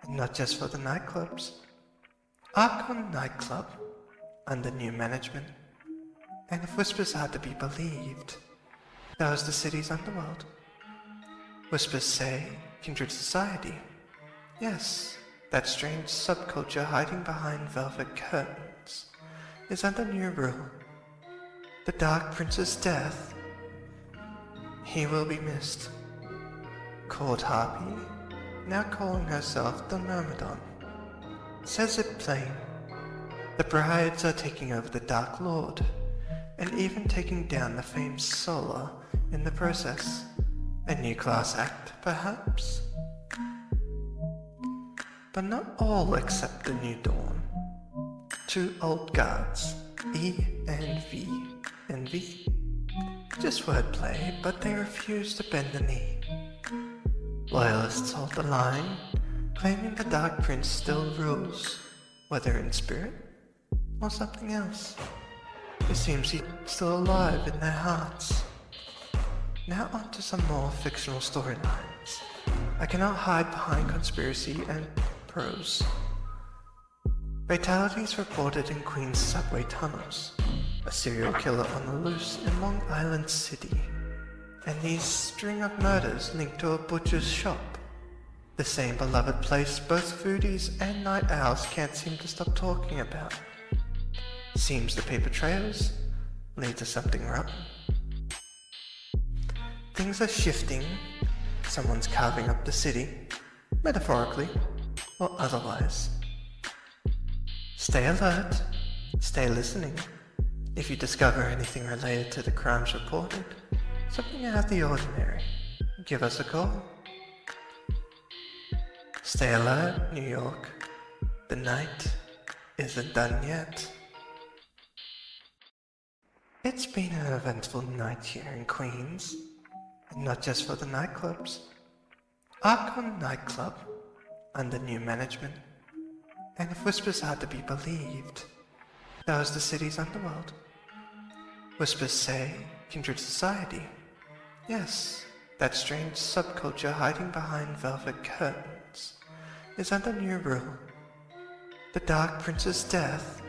not just for the nightclubs. Archon Nightclub, under new management, and if whispers are to be believed, that was the city's underworld. Whispers say kindred society. Yes, that strange subculture hiding behind velvet curtains is under new rule. The Dark Prince's death, he will be missed. Cold Harpy, now calling herself the Myrmidon, says it plain. The brides are taking over the Dark Lord, and even taking down the famed Solar in the process. A new class act, perhaps? But not all accept the new dawn. Two old guards, E and V, and V. Just wordplay, but they refuse to bend the knee. Loyalists hold the line, claiming the Dark Prince still rules, whether in spirit or something else. It seems he's still alive in their hearts. Now on to some more fictional storylines. I cannot hide behind conspiracy and prose. Fatalities reported in Queens subway tunnels. A serial killer on the loose in Long Island City. And these string of murders linked to a butcher's shop. The same beloved place both foodies and night owls can't seem to stop talking about. Seems the paper trails lead to something rotten. Things are shifting. Someone's carving up the city, metaphorically or otherwise. Stay alert, stay listening. If you discover anything related to the crimes reported, something out of the ordinary, give us a call. Stay alert, New York. The night isn't done yet. It's been an eventful night here in Queens, and not just for the nightclubs. Archon Nightclub, under new management, and if whispers are to be believed, that was the city's underworld. Whispers say kindred society. Yes, that strange subculture hiding behind velvet curtains is under new rule. The Dark Prince's death,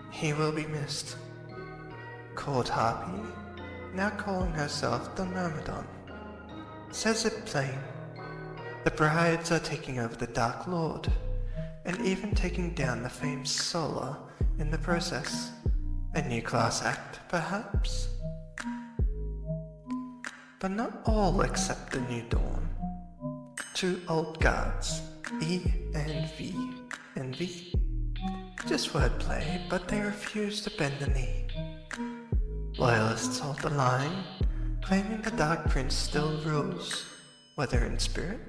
he will be missed. Cold Harpy, now calling herself the Myrmidon, says it plain. The brides are taking over the Dark Lord, and even taking down the famed Solar in the process. A new class act, perhaps? But not all accept the new dawn. Two old guards, E and V, and V. Just wordplay, but they refuse to bend the knee. Loyalists hold the line, claiming the Dark Prince still rules, whether in spirit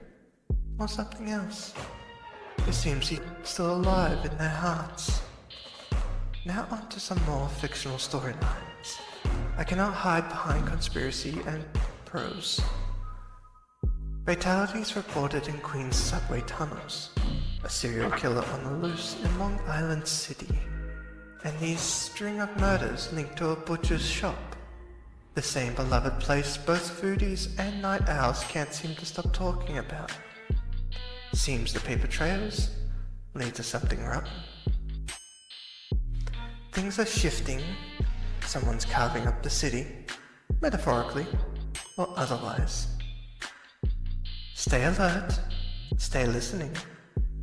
or something else. It seems he's still alive in their hearts. Now on to some more fictional storylines. I cannot hide behind conspiracy and prose. Fatalities reported in Queens subway tunnels. A serial killer on the loose in Long Island City. And these string of murders linked to a butcher's shop. The same beloved place both foodies and night owls can't seem to stop talking about. Seems the paper trails lead to something rotten. Things are shifting. Someone's carving up the city, metaphorically or otherwise. Stay alert, stay listening.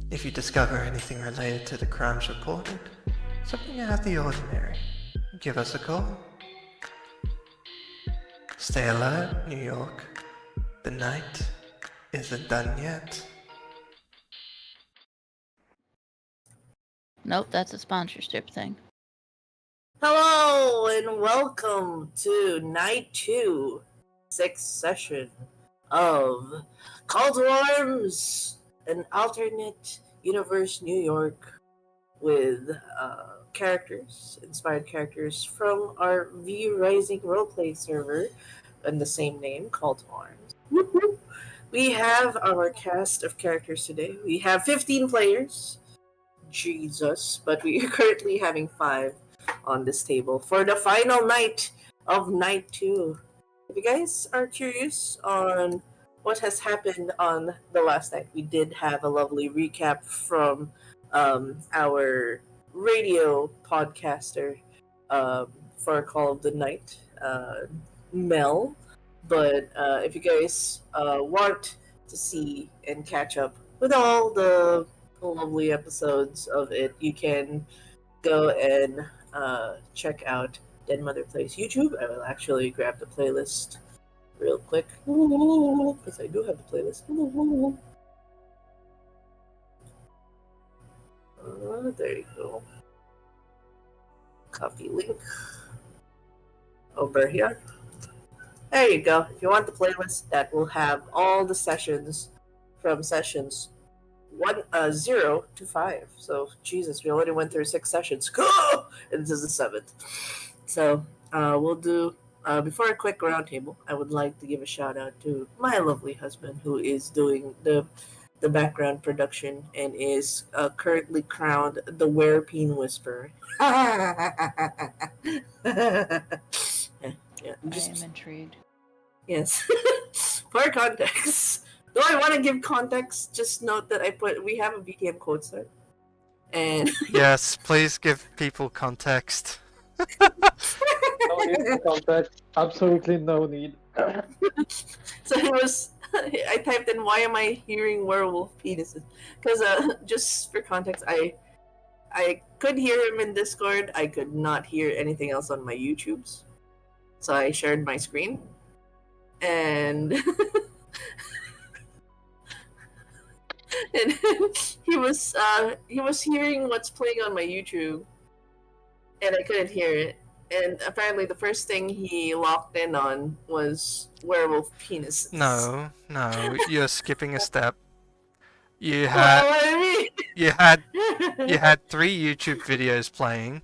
If you discover anything related to the crimes reported, something out of the ordinary, give us a call. Stay alert, New York. The night isn't done yet. Nope, that's a sponsorship thing. Hello and welcome to night 2, 6th session of Call to Arms, an alternate universe New York with inspired characters from our V Rising roleplay server and the same name, Call to Arms. Whoop. We have our cast of characters today. We have 15 players. Jesus, but we are currently having 5 on this table for the final night of night 2. If you guys are curious on what has happened on the last night. We did have a lovely recap from our radio podcaster for Call of the Night, Mel. But if you guys want to see and catch up with all the lovely episodes of it, you can go and check out Dead Mother Plays YouTube. I will actually grab the playlist real quick because I do have the playlist. There you go. Copy link over here. There you go. If you want the playlist, that will have all the sessions from sessions 0 to 5. So Jesus, we already went through 6 sessions. And this is the 7th. So we'll do. Before a quick roundtable, I would like to give a shout out to my lovely husband who is doing the background production and is currently crowned the Werepeen Whisperer. Yeah, I am intrigued. Yes. For context, though I want to give context, just note that we have a VTM code start, and Yes, please give people context. No need for context. Absolutely no need. so it was. I typed in, "Why am I hearing werewolf penises?" Because just for context, I could hear him in Discord. I could not hear anything else on my YouTubes, so I shared my screen, and and he was hearing what's playing on my YouTube, and I couldn't hear it. And apparently, the first thing he locked in on was werewolf penises. No, you're skipping a step. You Well, had what I mean. you had 3 YouTube videos playing,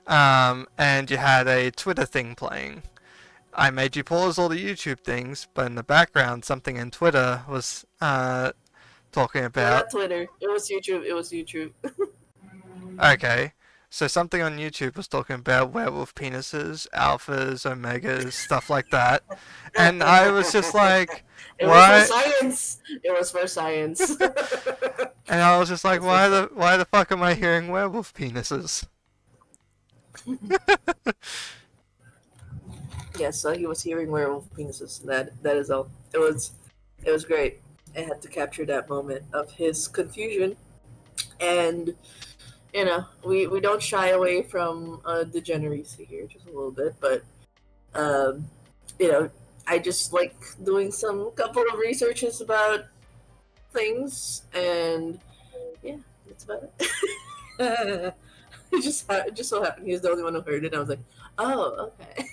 and you had a Twitter thing playing. I made you pause all the YouTube things, but in the background, something in Twitter was talking about. Not Twitter. It was YouTube. It was YouTube. Okay, so something on YouTube was talking about werewolf penises, alphas, omegas, stuff like that, and I was just like, It why? was for science. It was for science. And I was just like, why the fuck am I hearing werewolf penises? Yes, so he was hearing werewolf penises. That is all. It was great. I had to capture that moment of his confusion, and we don't shy away from degeneracy here just a little bit, but I just like doing some couple of researches about things, and yeah, that's about it. it just so happened he was the only one who heard it. I was like, oh, okay.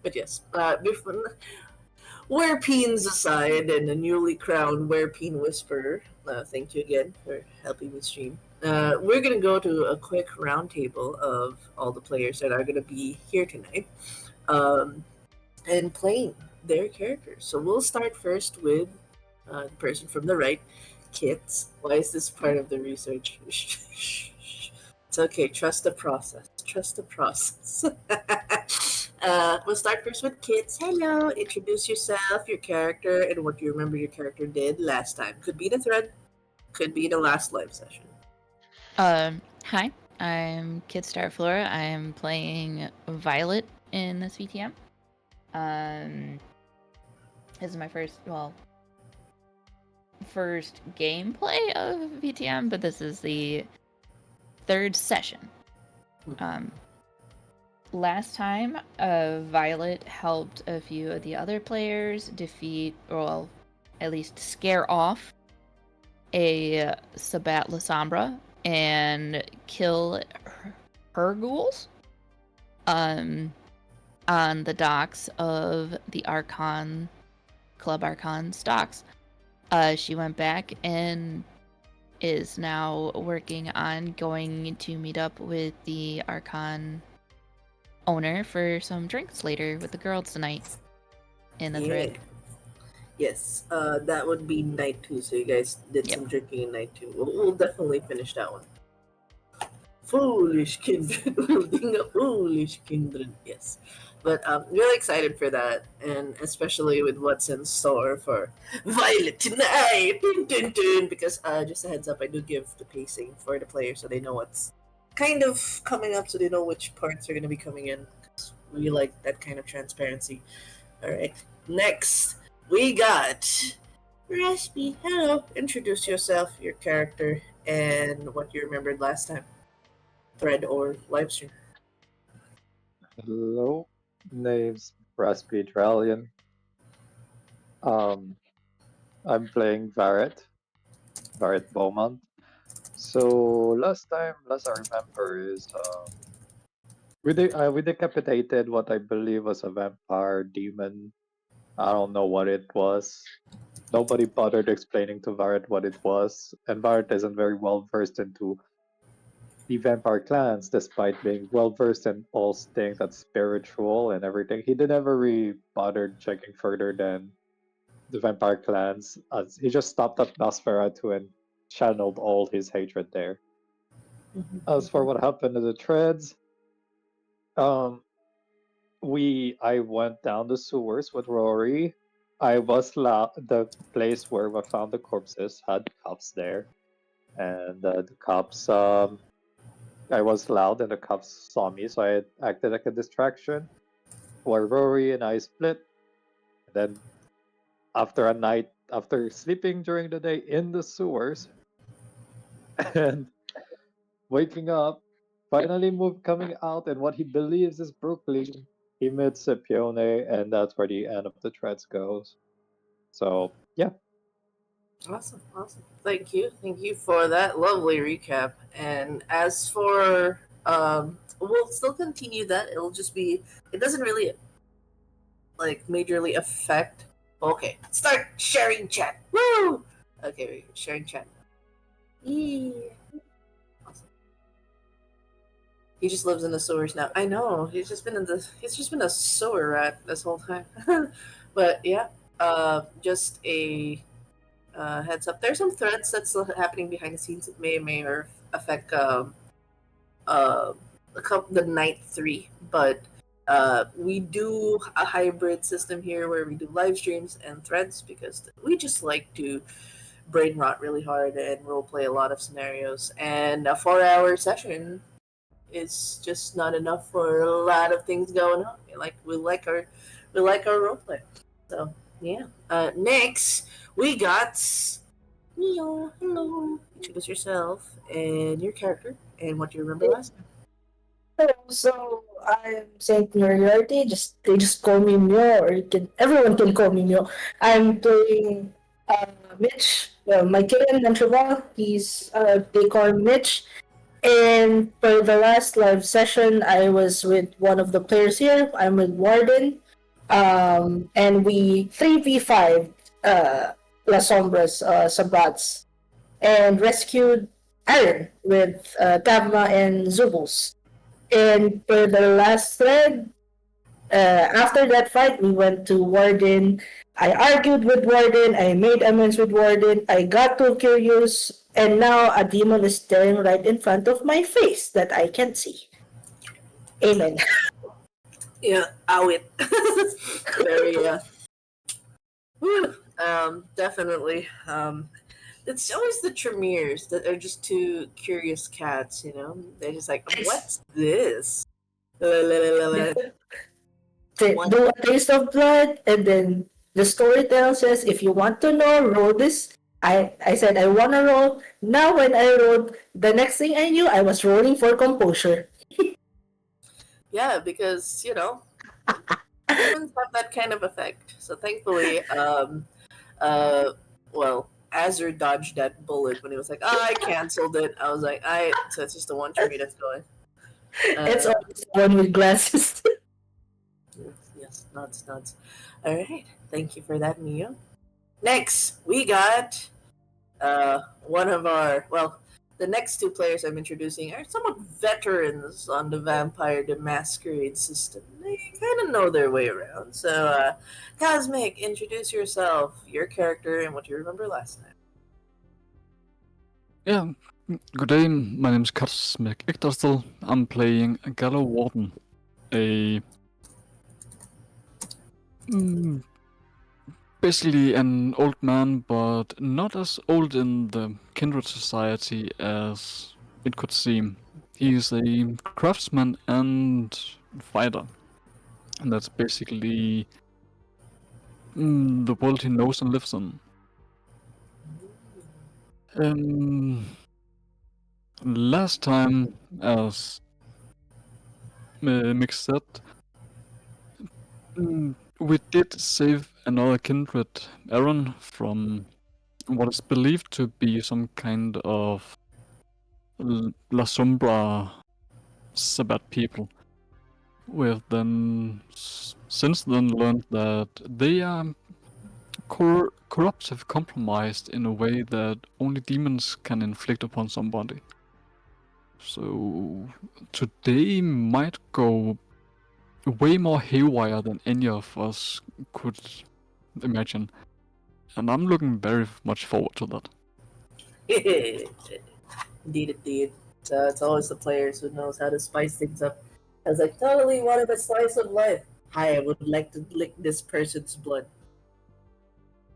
But yes, before Werepeens aside, and the newly crowned Werepeen Whisperer, thank you again for helping me stream. We're gonna go to a quick roundtable of all the players that are gonna be here tonight, and playing their characters. So we'll start first with the person from the right, Kit. Why is this part of the research? It's okay. Trust the process. Trust the process. We'll start first with Kit. Hello. Introduce yourself, your character, and what you remember your character did last time. Could be the thread. Could be the last live session. Hi, I'm Kid Starflora. I am playing Violet in this VTM. This is my first gameplay of VTM, but this is the 3rd session. Last time, Violet helped a few of the other players defeat, or at least scare off, a Sabat Lasombra and kill her ghouls on the docks of the Club Archon stocks. She went back and is now working on going to meet up with the Archon owner for some drinks later with the girls tonight in the thread. Yes, that would be night 2, so you guys did some drinking in night 2. We'll definitely finish that one. Foolish kindred, wielding a foolish kindred. Yes. But really excited for that, and especially with what's in store for Violet tonight. Dun, dun, dun, because just a heads up, I do give the pacing for the players so they know what's kind of coming up, so they know which parts are going to be coming in. 'Cause we like that kind of transparency. All right, next we got Raspy. Hello, introduce yourself, your character, and what you remembered last time, thread or live stream. Hello, name's Raspy Dralian. I'm playing Varret Beaumont. So last I remember is we decapitated what I believe was a vampire demon. I don't know what it was. Nobody bothered explaining to Varret what it was, and Varret isn't very well versed into the vampire clans, despite being well versed in all things that's spiritual and everything. He did never really bothered checking further than the vampire clans. He just stopped at Nosferatu and channeled all his hatred there. As for what happened to the treads, I went down the sewers with Rory. I was the place where we found the corpses had cops there, and the cops. I was loud, and the cops saw me, so I acted like a distraction. Where Rory and I split. Then, after sleeping during the day in the sewers, and waking up, finally coming out in what he believes is Brooklyn, he meets Scipione, and that's where the end of the threads goes. So, yeah. Awesome. Thank you for that lovely recap. And as for, we'll still continue that. It'll just be, it doesn't really like majorly affect. Okay, start sharing chat. Woo! Okay, sharing chat. Yeah. Awesome. He just lives in the sewers now. I know. He's just been a sewer rat this whole time. But yeah, just a heads up. There's some threads that's still happening behind the scenes that may or affect the night 3, but we do a hybrid system here where we do live streams and threads because we just like to brain rot really hard and role play a lot of scenarios. And a 4-hour session is just not enough for a lot of things going on. We like our role play. So yeah. Next we got Neo. Hello. Introduce yourself and your character and what you remember last time. Hello, so I'm Saint Moriarty. They just call me Mio, or everyone can call me Mio. I'm playing Mitch. Well, my kitten Nantraval. He's they call him Mitch. And for the last live session, I was with one of the players here. I'm with Warden. And we 3v5 La Sombras Sabbats and rescued Aaron with Tavma and Zubos. And for the last thread, after that fight, we went to Warden. I argued with Warden. I made amends with Warden. I got too curious. And now a demon is staring right in front of my face that I can't see. Amen. Yeah, ow it. Very definitely. It's always the Tremors that are just two curious cats, you know? They're just like, what's this? Do a taste of blood, and then the storyteller says, if you want to know, roll this. I said I want to roll. Now when I rolled, the next thing I knew, I was rolling for composure. Yeah, because, you know, humans have that kind of effect. So thankfully, well, Azure dodged that bullet when he was like, I canceled it. I was like, so it's just the one tree that's going. It's always the one with glasses. Yes, nuts. All right, thank you for that, Mio. Next, we got one of the next two players I'm introducing are somewhat veterans on the Vampire the Masquerade system. They kind of know their way around. So, Cosmic, introduce yourself, your character, and what you remember last time. Yeah, good day. My name is Cosmic Yggdrasil. I'm playing Gallo Warden, a Mm, basically an old man, but not as old in the kindred society as it could seem. He is a craftsman and fighter, and that's basically the world he knows and lives in. Um, last time, as Mick said, we did save another kindred, Aaron, from what is believed to be some kind of La Sombra Sabbat people. We have then since then learned that they are corruptive, compromised in a way that only demons can inflict upon somebody. So today might go way more haywire than any of us could imagine. And I'm looking very much forward to that. Indeed, indeed. It's always the players who knows how to spice things up. I was like, totally wanted a slice of life. I would like to lick this person's blood.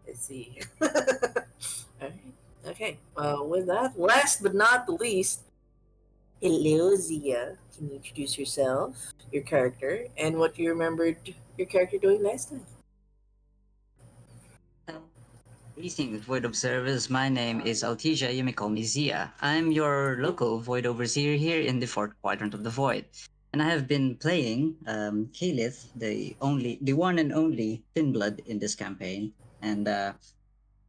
Let's see. Alright. Okay. Well, with that, last but not the least, hello, Zia. Can you introduce yourself, your character, and what you remembered your character doing last time? Greetings, Void Observers. My name is Altija. You may call me Zia. I'm your local Void Overseer here in the fourth quadrant of the Void, and I have been playing Kalith, the one and only Thin Blood in this campaign. And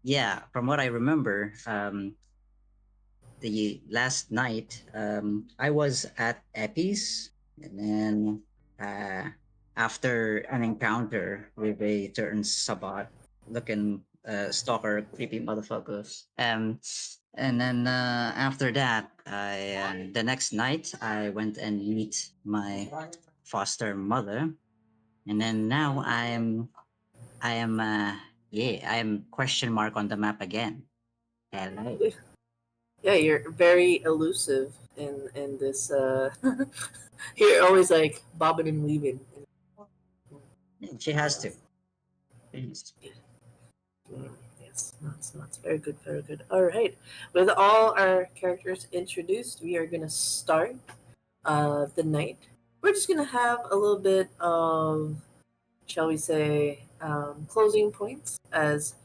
yeah, from what I remember, the last night I was at Epi's, and then after an encounter with a certain Sabat looking stalker, creepy motherfuckers. And then after that, the next night I went and meet my foster mother, and then now I am yeah, I am question mark on the map again. Hello. Yeah, you're very elusive in this. You're always like bobbing and weaving. She has to. Yes, nuts. Very good, very good. All right. With all our characters introduced, we are gonna start the night. We're just gonna have a little bit of, shall we say, closing points as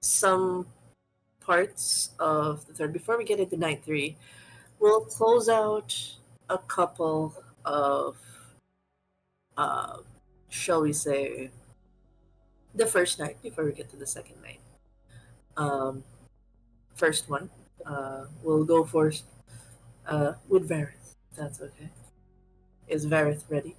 some parts of the third. Before we get into night three, we'll close out a couple of, uh, shall we say, the first night before we get to the second night. First one, we'll go first with Vareth. That's okay. Is Vareth ready?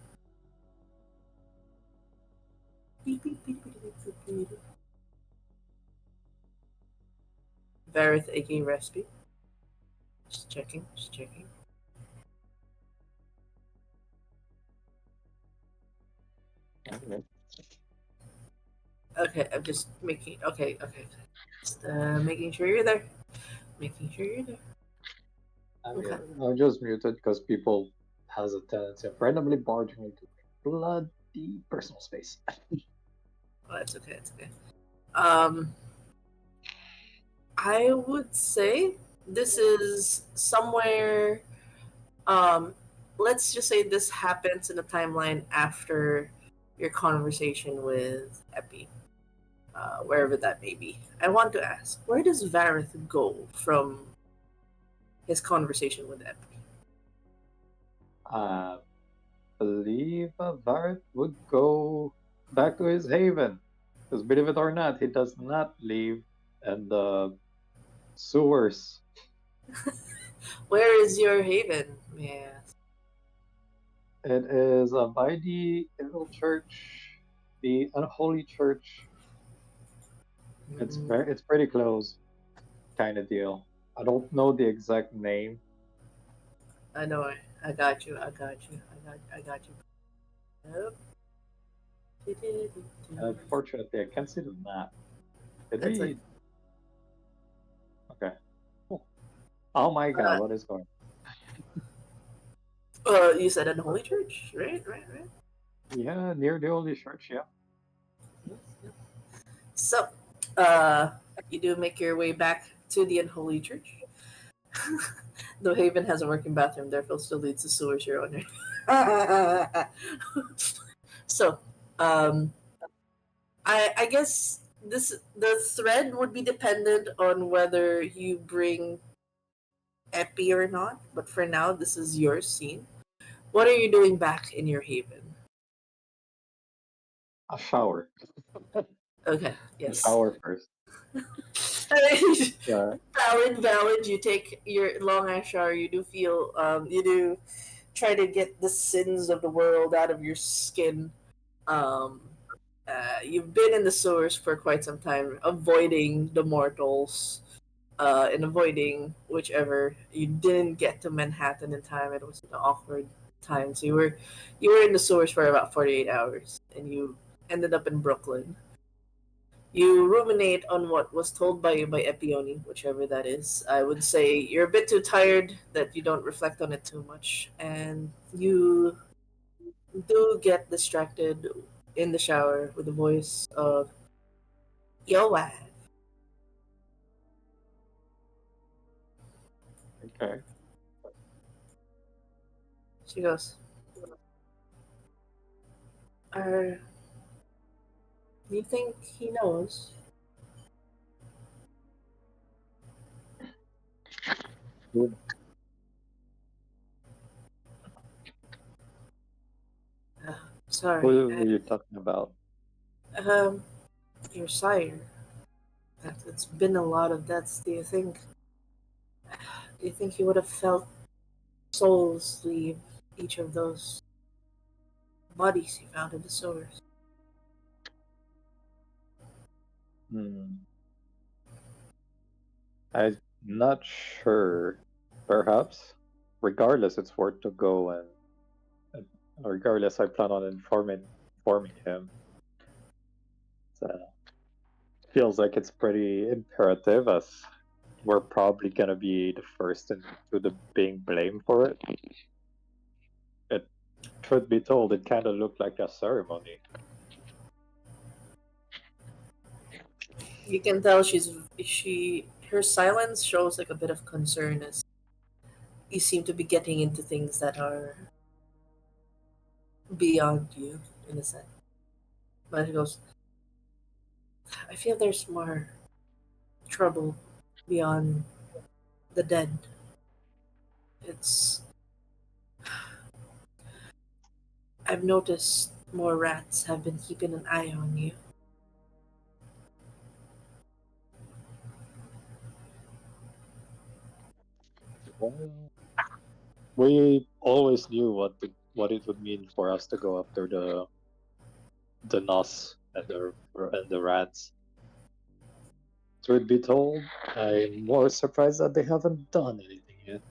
Vareth, aka Respi. Just checking. Okay, I'm just making. Okay. Just making sure you're there. Okay. I'm just muted because people has a tendency of randomly barging into bloody personal space. Oh, it's okay. I would say this is somewhere. Let's just say this happens in a timeline after your conversation with Epi, wherever that may be. I want to ask, where does Vareth go from his conversation with Epi? I believe Vareth would go back to his haven. Because believe it or not, he does not live in the sewers. Where is your haven? Yeah. It is by the evil church, the unholy church. It's pretty close, kind of deal. I don't know the exact name. I know. I got you. Yep. Unfortunately, I can't see the map. Did That's we? Okay. Cool. Oh my god, what is going You said unholy church, right? on? Yeah, near the holy church, yeah. So, you do make your way back to the unholy church. Though Haven has a working bathroom, therefore still leads to sewers, Your Honor. So, um, I guess the thread would be dependent on whether you bring Epi or not. But for now, this is your scene. What are you doing back in your haven? A shower. Okay, A yes. shower first. Yeah. Valid. You take your long ass shower. You do feel, you do try to get the sins of the world out of your skin. Um, you've been in the sewers for quite some time, avoiding the mortals, and avoiding whichever. You didn't get to Manhattan in time. It was an awkward time. So you were in the sewers for about 48 hours, and you ended up in Brooklyn. You ruminate on what was told by you by Epione, whichever that is. I would say you're a bit too tired that you don't reflect on it too much, and you do get distracted in the shower with the voice of Yo wife. Okay. She goes, "Are you think he knows?" Who, Sorry. who are you talking about? Um, your sire. It's been a lot of deaths. Do you think he would have felt souls leave each of those bodies he found in the sewers? Hmm. I'm not sure. Perhaps. Regardless, it's worth to go and regardless, I plan on informing him. So feels like it's pretty imperative as we're probably gonna be the first into the being blamed for it. It truth be told, it kind of looked like a ceremony. You can tell her silence shows like a bit of concern as you seem to be getting into things that are beyond you in a sense. But he goes, I feel there's more trouble beyond the dead. It's I've noticed more rats have been keeping an eye on you. Well, we always knew what it would mean for us to go after the Nos and the rats. Truth be told, I'm more surprised that they haven't done anything yet.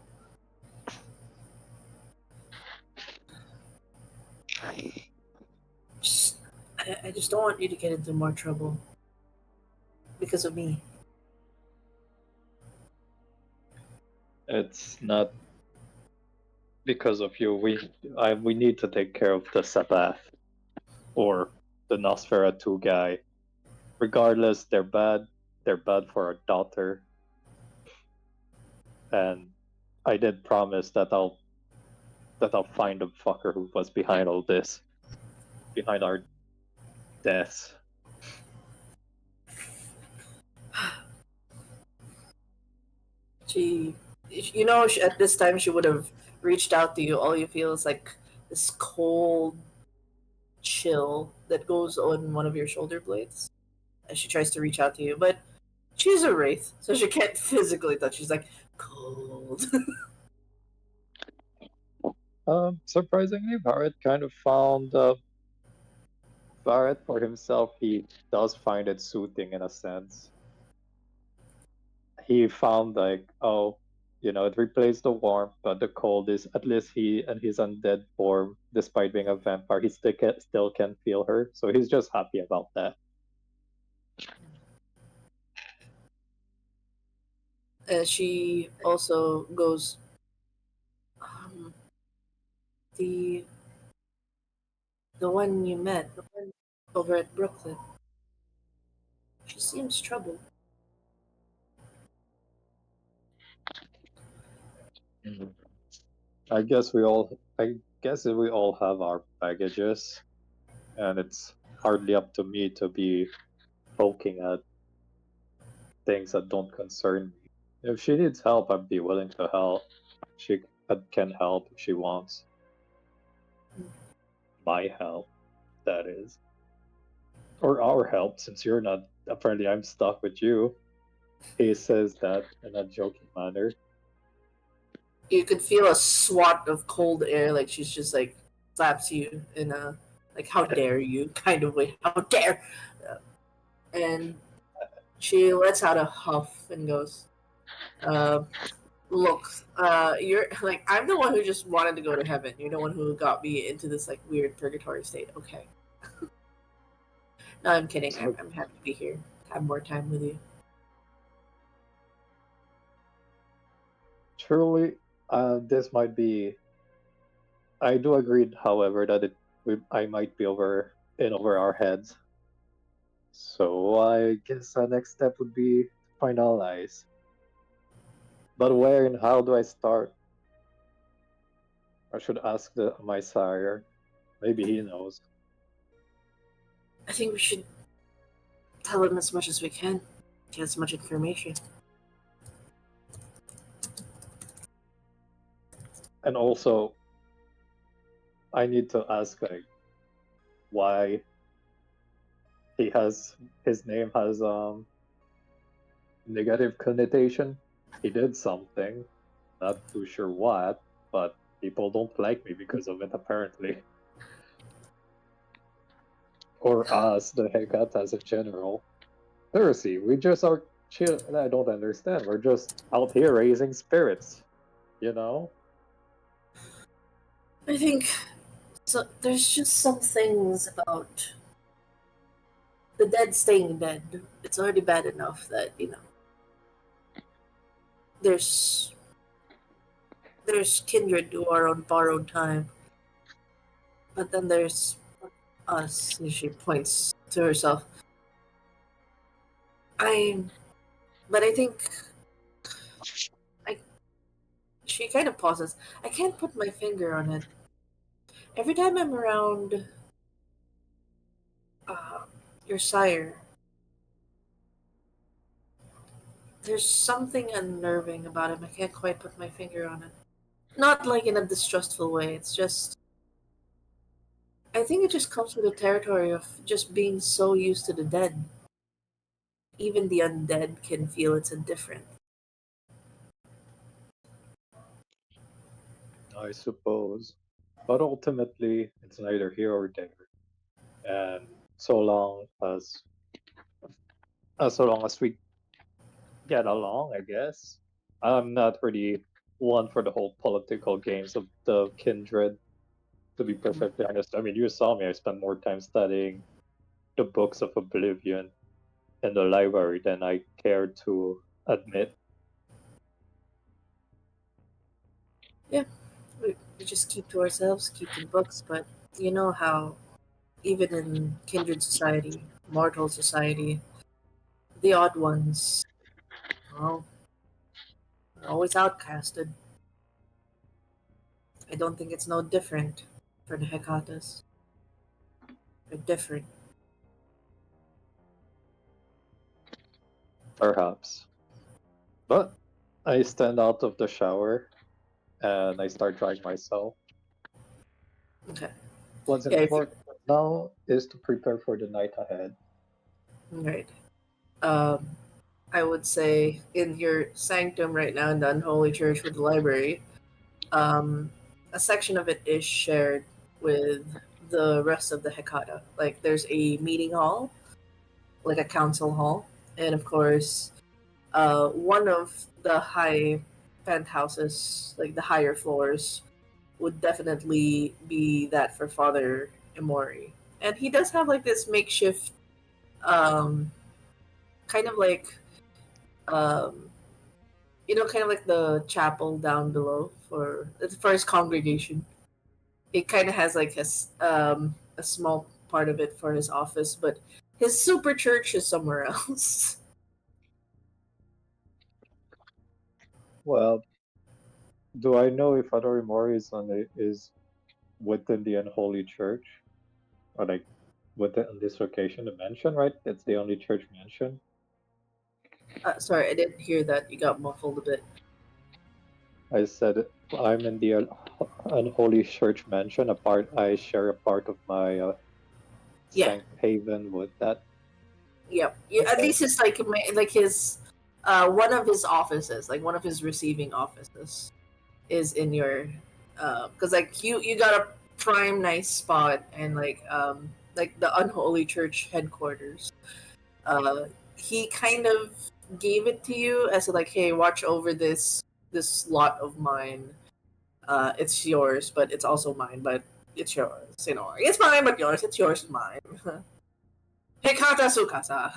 Just I just don't want you to get into more trouble because of me. It's not because of you. We need to take care of the Sabbath or the Nosferatu guy. Regardless, they're bad. They're bad for our daughter. And I did promise that I'll find the fucker who was behind all this, behind our deaths. At this time she would have reached out to you. All you feel is like this cold chill that goes on one of your shoulder blades as she tries to reach out to you. But she's a wraith, so she can't physically touch. She's like cold. Surprisingly, Barrett kind of found Barrett for himself. He does find it soothing in a sense. He found like, oh, it replaced the warmth, but the cold is at least he and his undead form, despite being a vampire, he still can feel her. So he's just happy about that. She also goes, um, the the one you met over at Brooklyn. She seems troubled. I guess we all have our baggages, and it's hardly up to me to be poking at things that don't concern me. If she needs help, I'd be willing to help. She can help if she wants. My help, that is. Or our help, since you're not. Apparently, I'm stuck with you. He says that in a joking manner. You could feel a swat of cold air, like she's just like slaps you in a like "how dare you" kind of way. How dare! And she lets out a huff and goes, "Look, you're like I'm the one who just wanted to go to heaven. You're the one who got me into this like weird purgatory state. Okay." No, I'm kidding. I'm happy to be here. Have more time with you. Truly, this might be. I do agree, however, that I might be over our heads. So I guess the next step would be to find allies. But where and how do I start? I should ask my sire. Maybe he knows. I think we should tell him as much as we can. Get as much information. And also, I need to ask why his name has negative connotation. He did something, not too sure what, but people don't like me because of it apparently. Or us, the Hegatas in general. Seriously, we just are chill. I don't understand. We're just out here raising spirits, you know? I think so. There's just some things about the dead staying dead. It's already bad enough that there's kindred who are on borrowed time, but then there's us. And she points to herself. But I think she kind of pauses. I can't put my finger on it. Every time I'm around your sire, there's something unnerving about him. I can't quite put my finger on it. Not like in a distrustful way. It's just I think it just comes with the territory of just being so used to the dead. Even the undead can feel it's indifferent. I suppose. But ultimately, it's neither here or there. And so long as we get along, I guess. I'm not really one for the whole political games of the kindred, to be perfectly honest. I mean, you saw me, I spent more time studying the books of Oblivion in the library than I cared to admit. We just keep to ourselves, keep to the books, but you know how even in kindred society, mortal society, the odd ones, well, are always outcasted. I don't think it's no different for the Hecatas. They're different. Perhaps. But I stand out of the shower and I start drying myself. Okay. What's Yeah, important now is to prepare for the night ahead. Right. I would say in your sanctum right now in the unholy church with the library, a section of it is shared with the rest of the Hecata. Like there's a meeting hall, like a council hall, and of course, one of the high penthouses, like the higher floors, would definitely be that for Father Emori. And he does have like this makeshift, um, kind of like, um, kind of like the chapel down below for his congregation. It kind of has like a small part of it for his office, but His super church is somewhere else. Well, do I know if Father Mori is within the unholy church, or like within this location, the mansion? Right, it's the only church mansion. Sorry, I didn't hear that. You got muffled a bit. I said I'm in the unholy church mansion. I share a part of my Yeah. Sanct Haven with that. Yep. Yeah, at Okay. least it's like his one of his offices, like one of his receiving offices, is in your because like you got a prime nice spot and like the unholy church headquarters. He kind of gave it to you as like, hey, watch over this lot of mine. It's yours, but it's also mine, but it's yours. You know, it's mine, but yours. It's yours, and mine. Hekata Sukasa.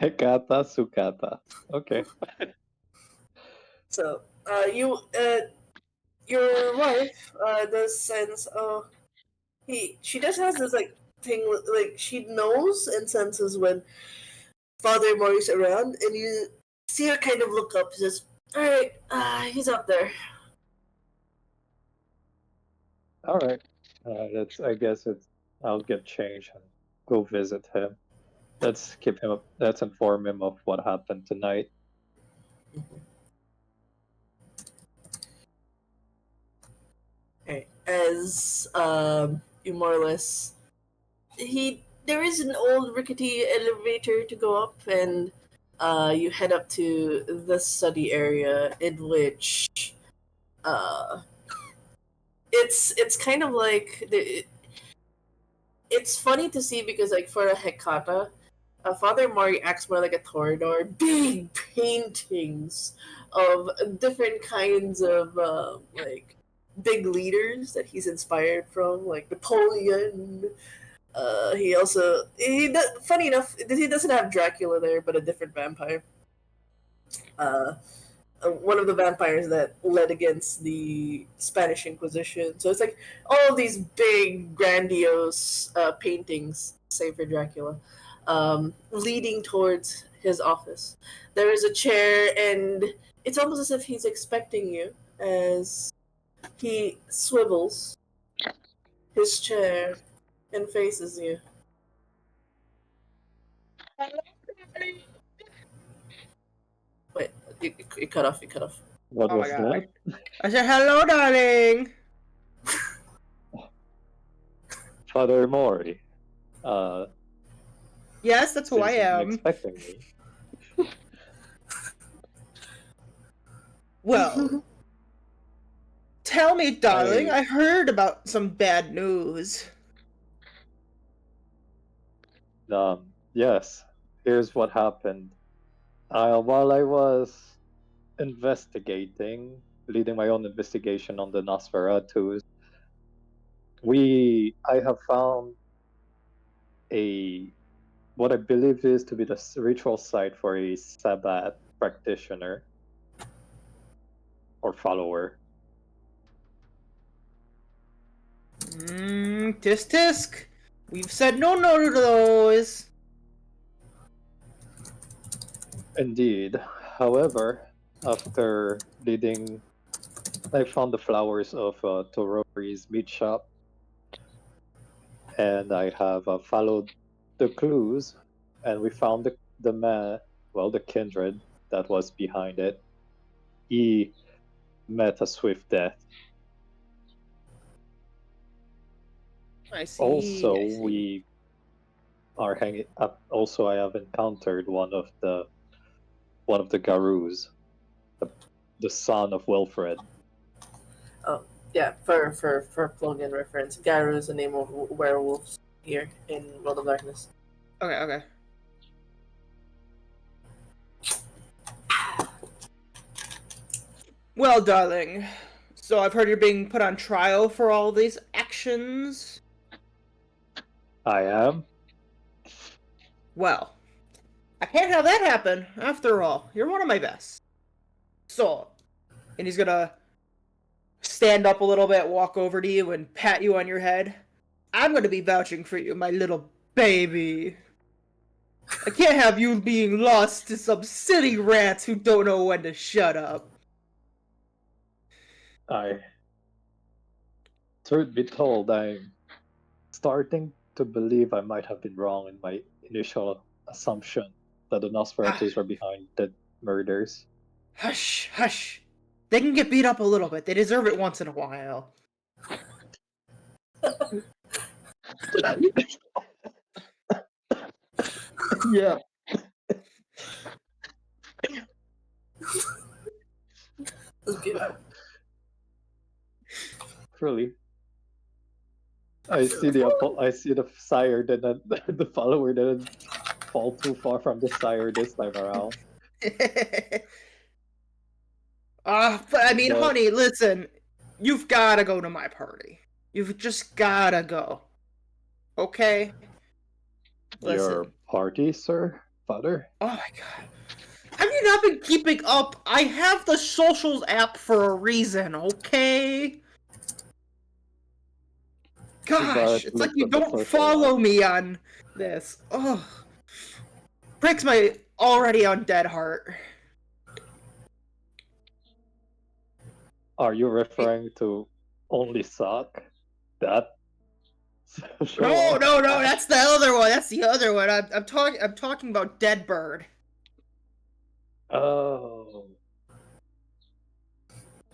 Hekata Sukata. Okay. So, your wife, does sense. Oh, she just has this like thing. Like she knows and senses when Father Mori's around, and you see her kind of look up. Says, "All right, he's up there." All right. I guess it's. I'll get changed and go visit him. Let's keep him up. Let's inform him of what happened tonight. Okay. As you more or less, there is an old rickety elevator to go up, and you head up to the study area, in which uh, it's kind of like it's funny to see because like for a Hekata, Father Mori acts more like a Torador. Big paintings of different kinds of like big leaders that he's inspired from, like Napoleon. Funny enough, he doesn't have Dracula there, but a different vampire. Uh, one of the vampires that led against the Spanish Inquisition. So it's like all of these big, grandiose paintings, save for Dracula, leading towards his office. There is a chair, and it's almost as if he's expecting you as he swivels his chair and faces you. Wait, you cut off. You cut off. What Oh was my god. that? I said, hello, darling. Father Mori. Yes, that's who I Since you've been am. expecting me. Well, tell me, darling. I- I heard about some bad news. Yes. Here's what happened. While I was investigating, leading my own investigation on the Nosferatus, I have found what I believe is to be the ritual site for a Sabbath practitioner or follower. Tisk tisk. We've said no to those. Indeed. However, after leading, I found the flowers of Torori's meat shop, and I have followed the clues, and we found the man, well, the kindred that was behind it. He met a swift death. I see. Also, I see. we are hanging up. Also, I have encountered one of the Garus, the son of Wilfred. Yeah, for plug-in reference, Garu is the name of werewolves here in World of Darkness. Okay. Well, darling. So I've heard you're being put on trial for all these actions. I am. Well, I can't have that happen. After all, you're one of my best. So, and he's gonna stand up a little bit, walk over to you, and pat you on your head. I'm gonna be vouching for you, my little baby. I can't have you being lost to some city rats who don't know when to shut up. Truth be told, I'm starting to believe I might have been wrong in my initial assumption that the Nosferatus were behind the murders. Hush, hush. They can get beat up a little bit. They deserve it once in a while. Yeah. Let's get out. Truly. I see the sire didn't the follower didn't fall too far from the sire this time around. But I mean, But- honey, listen. You've gotta go to my party. You've just gotta go. Okay? Listen. Your party, sir? Father? Oh my god. Have you not been keeping up? I have the socials app for a reason, okay? Gosh, it's like you don't follow me on this. Ugh. Breaks my already undead heart. Are you referring to only sock? That? No, that's the other one. That's the other one. I'm talking about Deadbird. Oh.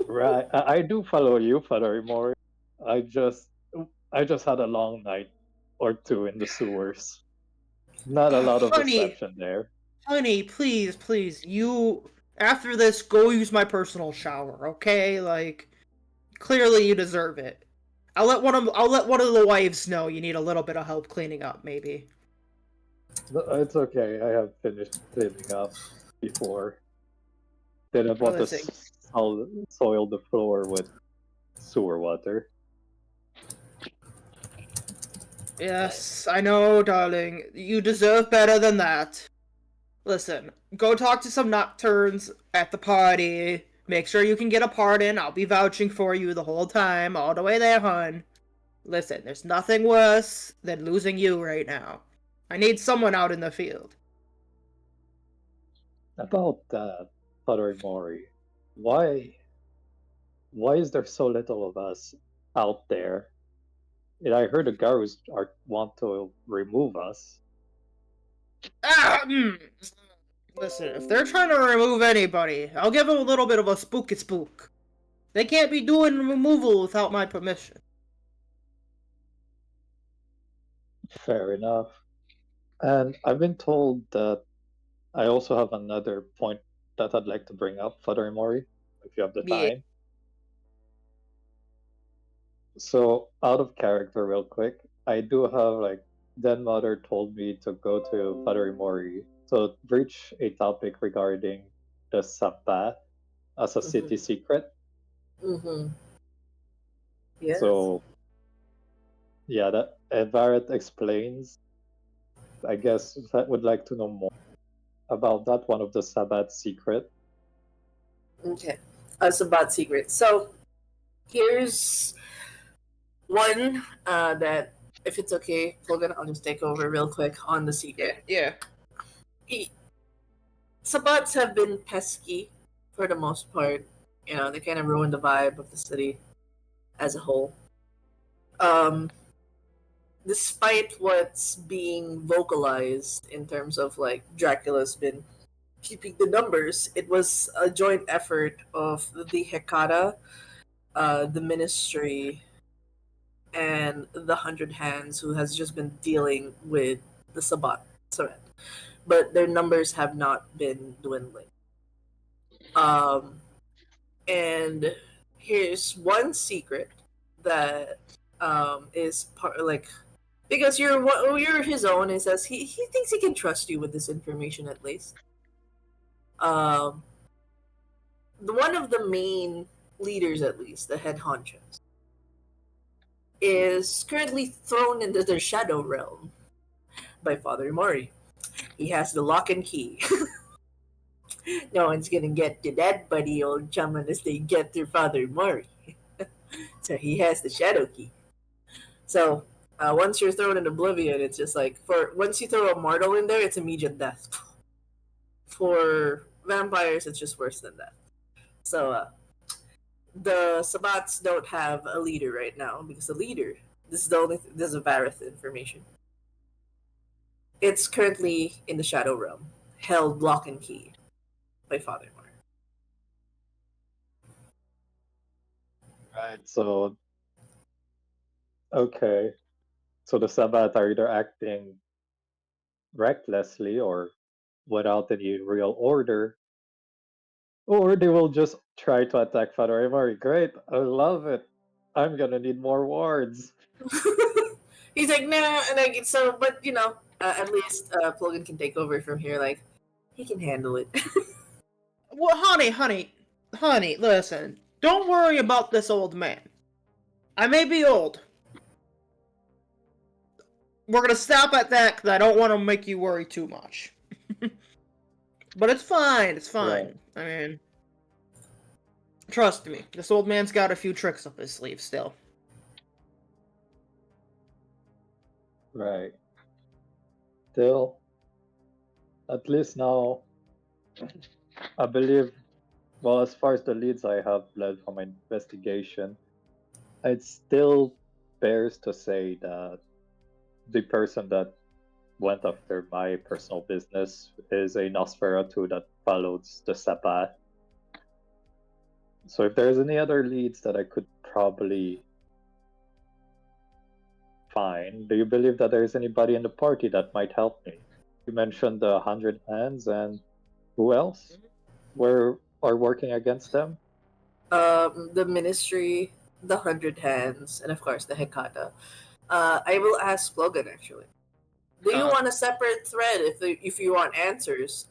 Right. I do follow you, Father Imori. I just had a long night or two in the sewers. Not a lot of Honey. reception there. Honey, please, you after this go use my personal shower, okay? Like clearly you deserve it. I'll let one of the wives know you need a little bit of help cleaning up, maybe. No, it's okay. I have finished cleaning up before. Didn't want to Listen. soil the floor with sewer water. Yes, I know, darling. You deserve better than that. Listen, go talk to some nocturnes at the party. Make sure you can get a pardon. I'll be vouching for you the whole time, all the way there, hun. Listen, there's nothing worse than losing you right now. I need someone out in the field. About that, Father Mori, why is there so little of us out there? And I heard the Garus want to remove us. Listen, if they're trying to remove anybody, I'll give them a little bit of a spooky spook. They can't be doing removal without my permission. Fair enough. And I've been told that I also have another point that I'd like to bring up, Father Mori, if you have the Yeah. time. So, out of character, real quick, I do have Den Mother told me to go to Father Mori to breach a topic regarding the Sapa as a city secret. Mm-hmm. Yes. So, yeah, that Varret explains. I guess I would like to know more about that, one of the Sabbath secret. Okay. It's a bad secret. So here's one that, if it's okay, Logan, I'll just take over real quick on the secret. Yeah. Sabbats have been pesky for the most part. You know, they kind of ruin the vibe of the city as a whole. Despite what's being vocalized in terms of Dracula's been keeping the numbers, it was a joint effort of the Hekata, the Ministry, and the Hundred Hands, who has just been dealing with the Sabbat. But their numbers have not been dwindling. And here's one secret that is part because you're his own. It says he thinks he can trust you with this information at least. One of the main leaders, at least the head honchos, is currently thrown into the shadow realm by Father Mori. He has the lock and key. No one's gonna get to that buddy old chum unless they get through Father Mori. So he has the shadow key. So Once you're thrown in oblivion, it's just like once you throw a mortal in there, it's immediate death. For vampires, it's just worse than that. So the Sabbats don't have a leader right now because the leader. This is the only. This is a Varith information. It's currently in the Shadow Realm, held lock and key by Father Mar. Right. So okay. So the Sabbath are either acting recklessly or without any real order, or they will just try to attack Father Imari. Great, I love it. I'm gonna need more wards. He's like, nah, and like so, but at least Plogan can take over from here. Like, he can handle it. Well, honey, listen. Don't worry about this old man. I may be old. We're gonna stop at that because I don't want to make you worry too much. But it's fine. It's fine. Right. I mean, trust me. This old man's got a few tricks up his sleeve still. Right. Still, at least now, I believe, well, as far as the leads I have led from my investigation, it still bears to say that the person that went after my personal business is a Nosferatu that follows the Sabbath. So if there's any other leads that I could probably find, do you believe that there's anybody in the party that might help me? You mentioned the 100 Hands, and who else are working against them? The Ministry, the 100 Hands, and of course the Hekata. I will ask Logan actually. Do you want a separate thread if you want answers?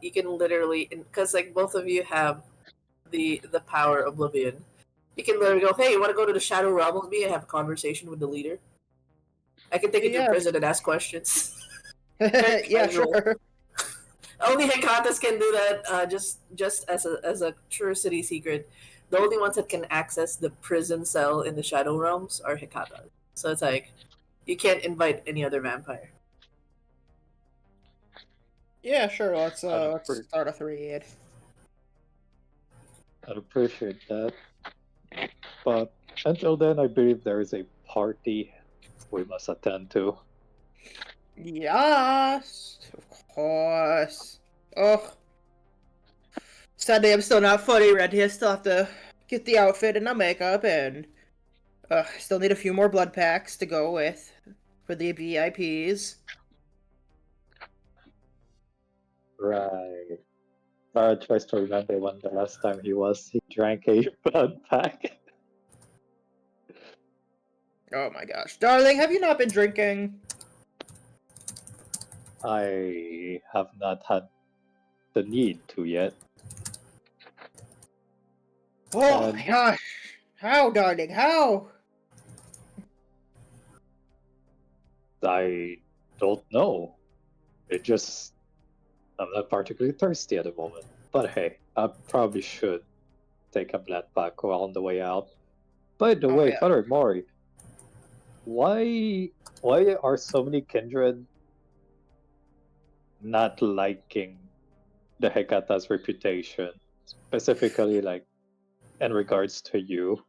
You can literally, because like both of you have the power of Oblivion. You can literally go, hey, you want to go to the Shadow Realm with me and have a conversation with the leader? I can take you to prison and ask questions. Yeah, sure. Only Hekatas can do that. Just as a true city secret, the only ones that can access the prison cell in the Shadow Realms are Hekatas. So it's like you can't invite any other vampire. Yeah, sure. Let's pretty- start a thread. I'd appreciate that. But until then, I believe there is a party we must attend to. Yes, of course. Oh, sadly, I'm still not fully ready. I still have to get the outfit and the makeup, and I still need a few more blood packs to go with for the VIPs. Right. Tries to remember when the last time he drank a blood pack. Oh my gosh, darling, have you not been drinking? I have not had the need to yet. Oh my gosh, how, darling, how? I don't know. I'm not particularly thirsty at the moment. But hey, I probably should take a blood pack on the way out. By the way, yeah. Father Mori, why are so many kindred not liking the Hekata's reputation, specifically like in regards to you?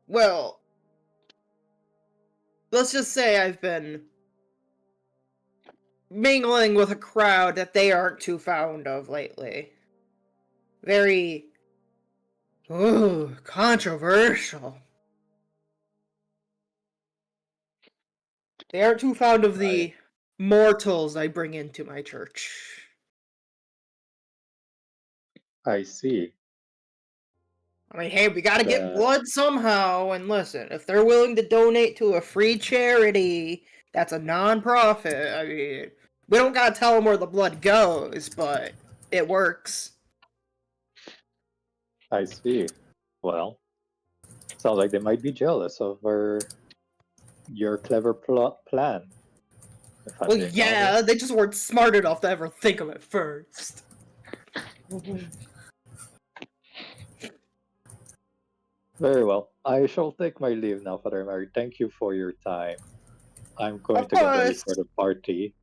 Well, let's just say I've been mingling with a crowd that they aren't too fond of lately. Very controversial. They aren't too fond of the mortals I bring into my church. I see. I mean, hey, we gotta get blood somehow, and listen, if they're willing to donate to a free charity that's a non-profit, I mean, we don't gotta tell them where the blood goes, but it works. I see. Well, sounds like they might be jealous of your clever plan. Well, yeah, they just weren't smart enough to ever think of it first. Very well. I shall take my leave now, Father Mary. Thank you for your time. I'm going Of to get ready for course. the party.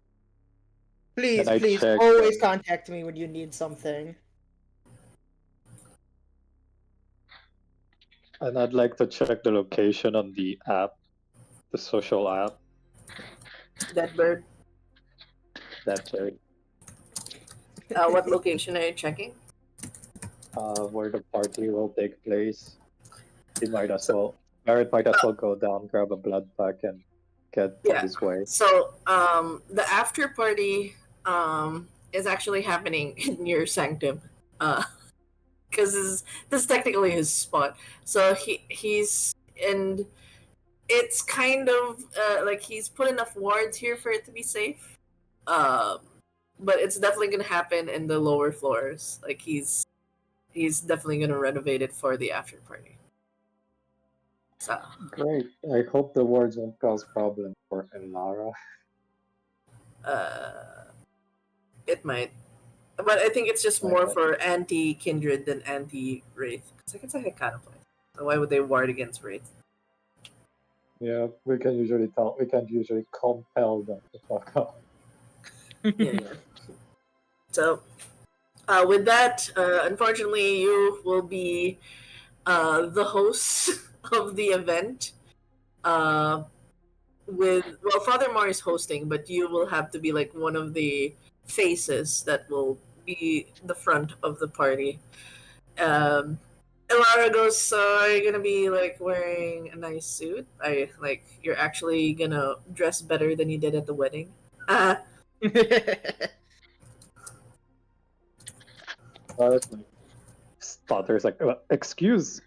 Please, And I please, checked. always contact me when you need something. And I'd like to check the location on the app, the social app. That bird. That's right. What location are you checking? Where the party will take place. He might as well. Barrett might as well go down, grab a blood pack, and get on Yeah. his way. So, the after party is actually happening in your sanctum, because this is technically his spot. So he's and it's kind of like he's put enough wards here for it to be safe. Um, but it's definitely gonna happen in the lower floors. Like he's definitely gonna renovate it for the after party. So Great. I hope the wards won't cause problems for Elara. it might. But I think it's just Like more that. for anti kindred than anti wraith. It's like it's a Hekata place. So why would they ward against wraith? Yeah, we can usually compel them to fuck up. Yeah. So, with that, unfortunately, you will be the host of the event. Well, Father Mar is hosting, but you will have to be like one of the faces that will be the front of the party. Elara goes, so are you gonna be like wearing a nice suit? You're actually gonna dress better than you did at the wedding? Stutter's like, excuse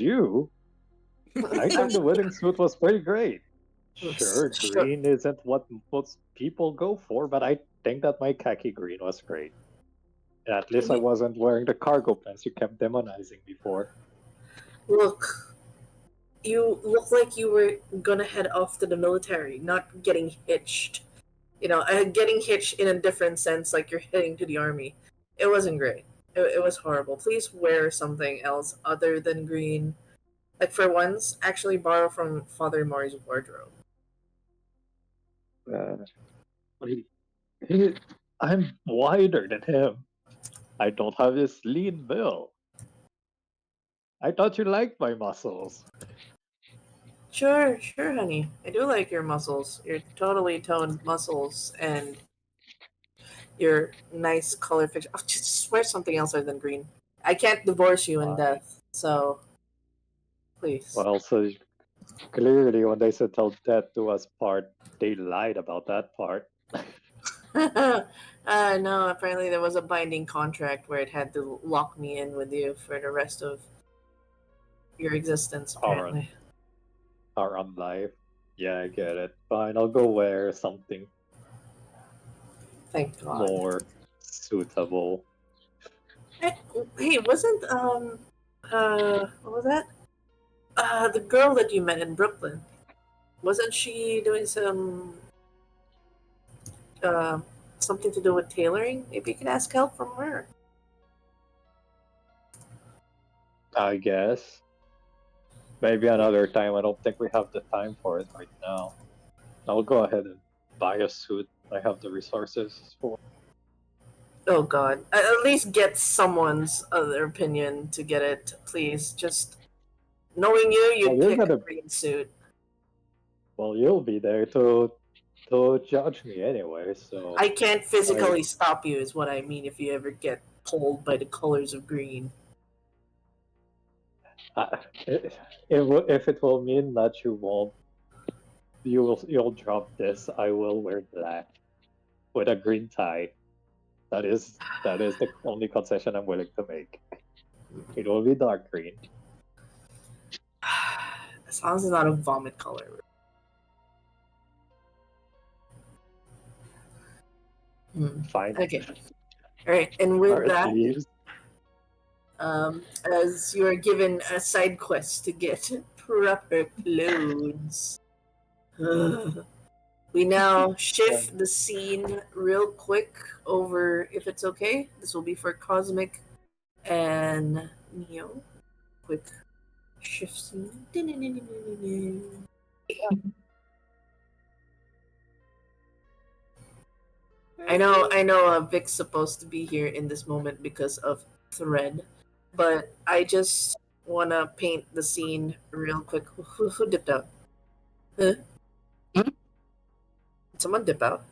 you. I think the wedding suit was pretty great. Sure, green isn't what most people go for, but I think that my khaki green was great. And at least I wasn't wearing the cargo pants you kept demonizing before. Look, you look like you were gonna head off to the military, not getting hitched. Getting hitched in a different sense, like you're heading to the army. It wasn't great. It was horrible. Please wear something else other than green. Like for once, actually borrow from Father Mar's wardrobe. But I'm wider than him. I don't have his lean build. I thought you liked my muscles. Sure, honey. I do like your muscles. Your totally toned muscles and your nice color fixture. Oh, just wear something else other than green. I can't divorce you in death, so please. Well, so clearly when they said till death do us part, they lied about that part. No, apparently there was a binding contract where it had to lock me in with you for the rest of your existence, apparently. Our own life. Yeah, I get it. Fine, I'll go wear something Thank God. more suitable. Hey, wasn't what was that? The girl that you met in Brooklyn, wasn't she doing something to do with tailoring? Maybe you can ask help from her. I guess. Maybe another time. I don't think we have the time for it right now. I'll go ahead and buy a suit. I have the resources for. Oh God! At least get someone's other opinion to get it, please. Just knowing you'd you're pick gonna- a green suit. Well, you'll be there to judge me anyway, so. I can't physically stop you, is what I mean. If you ever get pulled by the colors of green. If it will mean that you'll drop this, I will wear black with a green tie. That is the only concession I'm willing to make. It will be dark green. As long as it's not a vomit color. Fine. Okay. All right, and with Alright, that, leaves. as you are given a side quest to get proper clothes, we now shift the scene real quick over, if it's okay. This will be for Cosmic and Neo. Quick Shift scene. I know, Vic's supposed to be here in this moment because of Thread, but I just wanna paint the scene real quick. Who dipped out? Huh? Hmm? Did someone dip out?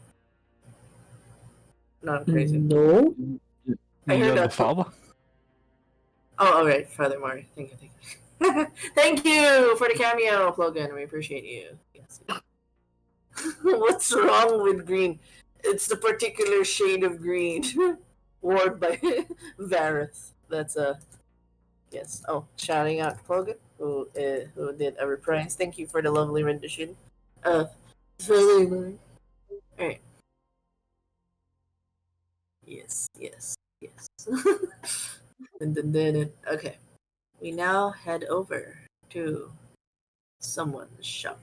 No, I'm crazy. No. I heard You're the that. father. Oh, all right, Father Mari. Thank you. Thank you for the cameo, Logan. We appreciate you. Yes. What's wrong with green? It's the particular shade of green worn by Vareth. That's yes. Oh, shouting out to Logan who did a reprise. Thank you for the lovely rendition. Father Mari. All right. Yes. Okay. We now head over to someone's shop.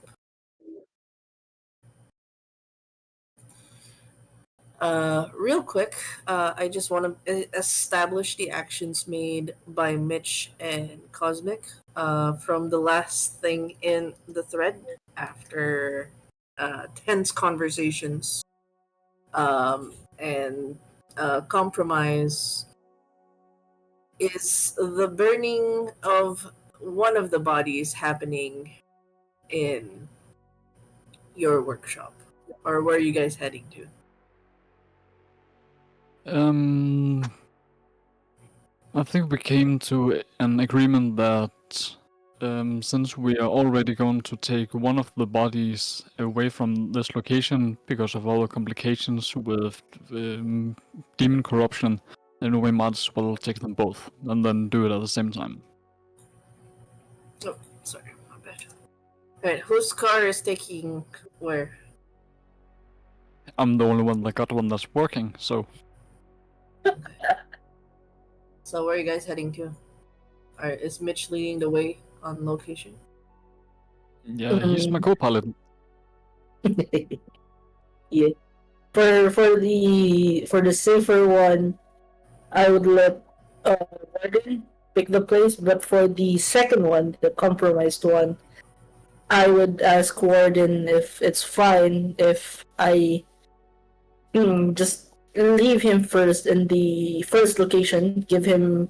Real quick, I just want to establish the actions made by Mitch and Cosmic from the last thing in the thread after tense conversations and compromise is the burning of one of the bodies happening in your workshop, or where are you guys heading to? I think we came to an agreement that since we are already going to take one of the bodies away from this location because of all the complications with demon corruption, then we might as well take them both and then do it at the same time. Oh, sorry, my bad. Alright, whose car is taking where? I'm the only one that got one that's working, so So where are you guys heading to? Alright, is Mitch leading the way on location? yeah, he's my co-pilot. Yeah. For the safer one, I would let Warden pick the place, but for the second one, the compromised one, I would ask Warden if it's fine if I just leave him first in the first location, give him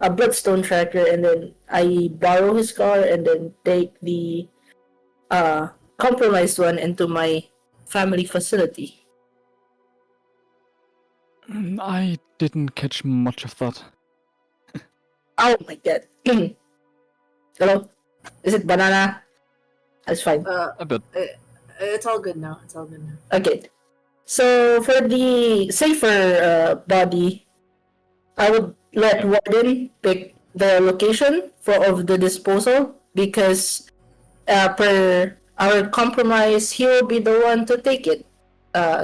a bloodstone tracker, and then I borrow his car and then take the compromised one into my family facility. I didn't catch much of that. Oh my god. Hello? Is it banana? That's fine. A bit. It's all good now. It's all good now. Okay. So for the safer body, I would let Warden pick the location of the disposal because per our compromise, he will be the one to take it.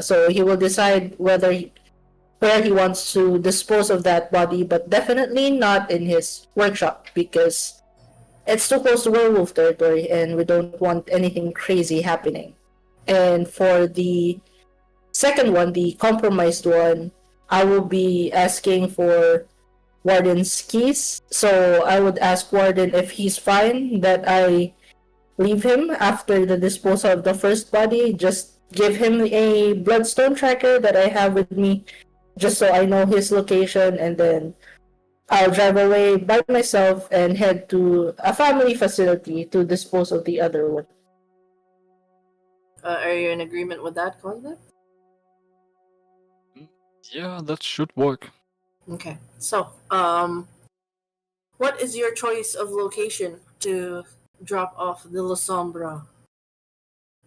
So he will decide where he wants to dispose of that body, but definitely not in his workshop because it's too close to werewolf territory and we don't want anything crazy happening. And for the second one, the compromised one, I will be asking for Warden's keys. So I would ask Warden if he's fine that I leave him after the disposal of the first body. Just give him a bloodstone tracker that I have with me, just so I know his location, and then I'll drive away by myself and head to a family facility to dispose of the other one. Are you in agreement with that, Cosmic? Yeah, that should work. Okay. So, what is your choice of location to drop off the La Sombra?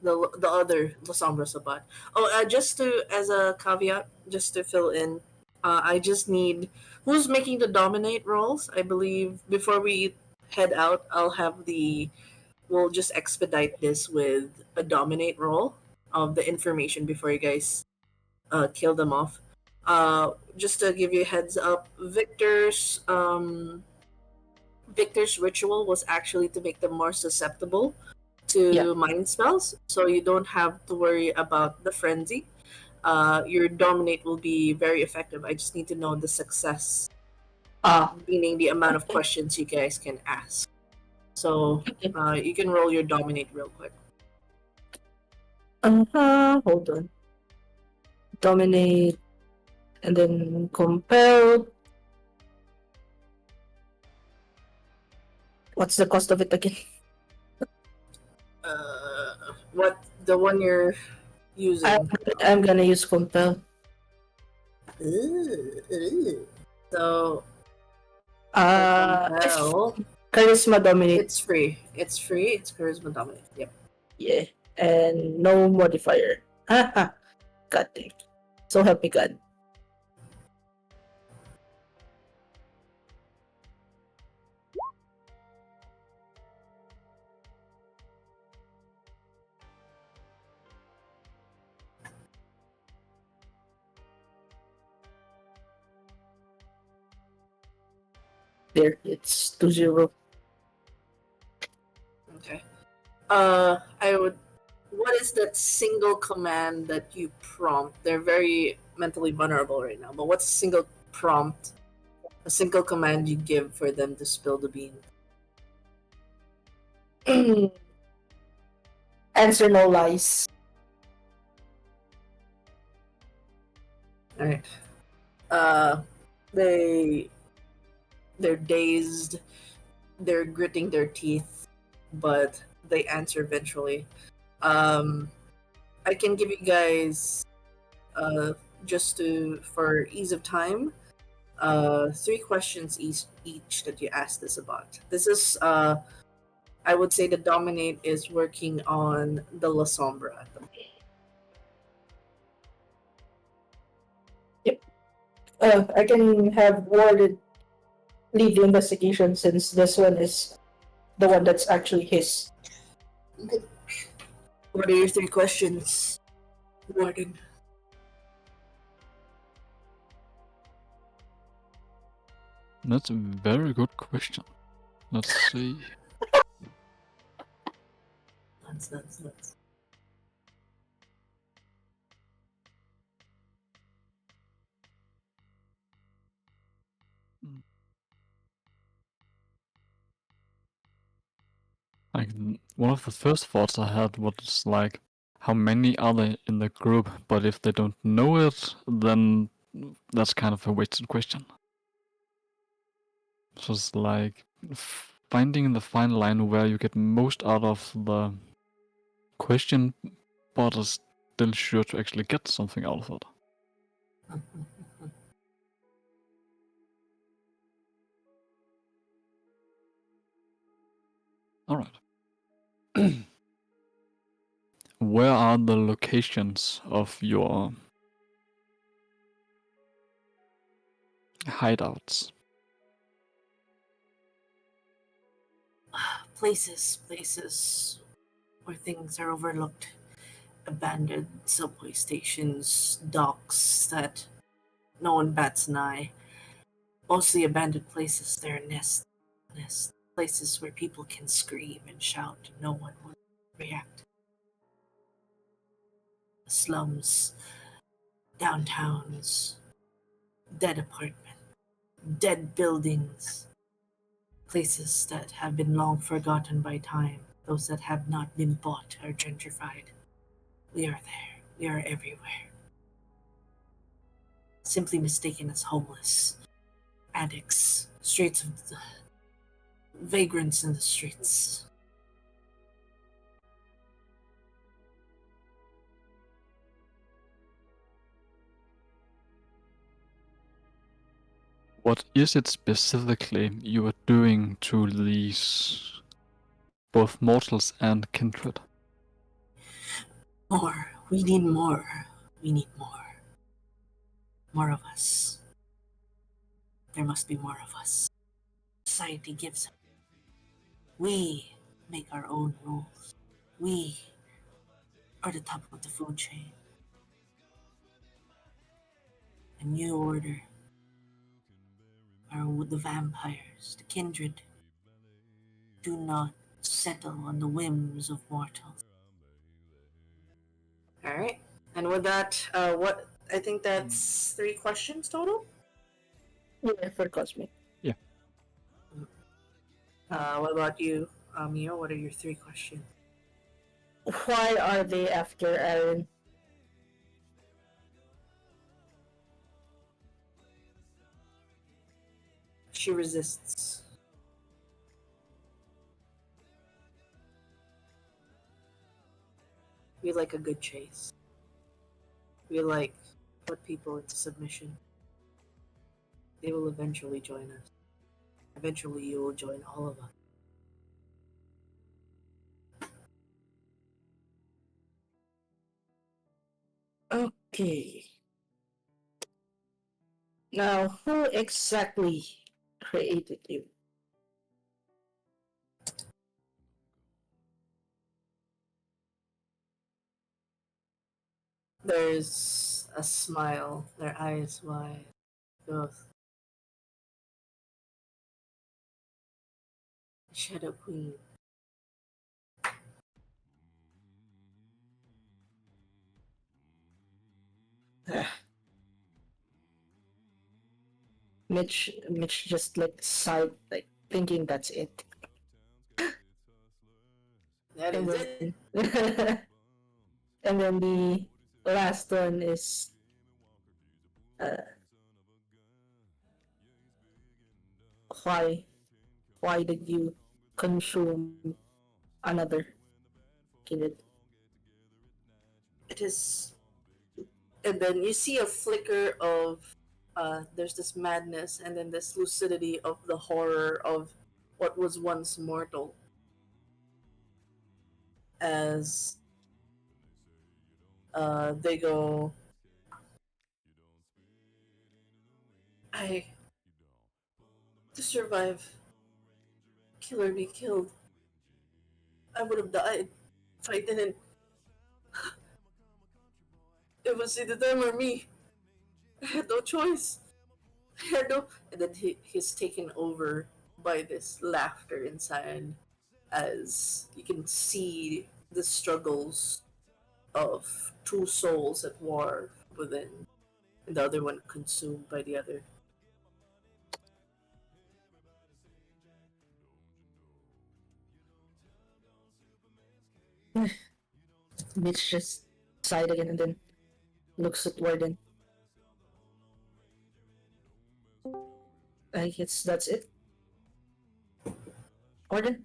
The other La Sombra Sabat. Oh, just as a caveat, just to fill in, I just need who's making the dominate rolls. I believe before we head out, we'll just expedite this with a dominate roll of the information before you guys kill them off. Just to give you a heads up, Victor's ritual was actually to make them more susceptible to mind spells, so you don't have to worry about the frenzy. Your dominate will be very effective. I just need to know the success, meaning the amount of questions you guys can ask. So you can roll your dominate real quick. Hold on. Dominate, and then compel. What's the cost of it again? What the one you're using? I'm gonna use compel. So It's compel. charisma dominate. It's free. It's free. It's charisma dominate. Yep. Yeah, and no modifier. Haha. God dang. So help me God. There, it's 2-0. Okay. I would. What is that single command that you prompt? They're very mentally vulnerable right now. But what's a single prompt? A single command you give for them to spill the beans? Answer no lies. Alright. They're dazed. They're gritting their teeth, but they answer eventually. I can give you guys, for ease of time, 3 questions each that you ask this about. This is, I would say the Dominate is working on the La Sombra at the moment. I can have Ward lead the investigation since this one is the one that's actually his. What are your 3 questions, Warden? That's a very good question. Let's see. That's. Like one of the first thoughts I had was like, how many are there in the group? But if they don't know it, then that's kind of a wasted question. So it's like finding the fine line where you get most out of the question, but is still sure to actually get something out of it. All right. Where are the locations of your hideouts? Places where things are overlooked. Abandoned subway stations, docks that no one bats an eye. Mostly abandoned places. They're nests. Places where people can scream and shout and no one will react. Slums, downtowns, dead apartments, dead buildings. Places that have been long forgotten by time. Those that have not been bought are gentrified. We are there. We are everywhere. Simply mistaken as homeless, addicts, vagrants in the streets. What is it specifically you are doing to these both mortals and kindred? More. We need more. We need more. More of us. There must be more of us. Society gives up. We make our own rules. We are the top of the food chain. A new order are the vampires, the kindred. Do not settle on the whims of mortals. All right, and with that, I think that's 3 questions total. Yeah, for Cosmic. Yeah. What about you, Mio, what are your 3 questions? Why are they after Aaron? She resists. We like a good chase. We like put people into submission. They will eventually join us. Eventually, you will join all of us. Okay. Now, who exactly created you? There's a smile, their eyes wide. Goes, Shadow Queen. Mitch just like sighed, like thinking that's it. That And is it. then, and then the last one is uh, why why did you consume another kid? It is. And then you see a flicker of. There's this madness and then this lucidity of the horror of what was once mortal. As they go, to survive, killer be killed. I would have died if I didn't. It was either them or me. I had no choice. I had no. And then he's taken over by this laughter inside, as you can see the struggles of two souls at war within, and the other one consumed by the other. Mitch just sighed again and then looks at Warden. I guess that's it. Warden?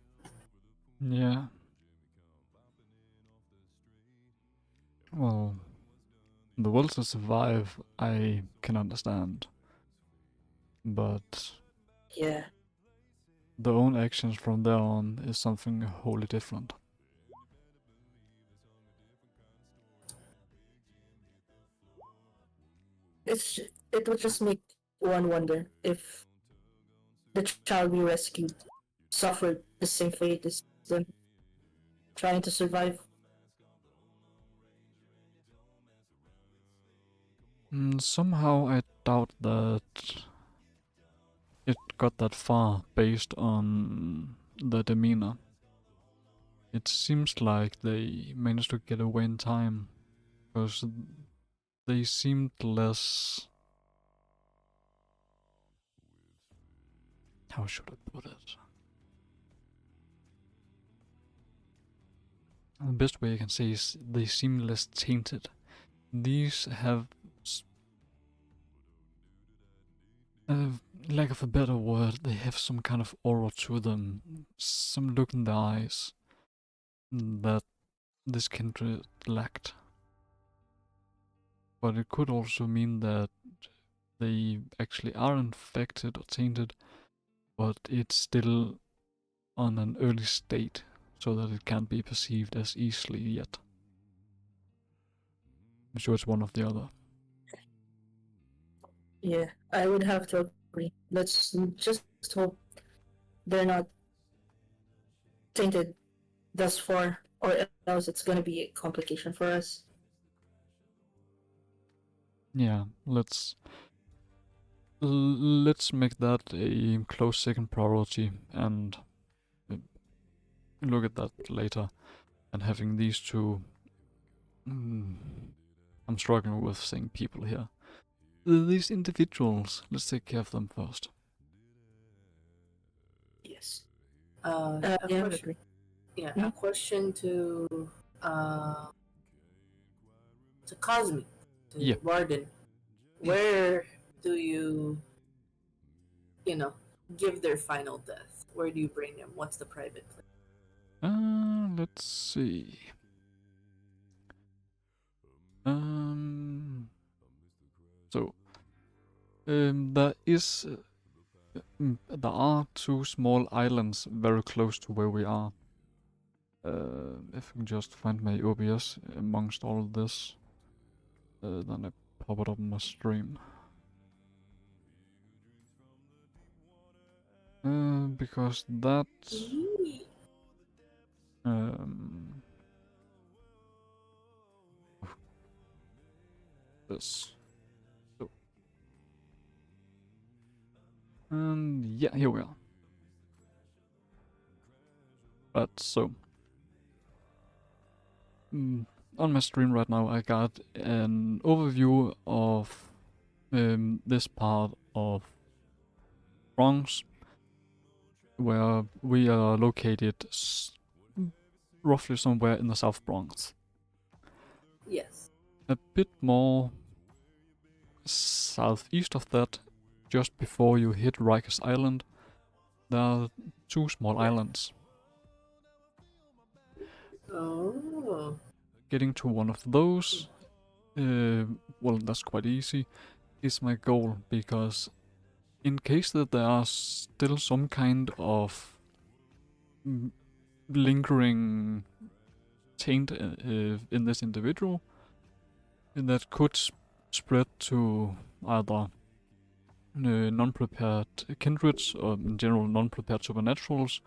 Yeah. Well, the will to survive, I can understand. But Yeah. their own actions from there on is something wholly different. It would just make one wonder if the child we rescued suffered the same fate as them, trying to survive. Somehow I doubt that it got that far based on the demeanor. It seems like they managed to get away in time, because they seemed less... How should I put it? The best way I can say is they seem less tainted. These have, lack of a better word, they have some kind of aura to them, some look in their eyes that this kindred lacked. But it could also mean that they actually are infected or tainted, but it's still on an early state, so that it can't be perceived as easily yet. I'm sure it's one of the other. Yeah, I would have to agree. Let's just hope they're not tainted thus far, or else it's gonna be a complication for us. Yeah, let's make that a close second priority and look at that later. And having these two, I'm struggling with saying people here. These individuals, let's take care of them first. Yes. A Yeah, question. with me. Yeah, Mhm. a question to Cosmic, to Yeah. Warden. Where do you know, give their final death? Where do you bring them? What's the private place? Let's see. So there are two small islands very close to where we are. If I can just find my OBS amongst all this, then I pop it up on my stream. Because that's this. So, and yeah, here we are. But so, on my stream right now, I got an overview of this part of Bronx, where we are located roughly somewhere in the South Bronx. Yes. A bit more southeast of that, just before you hit Rikers Island, there are two small islands. Oh. Getting to one of those, well, that's quite easy, is my goal, because in case that there are still some kind of lingering taint in this individual that could spread to either non-prepared kindreds, or in general non-prepared supernaturals,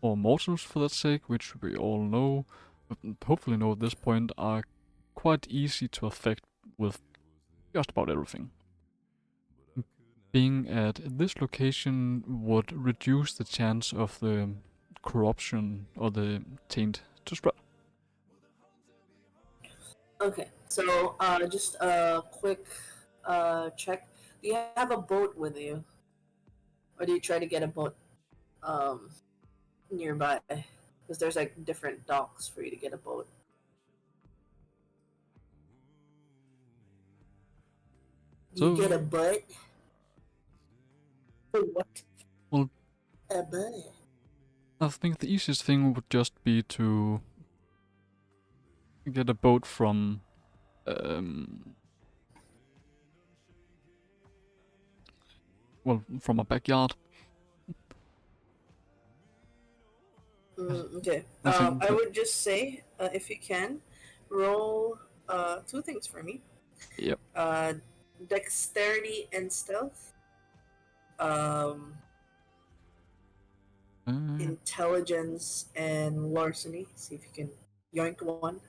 or mortals for that sake, which we all know, hopefully know at this point, are quite easy to affect with just about everything. Being at this location would reduce the chance of the corruption or the taint to spread. Okay. So, just a quick check. Do you have a boat with you, or do you try to get a boat nearby? Because there's like different docks for you to get a boat. Do you So- get a butt? What? Well, A butt. I think the easiest thing would just be to get a boat from from a backyard. Okay. I think I that- would just say, if you can, roll two things for me. Yep. Dexterity and stealth. Intelligence and larceny. See if you can yoink one.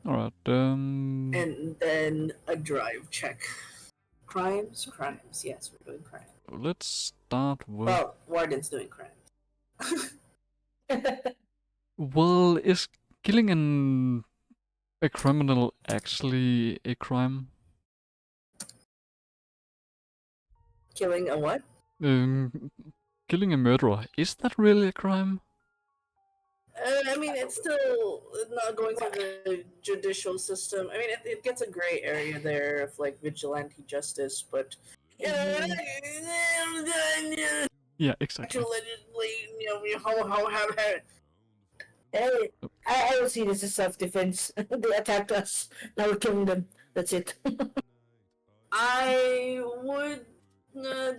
Alright, And then a drive check. Crimes? Crimes. Yes, we're doing crime. let's start with... Well, Warden's doing crime. Well, is killing a criminal actually a crime? Killing a what? Killing a murderer, is that really a crime? I mean, it's still not going through the judicial system. I mean, it gets a gray area there of like vigilante justice, but Yeah, exactly. allegedly, how Hey, I don't see this as self-defense. They attacked us. Now we're killing them. That's it. I would. Do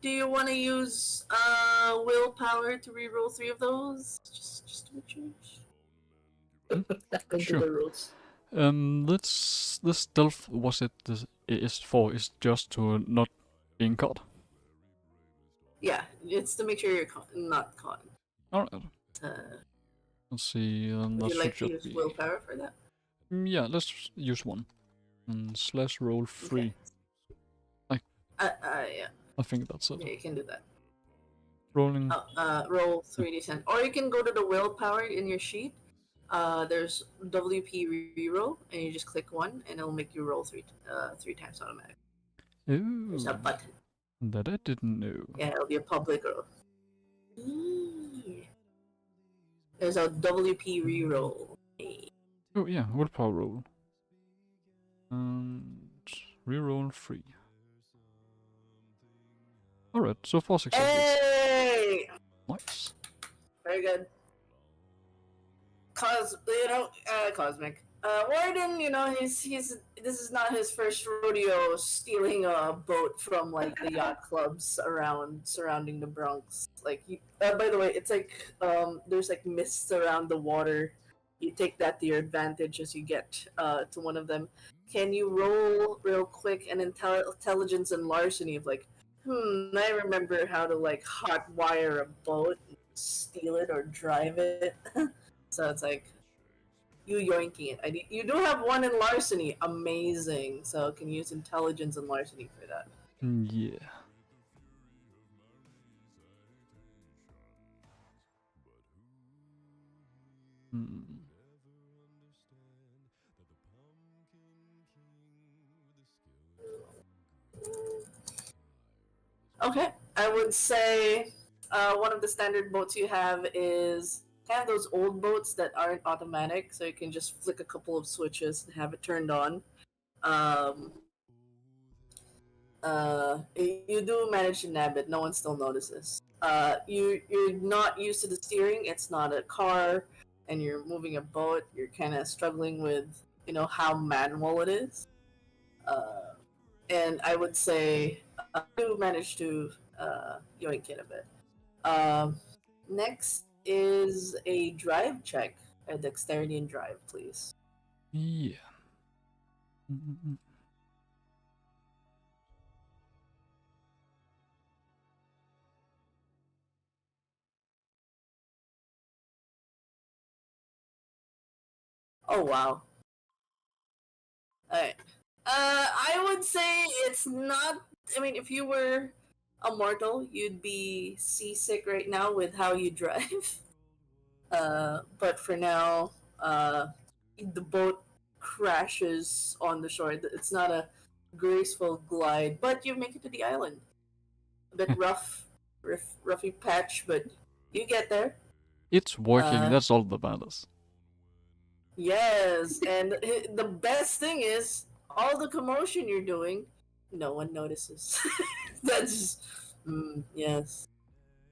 you want to use willpower to reroll 3 of those? Just to make sure. Not going Sure. to the rules. The stealth is just to not being caught. Yeah, it's to make sure you're not caught. Alright, Uh, let's see, would that you like to should use be... willpower for that? Yeah, let's use one. And slash roll 3. Okay. Yeah. I think that's it. Yeah, you can do that. Rolling... Roll 3d10. Or you can go to the willpower in your sheet. There's WP reroll, and you just click 1, and it'll make you roll 3 times automatic. Ooh, There's a button. that I didn't know. Yeah, it'll be a public roll. Eee. There's a WP reroll. Oh yeah, willpower roll. And reroll 3. Alright, so 4 successes. Hey! Nice. Very good. Cosmic. Warden, this is not his first rodeo stealing a boat from like the yacht clubs around surrounding the Bronx. Like, by the way, it's like there's like mists around the water. You take that to your advantage as you get to one of them. Can you roll real quick an intelligence and larceny of like, I remember how to like hot wire a boat, steal it or drive it. So it's like you yoinking it. You do have one in larceny, amazing. So can use intelligence and larceny for that. Yeah. Hmm. Okay, I would say one of the standard boats you have is kind of those old boats that aren't automatic, so you can just flick a couple of switches and have it turned on. You do manage to nab it. No one still notices. You're not used to the steering. It's not a car, and you're moving a boat. You're kind of struggling with how manual it is. And I would say you managed to yoink it a bit. Next is a drive check, a dexterity and drive, please. Yeah. Mm-mm. Oh wow. Alright. I would say it's not. I mean, if you were a mortal, you'd be seasick right now with how you drive. But for now, the boat crashes on the shore. It's not a graceful glide, but you make it to the island. A bit roughy patch, but you get there. It's working, Uh, that's all that matters. Yes, and the best thing is all the commotion you're doing, no one notices. That's yes.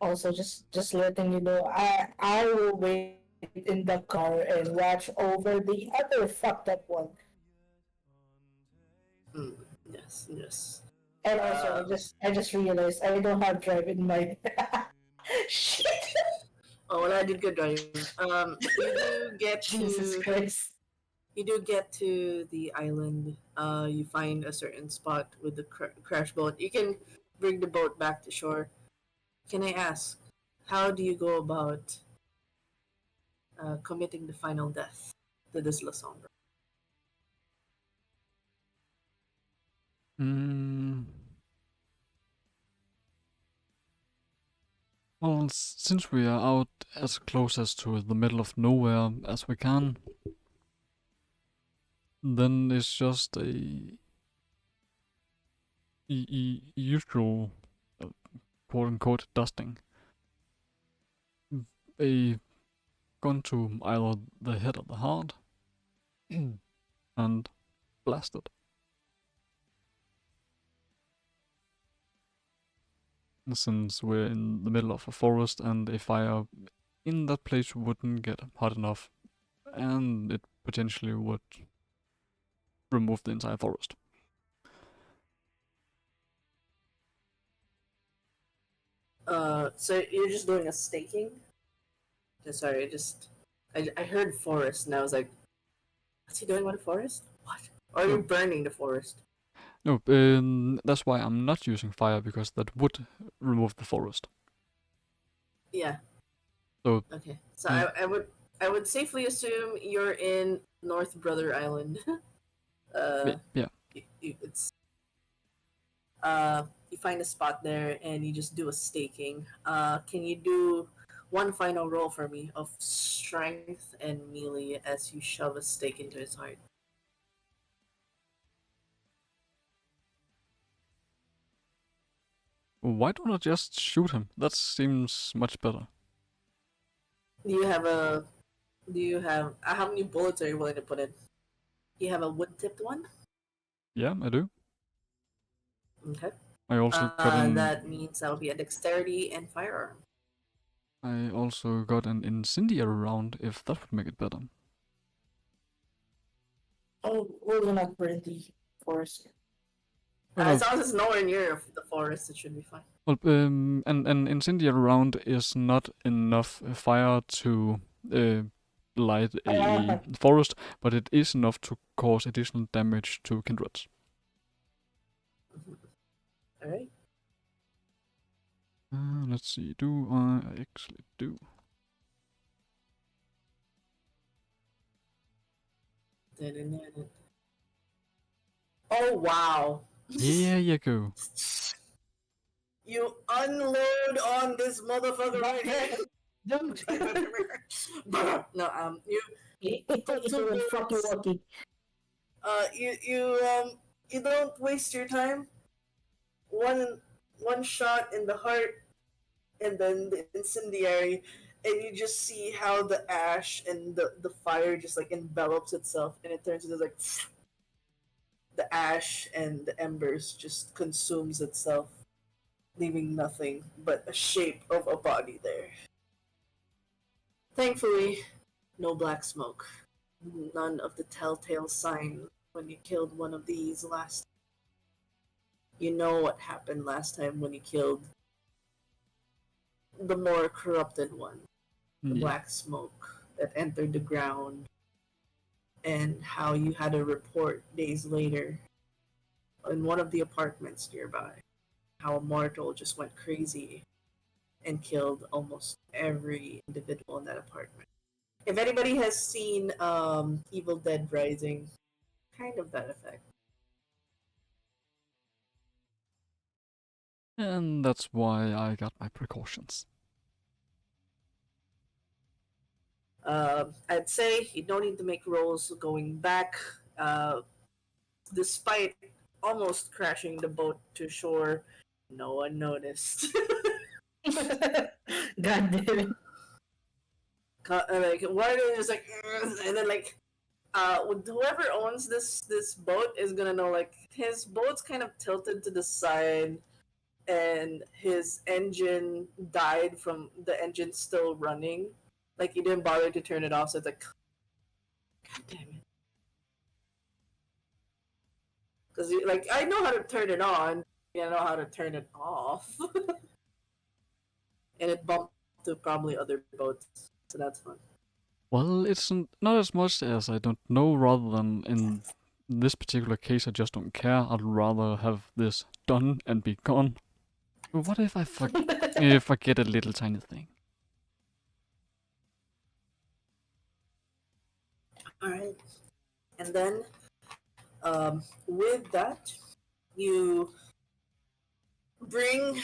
Also, just letting you know, I will wait in the car and watch over the other fucked up one. Yes, yes. And also, I just realized I don't have drive in my shit. Oh, well, I did good driving. You do get Jesus to Christ. you do get to the island. You find a certain spot with the crash boat. You can bring the boat back to shore. Can I ask, how do you go about committing the final death to this La Sombra? Well, since we are out as close as to the middle of nowhere as we can, then it's just a usual quote-unquote dusting. A gun to either the head or the heart, and blasted. Since we're in the middle of a forest and a fire in that place wouldn't get hot enough, and it potentially would remove the entire forest. So you're just doing a staking? Sorry, I heard forest and I was like, what's he doing with the forest? What? Or are you burning the forest? No, that's why I'm not using fire, because that would remove the forest. Yeah. So okay. So I would safely assume you're in North Brother Island. yeah. It's you find a spot there and you just do a staking. Can you do one final roll for me of strength and melee as you shove a stake into his heart? Why don't I just shoot him? That seems much better. Do you have a? Do you have? How many bullets are you willing to put in? You have a wood-tipped one. Yeah, I do. Okay. I also got an That means that will be a dexterity and firearm. incendiary round, if that would make it better. Oh, we're not burn the forest. Well, As long as it's nowhere near the forest, it should be fine. well, an incendiary round is not enough fire to light a forest, but it is enough to cause additional damage to kindreds. All right. Let's see. Do I actually do? Oh wow! There you go. You unload on this motherfucker right here. Don't. No, you Fuck you, walkie. you don't waste your time. One shot in the heart, and then the incendiary, and you just see how the ash and the fire just like envelops itself, and it turns into like the ash and the embers just consumes itself, leaving nothing but a shape of a body there. Thankfully, no black smoke. None of the telltale signs when you killed one of these last time. You know what happened last time when you killed the more corrupted one. The Yeah. black smoke that entered the ground, and how you had a report days later in one of the apartments nearby, how a mortal just went crazy and killed almost every individual in that apartment. If anybody has seen Evil Dead Rising, kind of that effect. And that's why I got my precautions. I'd say you don't need to make rolls going back, despite almost crashing the boat to shore. No one noticed. God damn it. Like, why are they just like, and then like, whoever owns this boat is gonna know like his boat's kind of tilted to the side, and his engine died from the engine still running. Like he didn't bother to turn it off, so it's like, God damn it. Because like I know how to turn it on, I know how to turn it off, and it bumped to probably other boats, so that's fun. Well, it's not as much as I don't know, rather than in this particular case I just don't care. I'd rather have this done and be gone. But what if I forget a little tiny thing? All right, and then with that, you bring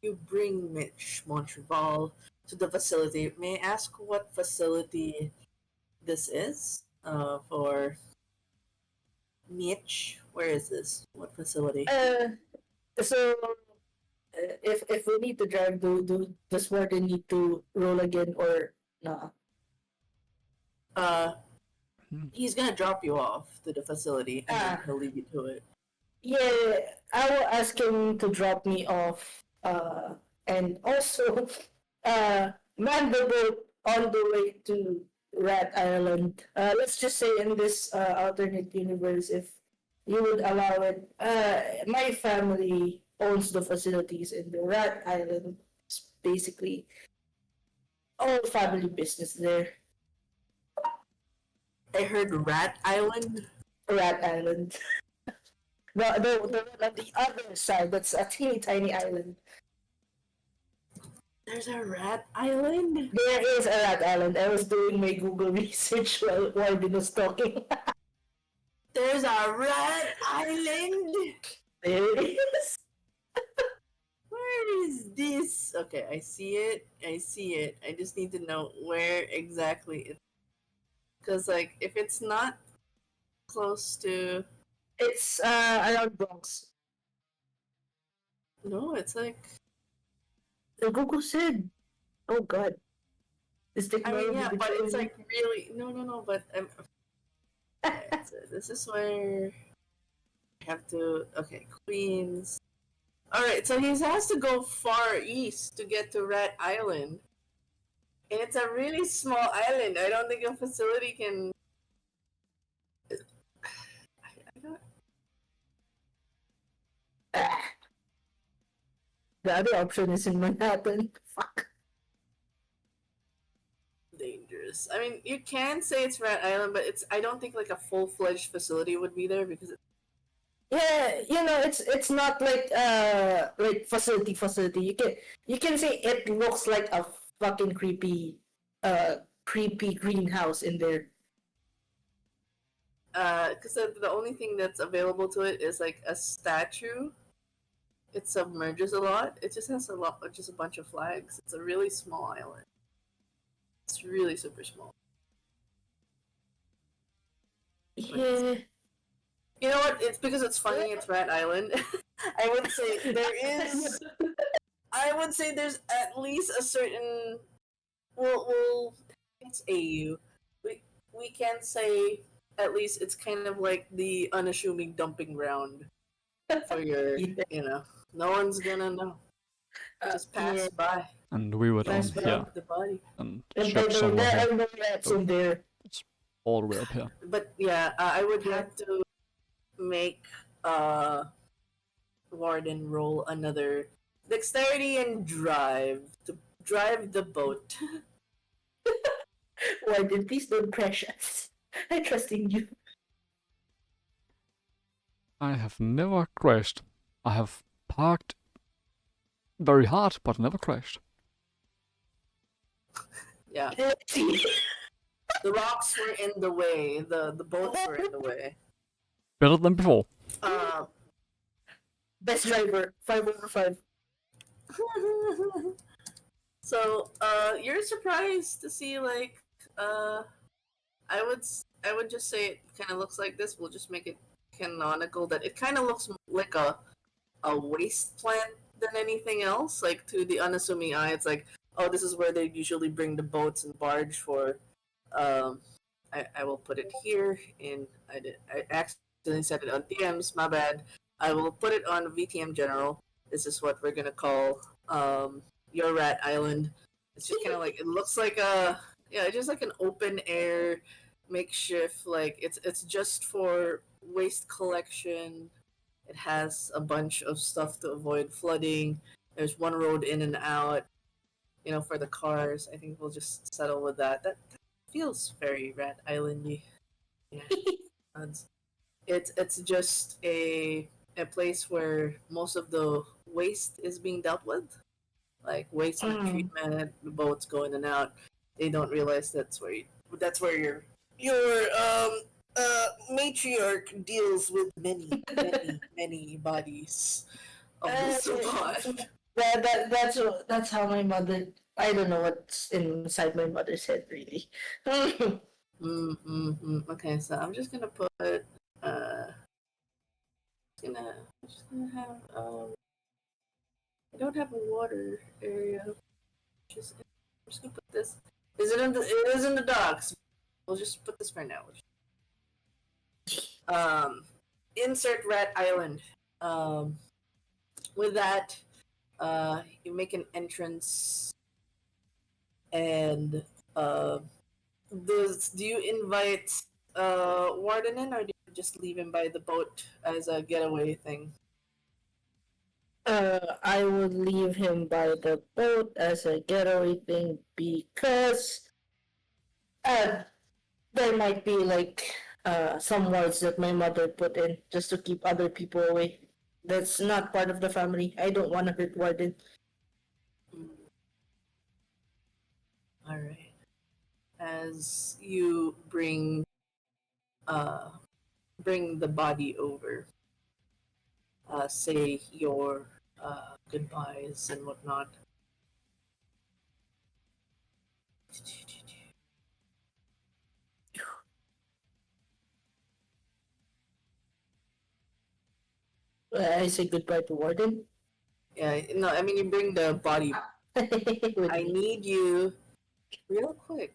you bring Mitch Montreval to the facility. May I ask what facility this is? For Mitch, where is this? What facility? So if we need to drive, does Warden need to roll again or nah? He's gonna drop you off to the facility, and then Ah. he'll leave you to it. Yeah, I will ask him to drop me off. And also, man the boat on the way to Rat Island. Let's just say in this alternate universe, if you would allow it, my family owns the facilities in the Rat Island. It's basically all family business there. I heard Rat Island. Rat Island. The one on the other side, that's a teeny tiny island. There's a Rat Island? There is a Rat Island. I was doing my Google research while Warden was talking. There's a Rat Island? There it is. Where is this? Okay, I see it. I just need to know where exactly it. Because, like, if it's not close to. It's around Bronx. No, it's like The Google said, "Oh God, this I mean, technology yeah, but it's between like really no. But alright, so this is where I have to. Okay, Queens. All right, so he has to go far east to get to Rat Island, and it's a really small island. I don't think a facility can. I don't. Ah, the other option is in Manhattan. Fuck. Dangerous. I mean, you can say it's Rat Island, but it's. I don't think like a full-fledged facility would be there because Yeah, it's not like facility. You can say it looks like a fucking creepy greenhouse in there. because the only thing that's available to it is like a statue. It submerges a lot. It just has just a bunch of flags. It's a really small island. It's really super small. Yeah. You know what? It's because it's funny. It's Rat Island. I would say there is. I would say there's at least a certain. Well, it's AU. We can say at least it's kind of like the unassuming dumping ground for your. Yeah. You know, no one's gonna know. Just pass Yeah. by. And we were down Nice here, Dump the body. and And by ship the way, somewhere there here. are no rats in there. It's all the way up here. But yeah, I would have to make Warden roll another dexterity and drive to drive the boat. Warden, please don't crash us. I trust in you. I have never crashed. I have parked very hard, but never crashed. Yeah, See? the rocks were in the way. The boats were in the way. Better than before. Best driver, 5/5. So, you're surprised to see like I would just say it kind of looks like this. We'll just make it canonical that it kind of looks like a waste plant than anything else. Like to the unassuming eye, it's like, oh, this is where they usually bring the boats and barge for. I will put it here in. I accidentally said it on TMs. My bad. I will put it on VTM General. This is what we're gonna call your Rat Island. It's just kind of like it looks like just like an open air makeshift. Like it's just for waste collection. It has a bunch of stuff to avoid flooding. There's one road in and out. You know, for the cars. I think we'll just settle with that. That feels very Rat Islandy. Yeah, it's just a place where most of the waste is being dealt with, like waste treatment. The boats go in and out. They don't realize that's where your matriarch deals with many bodies of the Sabat. That's how my mother. I don't know what's inside my mother's head, really. Okay, so I'm just gonna put just gonna have I don't have a water area. I'm just gonna put this. It is in the docks. We'll just put this for now. Insert Rat Island. With that, you make an entrance, and do you invite Warden in, or do you just leave him by the boat as a getaway thing? I would leave him by the boat as a getaway thing because there might be like some words that my mother put in just to keep other people away. That's not part of the family. I don't want to hurt Warden. All right. As you bring the body over, say your goodbyes and whatnot. I say goodbye to Warden. Yeah, no, I mean you bring the body. With I me. need you real quick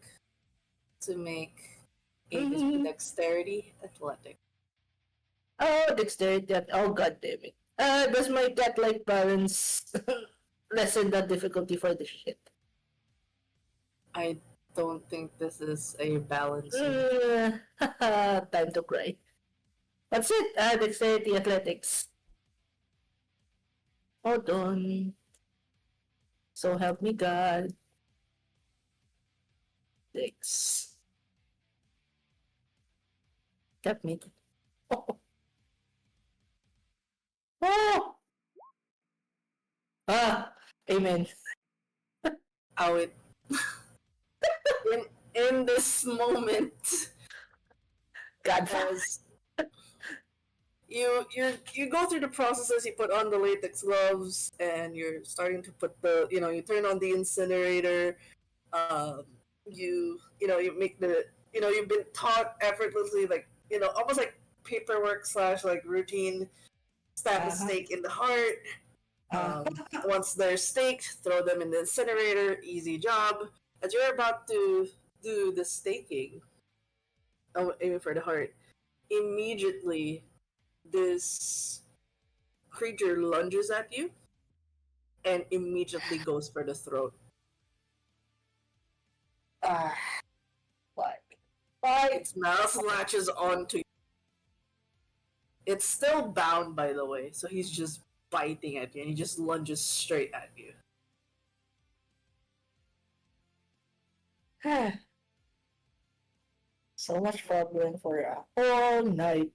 to make a Mhm. dexterity athletic. Oh, dexterity. Oh, god damn it. Does my cat-like balance lessen the difficulty for this shit? I don't think this is a balancing. Time to cry. What's it? Dexterity athletics. Hold on. So help me God. Dex. Help me. Oh. Oh. Ah. Amen. How it in this moment God. as you go through the processes, you put on the latex gloves and you're starting to put the you turn on the incinerator. um you make the you've been taught effortlessly, like almost like paperwork slash like routine. Stab a Uh-huh. stake in the heart. Uh, Once they're staked, throw them in the incinerator. Easy job. As you're about to do the staking, aiming for the heart, immediately this creature lunges at you and immediately goes for the throat. ah. Why? Why? Its mouth latches onto you. It's still bound, by the way, so he's just biting at you and he just lunges straight at you. So much problem for a whole night.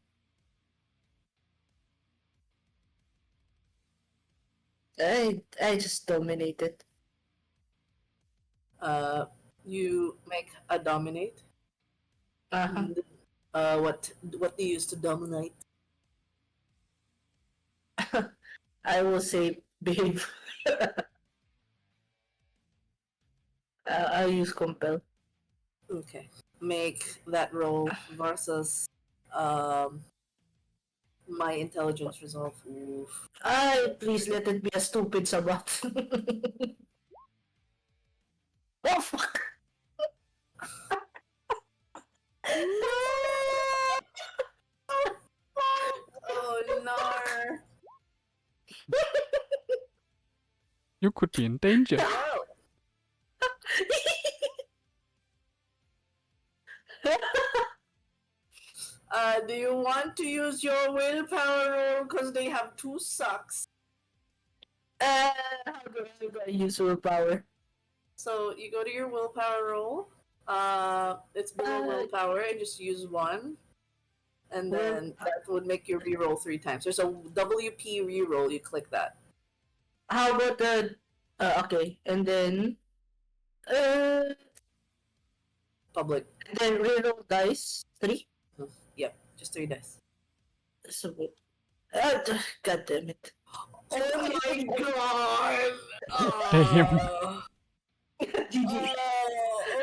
I just dominated. You make a dominate. Uh-huh. What do you use to dominate? I will say behave. I'll use compel. Okay. Make that roll versus um my intelligence resolve. Oof. Please let it be a stupid sabat. Oh fuck! Oh no! You could be in danger. Well, do you want to use your willpower roll? Because they have two sucks. How do I use willpower? So you go to your willpower roll. It's below willpower, and just use one. And then that would make you reroll 3 times. There's a WP reroll. You click that. How about the? Okay, and then Public. then reroll dice 3. Yep, just 3 dice. So, god damn it! Oh my god! Damn. GG.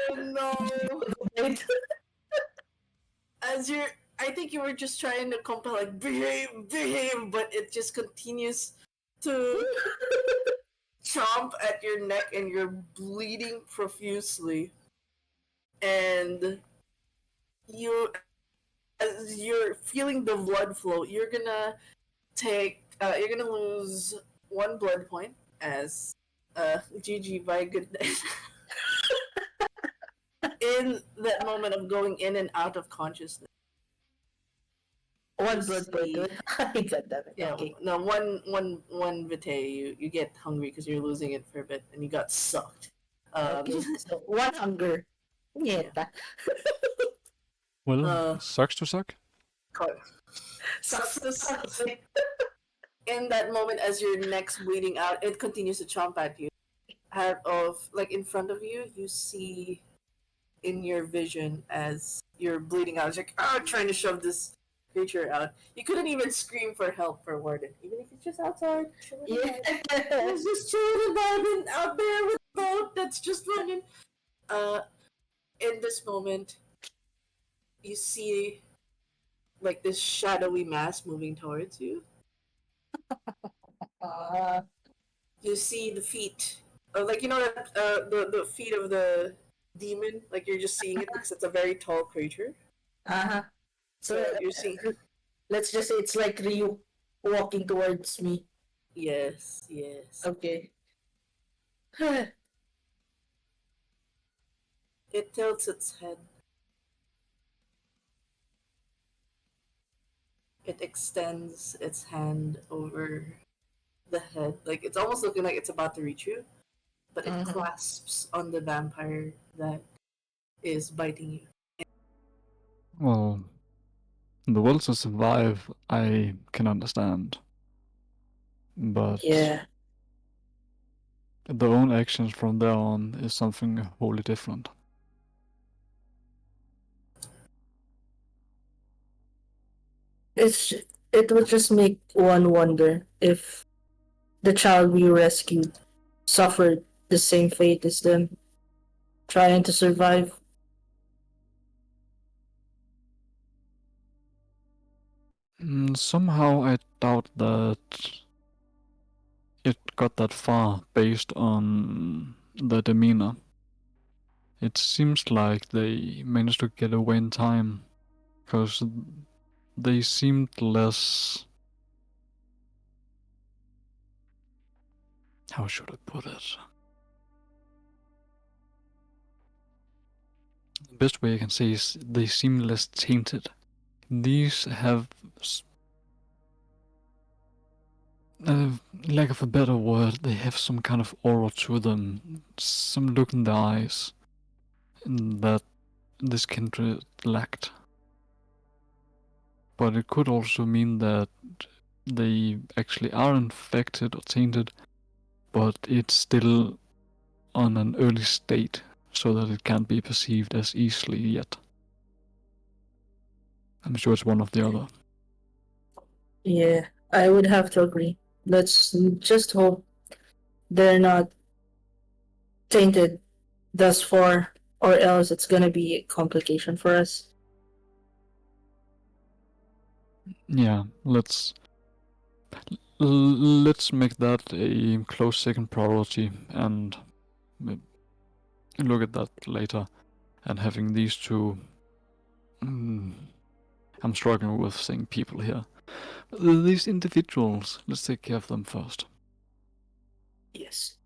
Oh no! As you're, I think you were just trying to compel, like, behave, but it just continues to chomp at your neck and you're bleeding profusely. And as you're feeling the blood flow, you're gonna lose 1 blood point as GG by goodness. In that moment of going in and out of consciousness. One blood point. God damn it. Yeah, Okay. no, one vitae, you get hungry because you're losing it for a bit, and you got sucked. Okay. So 1 hunger. Yeah. Well, sucks to suck. Sucks to suck. In that moment, as your neck's bleeding out, it continues to chomp at you. In front of you, you see in your vision as you're bleeding out. It's like, trying to shove this creature out. You couldn't even scream for help for Warden, even if it's just outside. Yeah. There's this chill environment out there with a boat that's just running. In this moment, you see like this shadowy mass moving towards you. you see the feet, like you know that the feet of the demon. Like you're just seeing it because it's a very tall creature. Uh-huh. So you're seeing. Let's just say it's like Ryu walking towards me. Yes, yes. Okay. It tilts its head. It extends its hand over the head, like it's almost looking like it's about to reach you, but it Mhm. clasps on the vampire that is biting you. Well, the will to survive, I can understand. But Yeah. their own actions from there on is something wholly different. It's it would just make one wonder if the child we rescued suffered the same fate as them, trying to survive. Somehow I doubt that it got that far based on the demeanor. It seems like they managed to get away in time, because they seemed less. How should I put it? The best way I can say is they seem less tainted. These have, lack of a better word, they have some kind of aura to them, some look in their eyes that this kindred lacked. But it could also mean that they actually are infected or tainted, but it's still on an early state, so that it can't be perceived as easily yet. I'm sure it's one of the other. Yeah, I would have to agree. Let's just hope they're not tainted thus far, or else it's gonna be a complication for us. Yeah, let's make that a close second priority and look at that later. And having these two, I'm struggling with saying people here. These individuals, let's take care of them first. Yes.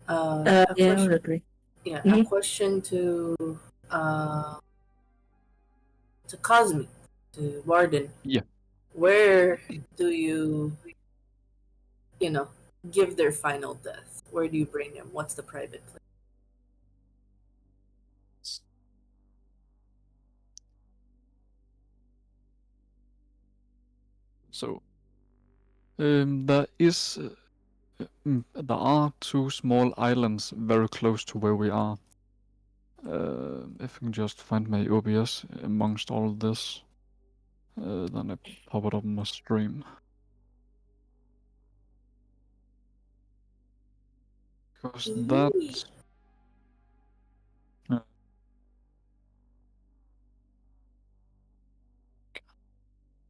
A Yeah, I question, would agree. yeah, a Mhm. question to Cosmic, to Warden. Yeah. Where do you know, give their final death? Where do you bring them? What's the private place? So, there are two small islands very close to where we are. If I can just find my OBS amongst all of this, then I pop it up on my stream. Because that.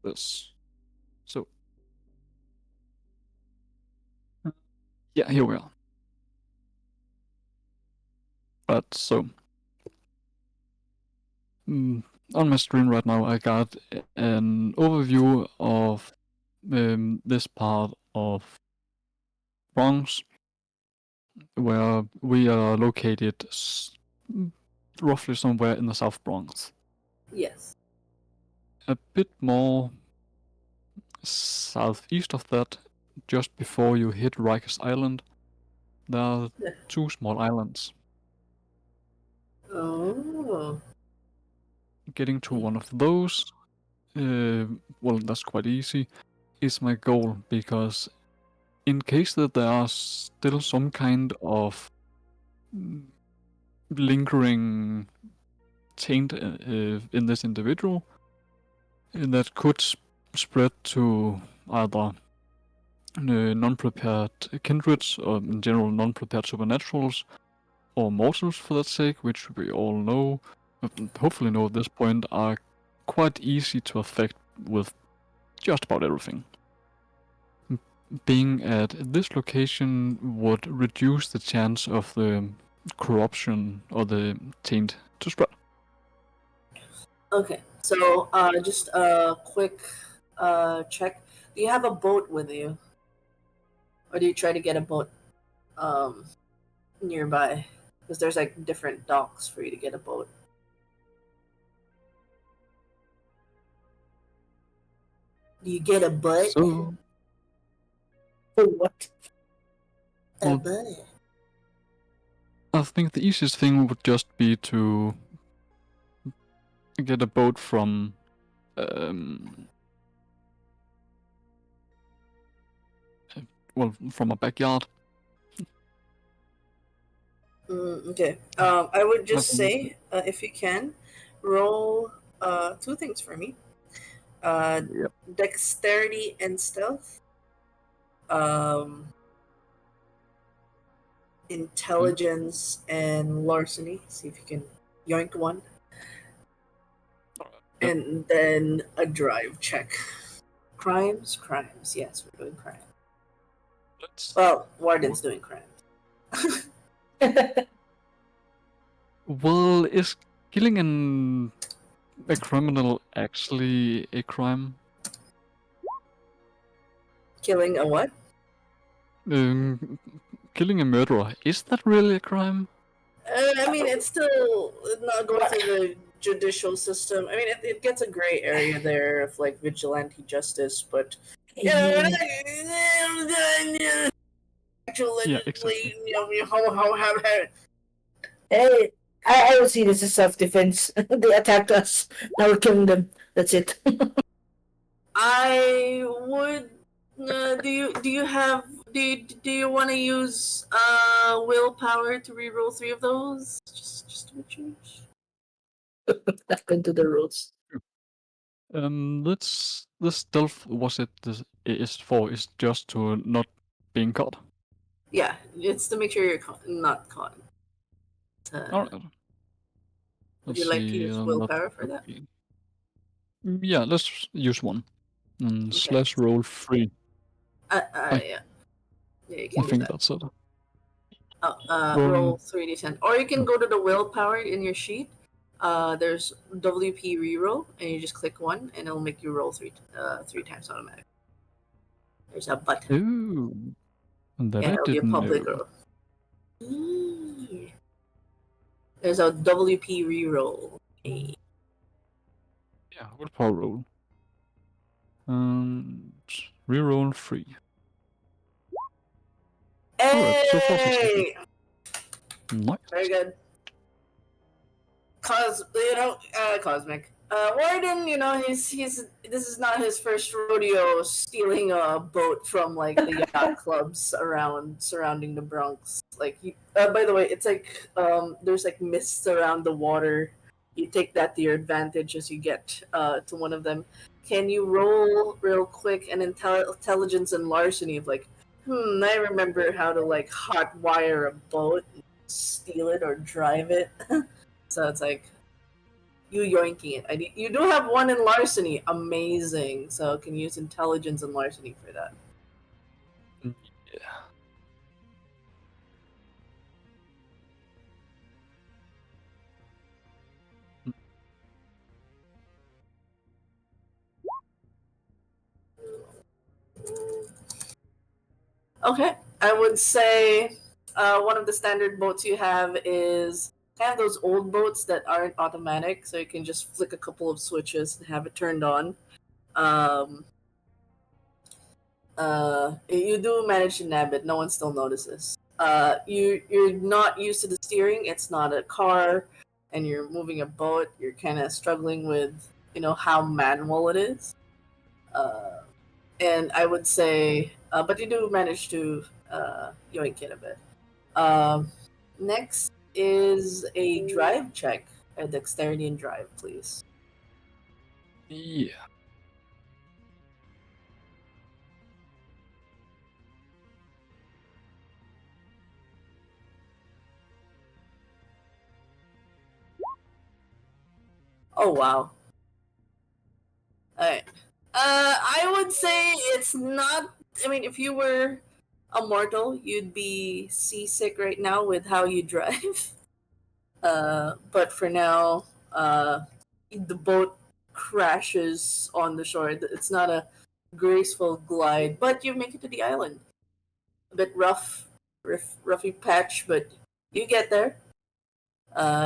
This. So. Yeah, here we are. But so. On my screen right now, I got an overview of this part of Bronx, where we are located roughly somewhere in the South Bronx. Yes. A bit more southeast of that, just before you hit Rikers Island, there are two small islands. Oh. Getting to one of those, well, that's quite easy, is my goal, because in case that there are still some kind of lingering taint in this individual that could spread to either non-prepared kindreds, or in general non-prepared supernaturals, or mortals for that sake, which we all know, hopefully know at this point, are quite easy to affect with just about everything. being at this location would reduce the chance of the corruption or the taint to spread. Okay, so just a quick check. Do you have a boat with you, or do you try to get a boat nearby? Because there's like different docks for you to get a boat. Do you get a butt? So, Oh, what? A well, butt. I think the easiest thing would just be to get a boat from from a backyard. Okay. I would just Nothing. say, if you can, roll two things for me. Yep. Dexterity and stealth. Intelligence and larceny. See if you can yoink one. Yep. And then a drive check. Crimes? Crimes. Yes, we're doing crime. Well, Warden's doing crime. Well, is killing a criminal actually a crime? Killing a what? Killing a murderer, is that really a crime? I mean, it's still not going through the judicial system. I mean, it gets a gray area there of like vigilante justice, but you know, actual Yeah, exactly. Hey, I would see this as self-defense. They attacked us. Now we're killing them. That's it. I would. Do you want to use willpower to reroll 3 of those? Just to make sure. Back into the rules. Let's the stealth was it is for is just to not being caught. Yeah, it's to make sure you're not caught. Alright. Would you like to use willpower for that? Yeah, let's use one. And Okay. slash roll 3. Yeah. Yeah, you I can do think that. that's it. Roll 3d10. Or you can go to the willpower in your sheet. There's WP reroll, and you just click 1, and it'll make you roll 3 times automatic. There's a button. Ooh. And that Yeah, I it'll be a didn't public know. roll. There's a WP reroll. Okay. Yeah, willpower roll. Reroll 3. Alright, so far successful. Hey! Nice. Very good. Cosmic. Warden, he's this is not his first rodeo stealing a boat from like the yacht clubs surrounding the Bronx. Like, by the way, it's like there's like mists around the water. You take that to your advantage as you get to one of them. Can you roll real quick an intelligence and larceny of like, I remember how to like hot wire a boat, and steal it or drive it. So it's like you yoinking it. You do have one in larceny, amazing. So can use intelligence and larceny for that. Yeah. Okay, I would say one of the standard boats you have is kind of those old boats that aren't automatic, so you can just flick a couple of switches and have it turned on. You do manage to nab it. No one still notices. You're not used to the steering. It's not a car, and you're moving a boat. You're kind of struggling with how manual it is. And I would say, but you do manage to yoink it a bit. Next is a drive check, a dexterity and drive, please. Yeah. Oh wow. Alright. I would say it's not I mean, if you were a mortal, you'd be seasick right now with how you drive. But for now, the boat crashes on the shore. It's not a graceful glide, but you make it to the island. A bit roughy patch, but you get there.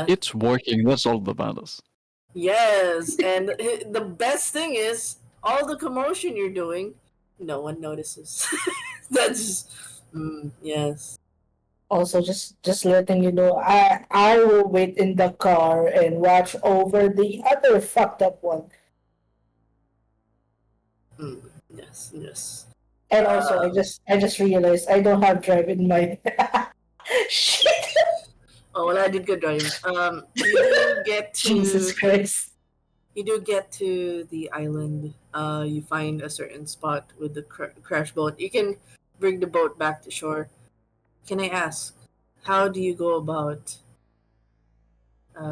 It's working, that's all that matters. Yes, and the best thing is all the commotion you're doing, no one notices. That's yes. Also, just letting you know, I will wait in the car and watch over the other fucked up one. Yes, yes. And also, I just realized I don't have drive in my shit. Oh well, I did good driving. You do get to Jesus Christ. you do get to the island. You find a certain spot with the crash boat. You can bring the boat back to shore. Can I ask, how do you go about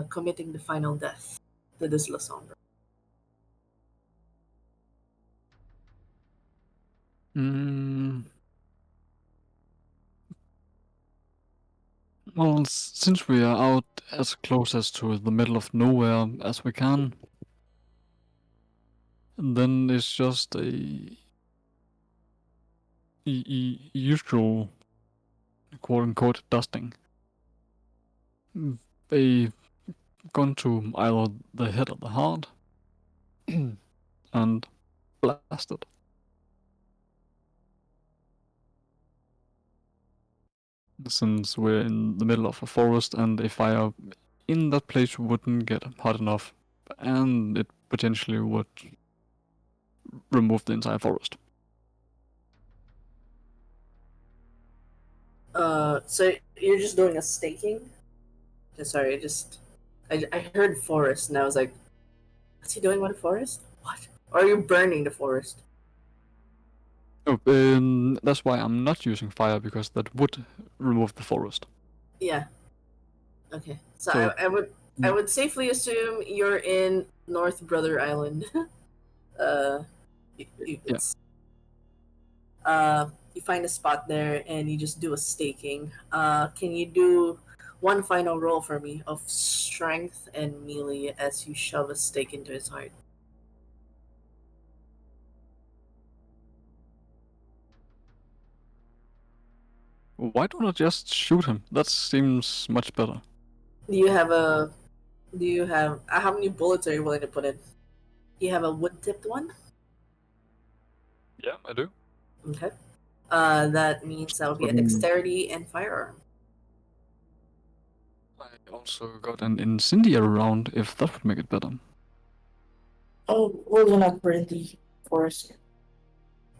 committing the final death to this La Sombra? Well, since we are out as close as to the middle of nowhere as we can, then it's just a usual quote-unquote dusting. A gun to either the head or the heart, and blasted. Since we're in the middle of a forest and a fire in that place wouldn't get hot enough, and it potentially would remove the entire forest. So you're just doing a staking? Sorry, I heard forest and I was like, what's he doing with the forest? What? Or are you burning the forest? Oh, that's why I'm not using fire, because that would remove the forest. Yeah. Okay. So, So- I would safely assume you're in North Brother Island. You find a spot there and you just do a staking. Can you do one final roll for me of strength and melee as you shove a stake into his heart? Why don't I just shoot him? That seems much better. Do you have how many bullets are you willing to put in? Do you have a wood tipped one? Yeah, I do. Okay. That means that would be a dexterity and firearm. I also got an incendiary round, if that would make it better. Oh, we'll not burn the forest.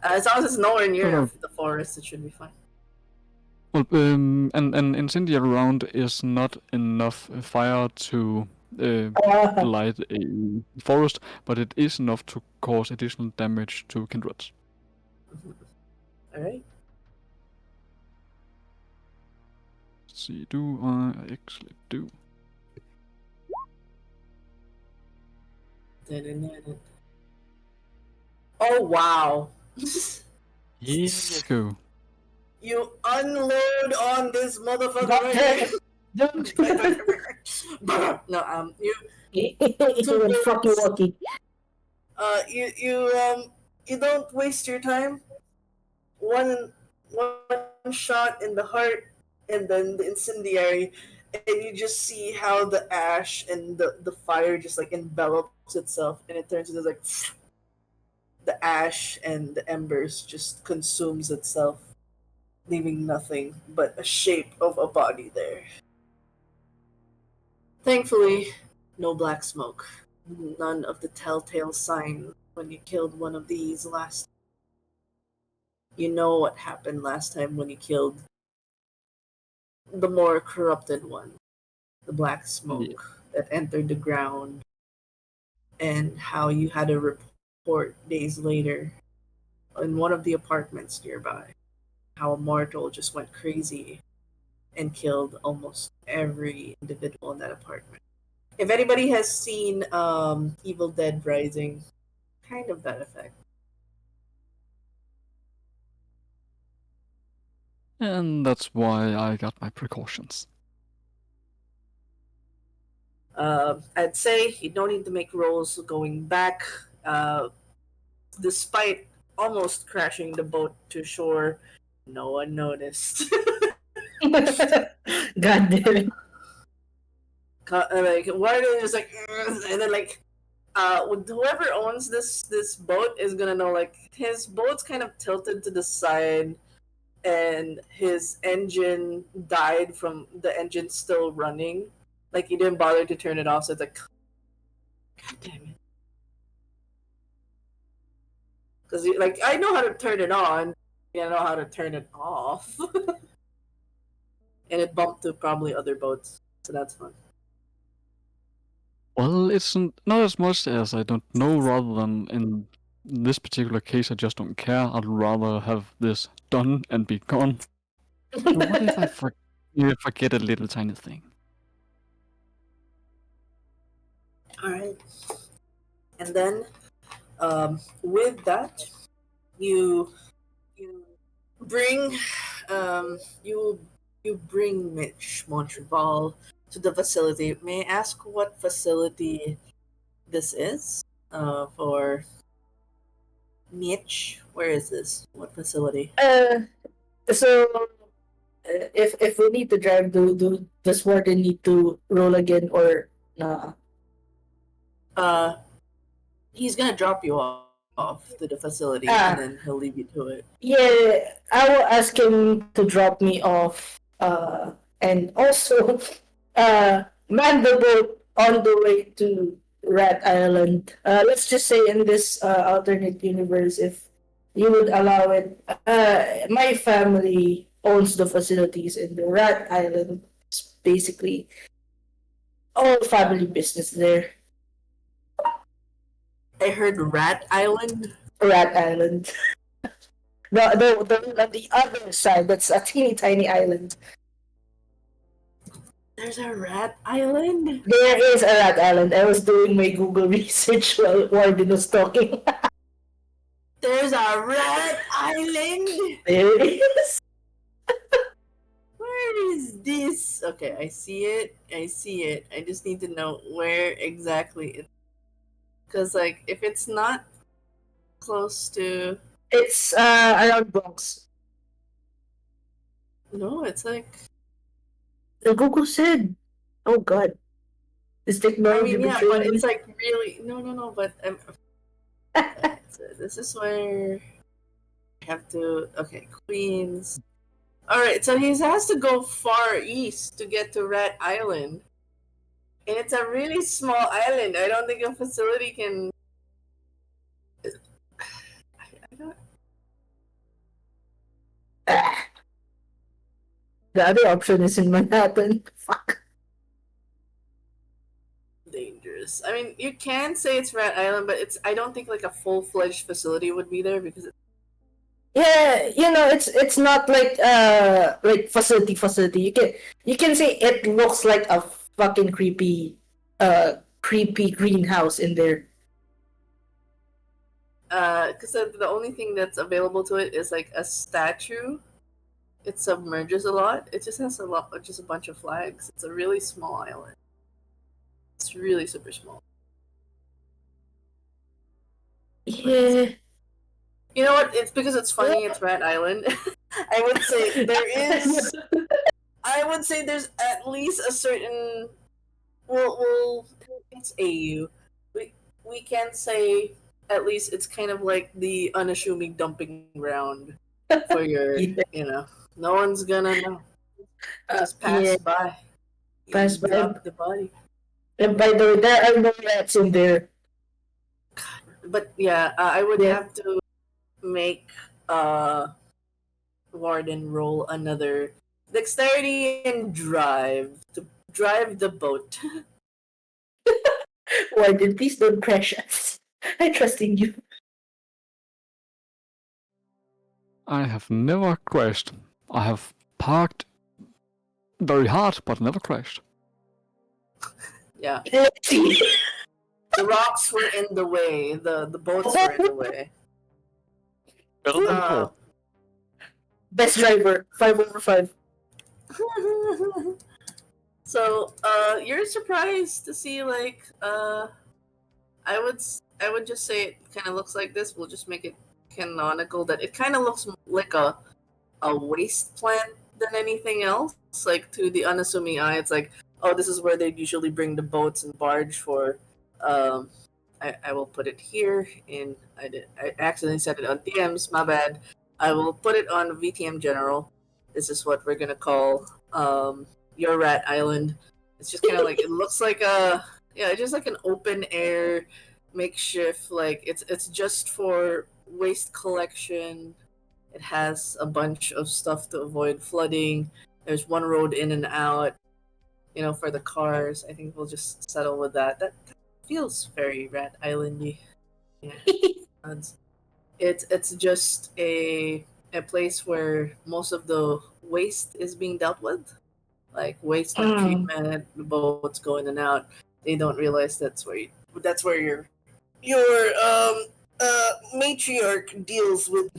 As long as it's nowhere near No. the forest, it should be fine. Well, an incendiary round is not enough fire to light a forest, but it is enough to cause additional damage to kindreds. All right. Let's see, do I actually do? Oh wow! Let's go. You unload on this motherfucker right Don't. here. No, you Fuck you, Walkie. you don't waste your time. One shot in the heart, and then the incendiary, and you just see how the ash and the fire just like envelops itself, and it turns into like the ash and the embers just consumes itself, leaving nothing but a shape of a body there. Thankfully, no black smoke. None of the telltale sign when you killed one of these last. You know what happened last time when you killed the more corrupted one. The black smoke that entered the ground, and how you had a report days later in one of the apartments nearby. How a mortal just went crazy and killed almost every individual in that apartment. If anybody has seen Evil Dead Rising, kind of that effect. and that's why I got my precautions. I'd say you don't need to make rolls going back. Despite almost crashing the boat to shore, no one noticed. God damn it. Like Warden is like, "Ugh," and then like, whoever owns this boat is gonna know like his boat's kind of tilted to the side, and his engine died from the engine still running. Like he didn't bother to turn it off, so it's like, God damn it. Because like I know how to turn it on, I know how to turn it off, and it bumped to probably other boats, so that's fun. Well, it's not as much as I don't know, rather than in this particular case, I just don't care. I'd rather have this done and be gone. So what if I forget a little tiny thing? All right, and then with that, you bring you bring Mitch Montreval to the facility. May I ask what facility this is? For Mitch, where is this? What facility? So if we need to drive, does Warden need to roll again or nah? He's gonna drop you off to the facility, Ah. and then he'll leave you to it. Yeah, I will ask him to drop me off. And also, man the boat on the way to Rat Island. Let's just say in this alternate universe, if you would allow it, my family owns the facilities in the Rat Island. It's basically all family business there. I heard Rat Island. Rat Island. The on the other side, that's a teeny tiny island. There's a Rat Island. There is a Rat Island. I was doing my Google research while Warden was talking. There's a Rat Island. There it is. Where is this? Okay, I see it. I see it. I just need to know where exactly it. Because like, if it's not close to, It's around Bronx. no, it's like. The Google said. Oh God. This I technology mean, yeah, but betrayed it's me. like really no. But so this is where I have to. Okay, Queens. All right, so he has to go far east to get to Rat Island, and it's a really small island. I don't think a facility can. I don't. The other option is in Manhattan. Fuck. Dangerous. I mean, you can say it's Rat Island, but it's. I don't think like a full-fledged facility would be there because. Yeah, it's not like facility. You can say it looks like a fucking creepy greenhouse in there. Because the only thing that's available to it is like a statue. It submerges a lot. It just has just a bunch of flags. It's a really small island. It's really super small. Yeah. You know what? It's because it's funny. It's Rat Island. I would say there is. I would say there's at least a certain. Well, it's AU. We can say at least it's kind of like the unassuming dumping ground for your. Yeah. No one's gonna know. Just pass yeah. by. Pass You by. drop the body. And by the way, there are no rats in there. But yeah, I would Yeah. have to make Warden roll another dexterity and drive to drive the boat. Warden, please don't crash us. I trust in you. I have never crashed. I have parked very hard, but never crashed. Yeah, Let's see. the rocks were in the way. The boats were in the way. Better than Uh, Paul. Best driver, 5/5. So, you're surprised to see like I would just say it kind of looks like this. We'll just make it canonical that it kind of looks like a waste plant than anything else. Like to the unassuming eye, it's like, oh, this is where they usually bring the boats and barge for. Um, I will put it here in. I accidentally set it on DMs. My bad. I will put it on VTM General. This is what we're gonna call your Rat Island. It's just kind of like it looks like a just like an open air makeshift. Like it's just for waste collection. It has a bunch of stuff to avoid flooding. There's one road in and out, for the cars. I think we'll just settle with that. That feels very Rat Islandy. Yeah. It's just a place where most of the waste is being dealt with, like wasteland treatment. The boats go in and out. They don't realize that's where your matriarch deals with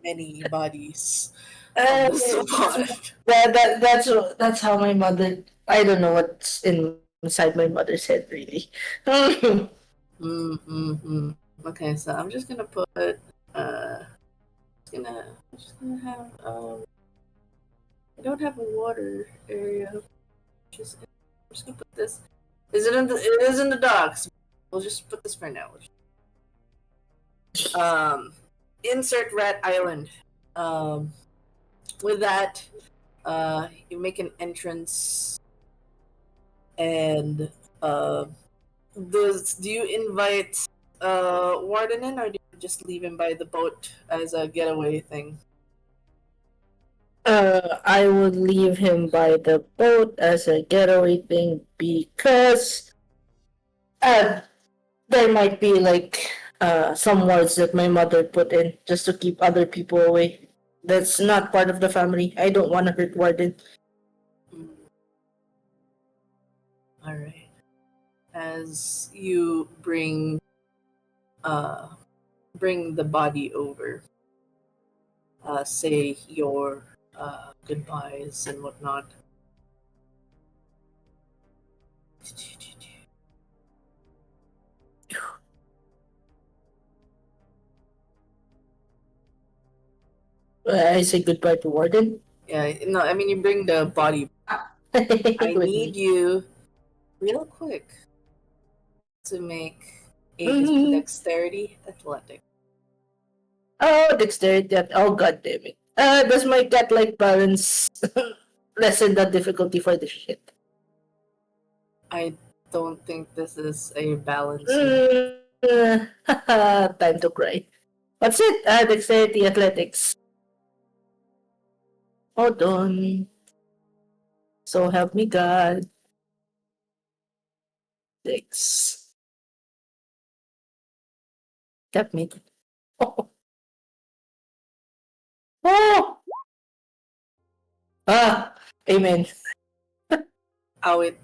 many bodies. That's how my mother. I don't know what's inside my mother's head, really. Okay, so I'm just gonna put just gonna have I don't have a water area. I'm just gonna put this. It is in the docks. We'll just put this for now. Insert Rat Island. With that, you make an entrance, and do you invite Warden in, or do you just leave him by the boat as a getaway thing? I would leave him by the boat as a getaway thing because there might be like some words that my mother put in just to keep other people away. That's not part of the family. I don't want to hurt Warden. Alright. As you bring the body over, say your goodbyes and whatnot. I say goodbye to Warden. Yeah, no, I mean you bring the body. I need you, real quick, to make a dexterity athletic. Oh, dexterity. Oh, god damn it. Does my cat-like balance lessen the difficulty for this shit? I don't think this is a balance. Time to cry. What's it? Dexterity athletics. Hold on. So help me God. 6. Got me. Oh. Oh! Amen. How it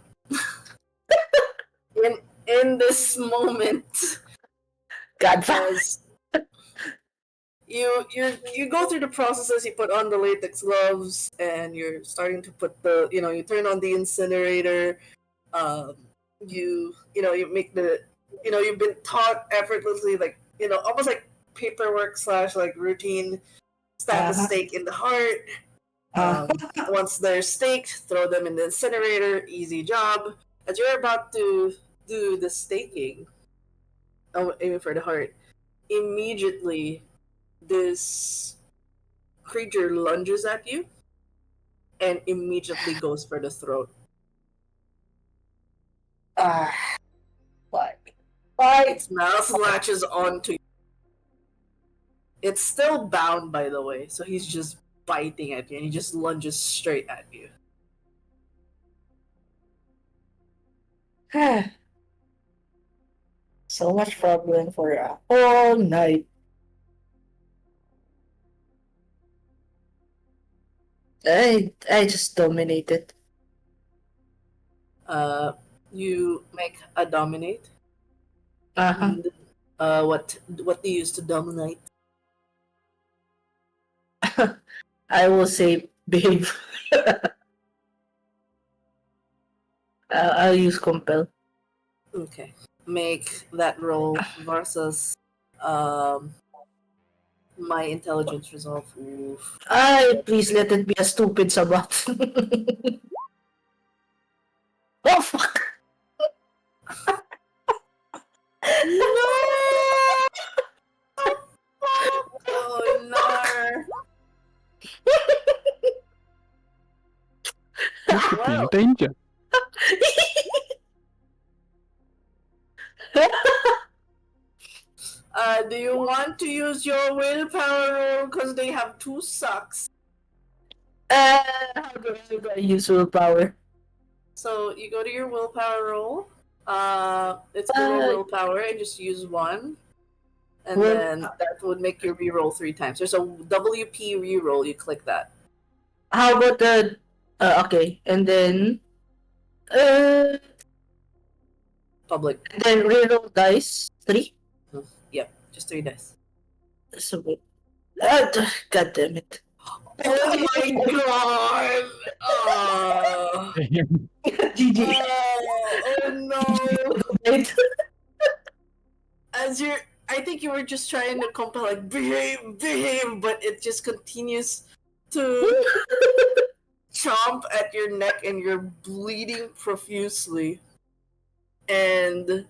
in this moment, God as you go through the processes, you put on the latex gloves, and you're starting to put you turn on the incinerator. You make you've been taught effortlessly, like almost like paperwork / like routine. Stab the stake in the heart. Once they're staked, throw them in the incinerator. Easy job. As you're about to do the staking, aiming for the heart, immediately this creature lunges at you and immediately goes for the throat. Why? Its mouth latches onto you. It's still bound, by the way, so he's just biting at you, and he just lunges straight at you. So much problem for a whole night. I just dominated. You make a dominate. Uh-huh. And, what do you use to dominate? I will say behave. I'll use compel. Okay. Make that roll versus um my intelligence resolve. Oof. Please let it be a stupid sabat. Oh fuck! Oh no! You could be in Well, danger. do you want to use your willpower roll? Because they have 2 sucks. How do I use willpower? So you go to your willpower roll. It's below willpower and just use 1. And Will- then that would make you reroll 3 times. There's a WP reroll. You click that. How about the? Okay, and then Public. reroll dice 3. Yep, just 3 dice. So wait. God damn it! Oh my god! Oh, GG. oh no! Right? As you're, I think you were just trying to compel like behave, but it just continues to chomp at your neck, and you're bleeding profusely. And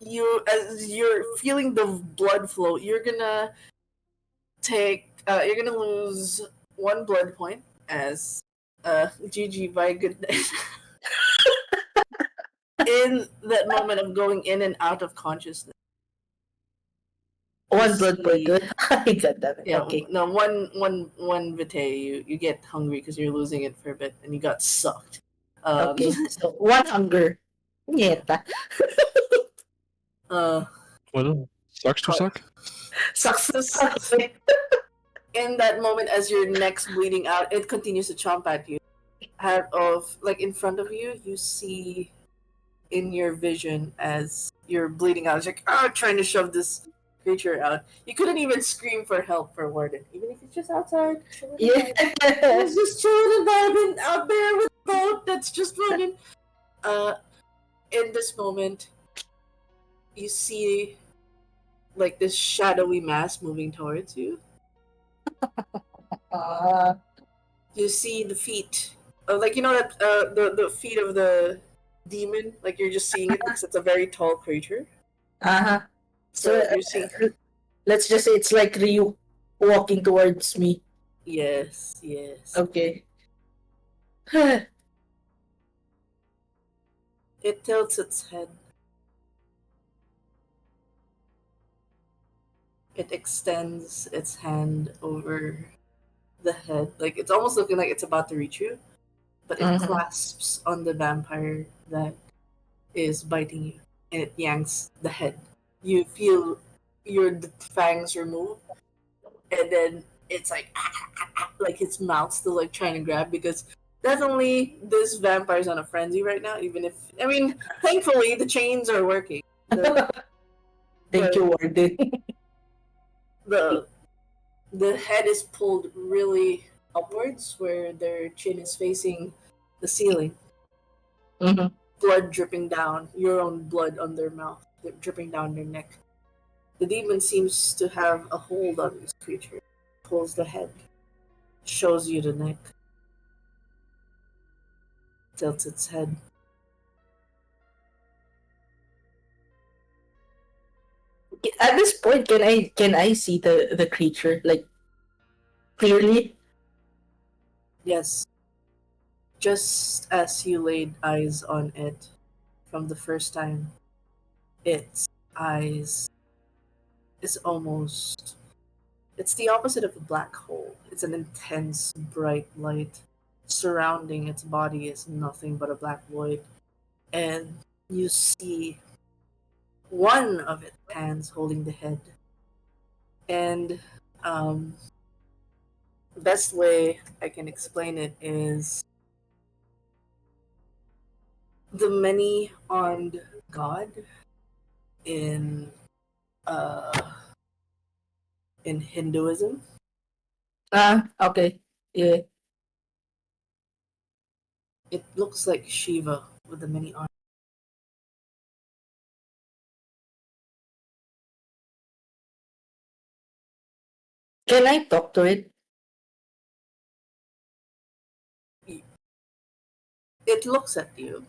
as you're feeling the blood flow, you're gonna you're gonna lose 1 blood point as GG by goodness. In that moment of going in and out of consciousness. One blood point. Good. God damn it. Yeah, Okay. no, one vitae, you get hungry because you're losing it for a bit, and you got sucked. Okay. So 1 hunger. Nieta. Well, sucks to suck. Success. In that moment, as your neck's bleeding out, it continues to chomp at you. Out of, like, in front of you, you see in your vision as you're bleeding out. It's like, trying to shove this creature out. You couldn't even scream for help for Warden, even if it's just outside. Yeah. It's just chilling environment out there with a boat that's just running. In this moment, you see like this shadowy mass moving towards you. You see the feet, like you know that the feet of the demon. Like you're just seeing it because it's a very tall creature. Uh-huh. So So you're seeing. let's just say it's like Ryu walking towards me. Yes. Okay. It tilts its head. It extends its hand over the head. Like it's almost looking like it's about to reach you, but it Mhm. clasps on the vampire that is biting you, and it yanks the head. You feel your fangs remove, and then it's like its mouth still like trying to grab because definitely this vampire's on a frenzy right now. Even if thankfully the chains are working. Thank you, Warden. The head is pulled really upwards where their chin is facing the ceiling. Mhm. Blood dripping down, your own blood on their mouth, dripping down their neck. The demon seems to have a hold on this creature. Pulls the head, shows you the neck, tilts its head. At this point, can I see the creature like clearly? Yes. Just as you laid eyes on it from the first time, its eyes is almost. It's the opposite of a black hole. It's an intense, bright light. Surrounding its body is nothing but a black void. And you see one of its hands holding the head. And the best way I can explain it is the many-armed god in Hinduism. Okay. Yeah. It looks like Shiva with the many arms. Can I talk to it? It looks at you.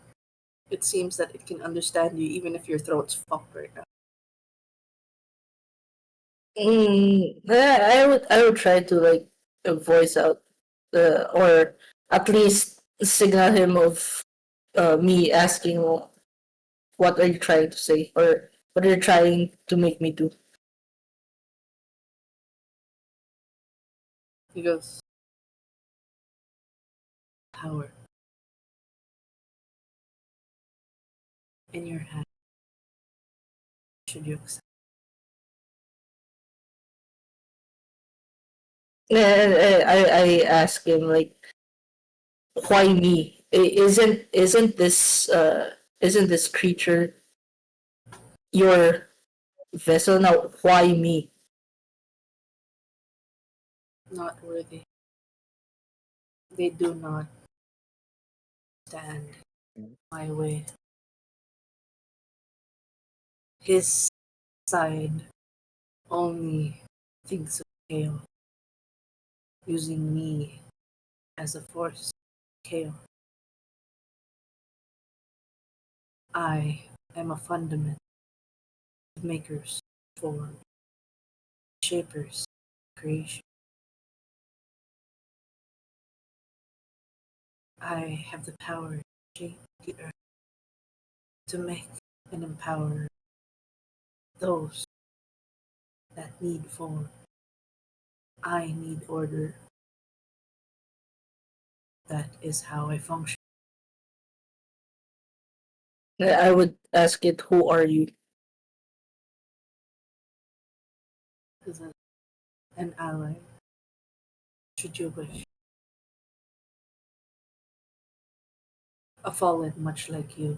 It seems that it can understand you even if your throat's fucked right now. I would try to like voice out, or at least signal him of me asking, what are you trying to say, or what are you trying to make me do? He goes, power in your hand. Should you accept? I ask him like, why me? Isn't this creature your vessel now? Why me? Not worthy. They do not stand my way. His side only thinks of chaos, using me as a force of chaos. I am a fundament of makers, form, shapers, creation. I have the power to shape the earth, to make and empower those that need form. I need order. That is how I function. I would ask it, who are you? As an ally, should you wish. A fallen much like you,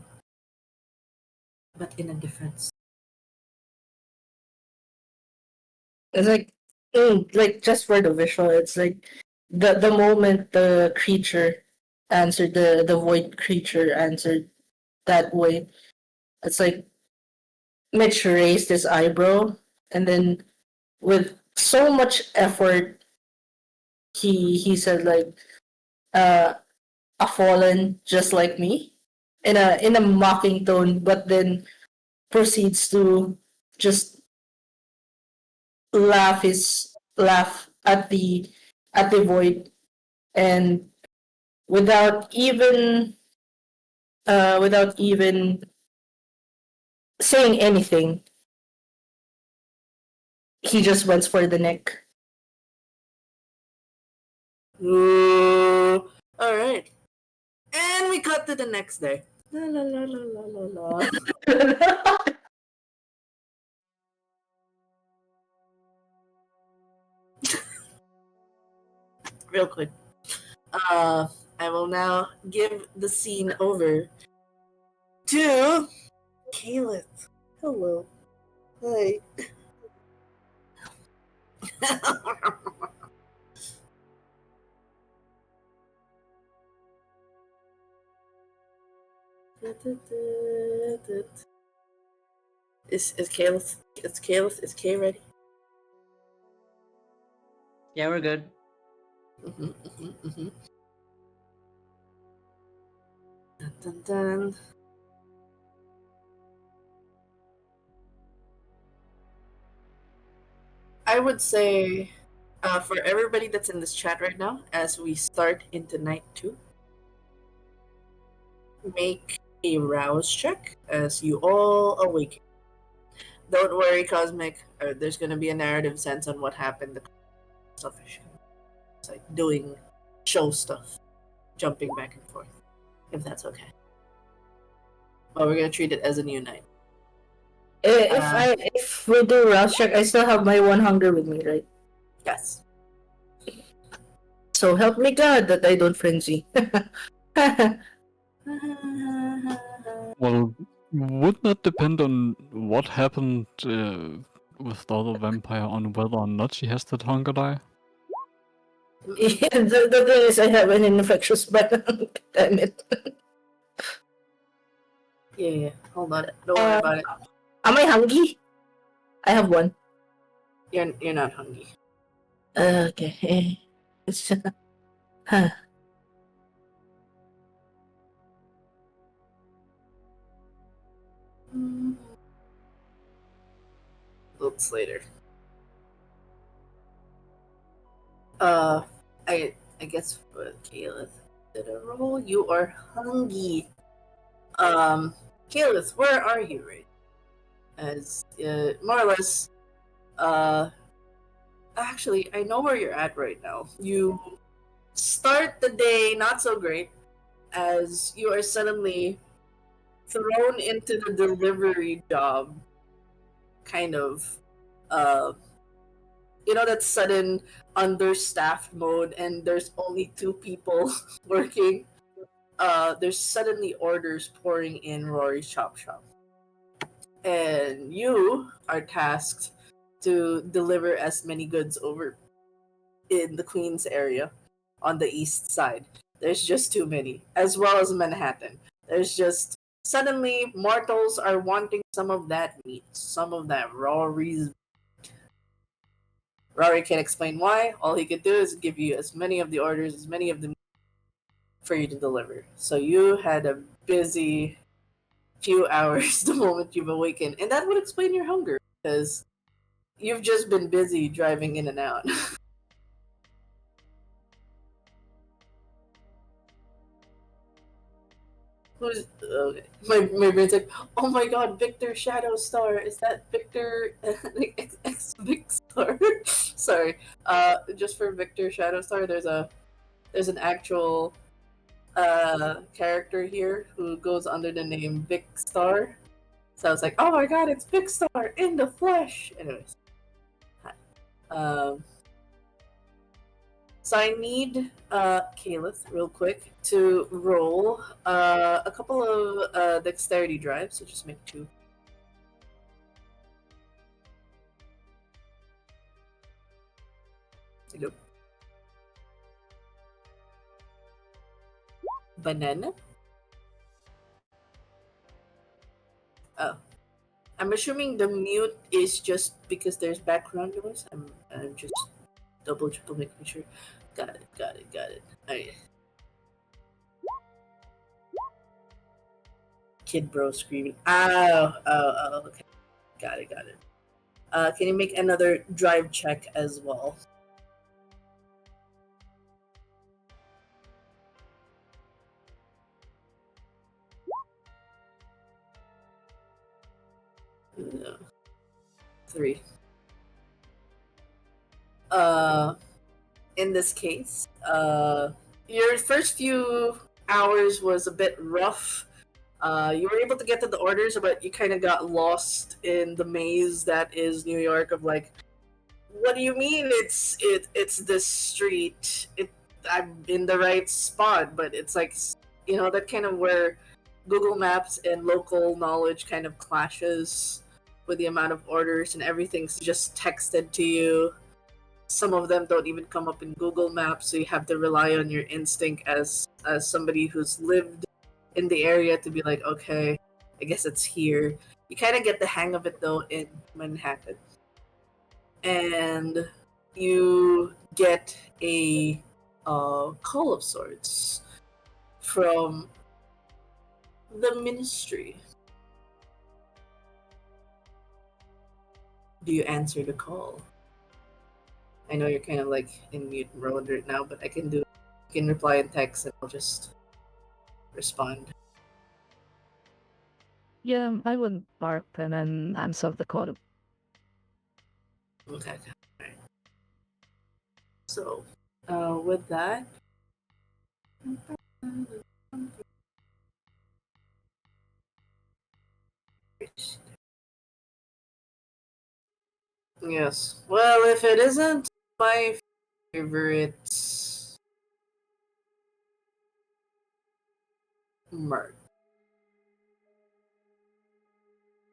but in a difference. It's like just for the visual, it's like the moment the creature answered, the void creature answered that way, it's like Mitch raised his eyebrow, and then with so much effort, he said like, uh, a fallen just like me, in a mocking tone, but then proceeds to just laugh at the void, and without even without even saying anything, he just went for the neck. Ooh. All right. And we cut to the next day. La la la la la la la. Real quick. I will now give the scene over to Caleb. Hello. Hi. Is Caleb? Is Kay ready? Yeah, we're good. Dun, dun, dun. I would say, for everybody that's in this chat right now, as we start into night 2, make a rouse check as you all awaken. Don't worry, Cosmic. There's gonna be a narrative sense on what happened. The selfish. It's like doing show stuff, jumping back and forth, if that's okay. But we're gonna treat it as a new night. If we do rouse check, I still have my one hunger with me, right? Yes. So help me God that I don't frenzy. Well, would not depend on what happened with the other vampire on whether or not she has that hunger die. Yeah, the thing is, I have an infectious venom. Damn it. Yeah. Hold on. Don't worry about it. Am I hungry? I have one. You're not hungry. Okay. It's huh. Looks later. I guess for Caleb did a roll. You are hungry. Caleb, where are you right? As more or less, actually, I know where you're at right now. You start the day not so great, as you are suddenly thrown into the delivery job. Kind of, uh, that sudden understaffed mode, and there's only 2 people working. There's suddenly orders pouring in Rory's Chop Shop, and you are tasked to deliver as many goods over in the Queens area on the east side. There's just too many, as well as Manhattan. There's just suddenly mortals are wanting some of that meat, some of that Rory's. Rory can't explain why. All he could do is give you as many of the orders, as many of the for you to deliver. So you had a busy few hours the moment you've awakened, and that would explain your hunger because you've just been busy driving in and out. Who's okay? My brain's like, oh my god, Victor Shadow Star. Is that Victor ex Vic Star? Sorry. Just for Victor Shadow Star, there's an actual character here who goes under the name Vic Star. So I was like, oh my god, it's Vic Star in the flesh. Anyways, hi. So I need Caleb real quick to roll a couple of dexterity drives. So just make 2. There you go. Banana. Oh, I'm assuming the mute is just because there's background noise. I'm just triple making sure. Got it. Alright. Kid bro screaming. Oh, okay. Got it. Can you make another drive check as well? No. 3. In this case, your first few hours was a bit rough. You were able to get to the orders, but you kind of got lost in the maze that is New York. Of like, what do you mean? It's this street. I'm in the right spot, but it's like, that kind of where Google Maps and local knowledge kind of clashes with the amount of orders, and everything's just texted to you. Some of them don't even come up in Google Maps, so you have to rely on your instinct as somebody who's lived in the area to be like, okay, I guess it's here. You kind of get the hang of it though in Manhattan, and you get a call of sorts from the Ministry. Do you answer the call? I know you're kind of like in mute mode right now, but I can reply in text and I'll just respond. Yeah, I would bark and then answer the call. Okay. Alright. So, with that. Yes. Well, if it isn't my favorite Merc.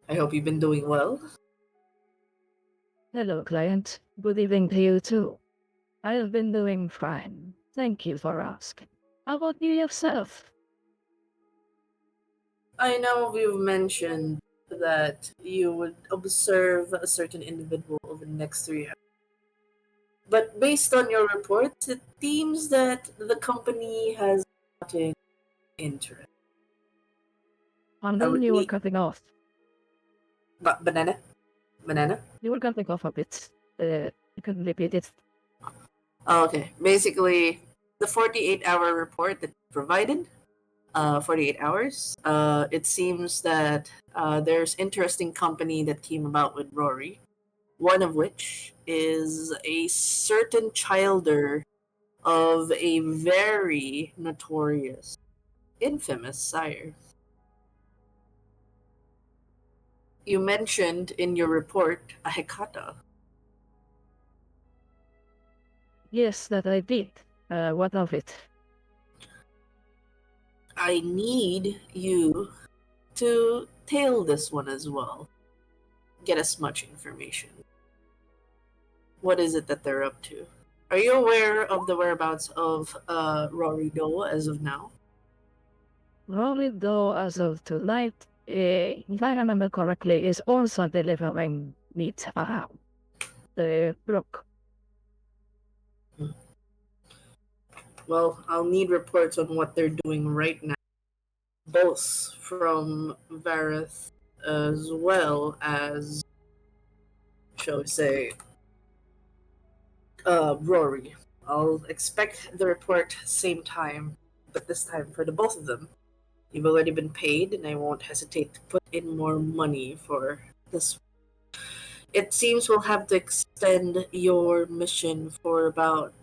I hope you've been doing well. Hello, client. Good evening to you too. I've been doing fine. Thank you for asking. How about you yourself? I know we've mentioned that you would observe a certain individual over the next 3 hours. But based on your reports, it seems that the company has gotten interest. And I then would you were need cutting off. banana. Banana. You were cutting off a bit. You couldn't repeat it. Oh, okay. Basically, the 48-hour report that you provided, 48 hours. It seems that there's interesting company that came about with Rory. One of which is a certain childer of a very notorious, infamous sire. You mentioned in your report a Hecata. Yes, that I did. What of it? I need you to tail this one as well. Get as much information. What is it that they're up to? Are you aware of the whereabouts of Rory Doe as of now? Rory, though, as of tonight, if I remember correctly, is also delivering meat around the brook. Well, I'll need reports on what they're doing right now, both from Vareth as well as, shall we say, Rory. I'll expect the report same time, but this time for the both of them. You've already been paid, and I won't hesitate to put in more money for this. It seems we'll have to extend your mission for about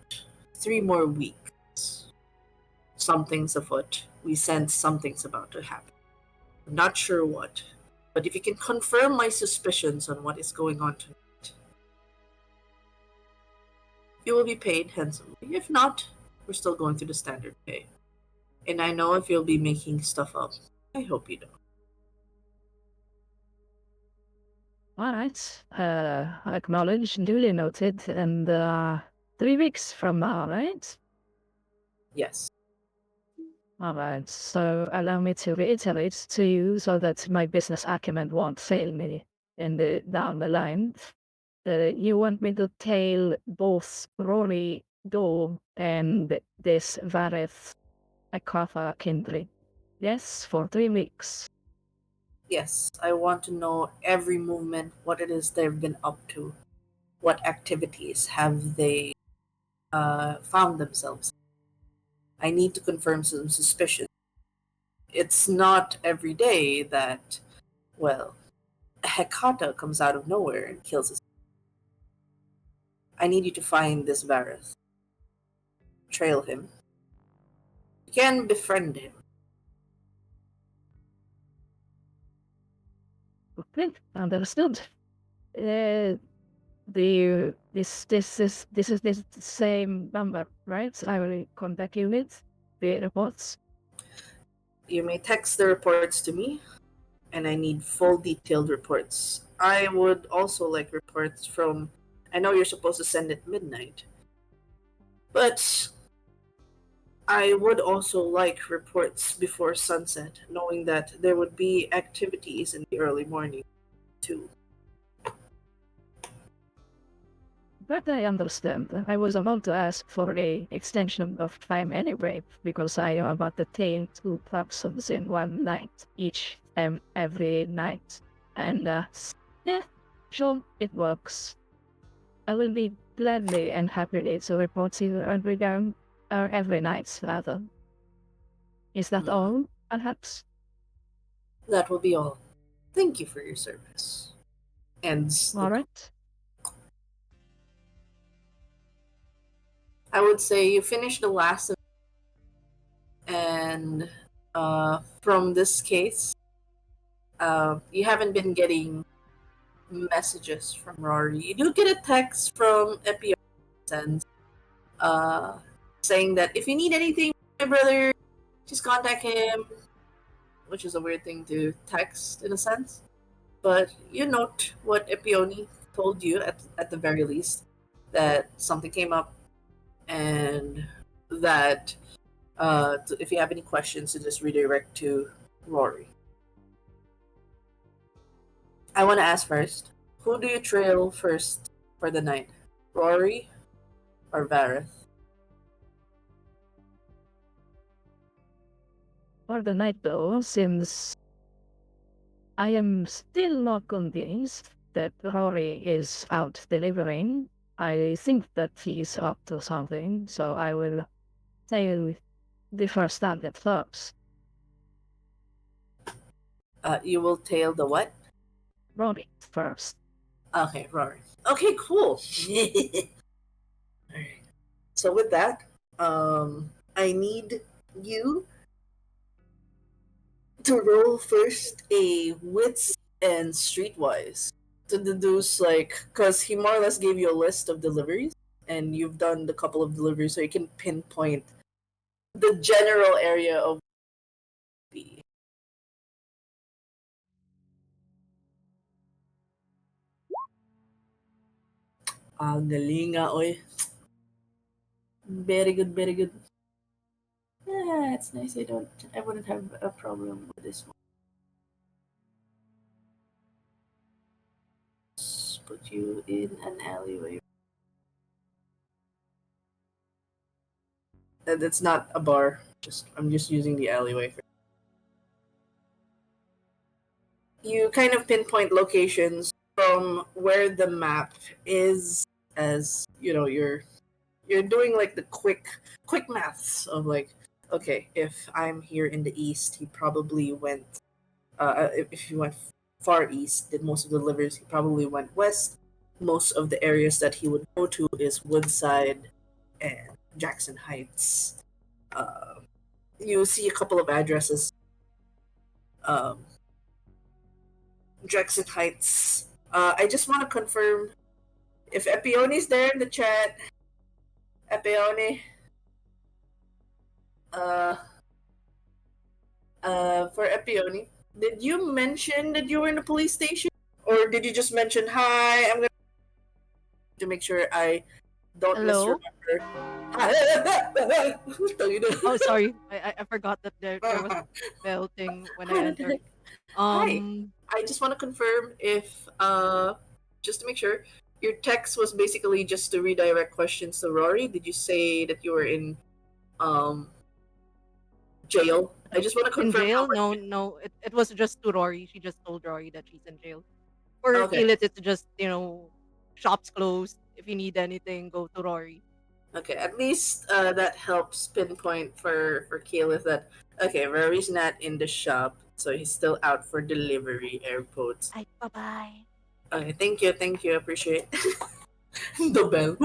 3 more weeks. Something's afoot. We sense something's about to happen. I'm not sure what, but if you can confirm my suspicions on what is going on tonight, you will be paid handsomely. If not, we're still going through the standard pay. And I know if you'll be making stuff up. I hope you don't. All right. Acknowledged, duly noted, and 3 weeks from now, right? Yes. All right. So allow me to reiterate to you so that my business acumen won't fail me down the line. You want me to tail both Rory Doe and this Vareth Akafa kindred. Yes, for 3 weeks. Yes, I want to know every movement, what it is they've been up to, what activities have they found themselves. I need to confirm some suspicions. It's not every day that, well, a Hecata comes out of nowhere and kills us. I need you to find this Vareth. Trail him. You can befriend him. Okay, understood. This is the same number, right? I will contact you with the reports. You may text the reports to me, and I need full detailed reports. I would also like reports from. I know you're supposed to send at midnight, but I would also like reports before sunset, knowing that there would be activities in the early morning too. But I understand. I was about to ask for a extension of time anyway, because I am about to tail 2 persons in one night, each every night. And yeah, sure, it works. I will be gladly and happily to report to you every night, rather. Is that all, perhaps? That will be all. Thank you for your service. And All right. I would say you finished the last of, and from this case, you haven't been getting messages from Rory. You do get a text from Epio saying that if you need anything, my brother, just contact him, which is a weird thing to text in a sense. But you note what Epione told you at the very least, that something came up and that if you have any questions, to just redirect to Rory. I want to ask first, who do you trail first for the night? Rory or Vareth? For the night, though, since I am still not convinced that Rory is out delivering, I think that he's up to something, so I will tail the first target first. You will tail the what? Rory first. Okay, Rory. Okay, cool. Alright. So with that, I need you to roll first a wits and streetwise to deduce, like, because he more or less gave you a list of deliveries, and you've done the couple of deliveries, so you can pinpoint the general area of the. Galing nga, oy. Very good, very good. Yeah, it's nice. I wouldn't have a problem with this one. Let's put you in an alleyway. And it's not a bar. I'm just using the alleyway. You kind of pinpoint locations from where the map is, as you know, you're doing like the quick maths of like, okay, if I'm here in the east, he probably went if he went far east, did most of the deliveries, he probably went west. Most of the areas that he would go to is Woodside and Jackson Heights. You see a couple of addresses. Jackson Heights. I just want to confirm if Epione's there in the chat. Epione. For Epione, did you mention that you were in the police station, or did you just mention hi? I'm gonna to make sure I don't Hello? misremember. Oh, sorry. I forgot that there was a bell thing when I entered. Hi. I just want to confirm if just to make sure your text was basically just to redirect questions to Rory. Did you say that you were in jail? I just want to In confirm. jail? No. It was just to Rory. She just told Rory that she's in jail. For Okay. Keyleth, it's just, shops closed. If you need anything, go to Rory. Okay, at least that helps pinpoint for Caleb that okay, Rory's not in the shop, so he's still out for delivery. Air quotes. Bye-bye. Okay, thank you, appreciate the bell.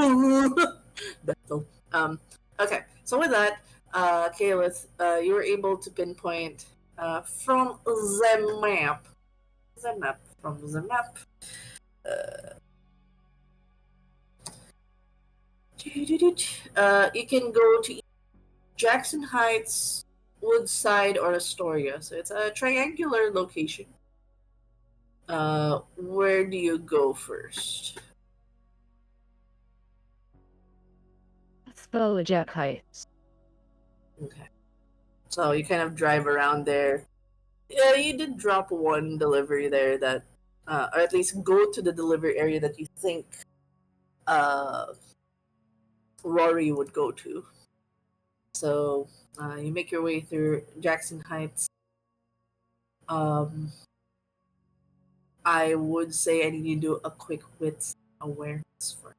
Bell. Okay, so with that, Caleb, you were able to pinpoint from the map. From the map. You can go to Jackson Heights, Woodside, or Astoria. So it's a triangular location. Where do you go first? Let's go with Jack Heights. Okay. So you kind of drive around there. Yeah, you did drop one delivery there that, or at least go to the delivery area that you think Rory would go to. So you make your way through Jackson Heights. I would say I need you to do a quick wits awareness for.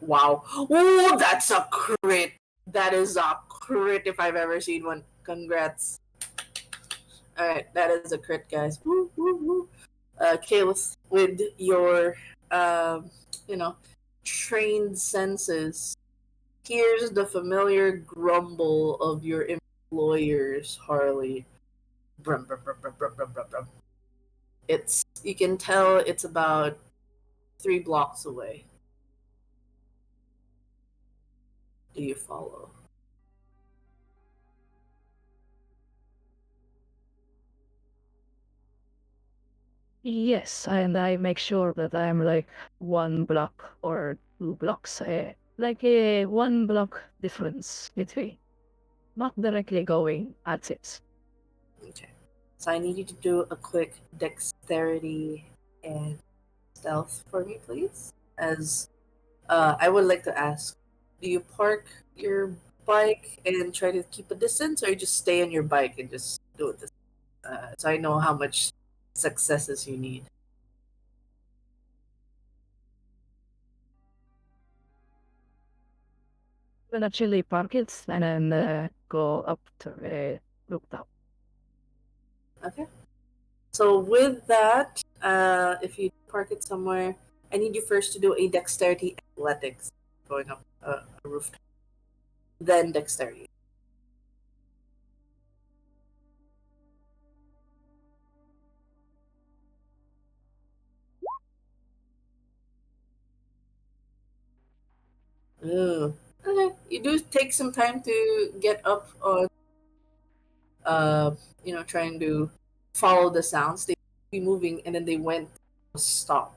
Wow. Oh, that's a crit. That is a crit if I've ever seen one. Congrats. Alright, that is a crit, guys. Woo, woo, woo. Kalis, with your, trained senses, here's the familiar grumble of your employer's Harley. Brum, brum, brum, brum, brum, brum, brum, brum. You can tell it's about 3 blocks away. do you follow? Yes, and I make sure that I'm like 1 block or 2 blocks, like a 1 block difference between, not directly going at it. Okay. So I need you to do a quick dexterity and stealth for me, please. As I would like to ask, do you park your bike and try to keep a distance, or you just stay on your bike and just do it? So I know how much successes you need. We'll actually park it and then go up to a rooftop. Okay. So with that, if you park it somewhere, I need you first to do a dexterity athletics going up a rooftop. Then dexterity. Ooh. Okay. You do take some time to get up on trying to follow the sounds. They be moving and then they went stop.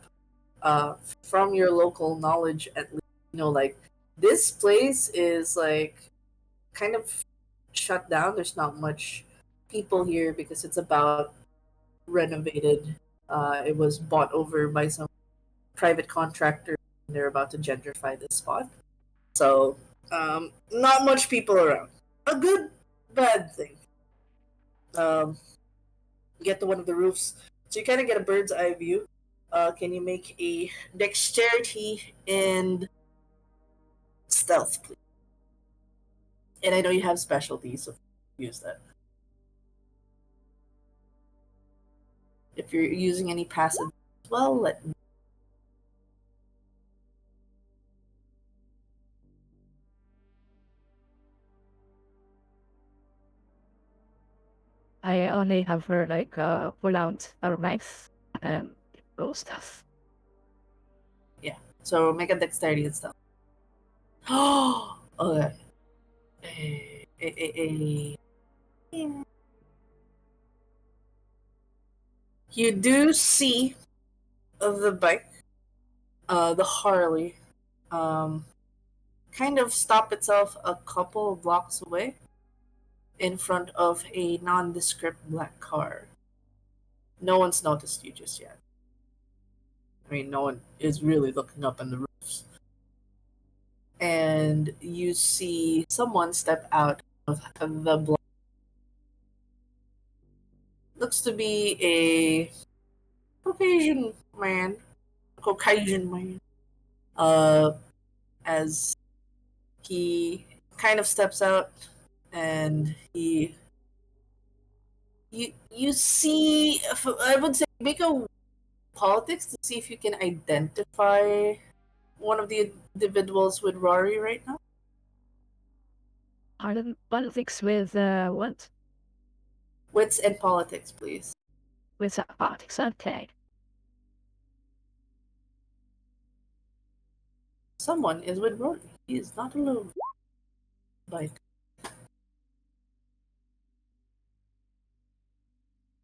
From your local knowledge at least, like this place is like kind of shut down. There's not much people here because it's about renovated. It was bought over by some private contractor. They're about to gentrify this spot. So, not much people around. A good, bad thing. Um, get to one of the roofs. So you kind of get a bird's eye view. Can you make a dexterity and stealth, please? And I know you have specialties, so use that. If you're using any passive as well, let me. I only have her like pull out our knives and those stuff. Yeah. So make a dexterity and stealth. Oh, okay. You do see the bike, the Harley, kind of stop itself a couple of blocks away in front of a nondescript black car. No one's noticed you just yet. I mean, no one is really looking up in the roofs. And you see someone step out of the block. Looks to be a Caucasian man. As he kind of steps out and you see, I would say make a politics to see if you can identify one of the individuals with Rory right now. Pardon, politics with what? Wits and politics, please. With politics, okay. Someone is with Rory. He is not alone. Like,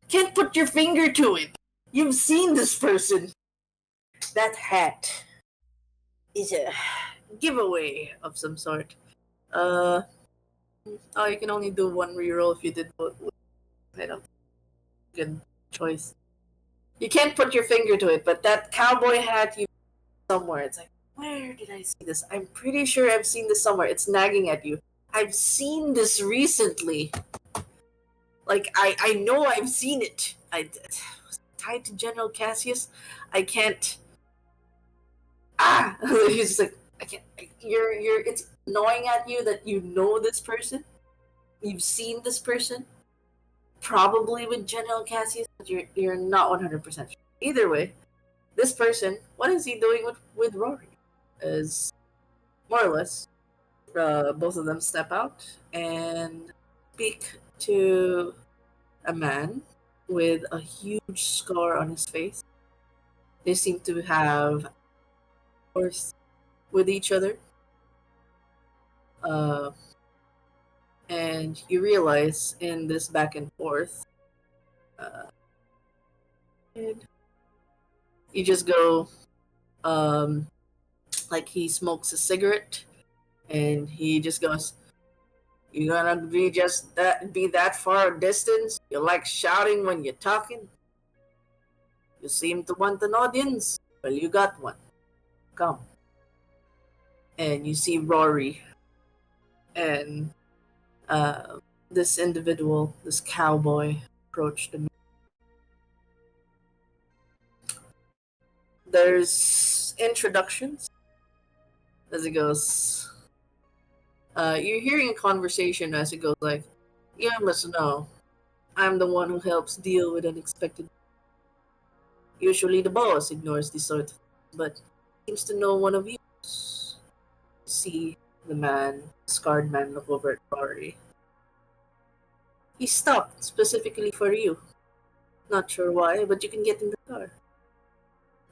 can't put your finger to it. You've seen this person. That hat is a giveaway of some sort. You can only do one reroll if you did both. I don't. Good choice. You can't put your finger to it, but that cowboy hat you somewhere. It's like, where did I see this? I'm pretty sure I've seen this somewhere. It's nagging at you. I've seen this recently. Like I know I've seen it. I was tied to General Cassius. I can't. He's just like I can't. You're. It's annoying at you that you know this person. You've seen this person. Probably with General Cassius, but you're not 100% sure. Either way, this person, what is he doing with Rory? Is more or less, both of them step out and speak to a man with a huge scar on his face. They seem to have course with each other. Uh, and you realize in this back and forth, and you just go, um, like he smokes a cigarette, and he just goes, "You gonna be that far a distance? You like shouting when you're talking? You seem to want an audience. Well, you got one. Come." And you see Rory and this individual, this cowboy, approach the. There's introductions as it goes. You're hearing a conversation as it goes like, "You must know, I'm the one who helps deal with unexpected. Usually the boss ignores this sort of, but seems to know one of you." See the scarred man, look over at Rory. "He stopped specifically for you. Not sure why, but you can get in the car.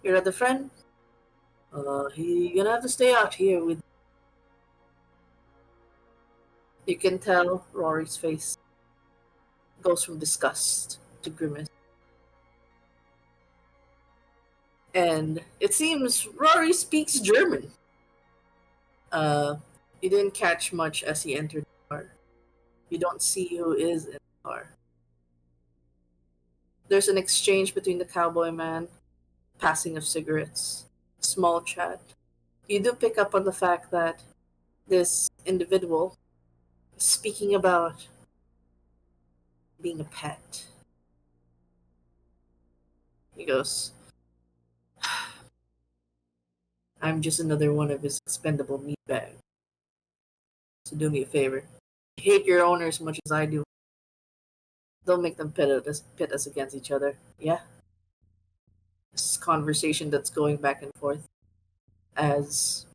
Your other friend? He gonna have to stay out here with." You can tell Rory's face goes from disgust to grimace. And it seems Rory speaks German. You didn't catch much as he entered the car. You don't see who is in the car. There's an exchange between the cowboy man, passing of cigarettes, small chat. You do pick up on the fact that this individual is speaking about being a pet. He goes, "I'm just another one of his expendable meatbags. So do me a favor. You hate your owner as much as I do. Don't make them pit us against each other. Yeah?" This conversation that's going back and forth. As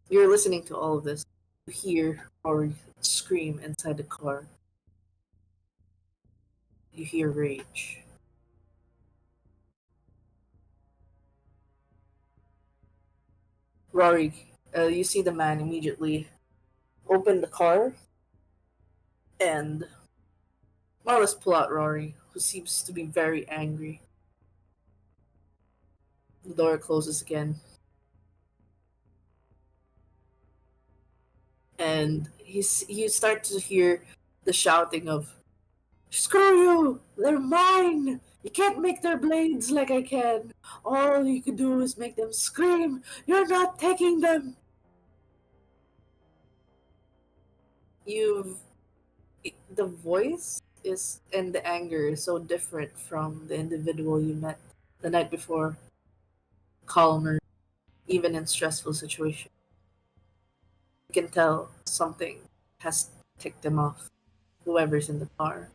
you're listening to all of this, you hear Rory scream inside the car. You hear rage. Rory, you see the man immediately open the car and more or less pull out Rory, who seems to be very angry. The door closes again. And you start to hear the shouting of, "Screw you! They're mine! You can't make their blades like I can. All you can do is make them scream. You're not taking them." You've the voice is and the anger is so different from the individual you met the night before. Calmer, even in stressful situations. You can tell something has ticked them off. Whoever's in the car.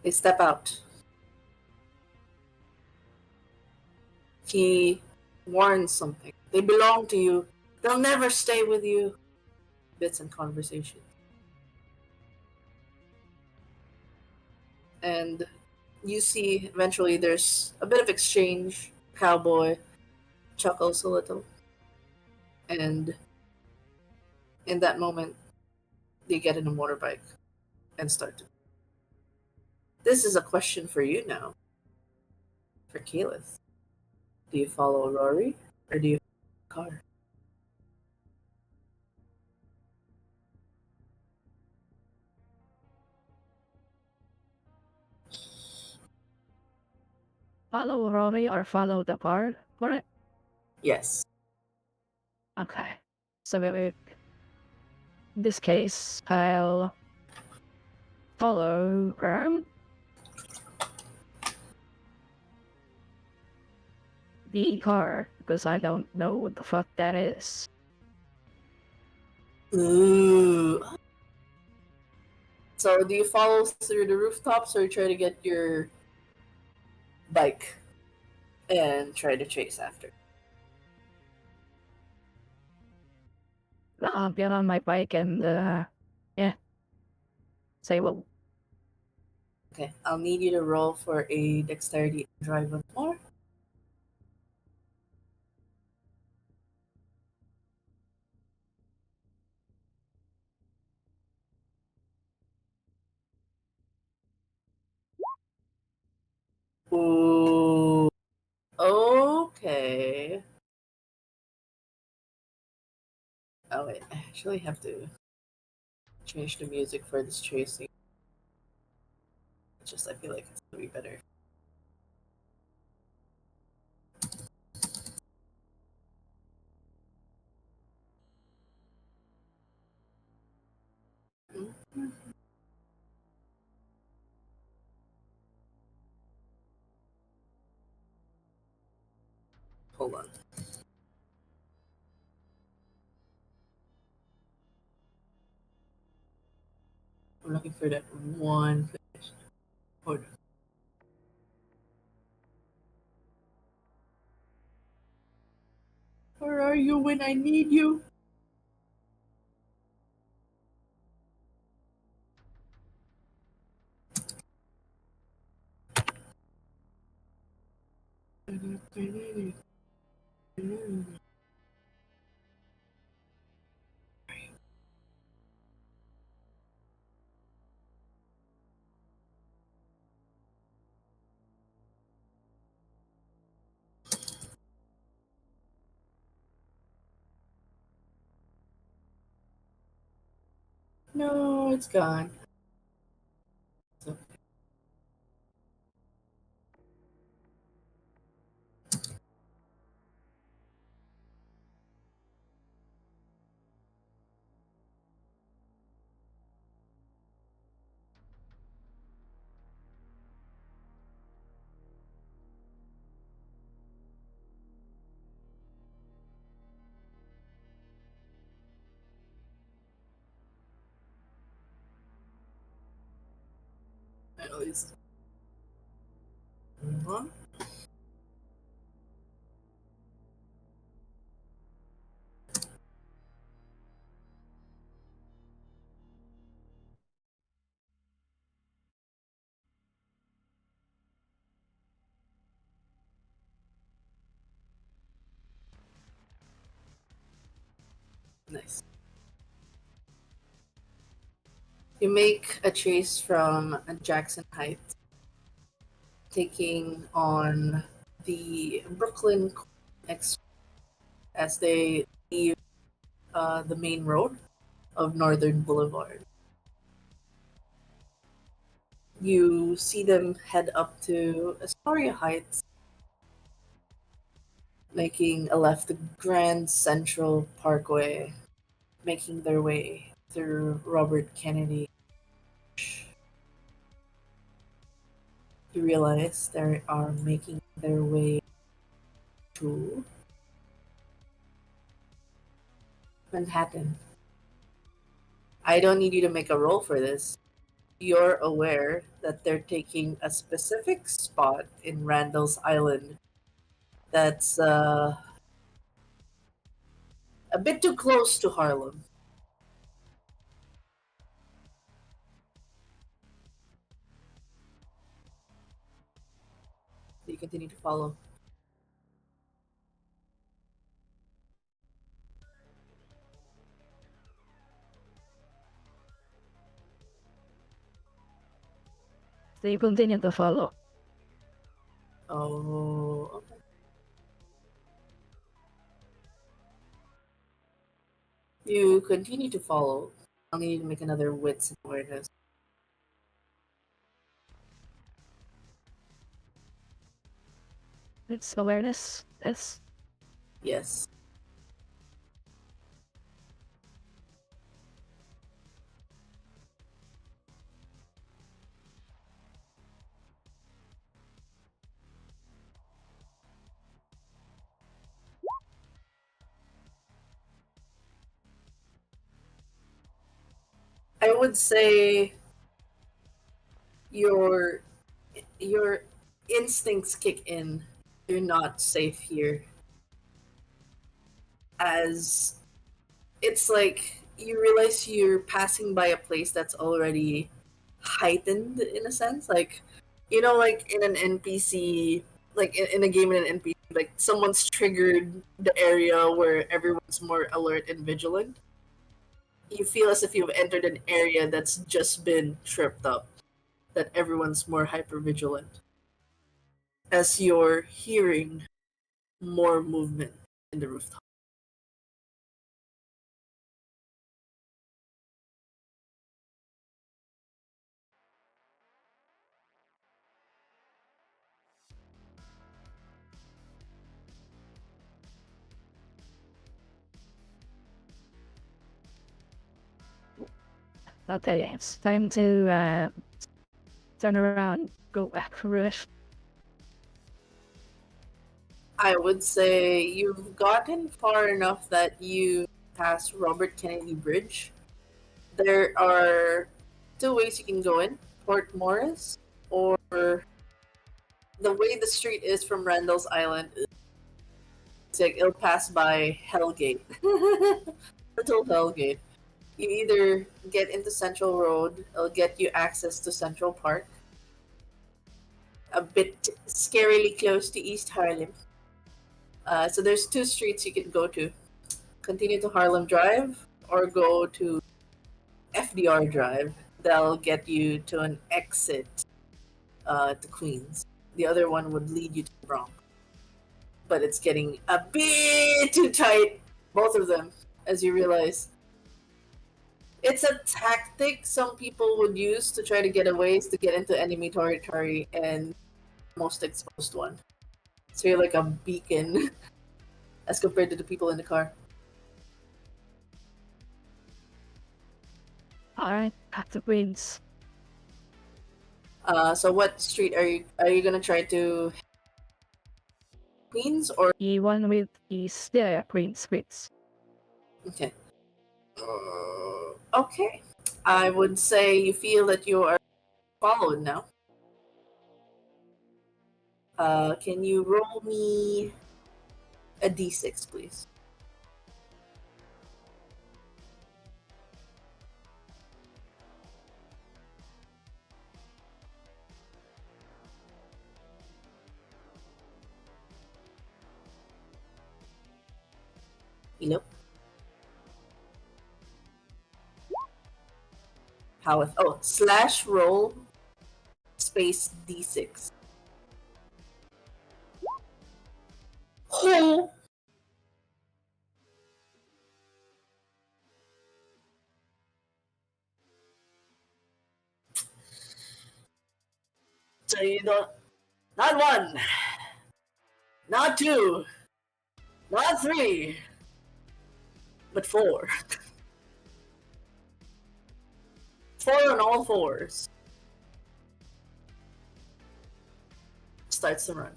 They step out. He warns something. "They belong to you. They'll never stay with you." Bits and conversation. And you see eventually there's a bit of exchange. Cowboy chuckles a little. And in that moment, they get in a motorbike and start to. This is a question for you now. For Keyleth. Do you follow Rory or do you follow the car? Follow Rory or follow the car? Correct. Yes. Okay. So in this case, I'll follow the car because I don't know what the fuck that is. Ooh. So do you follow through the rooftops or try to get your bike and try to chase after? I'll get on my bike and yeah. Say well. Okay, I'll need you to roll for a dexterity drive once more. Ooh. Okay. Oh wait, I actually have to change the music for this chasing. It's just I feel like it's gonna be better. Hold on. I'm looking for that one finish. Hold on. Where are you when I need you? No, it's gone. So, at least. Move on. Nice. You make a chase from Jackson Heights, taking on the Brooklyn X as they leave the main road of Northern Boulevard. You see them head up to Astoria Heights, making a left to Grand Central Parkway, making their way through Robert Kennedy. You realize they are making their way to Manhattan. I don't need you to make a roll for this. You're aware that they're taking a specific spot in Randall's Island that's a bit too close to Harlem. You continue to follow. They continue to follow. Oh, okay. You continue to follow. I'll need you to make another wits and awareness. It's awareness. Yes. Yes. I would say your your instincts kick in. You're not safe here. As it's like you realize you're passing by a place that's already heightened in a sense. Like, you know, like in an NPC, like in a game in an NPC, like someone's triggered the area where everyone's more alert and vigilant. You feel as if you've entered an area that's just been tripped up, that everyone's more hyper vigilant. as you're hearing more movement in the rooftop. Okay, it's time to turn around, go back for Rush. I would say you've gotten far enough that you pass Robert Kennedy Bridge. There are two ways you can go in: Port Morris, or the way the street is from Randall's Island. It's like it'll pass by Hellgate, Little Hellgate. You either get into Central Road, it'll get you access to Central Park, a bit scarily close to East Harlem. So there's two streets you can go to. Continue to Harlem Drive or go to FDR Drive. That'll get you to an exit to Queens. The other one would lead you to the Bronx. But it's getting a bit too tight, both of them, as you realize. It's a tactic some people would use to try to get away, is to get into enemy territory and most exposed one. So you're like a beacon as compared to the people in the car. Alright, back to Queens. So what street are you gonna try to Queens or The one with East, yeah, Queens, Queens. okay? Okay, I would say you feel that you are followed now. Can you roll me a d6, please? Nope. How? Oh, slash roll space d6. Oh. So you don't. Not one. Not two. Not three. But four. Four on all fours. Starts to run.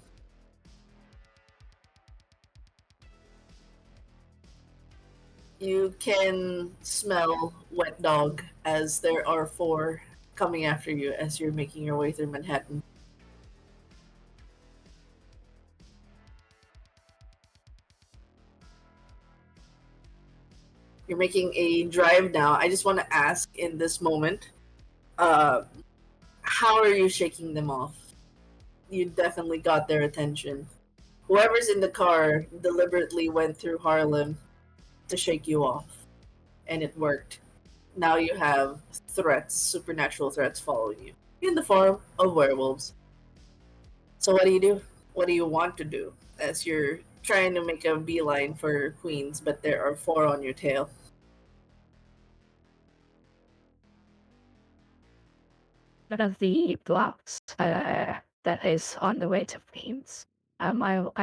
You can smell wet dog as there are four coming after you as you're making your way through Manhattan. You're making a drive now. I just want to ask in this moment, how are you shaking them off? You definitely got their attention. Whoever's in the car deliberately went through Harlem to shake you off, and it worked. Now you have threats, supernatural threats following you in the form of werewolves. So what do you do? What do you want to do as you're trying to make a beeline for Queens, but there are four on your tail? One of the blocks that is on the way to Queens. I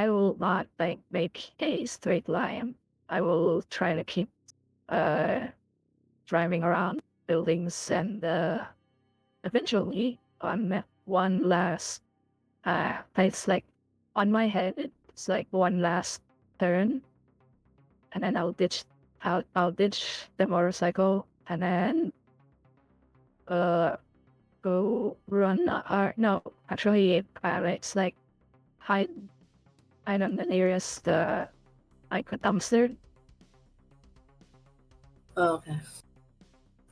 will not like make a straight line. I will try to keep driving around buildings and eventually on one last it's like on my head it's like one last turn and then I'll ditch the motorcycle and then go run no actually it's like hide on the nearest like a dumpster. Okay.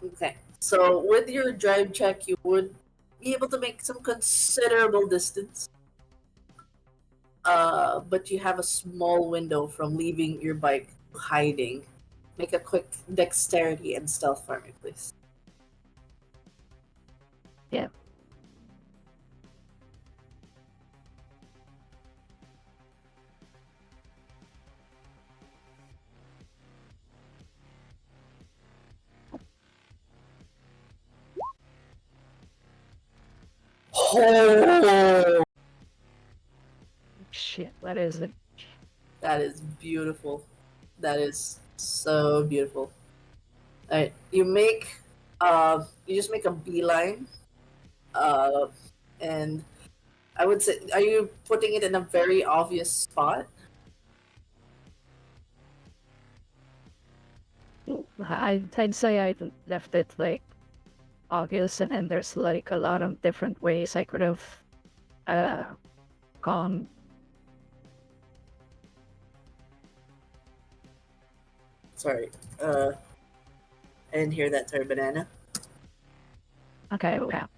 Okay. So with your drive check, you would be able to make some considerable distance. But you have a small window from leaving your bike to hiding. Make a quick dexterity and stealth for me, please. Yeah. Oh, Shit, what is it? that is beautiful. That is so beautiful. Alright, you just make a beeline, and I would say, are you putting it in a very obvious spot? I'd say I left it like obvious, and then there's like a lot of different ways I could have gone. Sorry, I didn't hear that. Sorry, banana. Okay, well,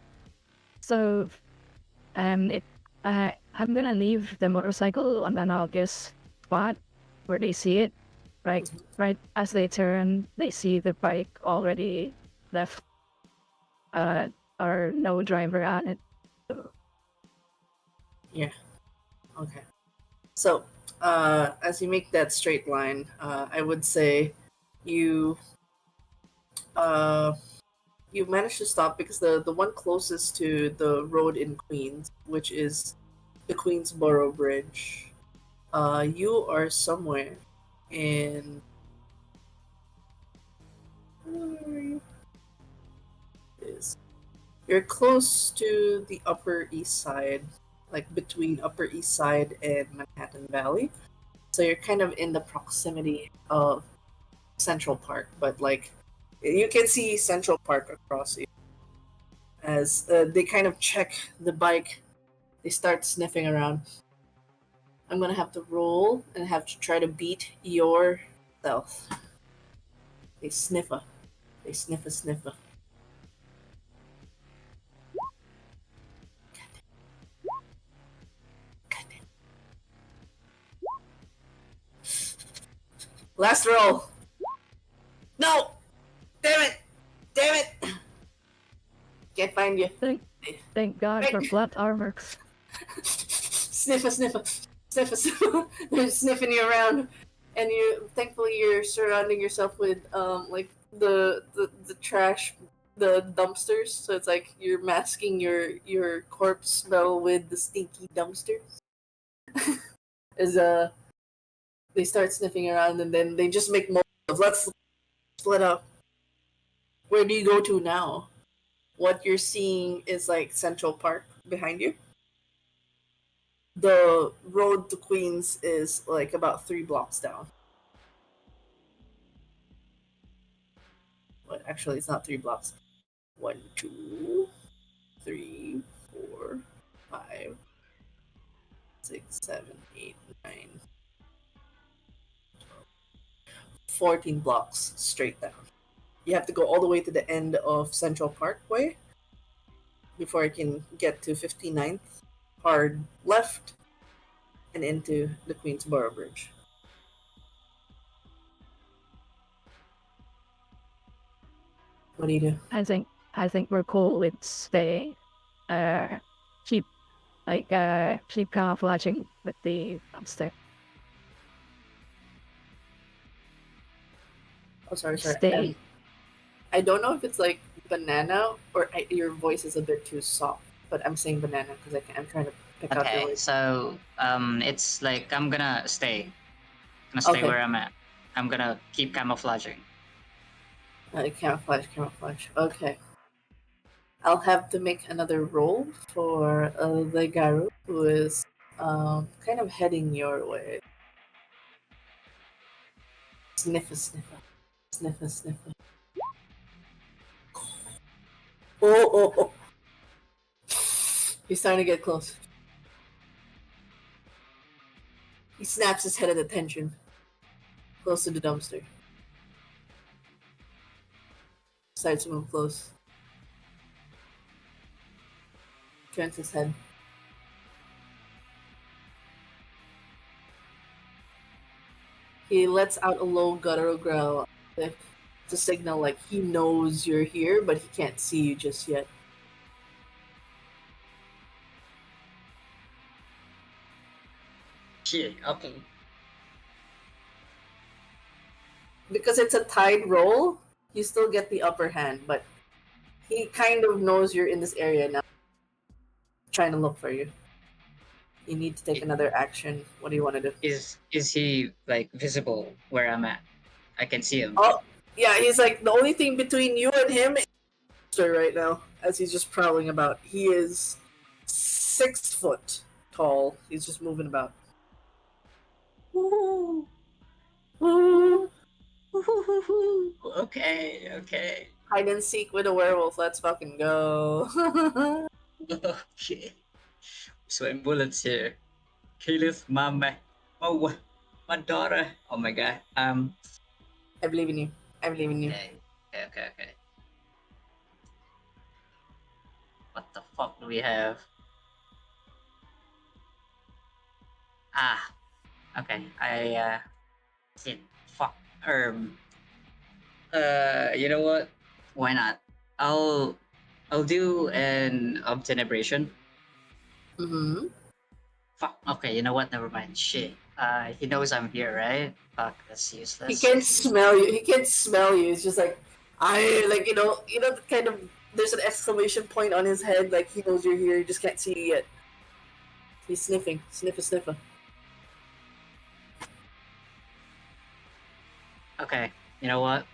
so I'm gonna leave the motorcycle on an obvious spot where they see it. Right as they turn, they see the bike already left, or no driver on it. Yeah. Okay. So, as you make that straight line, I would say you you manage to stop because the one closest to the road in Queens, which is the Queensboro Bridge, you are somewhere in. Where are you? You're close to the Upper East Side, like between Upper East Side and Manhattan Valley. So you're kind of in the proximity of Central Park, but like you can see Central Park across you. As they kind of check the bike, they start sniffing around. I'm gonna have to roll and have to try to beat your stealth. They sniffer. They sniffer. Last roll. No! Damn it! Damn it! Can't find you. Thank God for plot armor. Sniffer. They're sniffing you around, and thankfully you're surrounding yourself with like the trash, the dumpsters. So it's like you're masking your corpse smell with the stinky dumpsters. As they start sniffing around, and then they just make more of, let's split up. Where do you go to now? What you're seeing is like Central Park behind you. The road to Queens is like about 3 blocks down. But actually, it's not 3 blocks. 1, 2, 3, 4, 5, 6, 7, 8, 9, 14 blocks straight down. You have to go all the way to the end of Central Parkway before I can get to 59th, hard left, and into the Queensboro Bridge. What do you do? I think we're cool with staying. Keep camouflaging with the dumpster. Oh, sorry. Stay. I don't know if it's like banana or your voice is a bit too soft, but I'm saying banana because I'm trying to pick out your Okay, voice. so it's like I'm gonna stay. Okay. Where I'm at. I'm gonna keep camouflaging. Camouflage. Okay. I'll have to make another roll for the Garu, who is kind of heading your way. Sniffer. Oh. He's starting to get close. He snaps his head at attention. Close to the dumpster. Decides to move close. Turns his head. He lets out a low guttural growl to signal like he knows you're here, but he can't see you just yet. Shit, okay. Because it's a tied roll, you still get the upper hand, but he kind of knows you're in this area now. trying to look for you. You need to take another action. What do you want to do? Is he like visible where I'm at? I can see him. Oh, yeah, he's like the only thing between you and him is right now, as he's just prowling about. He is 6 foot tall. He's just moving about. Ooh. Ooh. Okay, okay. Hide and seek with a werewolf. Let's fucking go. Okay. Sweating bullets here. Kayla's mama. My daughter. Oh my god. I believe in you. I believe in you. Okay. What the fuck do we have? Ah. Okay. Shit. Fuck. You know what? Why not? I'll do an obtenebration. Mm-hmm. Fuck. Okay, you know what? Never mind. Shit. He knows I'm here, right? Fuck, that's useless. He can't smell you. He can't smell you. It's just like the kind of there's an exclamation point on his head, like he knows you're here. He just can't see you yet. He's sniffing. Sniffer. Okay, you know what?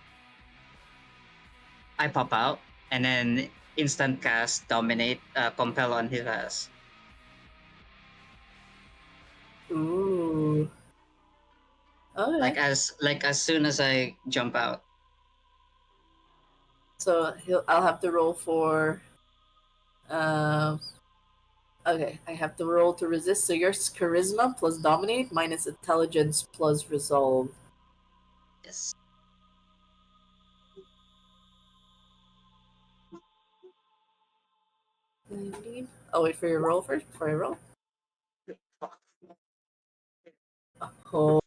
I pop out and then instant cast dominate, compel on his ass. Ooh. Okay. Like as soon as I jump out. So I'll have to roll for. Okay, I have to roll to resist. So yours charisma plus dominate minus intelligence plus resolve. Yes. Oh, wait for your roll first. Before I roll. Oh.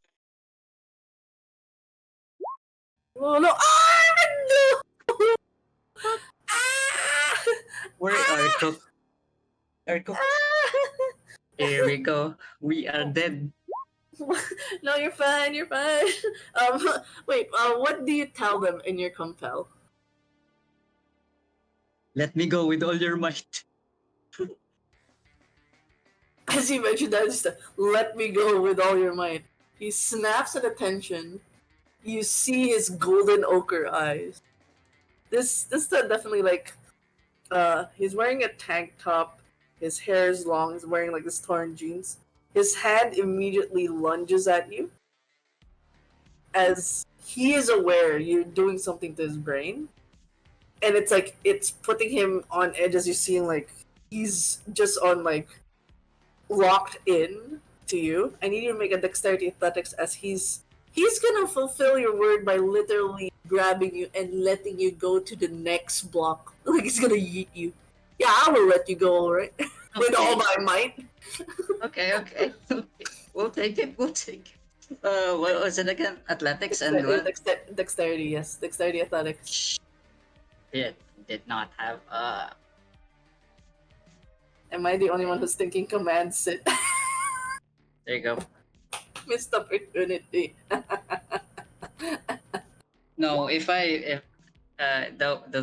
Oh no! Ah! No! Ah! Where are cook? Here we go. We are dead. No, you're fine. You're fine. Wait. What do you tell them in your compel? Let me go with all your might. As you mentioned that, just let me go with all your might. He snaps at attention. You see his golden ochre eyes. This definitely like, he's wearing a tank top. His hair is long. He's wearing like this torn jeans. His hand immediately lunges at you, as he is aware you're doing something to his brain, and it's like it's putting him on edge. As you're seeing, like he's just on like locked in to you. I need you to make a dexterity athletics, as he's gonna fulfill your word by literally grabbing you and letting you go to the next block. Like he's gonna yeet you. Yeah, I will let you go, alright? With all my might. Okay. We'll take it. What was it again? Athletics and what? Dexterity, yes. Dexterity athletics. It did not have Am I the only one who's thinking command sit? There you go. Missed opportunity. No, if the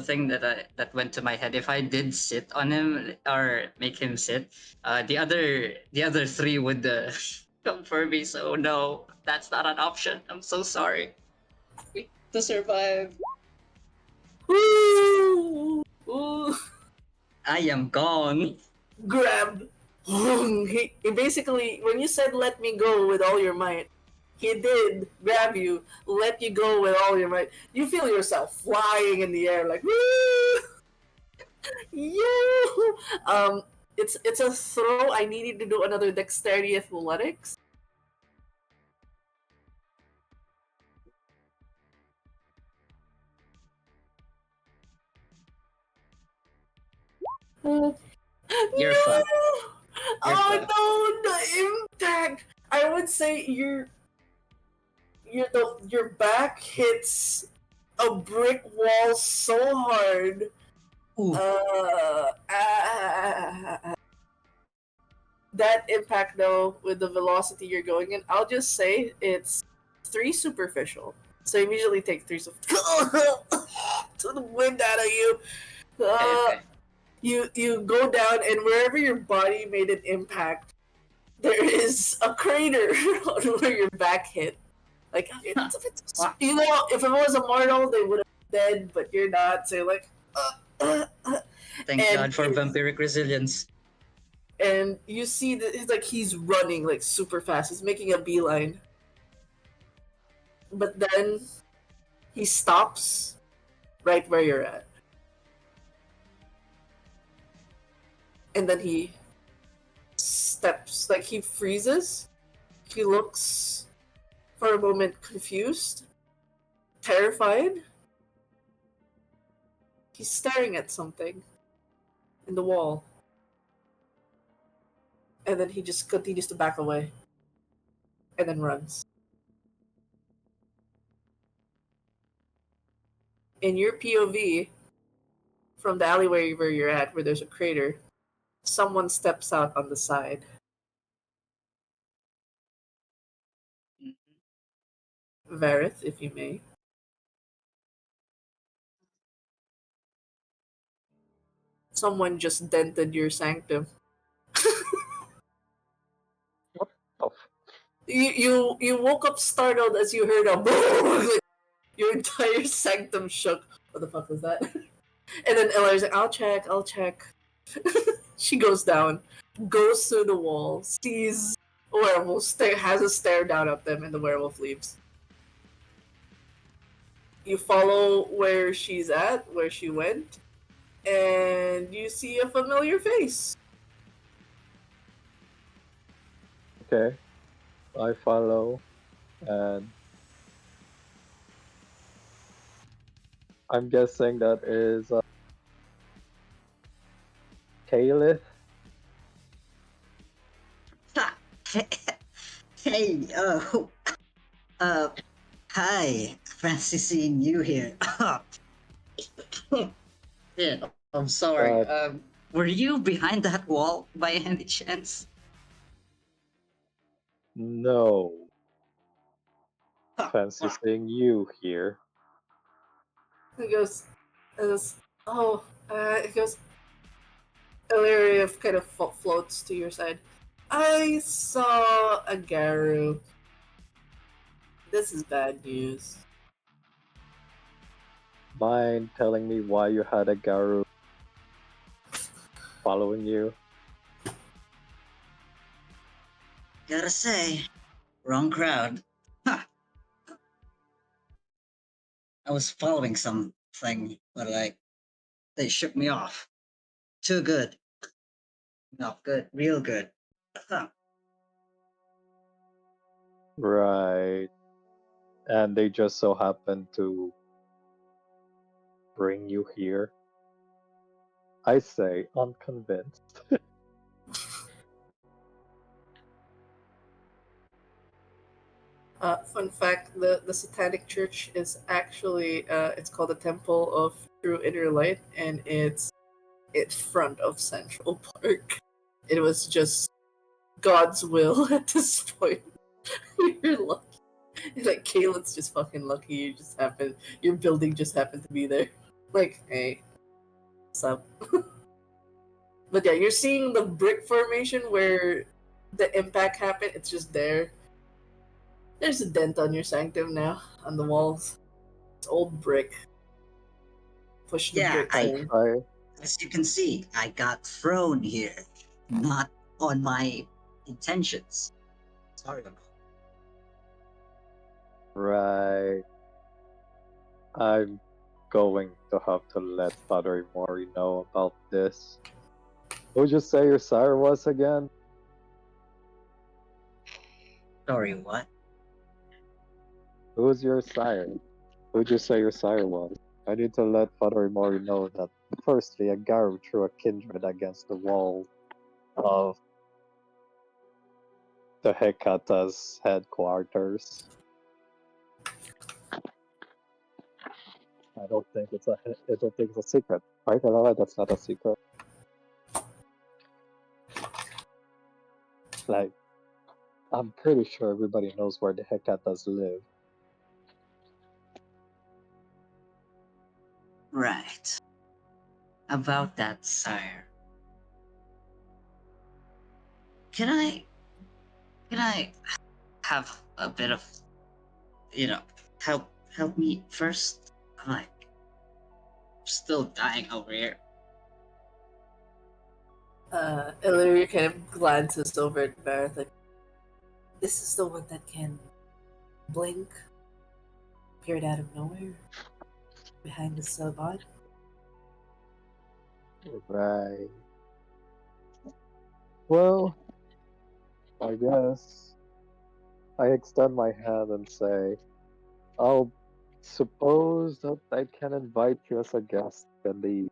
thing that went to my head, if I did sit on him or make him sit, the other three would come for me. So no, that's not an option. I'm so sorry. To survive. Ooh, ooh. I am gone. Grab. He basically, when you said let me go with all your might, he did grab you, let you go with all your might. You feel yourself flying in the air like woo! You. It's a throw. I need you to do another dexterity athletics. You're no! fucked. Oh fucked. no, the impact! I would say your back hits a brick wall so hard. Ooh. That impact though, with the velocity you're going in, I'll just say it's 3 superficial. So you immediately take 3 to the wind out of you. Okay. You go down, and wherever your body made an impact, there is a crater on where your back hit. Like Wow. you know, if it was a mortal, they would have been dead, but you're not. So you're like, Thank And God for it's- vampiric resilience. and you see that it's like he's running like super fast. He's making a beeline, but then he stops right where you're at, and then he steps like he freezes. He looks for a moment confused, terrified. He's staring at something in the wall. And then he just continues to back away. And then runs. In your POV, from the alleyway where you're at, where there's a crater, someone steps out on the side. Vareth, if you may. Someone just dented your sanctum. Oh, You woke up startled as you heard a boom. Like, your entire sanctum shook. What the fuck was that? And then Elaire's like, I'll check. She goes down, goes through the wall, sees a werewolf, has a stare down at them, and the werewolf leaves. You follow where she's at, where she went, and you see a familiar face. okay. I follow, and I'm guessing that is Caliph. Hey, hi. Fancy seeing you here. Yeah, I'm sorry. Uh, Were you behind that wall by any chance? No. Huh, Fancy wow. seeing you here. He goes, oh, he goes, Illyria kind of floats to your side. I saw a Garu. This is bad news. Mind telling me why you had a Garu following you? Gotta say, wrong crowd. Huh. I was following something, but they shook me off. Too good. Not good. Real good. Huh. Right. And they just so happened to bring you here. I say, unconvinced. Fun fact: the Satanic Church is actually it's called the Temple of True Inner Light, and it's in front of Central Park. It was just God's will at this point. You're lucky. Like Caitlin's just fucking lucky. Your building just happened to be there. Like, hey, what's up? But yeah, you're seeing the brick formation where the impact happened. It's just there. There's a dent on your sanctum now on the walls. It's old brick. Push the Yeah, brick I home. I as you can see, I got thrown here. Not on my intentions. Sorry about right. I'm going to have to let Father Mori know about this. Who'd you say your sire was again? Sorry, what? Who's your sire? Who'd you say your sire was? I need to let Father Mori know that firstly, a Garu threw a kindred against the wall of the Hekata's headquarters. I don't think it's a secret, right? Alana, that's not a secret. Like, I'm pretty sure everybody knows where the Hekatas live. Right. about that, sire. Can I can I have a bit of, help me first? I'm like still dying over here. Illyria kind of glances over at Vareth like, this is the one that can blink, appeared out of nowhere, behind the Sabbat. Right. Well, I guess I extend my hand and say, I'll suppose that I can invite you as a guest in the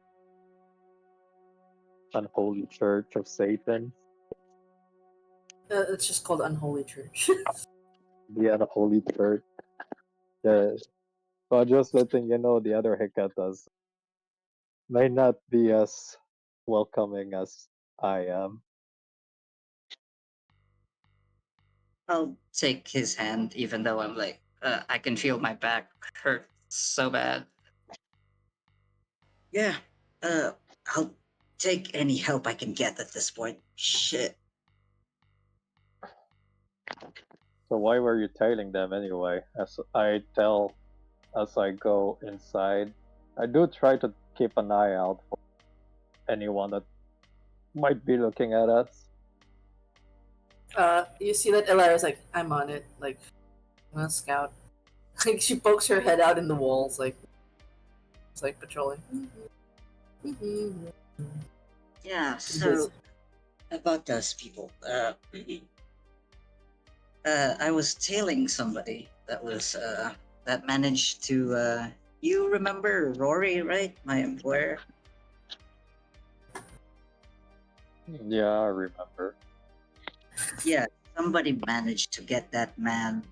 unholy church of Satan. It's just called Unholy Church. The unholy church. Yes. But just letting you know, the other Hecatas may not be as welcoming as I am. I'll take his hand, even though I'm like, I can feel my back hurt so bad. Yeah. I'll take any help I can get at this point. Shit. So why were you tailing them anyway? As I tell as I go inside, I do try to keep an eye out for anyone that might be looking at us. You see that Illyria's like, I'm on it. Like, I'm gonna scout. Like, she pokes her head out in the walls, like, it's like patrolling. Yeah, so about those people. I was tailing somebody that was that managed to you remember Rory, right? My employer. Yeah, I remember. Yeah, somebody managed to get that man,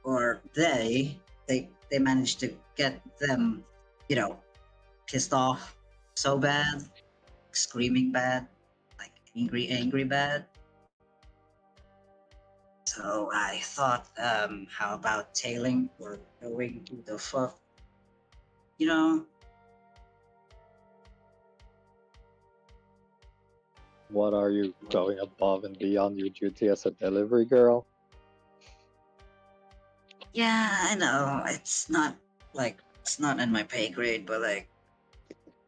or they managed to get them, pissed off so bad, screaming bad, like angry bad. So I thought, how about tailing or going to the fuck, you know? What are you going above and beyond your duty as a delivery girl? Yeah, I know it's not in my pay grade, but like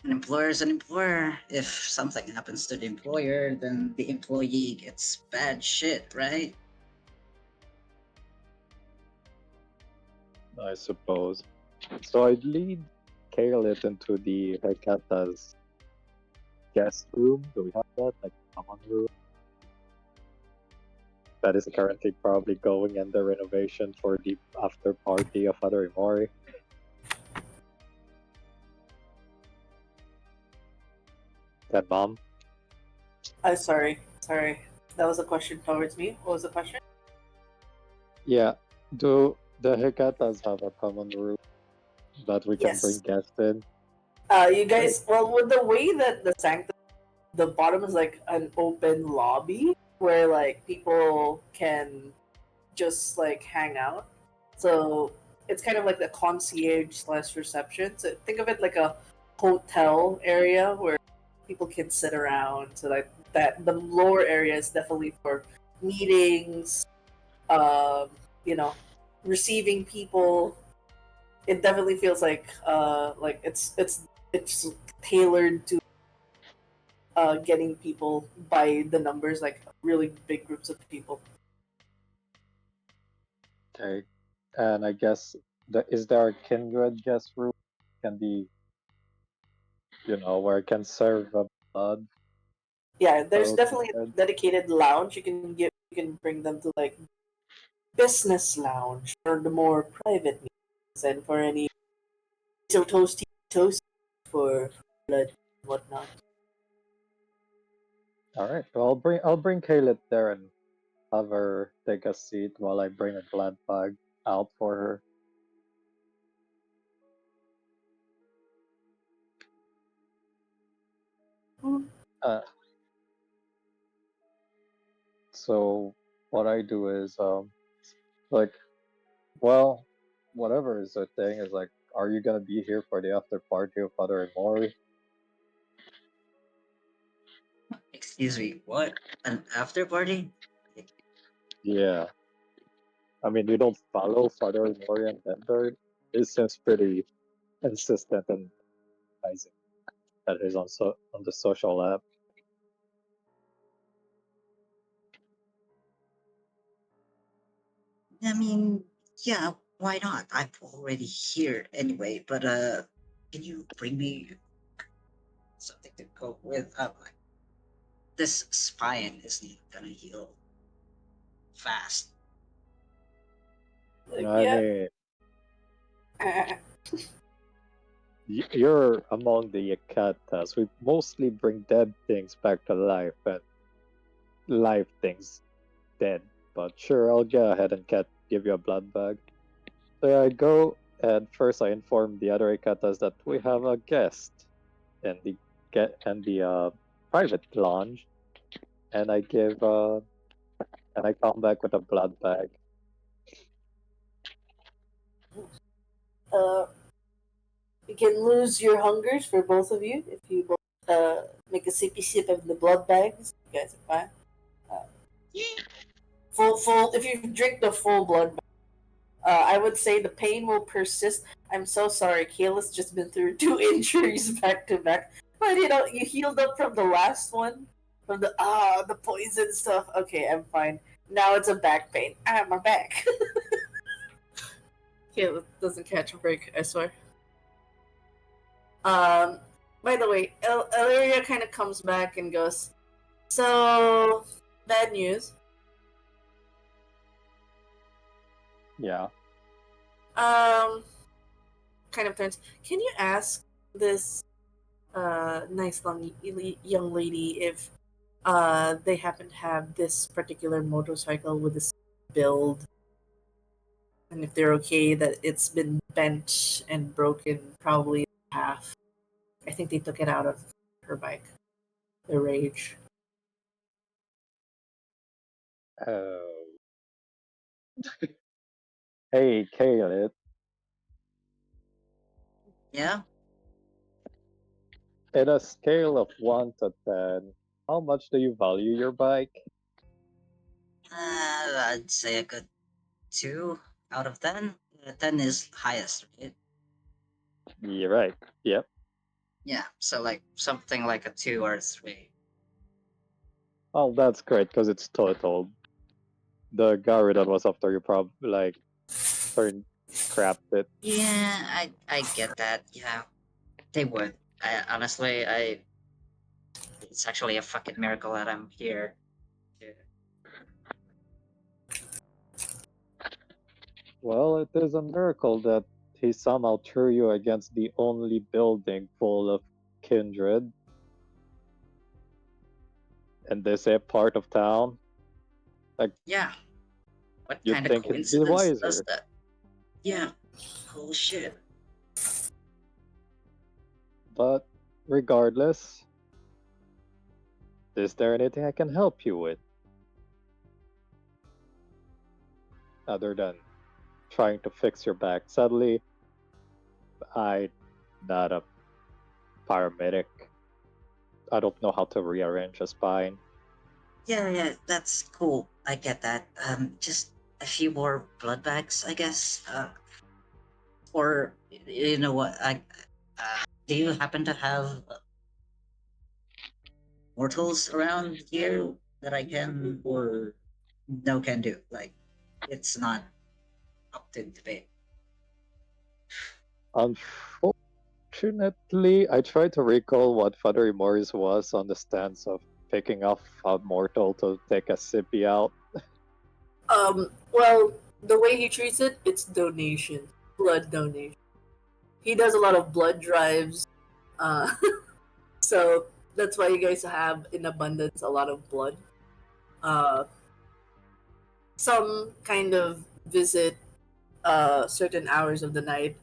an employer is an employer. If something happens to the employer, then the employee gets bad shit, right? I suppose. So I'd lead Kaelit into the Hecata's guest room. Do we have that? Like common room? That is currently probably going in the renovation for the after party of Father Imori. That mom? Sorry. That was a question towards me. What was the question? Yeah. Do the Hecatas have a common room that we can Yes. bring guests in? You guys, well, with the way that the sanctum, the bottom is like an open lobby where like people can just like hang out. So it's kind of like the concierge slash reception. So think of it like a hotel area where people can sit around. So like that, the lower area is definitely for meetings, um, you know, receiving people. It definitely feels like it's tailored to getting people by the numbers, like really big groups of people. Okay. And I guess is there a kindred guest room? Can be, where it can serve a blood. Yeah, there's Oh, definitely a good. dedicated lounge. You can bring them to like business lounge or the more private meetings, and for any so toasty for blood and whatnot. All right. Well, I'll bring Kaylit there and have her take a seat while I bring a glad bag out for her. Uh, so what I do is like, well, whatever is the thing is like, are you gonna be here for the after party of Father Imori? Excuse me, what? An after party? Yeah. I mean, we don't follow Father Morian Denver. He seems pretty insistent and advising that he's on the social app. I mean, yeah, why not? I'm already here anyway, but can you bring me something to go with? This spine isn't gonna heal fast. Like, I yeah. mean, you're among the Yakatas. We mostly bring dead things back to life and live things dead. But sure, I'll go ahead and give you a blood bag. So yeah, I go and first I inform the other Ikatas that we have a guest in the private lounge, and I come back with a blood bag. You can lose your hungers for both of you if you both make a sippy sip of the blood bags. You guys are fine. Full. If you drink the full blood bag, I would say the pain will persist. I'm so sorry. Kayla's just been through 2 injuries back to back. But you healed up from the last one. From the poison stuff. Okay, I'm fine. Now it's a back pain. My back. Kayla doesn't catch a break, I swear. By the way, Illyria kind of comes back and goes, so, bad news. Yeah. Kind of turns. Can you ask this nice young lady if they happen to have this particular motorcycle with this build, and if they're okay that it's been bent and broken probably in half? I think they took it out of her bike. The rage. Oh. Hey, Kayla. Yeah? In a scale of 1 to 10, how much do you value your bike? I'd say a good 2 out of 10. 10 is highest, right? You're right. Yep. Yeah, so like something like a 2 or 3. Oh, that's great because it's totaled. The Gary that was after you probably like scrapped it. Yeah, I get that. Yeah, they would. Honestly, it's actually a fucking miracle that I'm here. Well, it is a miracle that he somehow threw you against the only building full of kindred in this part of town. Yeah. What You'd kind of think it'd be coincidence does wiser. that? Yeah. Oh shit. But regardless, is there anything I can help you with? Other than trying to fix your back. Sadly, I'm not a paramedic. I don't know how to rearrange a spine. Yeah, that's cool. I get that. Just a few more blood bags, I guess. Or you know what? Do you happen to have mortals around here that I can or no can do? Like, it's not up to debate. Unfortunately, I tried to recall what Father Morris was on the stance of picking off a mortal to take a sippy out. Well, the way he treats it, it's donation, blood donation. He does a lot of blood drives, uh, so that's why you guys have in abundance a lot of blood. Uh, some kind of visit certain hours of the night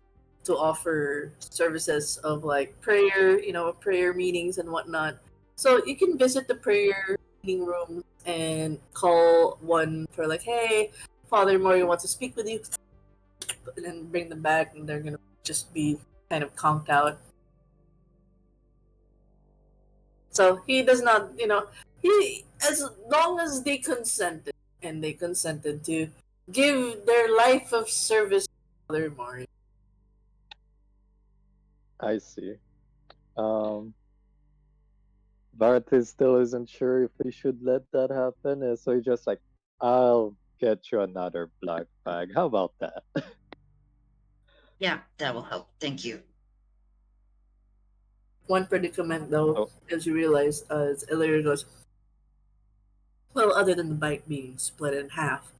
to offer services of like prayer, prayer meetings and whatnot. So you can visit the prayer meeting room and call one for like, hey, Father Mori wants to speak with you, and then bring them back, and they're gonna just be kind of conked out. So he does not, As long as they consented, and they consented to give their life of service to Father Mori. I see. Um, Baratis still isn't sure if he should let that happen, and so he's just like, I'll get you another black bag. How about that? Yeah, that will help. Thank you. One predicament, though, Oh. as you realize, as Illyria goes, well, other than the bike being split in half,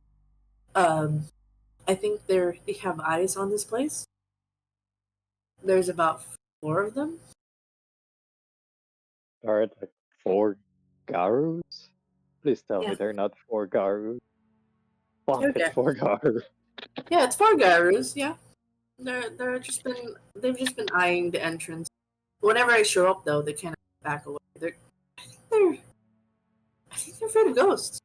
I think they have eyes on this place. There's about 4 of them. Alright, like 4 Garus? Please tell Yeah. me they're not 4 Garus. Fuck, Okay. it's 4 Garus. Yeah, it's 4 Garus. Yeah, they've just been eyeing the entrance. Whenever I show up, though, they kind of back away. I think they're afraid of ghosts.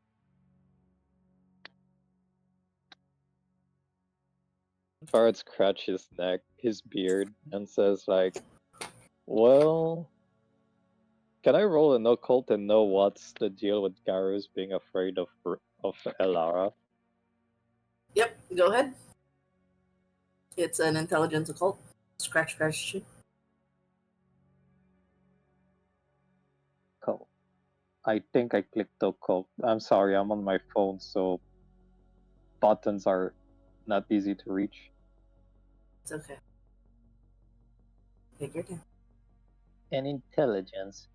Bard scratches his neck, his beard, and says like, well, can I roll an occult and know what's the deal with Garus being afraid of Elara? Yep, go ahead. It's an intelligence occult. Scratch shit. Cool. I think I clicked occult. I'm sorry, I'm on my phone, so buttons are not easy to reach. It's okay. Take your time. And intelligence.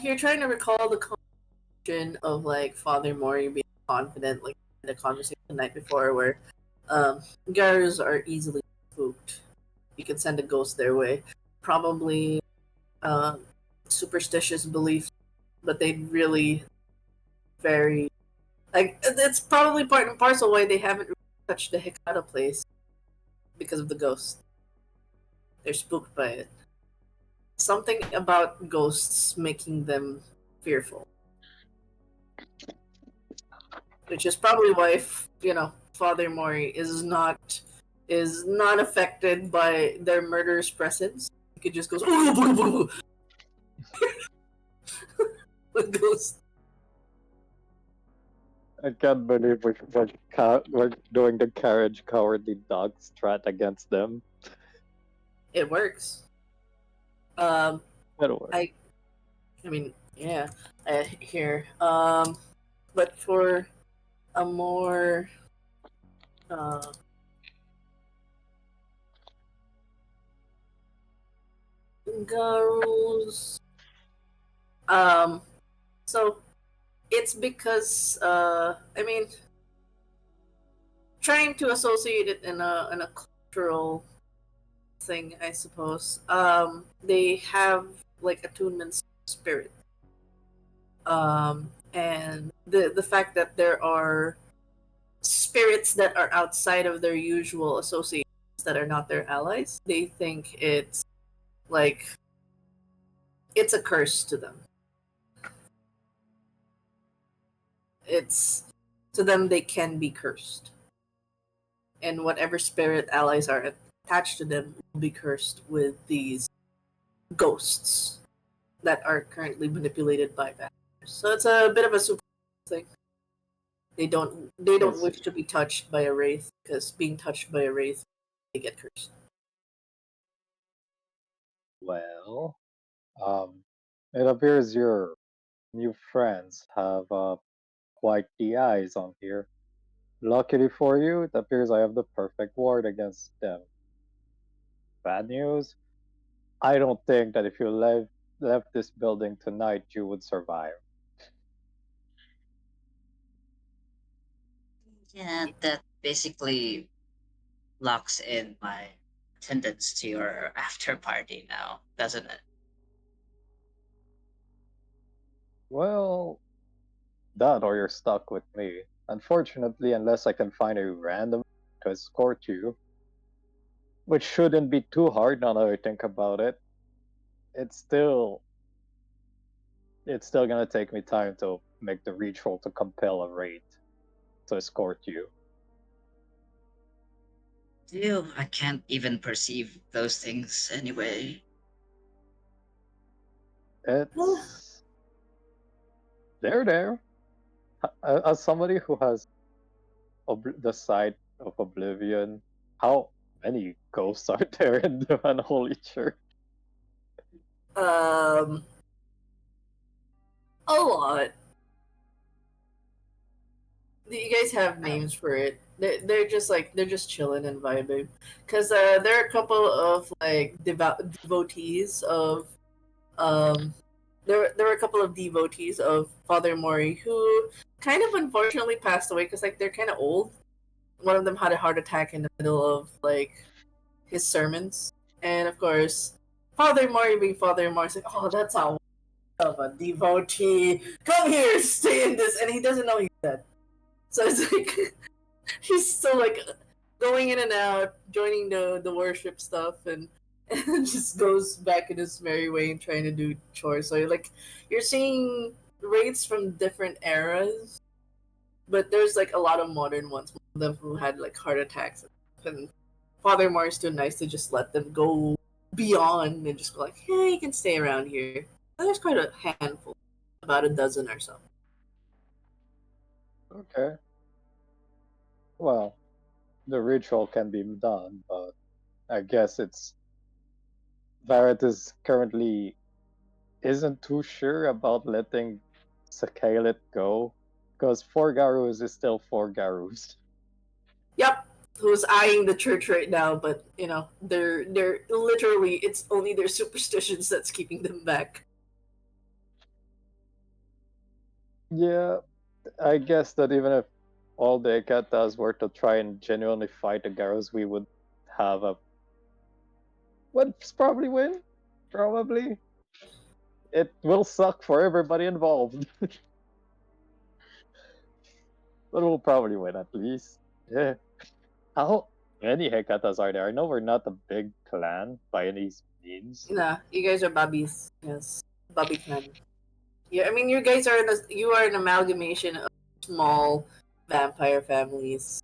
You're trying to recall the conversation of like Father Mori being confident, like in the conversation the night before, where Garus are easily spooked. You can send a ghost their way. Probably superstitious beliefs, but they really very like it's probably part and parcel why they haven't really touched the Hikata place because of the ghost. They're spooked by it. Something about ghosts making them fearful. Which is probably why Father Mori is not affected by their murderous presence. He could just goes with ghosts. I can't believe we're doing the carriage cowardly dog strat against them. It works. That'll work. I mean, yeah. Here. But for a more Garus. So it's because I mean, trying to associate it in a cultural thing, I suppose. They have like attunement spirit. And the fact that there are spirits that are outside of their usual associations that are not their allies, they think it's like it's a curse to them. It's to them they can be cursed. And whatever spirit allies are attached to them will be cursed with these ghosts that are currently manipulated by vampires. So it's a bit of a super thing. They don't wish to be touched by a wraith because being touched by a wraith, they get cursed. Well, it appears your new friends have quite the eyes on here. Luckily for you, it appears I have the perfect ward against them. Bad news? I don't think that if you left this building tonight, you would survive. Yeah, that basically locks in my attendance to your after party now, doesn't it? Well, that or you're stuck with me. Unfortunately, unless I can find a random to escort you, which shouldn't be too hard now that I think about it, it's still gonna take me time to make the reach roll to compel a raid to escort you. Still, I can't even perceive those things anyway. It's they're there. As somebody who has the sight of Oblivion, how many ghosts are there in the Unholy Church? A lot. Do you guys have names for it? They're just like they're just chilling and vibing, because there are a couple of like devotees of there were a couple of devotees of Father Mori who kind of unfortunately passed away because like they're kind of old. One of them had a heart attack in the middle of like his sermons, and of course, Father Mori being Father Mori is like, oh, that's how of a devotee. Come here, stay in this, and he doesn't know he's dead. So it's like he's still like going in and out, joining the worship stuff, and just goes back in his merry way and trying to do chores. So like you're seeing rates from different eras, but there's like a lot of modern ones. One of them who had like heart attacks, and Father Moore is too nice to just let them go beyond and just go like, hey, you can stay around here. And there's quite a handful, about a dozen or so. Okay. Well, the ritual can be done, but I guess it's Varret is currently isn't too sure about letting Sakalit go, because 4 Garus is still 4 Garus. Yep, who's eyeing the church right now, but you know, they're literally it's only their superstitions that's keeping them back. Yeah, I guess that even if all the Ekatas were to try and genuinely fight the Garus, we would have a would probably win. Probably. It will suck for everybody involved. But we'll probably win at least. Yeah. How many Hekatas are there? I know we're not a big clan by any means. Nah, you guys are Bobbies. Yes, Bobby clan. Yeah, I mean, you guys are you are an amalgamation of small vampire families.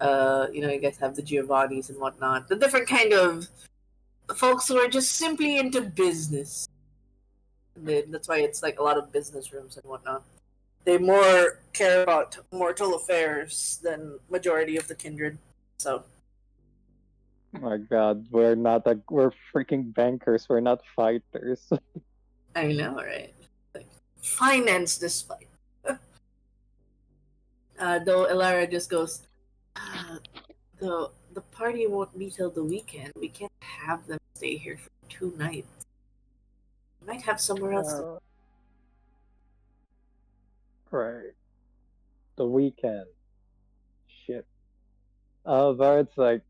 You know, you guys have the Giovannis and whatnot. The different kind of folks who are just simply into business. That's why it's like a lot of business rooms and whatnot. They more care about mortal affairs than majority of the kindred. So Oh my god, we're freaking bankers, we're not fighters. I know, right? Like, finance this fight. Though Elara just goes, the party won't be till the weekend. We can't have them stay here for 2 nights. We might have somewhere else to. Right. The weekend. Shit. Varret's like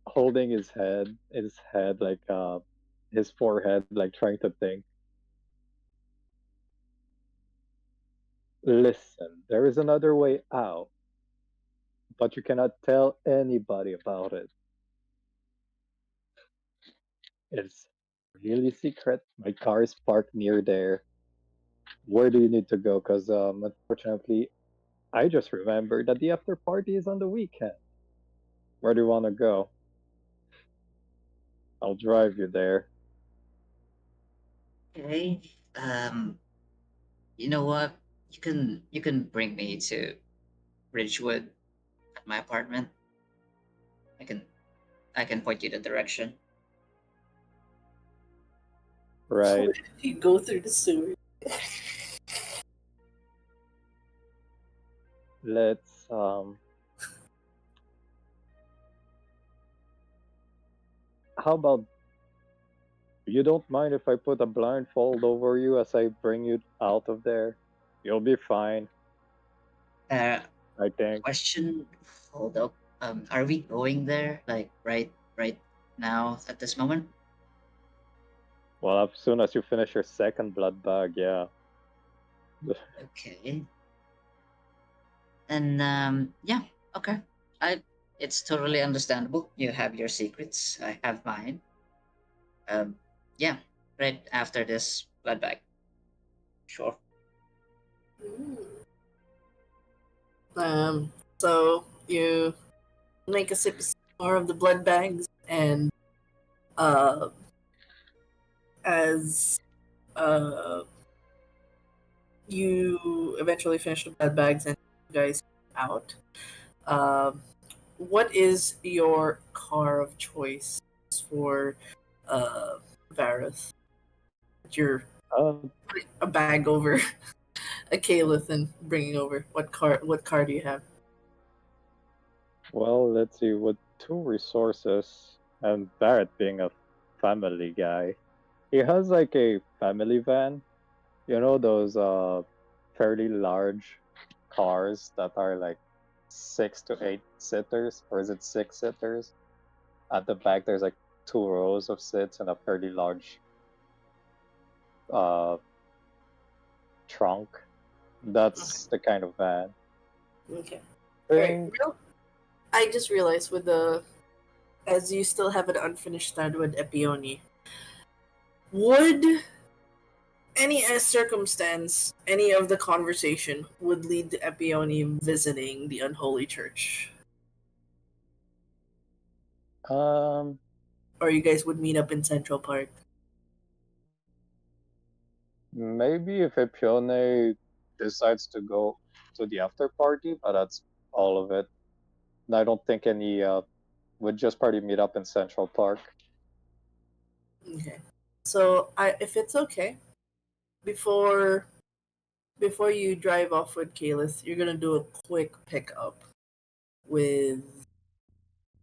holding his head like his forehead, like trying to think. Listen, there is another way out, but you cannot tell anybody about it. It's really secret. My car is parked near there. Where do you need to go? Because unfortunately, I just remembered that the after party is on the weekend. Where do you want to go? I'll drive you there. Okay. You know what? You can bring me to Ridgewood at my apartment. I can I can point you the direction. Right. You go through the sewer. Let's how about you don't mind if I put a blindfold over you as I bring you out of there? You'll be fine, Uh, I think. question. Hold up. Are we going there? Like right now at this moment? Well, as soon as you finish your second blood bag, yeah. Okay. And yeah. Okay. I. It's totally understandable. You have your secrets. I have mine. Yeah. Right after this blood bag. Sure. So you make a sip more of the blood bags, and as you eventually finish the blood bags and you guys out, what is your car of choice for Vareth? You're Um, putting a bag over a Caliph and bringing over. What car do you have? well, let's see. With 2 resources, and Barrett being a family guy, he has like a family van. You know those fairly large cars that are like 6 to 8 sitters, or is it 6 sitters? At the back, there's like 2 rows of seats and a fairly large uh trunk. That's the kind of van. Okay. Thing. I just realized as you still have an unfinished thread with Epione, would any circumstance, any of the conversation would lead to Epione visiting the unholy church? Um, Or you guys would meet up in Central Park? Maybe if Epione decides to go to the after party, but that's all of it. And I don't think any would just party meet up in Central Park. Okay. So if it's okay, before you drive off with Kalis, you're gonna do a quick pickup with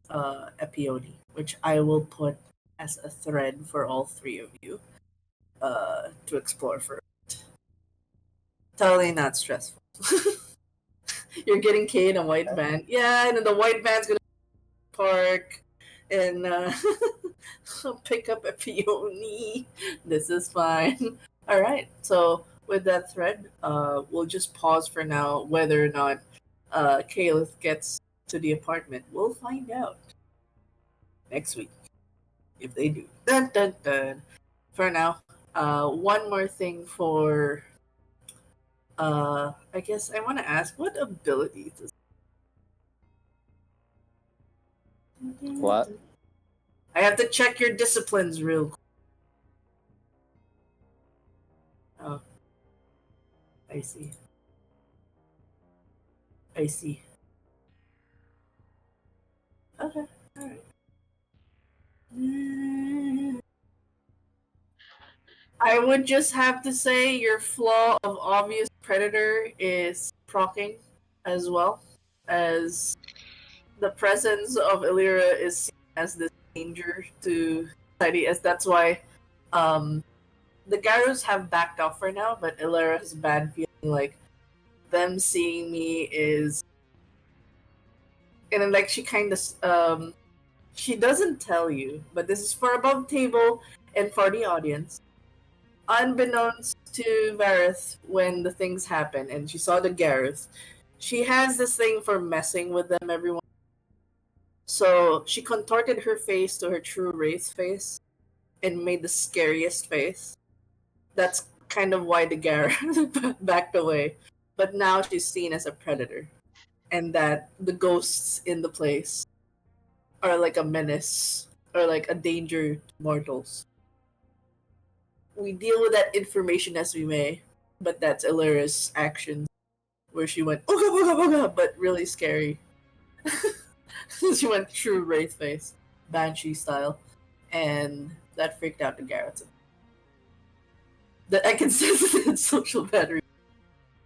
Epione, which I will put as a thread for all 3 of you to explore first. Totally not stressful. You're getting Kay in a white van. Yeah, and then the white van's gonna park and pick up Epione. This is fine. All right. So with that thread, we'll just pause for now. Whether or not Caliph gets to the apartment, we'll find out next week if they do. Dun dun dun. For now, one more thing for. I guess I want to ask, what abilities does. What? I have to check your disciplines real quick. Oh. I see. I see. Okay, alright. I would just have to say your flaw of obvious predator is proccing as well, as the presence of Illyria is seen as this danger to society, as that's why the Garus have backed off for now, but Illyria has a bad feeling like them seeing me is, and then like she kind of she doesn't tell you, but this is for above table and for the audience. Unbeknownst to Vareth, when the things happen and she saw the Gareth, she has this thing for messing with them everyone. So she contorted her face to her true wraith face and made the scariest face. That's kind of why the Gareth backed away. But now she's seen as a predator, and that the ghosts in the place are like a menace or like a danger to mortals. We deal with that information as we may, but that's Illyria's actions, where she went ooga booga booga, but really scary. She went true wraith face, banshee style, and that freaked out the Garrett. That I can sense that social battery.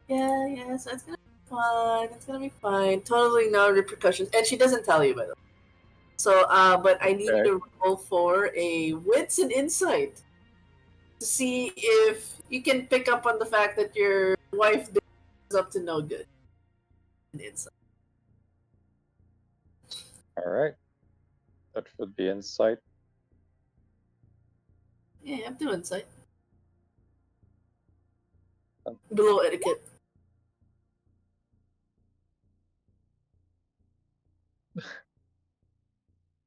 Yeah, so it's gonna be fine. It's gonna be fine. Totally no repercussions, and she doesn't tell you, by the way. So, but I need you to roll for a wits and insight to see if you can pick up on the fact that your wife is up to no good. And insight. Alright. That should be insight. Yeah, I'm doing insight. Below etiquette.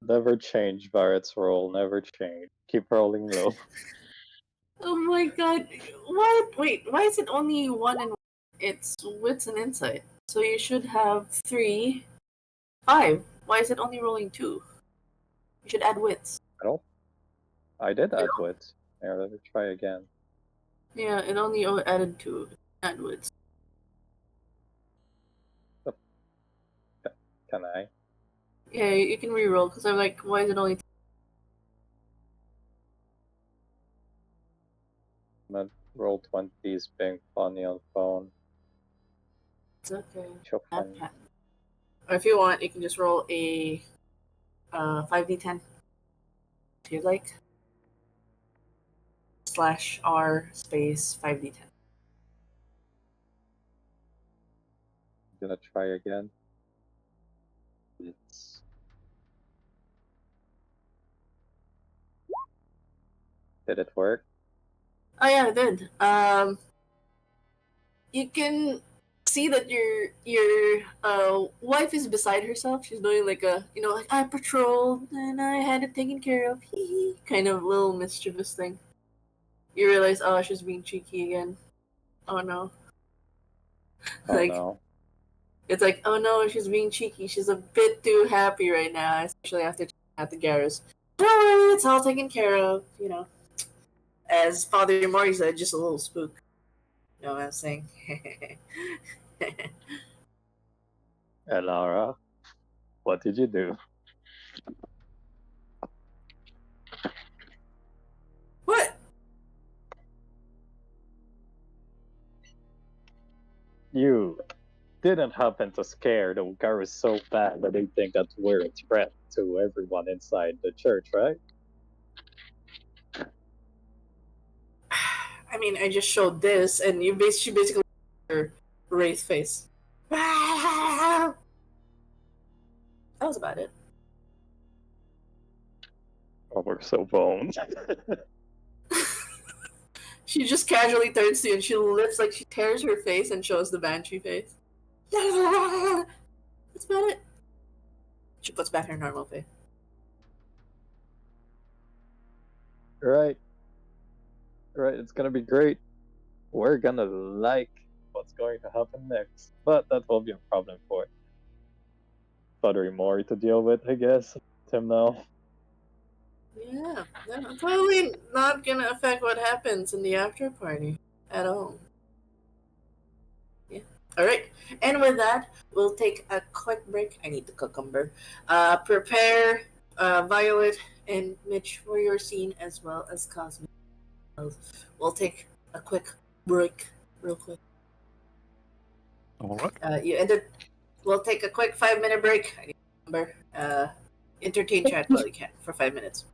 Never change Barrett's roll, never change. Keep rolling low. Oh my god. What? Wait, why is it only 1 and 1? It's wits and insight. So you should have 3, 5. Why is it only rolling 2? You should add wits. I did add wits. Here, let me try again. Yeah, it only added 2. Add wits. Can I? Yeah, you can re-roll because I'm like, why is it only? Roll 20s being funny on phone. It's okay. Sure, Add fine. pen. Or if you want, you can just roll a 5d10. If you like. /R space 5d10. I'm gonna try again. It's... Did it work? Oh yeah, it did. You can see that your wife is beside herself. She's doing like a like I patrolled and I had it taken care of. Hee hee. Kind of little mischievous thing. You realize, oh, she's being cheeky again. Oh no. Oh Like no. it's like, oh no, she's being cheeky. She's a bit too happy right now, especially after at the Garrus. Don't worry, it's all taken care of. As Father Mori said, just a little spook. You know what I'm saying? Elara, what did you do? What? You didn't happen to scare the Garrus so bad that they think that we're a threat to everyone inside the church, right? I mean, I just showed this, and she basically her wraith face. That was about it. Oh, we're so boned. She just casually turns to you and she lifts, like she tears her face and shows the banshee face. That's about it. She puts back her normal face. Right. Right, it's gonna be great. We're gonna like what's going to happen next. But that will be a problem for Father Mori to deal with, I guess. Tim now. Yeah, totally not gonna affect what happens in the after party at all. Yeah. All right. And with that, we'll take a quick break. I need the cucumber. Prepare Violet and Mitch for your scene as well as Cosmic. We'll take a quick break, real quick. All right. You ended. We'll take a quick 5-minute break. I need the number. Entertain chat while you can for 5 minutes.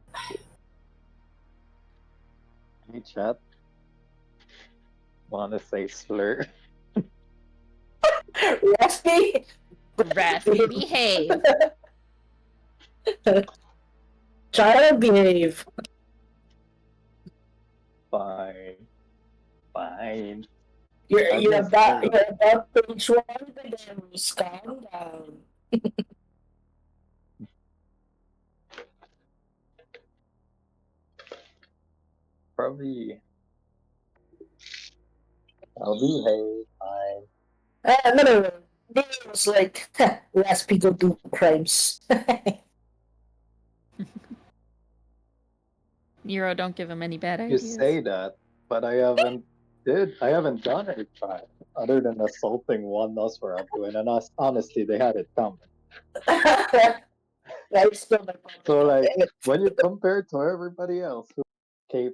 Hey, chat. Wanna say slur? Raspy? Raspy, behave. Try to behave. Fine. Fine. You're about to reach one of the demos. Calm down. Probably. I'll behave. Fine. No. They was like, Raspy go do crimes. Nero, don't give him any bad You ideas. say that, but I haven't done any crime other than assaulting one Nosferatu, and honestly, they had it coming. That's still my point. So like, when you compare to everybody else who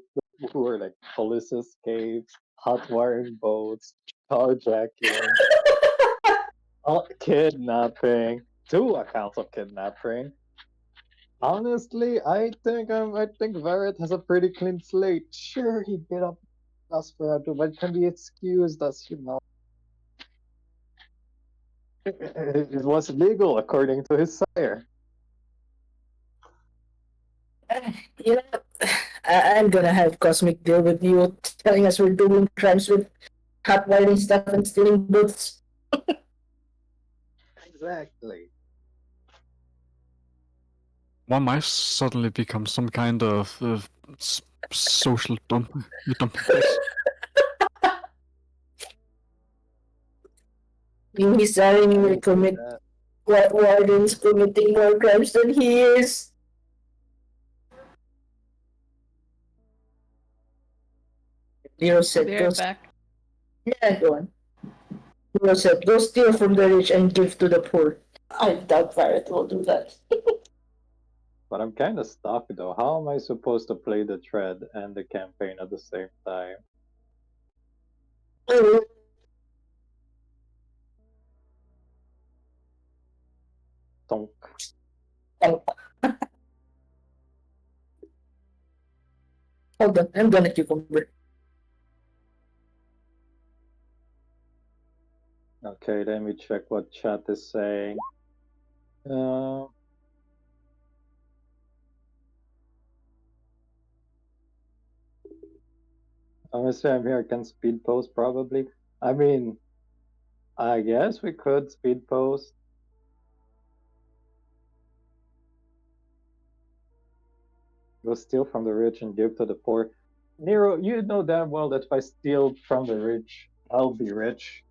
were like police escapes, hot wiring boats, carjacking, kidnapping, 2 accounts of kidnapping. Honestly, I think Varret has a pretty clean slate. Sure, he beat up Nosferatu, but can be excused as it was legal according to his sire. You know, I'm gonna have Cosmic deal with you telling us we're doing crimes with hot wiring stuff and stealing boots. Exactly. One might suddenly become some kind of social dump. He's starting to commit Warden's committing more crimes than he is. Nero I'll said, be go, right back. yeah, go on. Nero said, go steal from the rich and give to the poor. I doubt Barrett will do that. But I'm kind of stuck though. How am I supposed to play the thread and the campaign at the same time? Tonk. Hold on, I'm gonna cucumber. Okay, let me check what chat is saying. Honestly, I'm here. I can speed post probably. I mean, I guess we could speed post. Go steal from the rich and give to the poor. Nero, you know damn well that if I steal from the rich, I'll be rich.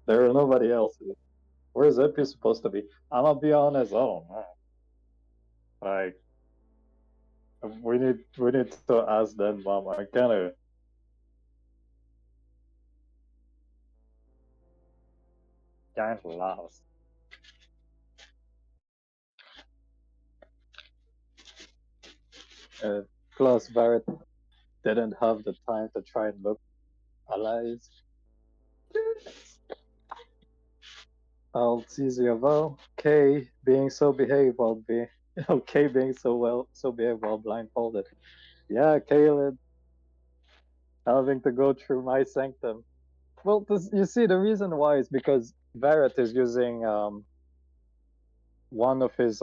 There are nobody else. Where's Epi supposed to be? I'm gonna be on his own. Like, we need to ask that mom. I kinda lost. Plus, Barrett didn't have the time to try and look allies. Altizio, K being so behaved while being K being so behaved while blindfolded. Yeah, Caleb having to go through my sanctum. Well, you see, the reason why is because Barrett is using one of his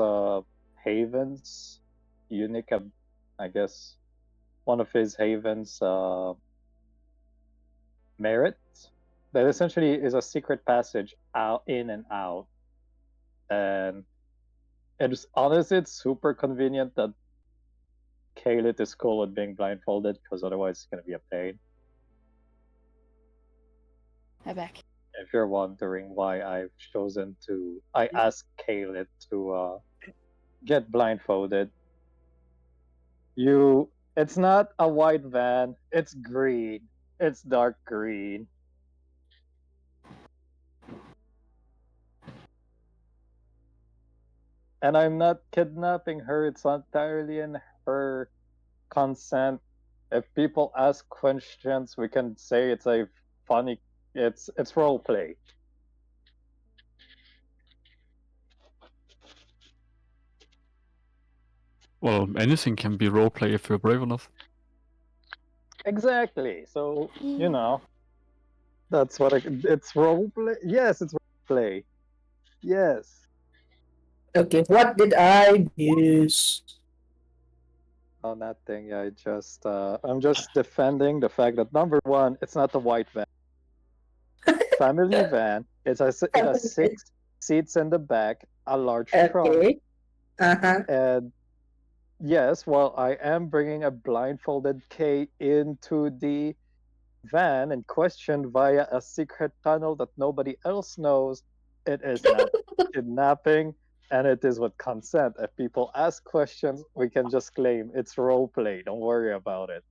havens, unique, I guess, one of his havens merit that essentially is a secret passage out, in and out, and it's honestly it's super convenient that Kaylit is cool with being blindfolded because otherwise it's gonna be a pain. Hi back. If you're wondering why I've chosen to, I asked Kaylit to get blindfolded. It's not a white van. It's green. It's dark green. And I'm not kidnapping her. It's entirely in her consent. If people ask questions, we can say it's a funny. It's role play. Well, anything can be roleplay if you're brave enough. Exactly. So you know, that's what it's role play. Yes, it's role play. Yes. Okay, what did I miss? Oh, nothing. I'm just defending the fact that number one, it's not a white van. Family van. It has 6 seats in the back, a large trunk. Okay. Uh-huh. And yes, while I am bringing a blindfolded K into the van and questioned via a secret tunnel that nobody else knows, it is not kidnapping, and it is with consent. If people ask questions, we can just claim it's role play. Don't worry about it.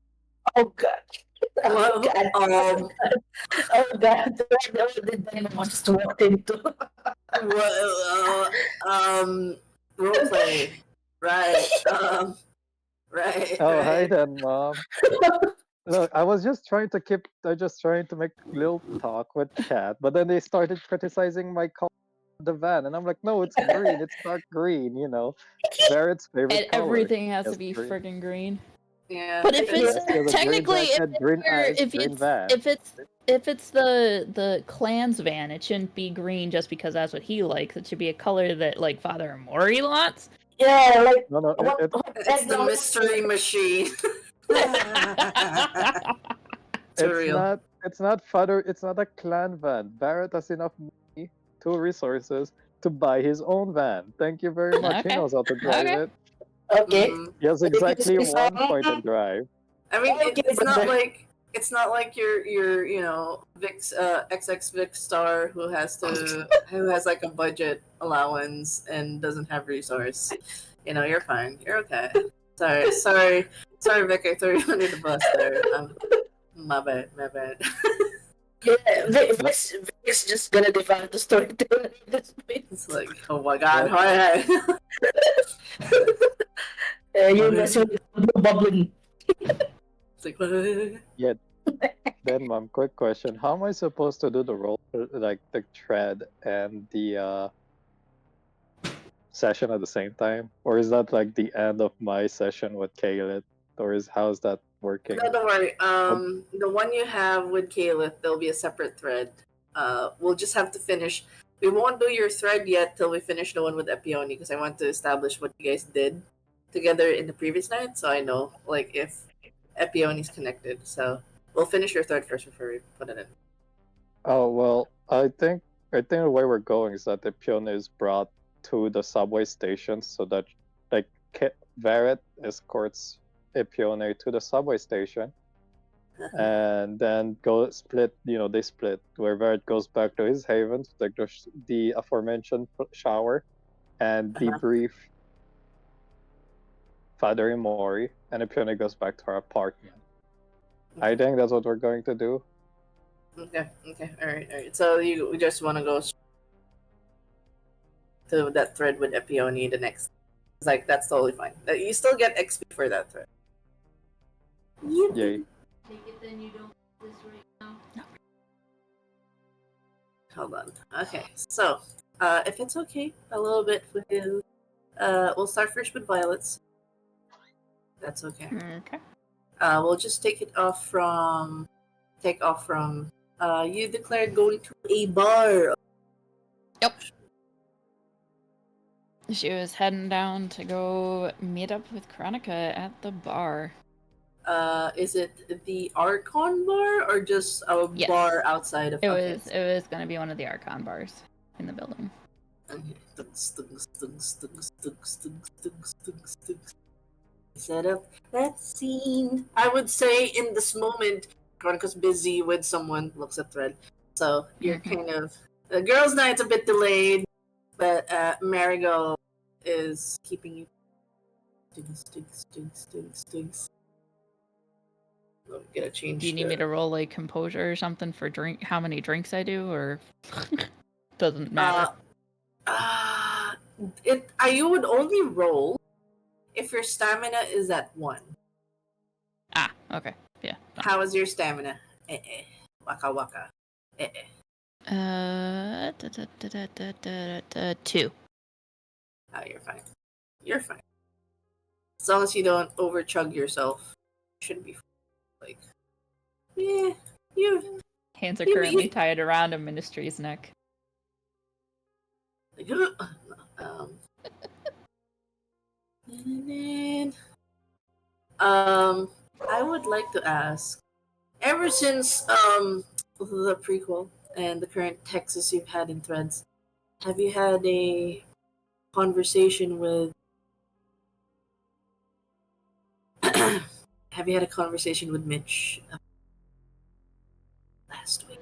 Oh god. Well, Oh god. What did I just walked into? Roleplay. Right. Right. Oh, hi right. then, Mom. Look, I was just trying to make little talk with chat, but then they started criticizing my color of the van, and I'm like, no, it's green, it's dark green, you know. Barrett's favorite And color. everything has to Yes, be green. friggin' green. Yeah. But if Yes, it's he has a green technically jacket, green eyes, green van. if it's the clan's van, it shouldn't be green just because that's what he likes. It should be a color that like Father Mori wants. Yeah, like No, It's the mystery machine. It's not Father. It's not a clan van. Barrett has enough money, resources to buy his own van. Thank you very much. He Okay. knows how to drive Okay. it. Okay. Mhm. He has exactly It's one point in drive. I mean, it's not like it's not like your Vix XX Vix star who has like a budget allowance and doesn't have resource. You're fine. You're okay. Sorry, Vic. I threw you under the bus there. My bad. Yeah, Vic's just gonna devour the storyteller at this point. It's like, oh my god, alright. You're messing with the bubbling. It's like, what? Yeah. Then, Mom, quick question: how am I supposed to do the role, like the thread and the session at the same time, or is that like the end of my session with Kaylit, or how's that working? No, don't worry. The one you have with Caliph, there'll be a separate thread. We'll just have to finish. We won't do your thread yet till we finish the one with Epione, because I want to establish what you guys did together in the previous night, so I know like if Epione's connected. So we'll finish your thread first before we put it in. Oh well, I think the way we're going is that Epione is brought to the subway station, so that like Varret escorts Epione to the subway station, and then they split, where Varret goes back to his haven to take the aforementioned shower and debrief Father Imori, and Epione goes back to her apartment. I think that's what we're going to do. Okay, alright. So we just want to go to that thread with Epione the next. It's like, that's totally fine. You still get XP for that thread. Yay. Hold on. Okay, so if it's okay, a little bit with you, we'll start first with Violets. That's okay. Okay. We'll just take off from. You declared going to a bar. Yep. She was heading down to go meet up with Chronica at the bar. Is it the Archon bar or just a Yes. bar outside of? It was going to be one of the Archon bars in the building. Set up that scene. I would say in this moment, Chronica's busy with someone. Looks at thread, so you're kind of the girls' night's a bit delayed, but Marigold is keeping you. Stinks. I'm gonna change. Do you need me to roll like composure or something for how many drinks I do, or doesn't matter? You would only roll if your stamina is at 1. Ah, okay, yeah. How is your stamina? Waka waka. 2. Oh, you're fine. As long as you don't overchug yourself, you shouldn't be like. Yeah, you. Hands are currently tied around a Ministry's neck. Like, I would like to ask, ever since the prequel and the current Texas you've had in Threads, have you had a conversation with Mitch last week?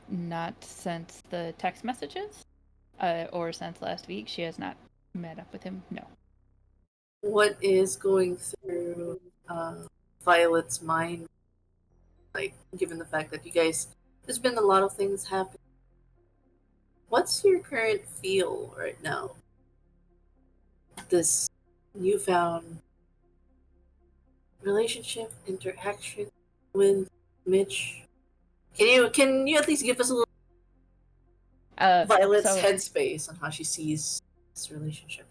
Not since the text messages, or since last week. She has not met up with him. No. What is going through Violet's mind, like, given the fact that you guys, there's been a lot of things happen. What's your current feel right now? This newfound relationship, interaction with Mitch. Can you at least give us a little Violet's headspace on how she sees this relationship?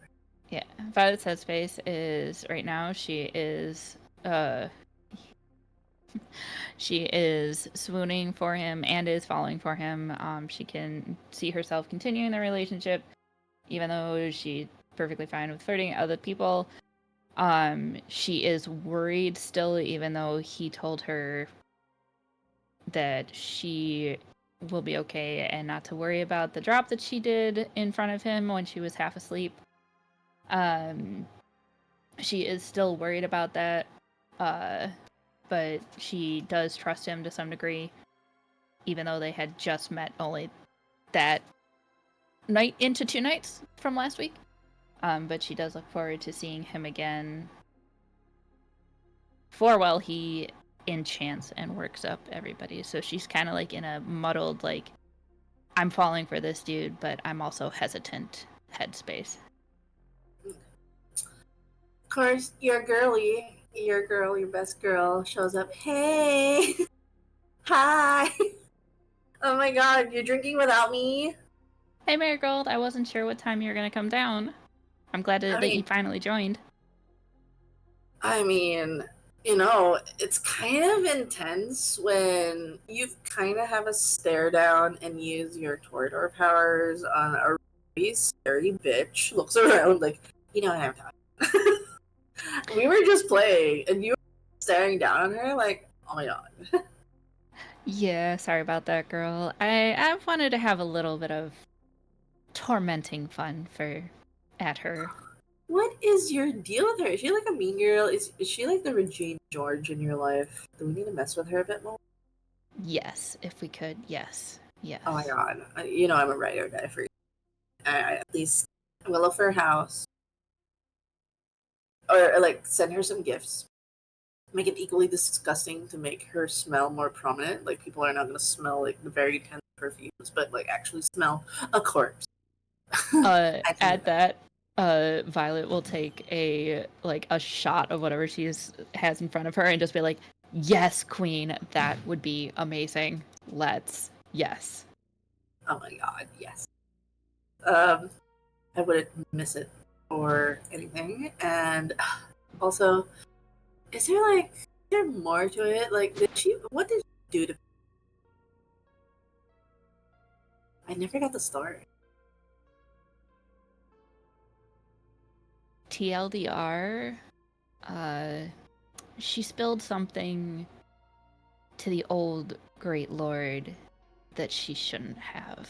Yeah, Violet's headspace is right now. She is swooning for him and is falling for him. She can see herself continuing the relationship, even though she's perfectly fine with flirting other people. She is worried still, even though he told her that she will be okay and not to worry about the drop that she did in front of him when she was half asleep. She is still worried about that. but she does trust him to some degree, even though they had just met only that night into 2 nights from last week. But she does look forward to seeing him again for while he enchants and works up everybody. So she's kind of like in a muddled, like, I'm falling for this dude, but I'm also hesitant headspace. Of course, your best girl, shows up. Hey! Hi! Oh my god, you're drinking without me? Hey, Marigold, I wasn't sure what time you were going to come down. I'm glad that you finally joined. I mean, you know, it's kind of intense when you kind of have a stare down and use your Torador powers on a really scary bitch. Looks around like, you know what I'm talking. We were just playing, and you were staring down on her like, oh my god. Yeah, sorry about that, girl. I wanted to have a little bit of tormenting fun at her. What is your deal with her? Is she like a mean girl? Is she like the Regina George in your life? Do we need to mess with her a bit more? Yes, if we could, yes. Yes. Oh my god. You know I'm a writer guy for you. At least Willow for her house. Or like send her some gifts. Make it equally disgusting to make her smell more prominent. Like people are not gonna smell like the very intense perfumes, but like actually smell a corpse. At that, Violet will take a shot of whatever she has in front of her and just be like, "Yes, Queen, that would be amazing. Yes." Oh my god, yes. I wouldn't miss it or anything. And also, is there more to it? Like, what did she do to? I never got the story. TLDR, she spilled something to the old Great Lord that she shouldn't have.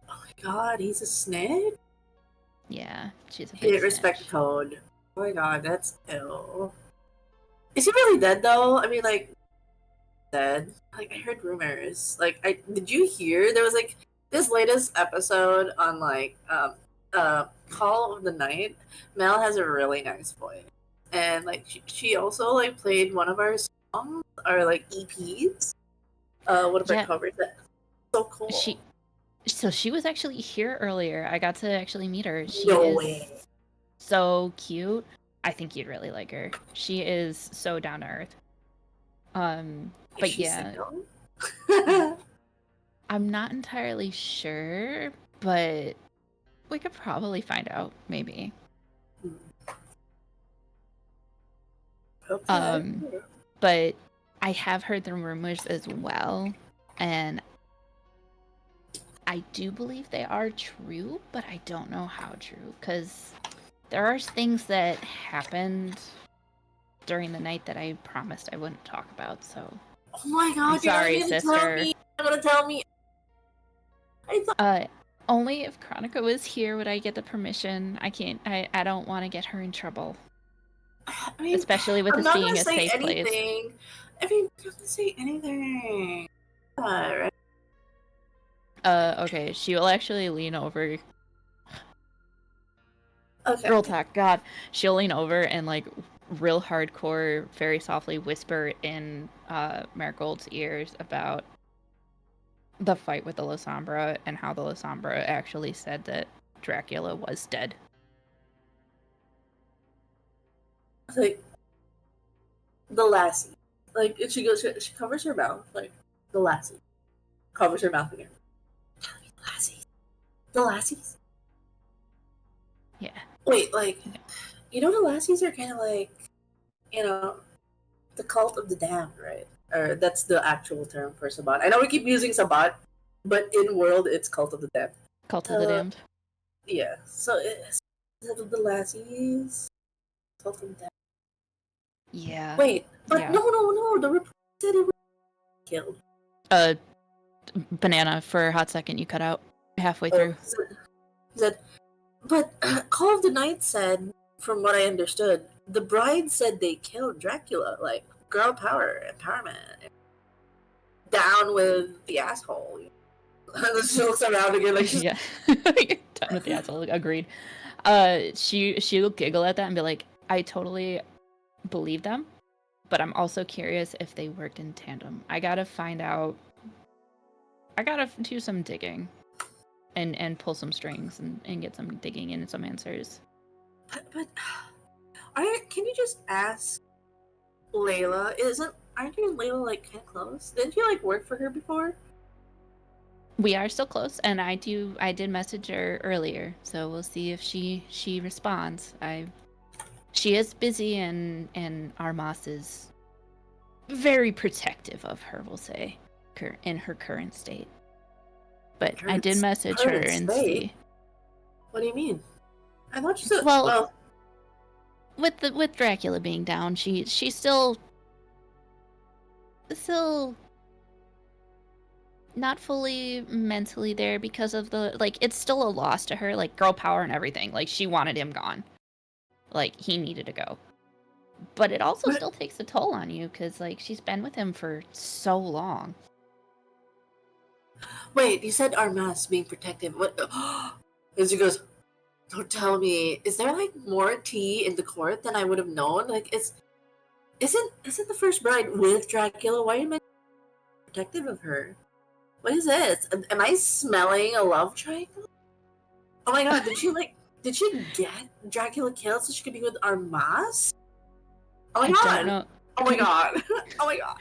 Oh my god, he's a snitch? Yeah, she's a big He didn't respect snitch. code. Oh my god, that's ill. Is he really dead though? I mean, like, dead? Like, I heard rumors. Like, did you hear? There was like this latest episode on like Call of the Night. Mel has a really nice voice, and like she also like played one of our songs, our like EPs. One of our covers. That so cool. She was actually here earlier. I got to actually meet her. She No is way. so cute. I think you'd really like her. She is so down to earth. But Is she yeah, single? I'm not entirely sure, but we could probably find out, maybe. Okay. But I have heard the rumors as well, and I do believe they are true, but I don't know how true, because there are things that happened during the night that I promised I wouldn't talk about, so... Oh my god, I'm sorry, you're not sister. gonna tell me. You're gonna tell me. Only if Chronica was here would I get the permission. I can't. I don't want to get her in trouble. I mean, especially with I'm this not being gonna a say safe place. anything. I mean, I'm not gonna say anything. Right? Okay. She will actually lean over. Okay. Girl talk. God, she'll lean over and like real hardcore, very softly whisper in Marigold's ears about the fight with the Lasombra and how the Lasombra actually said that Dracula was dead. Like the lassie, like if she goes, she covers her mouth. Like the lassie covers her mouth again. The lassies. Yeah. Wait, like, you know, the lassies are kind of like, you know, the cult of the damned, right? Or that's the actual term for Sabbat. I know we keep using Sabbat, but in world it's cult of the damned. Cult of the damned. Yeah. So it's the lassies. Cult of the damned. Yeah. Wait, but yeah. no. The report said it was killed. Banana, for a hot second you cut out halfway Oh, through. But Call of the Night said, from what I understood, the bride said they killed Dracula. Like, girl power, empowerment. Down with the asshole. She looks around again like she's Yeah. Done with the asshole. Agreed. She'll giggle at that and be like, I totally believe them, but I'm also curious if they worked in tandem. I gotta find out. I gotta do some digging and pull some strings and get some digging and some answers. But can you just ask Layla? Aren't you and Layla like kind of close? Didn't you like work for her before? We are still close, and I did message her earlier, so we'll see if she responds. She is busy, and Armas is very protective of her, we'll say, in her current state. But I did message her and see. What do you mean? I thought you said Well, with Dracula being down, she's still not fully mentally there because of the, like, it's still a loss to her, like, girl power and everything. Like, she wanted him gone. Like, he needed to go. But it also still takes a toll on you because, like, she's been with him for so long. Wait, you said Armas being protective. What? And she goes, don't tell me. Is there like more tea in the court than I would have known? Like, isn't the first bride with Dracula? Why am I protective of her? What is this? Am I smelling a love triangle? Oh my god, did she get Dracula killed so she could be with Armas? Oh my god. I don't know. Oh my god. Oh my god.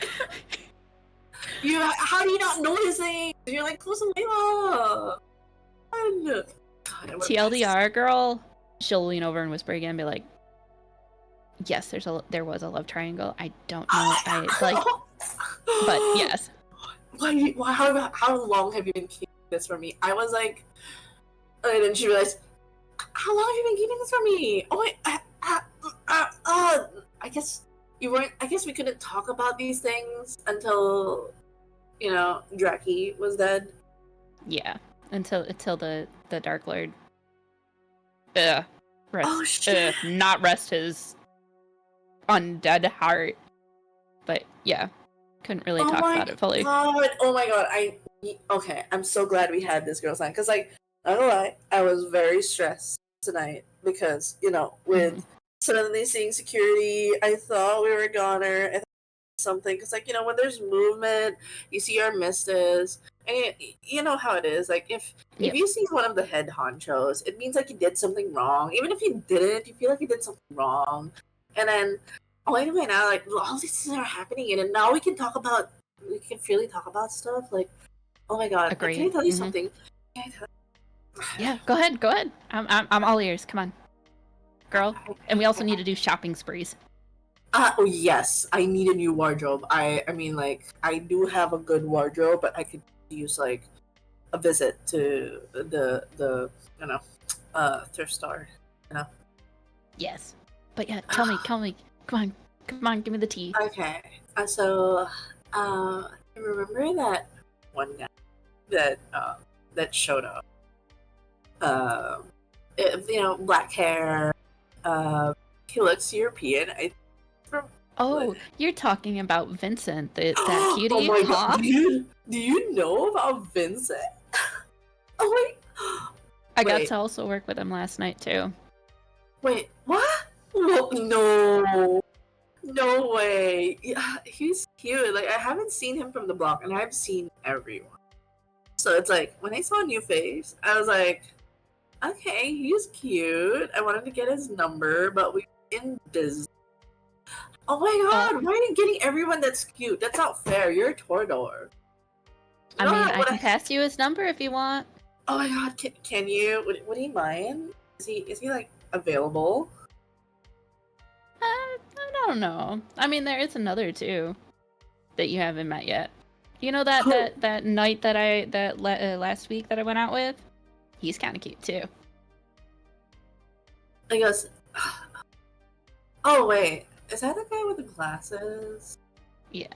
How do you not notice things? You're like close to Layla. TLDR, girl. She'll lean over and whisper again, and be like, "Yes, there was a love triangle. I don't know. But yes." How long have you been keeping this from me? I was like, and then she realized, how long have you been keeping this from me? Oh wait, I guess you weren't. I guess we couldn't talk about these things until, Draki was dead. Yeah, until the Dark Lord. Not rest his undead heart. But yeah, couldn't really talk about it fully. Oh my god! Okay, I'm so glad we had this girl sign because, like, not gonna lie, I was very stressed tonight because with suddenly seeing security, I thought we were a goner. I thought something because, like, when there's movement, you see our mistas, and you know how it is. Like, if you see one of the head honchos, it means like you did something wrong. Even if you didn't, you feel like you did something wrong, and then. Oh, anyway, now, like, all these things are happening, and now we can freely talk about stuff. Like, oh my god, Agreed. Can I tell you something? Yeah, go ahead. I'm all ears. Come on, girl. And we also need to do shopping sprees. Oh yes, I need a new wardrobe. I mean, like, I do have a good wardrobe, but I could use like a visit to the thrift store. Yes, but yeah, tell me. Come on, give me the tea. Okay, so remember that one guy that showed up? Black hair. He looks European. You're talking about Vincent, that cutie. Oh my huh? god! Do you know about Vincent? Oh wait. I got to also work with him last night too. Wait, what? Well, no way. Yeah, he's cute. Like, I haven't seen him from the block, and I've seen everyone. So it's like, when I saw a new face, I was like, okay, he's cute. I wanted to get his number, but we in business. Oh my god, why are you getting everyone that's cute? That's not fair. You're a Torador. I can pass you his number if you want. Oh my god, can you? Would he mind? Is he like available? I don't know. I mean, there is another too that you haven't met yet. You know that night last week that I went out with? He's kind of cute too. I guess. Oh wait, is that the guy with the glasses? Yeah.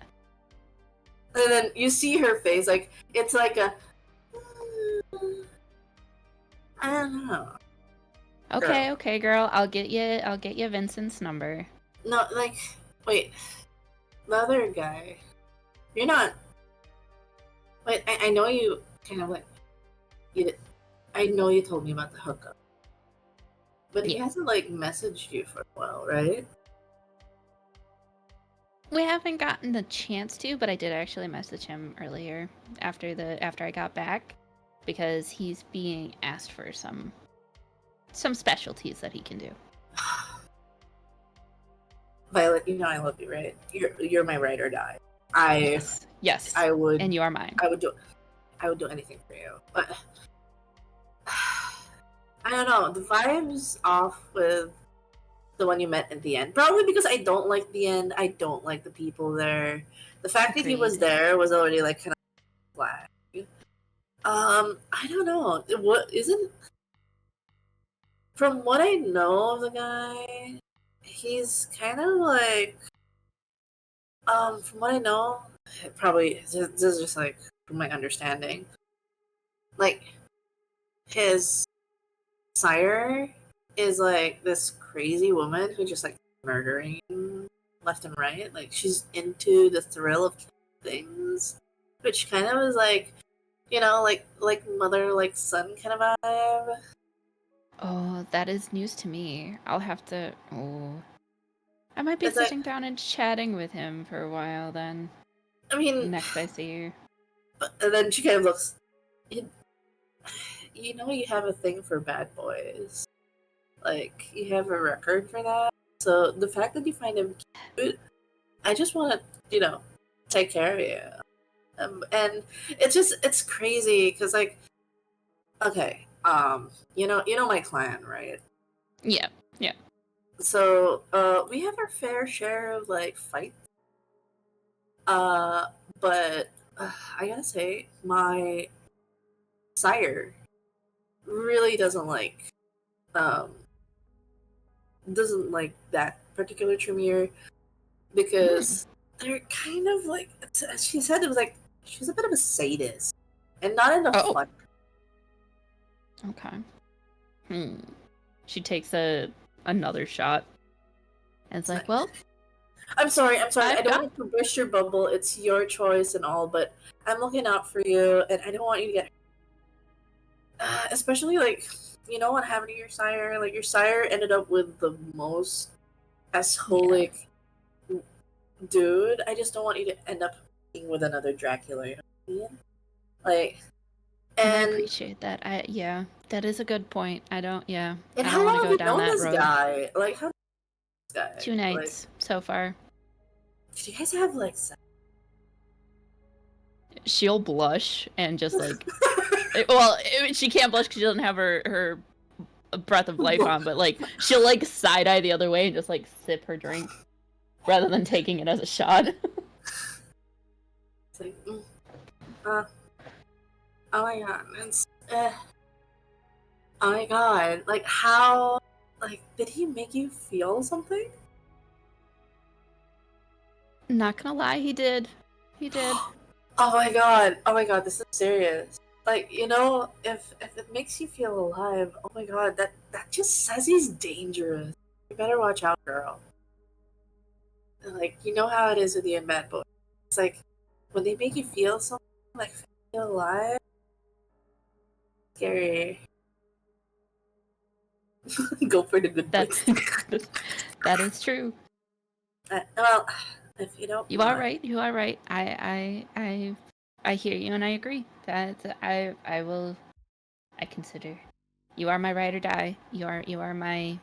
And then you see her face, like it's like a. I don't know. Okay, girl. I'll get you Vincent's number. No, like, wait. the other guy. You're not. Wait, I know you kind of like. I know you told me about the hookup, but he Yeah. hasn't like messaged you for a while, right? We haven't gotten the chance to, but I did actually message him earlier after I got back, because he's being asked for some specialties that he can do. Violet, you know I love you, right? You're my ride or die. Yes. I would. And you are mine. I would do anything for you, but I don't know. The vibes off with the one you met at the end. Probably because I don't like the end. I don't like the people there. The fact that he was Agreed. there was already like kind of flag. I don't know. What isn't? From what I know of the guy, he's kind of like. From what I know, probably this is just like from my understanding. Like, his sire is like this crazy woman who just like murdering left and right. Like, she's into the thrill of things, which kind of is like, you know, like mother like son kind of vibe. Oh, that is news to me. I'll have to. Oh, I might be It's like, sitting down and chatting with him for a while then. I mean, Next I see you. and then she kind of looks. You know, you have a thing for bad boys. Like, you have a record for that. So the fact that you find him cute, I just want to, you know, take care of you. And it's crazy because, like, okay, you know my clan, right? Yeah. So, we have our fair share of like fights. But I gotta say, my sire really doesn't like that particular Tremere because they're kind of like, as she said, it was like she's a bit of a sadist, and not in a fun. Okay. She takes another shot. And it's like, well, I'm sorry. I I've don't want to burst your bubble. It's your choice and all, but I'm looking out for you, and I don't want you to get. Especially like, you know what happened to your sire? Like, your sire ended up with the most asholic dude. I just don't want you to end up being with another Dracula. You know what I mean? Like, and I and appreciate that. Yeah, that is a good point. I don't and I how don't long want to have go you down known that this road. guy? Like, how? This guy? 2 nights so far. Do you guys have like sex? She'll blush and just like, well, she can't blush because she doesn't have her breath of life on, but like she'll like side eye the other way and just like sip her drink rather than taking it as a shot. It's like, oh my god, oh my god, like how, like, did he make you feel something? Not gonna lie, he did. Oh my god, this is serious. Like, you know, if it makes you feel alive, oh my god, that just says he's dangerous. You better watch out, girl. And, like, you know how it is with you and bad boys. It's like when they make you feel something, like feel alive, scary. Go for the good That's boys. that is true. Well, if you don't, You are right. You are right. I hear you and I agree. That I will. I consider. You are my ride or die. You are my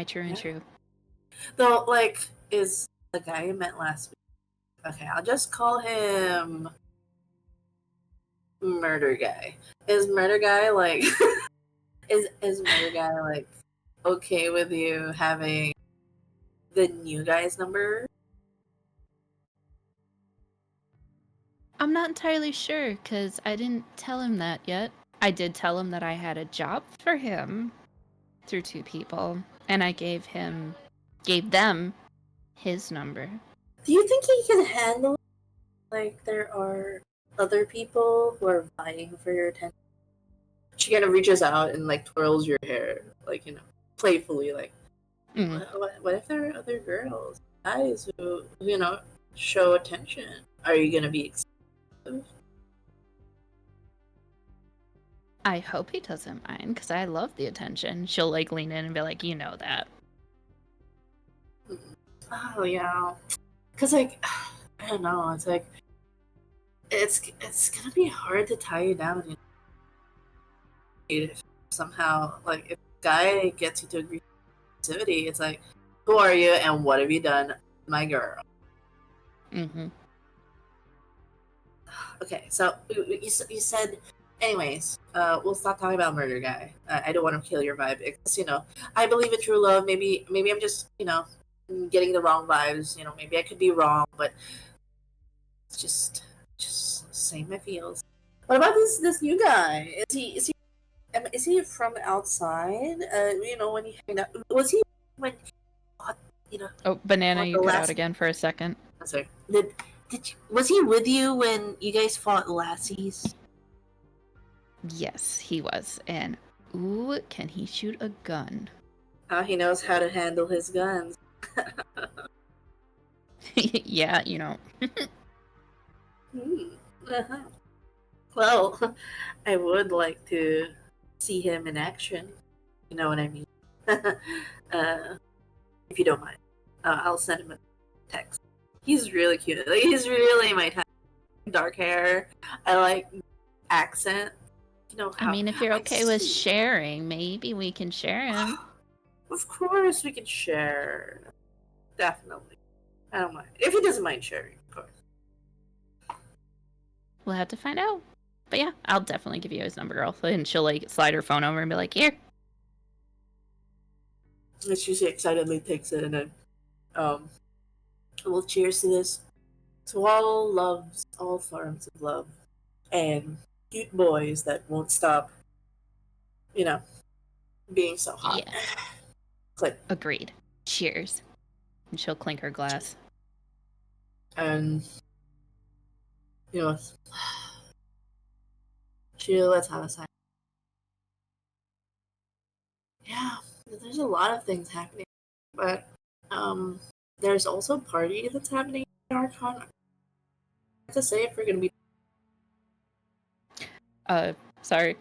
true and true. Though, like, is the guy you met last week? Okay, I'll just call him Murder Guy. Is Murder Guy like? is Murder Guy like okay with you having the new guy's number? I'm not entirely sure because I didn't tell him that yet. I did tell him that I had a job for him through 2 people, and I gave them his number. Do you think he can handle, like, there are other people who are vying for your attention? She kind of reaches out and like twirls your hair, like, you know, playfully, like, what if there are other girls, guys who, you know, show attention. Are you gonna be excited? I hope he doesn't mind, because I love the attention. She'll like lean in and be like, you know that. Oh yeah, cause like I don't know. It's like it's gonna be hard to tie you down. If somehow like if a guy gets you to agree to activity, it's like, who are you and what have you done, my girl? Mm-hmm. Okay, so you said, anyways, we'll stop talking about murder guy. I don't want to kill your vibe because I believe in true love. Maybe I'm just getting the wrong vibes. Maybe I could be wrong, but it's just saying my feels. What about this new guy? Is he from outside? When he hanged out, was he when Oh, Banana, on you the cut last- out again for a second. I'm sorry. Was he with you when you guys fought lassies? Yes, he was. And ooh, can he shoot a gun? He knows how to handle his guns. Yeah, Uh-huh. Well, I would like to see him in action. You know what I mean? If you don't mind, I'll send him a text. He's really cute. Like, he's really my type. Dark hair. I like accent. I mean, if you're I okay with see. sharing, maybe we can share him. Of course, we can share. Definitely. I don't mind. If he doesn't mind sharing, of course. We'll have to find out. But yeah, I'll definitely give you his number, girl. And she'll like slide her phone over and be like, here. And she excitedly takes it and then, well, cheers to this. To all loves, all forms of love, and cute boys that won't stop, being so hot. Yeah. Click. Agreed. Cheers. And she'll clink her glass. And, let's have a sign. Yeah, there's a lot of things happening, but there's also a party that's happening in Archon. I have to say if we're gonna be. Sorry.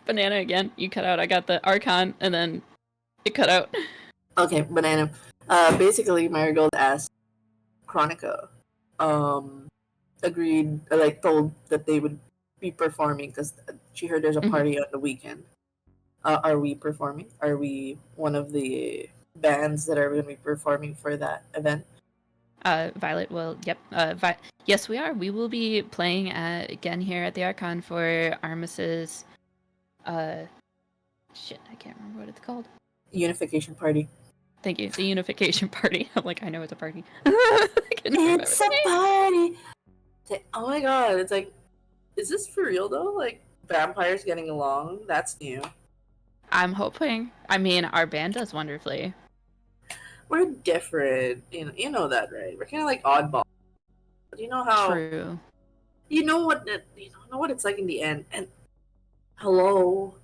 Banana again. You cut out. I got the Archon and then it cut out. Okay, Banana. Basically, Marigold asked Chronica, agreed, told that they would be performing because she heard there's a party on the weekend. Are we performing? Are we one of the bands that are going to be performing for that event? Violet will, yep. Yes, we are. We will be playing again here at the Archon for Armis's, shit, I can't remember what it's called. Unification party. Thank you. The Unification Party. I'm like, I know it's a party. It's a party! Oh my god, it's like, is this for real though? Like, vampires getting along? That's new. I'm hoping. I mean, our band does wonderfully. We're different. You know that, right? We're kind of like oddball. But you know how... True. You know what it's like in the end. And, hello...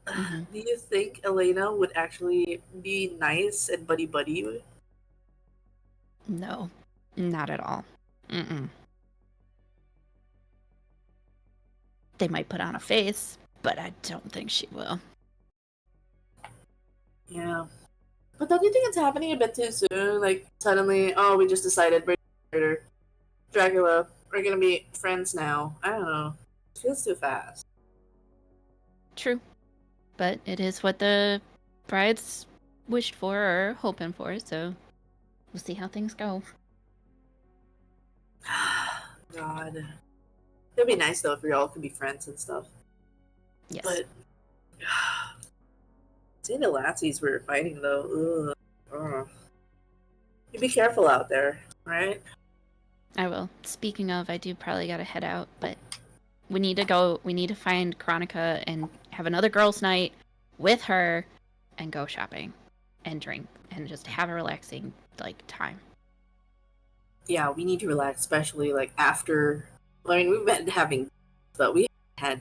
Mm-hmm. Do you think Elena would actually be nice and buddy-buddy? No. Not at all. Mm-mm. They might put on a face, but I don't think she will. Yeah. But don't you think it's happening a bit too soon? Like, suddenly, oh, we just decided we're Dracula, we're gonna be friends now. I don't know. It feels too fast. True. But it is what the brides wished for or hoping for, so we'll see how things go. God. It'd be nice, though, if we all could be friends and stuff. Yes. But... seeing the Lassies were fighting, though. Ugh. You be careful out there, right? I will. Speaking of, I do probably gotta head out, but we need to go. We need to find Chronica and have another girls' night with her and go shopping and drink and just have a relaxing time. Yeah, we need to relax, especially after. I mean, we've been having, but we had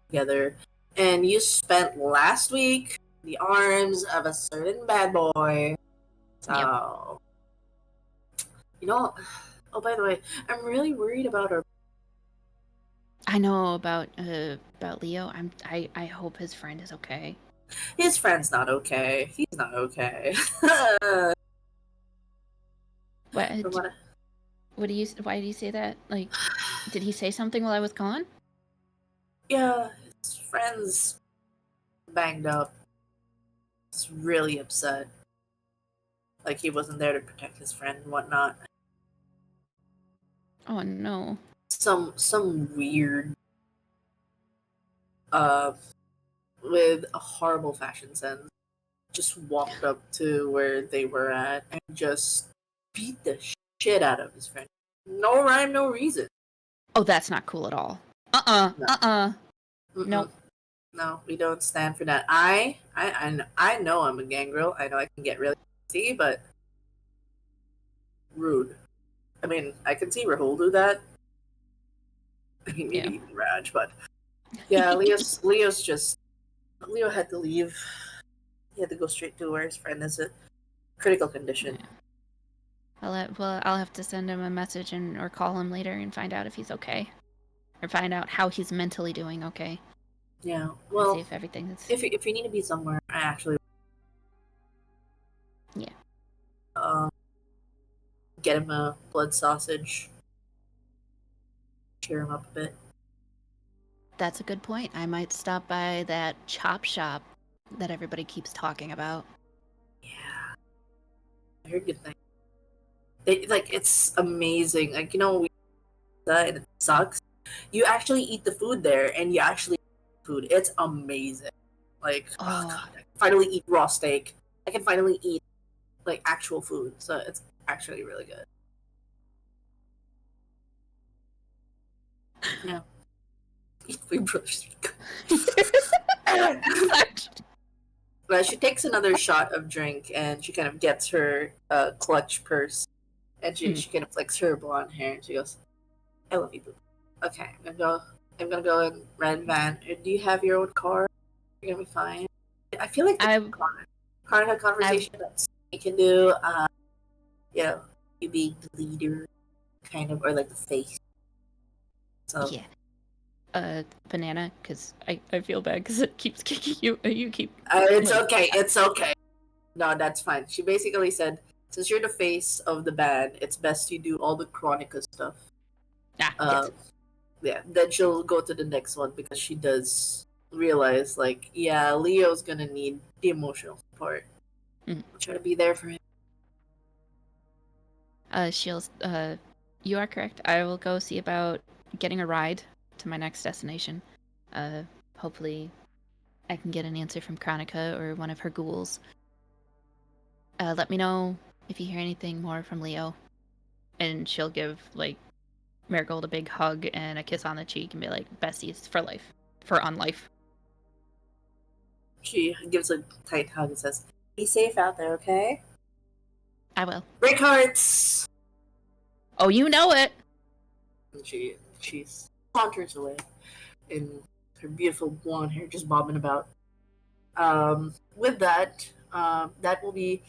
together, and you spent last week in the arms of a certain bad boy. So, Oh, by the way, I'm really worried about our. I know about Leo. I hope his friend is okay. His friend's not okay. He's not okay. What? From what I- What do you? Why do you say that? Like, did he say something while I was gone? Yeah, his friend's banged up. He's really upset. Like he wasn't there to protect his friend and whatnot. Oh no. Some weird with a horrible fashion sense just walked up to where they were at and just beat the shit out of his friend. No rhyme, no reason. Oh, that's not cool at all. No. Mm-mm. Nope. No, we don't stand for that. I know I'm a gangrel. I know I can get really see, but rude. I mean, I can see Rahul do that. I mean, maybe Yeah. even Raj, but yeah, Leo had to leave. He had to go straight to where his friend is at. Critical condition. I'll have to send him a message or call him later and find out if he's okay, or find out how he's mentally doing. Okay. Yeah. And Well, see if everything is. if you need to be somewhere, I actually. Yeah. Get him a blood sausage. Cheer him up a bit. That's a good point. I might stop by that chop shop that everybody keeps talking about. Yeah. I heard good things. It's amazing. Like, we that and it sucks. You actually eat the food there and you actually eat food. It's amazing. Like, oh god, I can finally eat raw steak. I can finally eat like actual food. So it's actually really good. Yeah. Eat food, brothers. She takes another shot of drink and she kind of gets her clutch purse and she kind of flicks her blonde hair and she goes, I love you, boo. Okay, I'm gonna go and rent van. Do you have your own car? You're gonna be fine. I feel like Karnika conversation that you can do, you being the leader, kind of, or like the face. So Yeah. Banana, because I feel bad because it keeps kicking you. You keep. It's okay. It's okay. No, that's fine. She basically said, since you're the face of the band, it's best you do all the Chronica stuff. Yes. Yeah, then she'll go to the next one because she does realize, like, yeah, Leo's gonna need the emotional support. Try to be there for him. Shields, you are correct. I will go see about getting a ride to my next destination. Hopefully I can get an answer from Chronica or one of her ghouls. Let me know if you hear anything more from Leo. And she'll give, like, Marigold a big hug and a kiss on the cheek and be like, besties for life. On life. She gives a tight hug and says, be safe out there, okay? I will. Break hearts! Oh, you know it! And she saunters away in her beautiful blonde hair just bobbing about. With that, that will be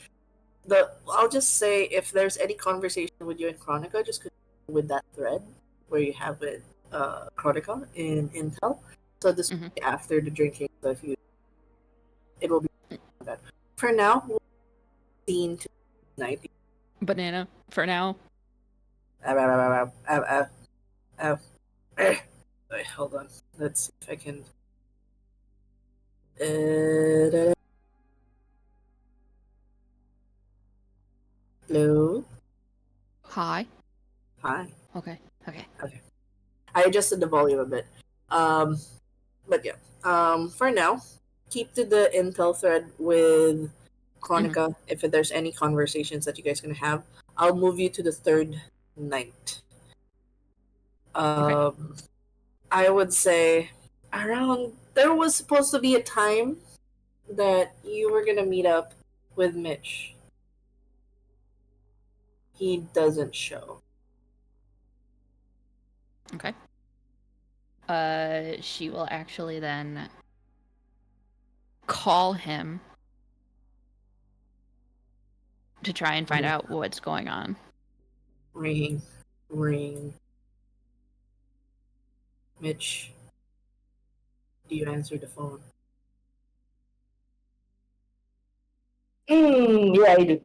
I'll just say, if there's any conversation with you in Chronica, just continue with that thread where you have with Chronica in Intel. So this will be after the drinking, so if you, it will be that. For now, we'll scene to night. Banana, for now. Wait, hold on. Let's see if I can. Hello. Hi. Hi. Okay. I adjusted the volume a bit. But yeah. For now, keep to the Intel thread with Chronica. If there's any conversations that you guys gonna have, I'll move you to the third night. I would say there was supposed to be a time that you were gonna meet up with Mitch. He doesn't show. Okay. She will actually then call him to try and find out what's going on. Ringing. ring. Mitch, do you answer the phone? Yeah, I do.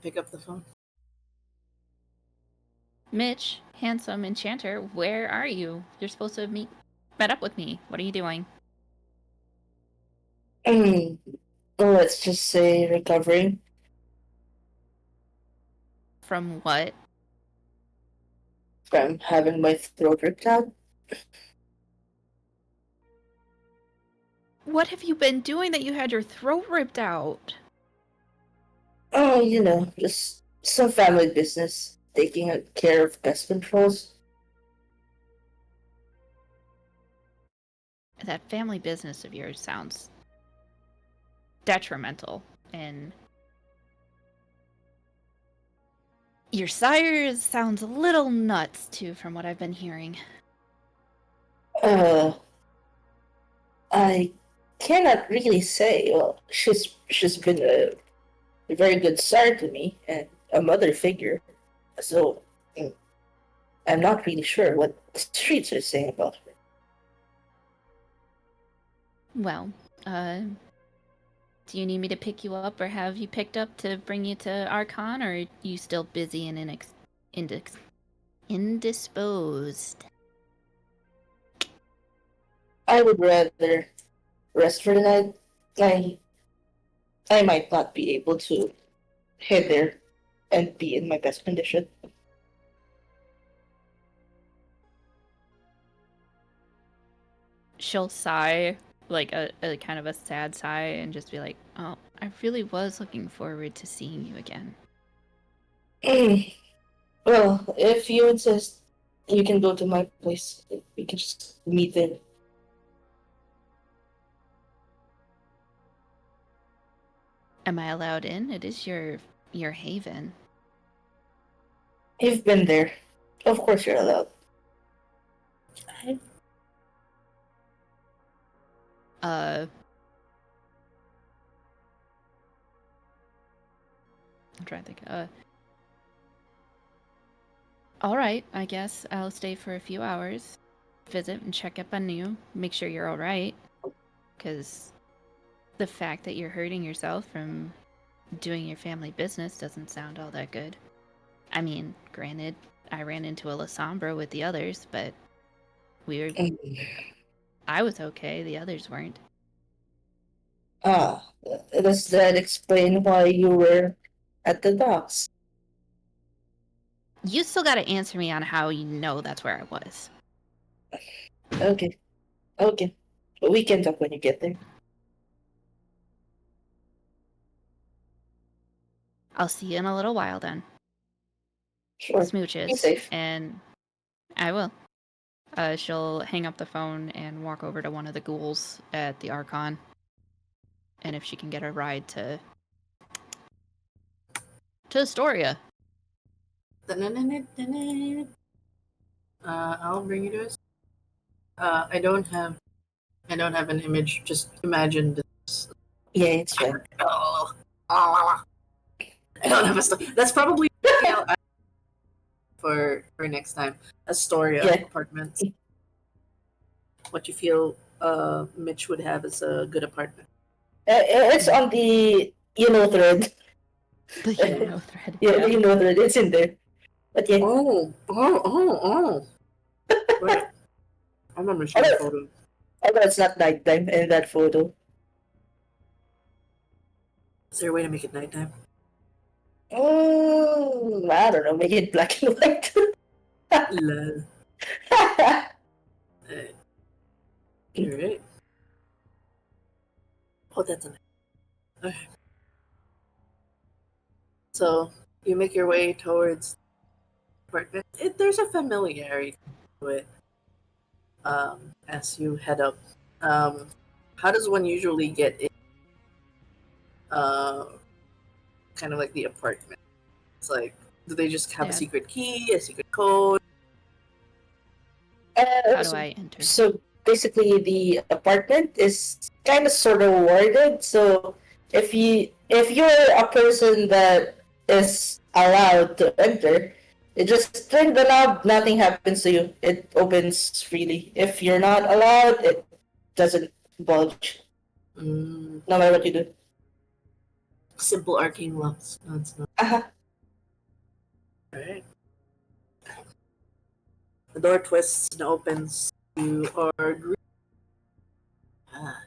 Pick up the phone. Mitch, handsome enchanter, where are you? You're supposed to met up with me. What are you doing? Let's just say recovering. From what? From having my throat ripped out. What have you been doing that you had your throat ripped out? Oh, just some family business, taking care of pest controls. That family business of yours sounds detrimental, and your sire sounds a little nuts too, from what I've been hearing. I cannot really say. Well, she's been a very good sire to me and a mother figure. So I'm not really sure what the streets are saying about her. Well, do you need me to pick you up or have you picked up to bring you to Archon, or are you still busy and indisposed? I would rather rest for the night. I might not be able to head there and be in my best condition. She'll sigh, like a kind of a sad sigh, and just be like, "Oh, I really was looking forward to seeing you again." Well, if you insist, you can go to my place. We can just meet there. Am I allowed in? It is your haven. You've been there. Of course you're allowed. I'm trying to think. All right, I guess I'll stay for a few hours, visit and check up on you, make sure you're all right, because the fact that you're hurting yourself from doing your family business doesn't sound all that good. I mean, granted, I ran into a Lasombra with the others, but I was okay, the others weren't. Does that explain why you were at the docks? You still gotta answer me on how you know that's where I was. Okay. We can talk when you get there. I'll see you in a little while then. Sure. Smooches. Be safe. And I will. She'll hang up the phone and walk over to one of the ghouls at the Archon. And if she can get a ride to Astoria. I'll bring you to us. I don't have an image. Just imagine this. Yeah, it's fine. I don't have a story. That's probably for next time. Astoria apartments. What you feel Mitch would have as a good apartment? It's on the thread. The thread. Yeah, the thread. It's in there. But yeah. Oh. Right. I remember seeing the photo. Although it's not nighttime in that photo. Is there a way to make it nighttime? I don't know. Make it black and white. Lol. You're right. Oh, that's a. Okay. So you make your way towards the apartment. There's a familiarity to it. As you head up, how does one usually get in? Kind of like the apartment. It's like, do they just have a secret key, a secret code? How do I enter? So basically, the apartment is kind of sort of warded. So if you're a person that is allowed to enter, it just turn the knob, nothing happens to you. It opens freely. If you're not allowed, it doesn't budge. Mm, No matter what you do. simple arcane locks. No, it's not. Uh-huh. Alright. The door twists and opens. You are Ah.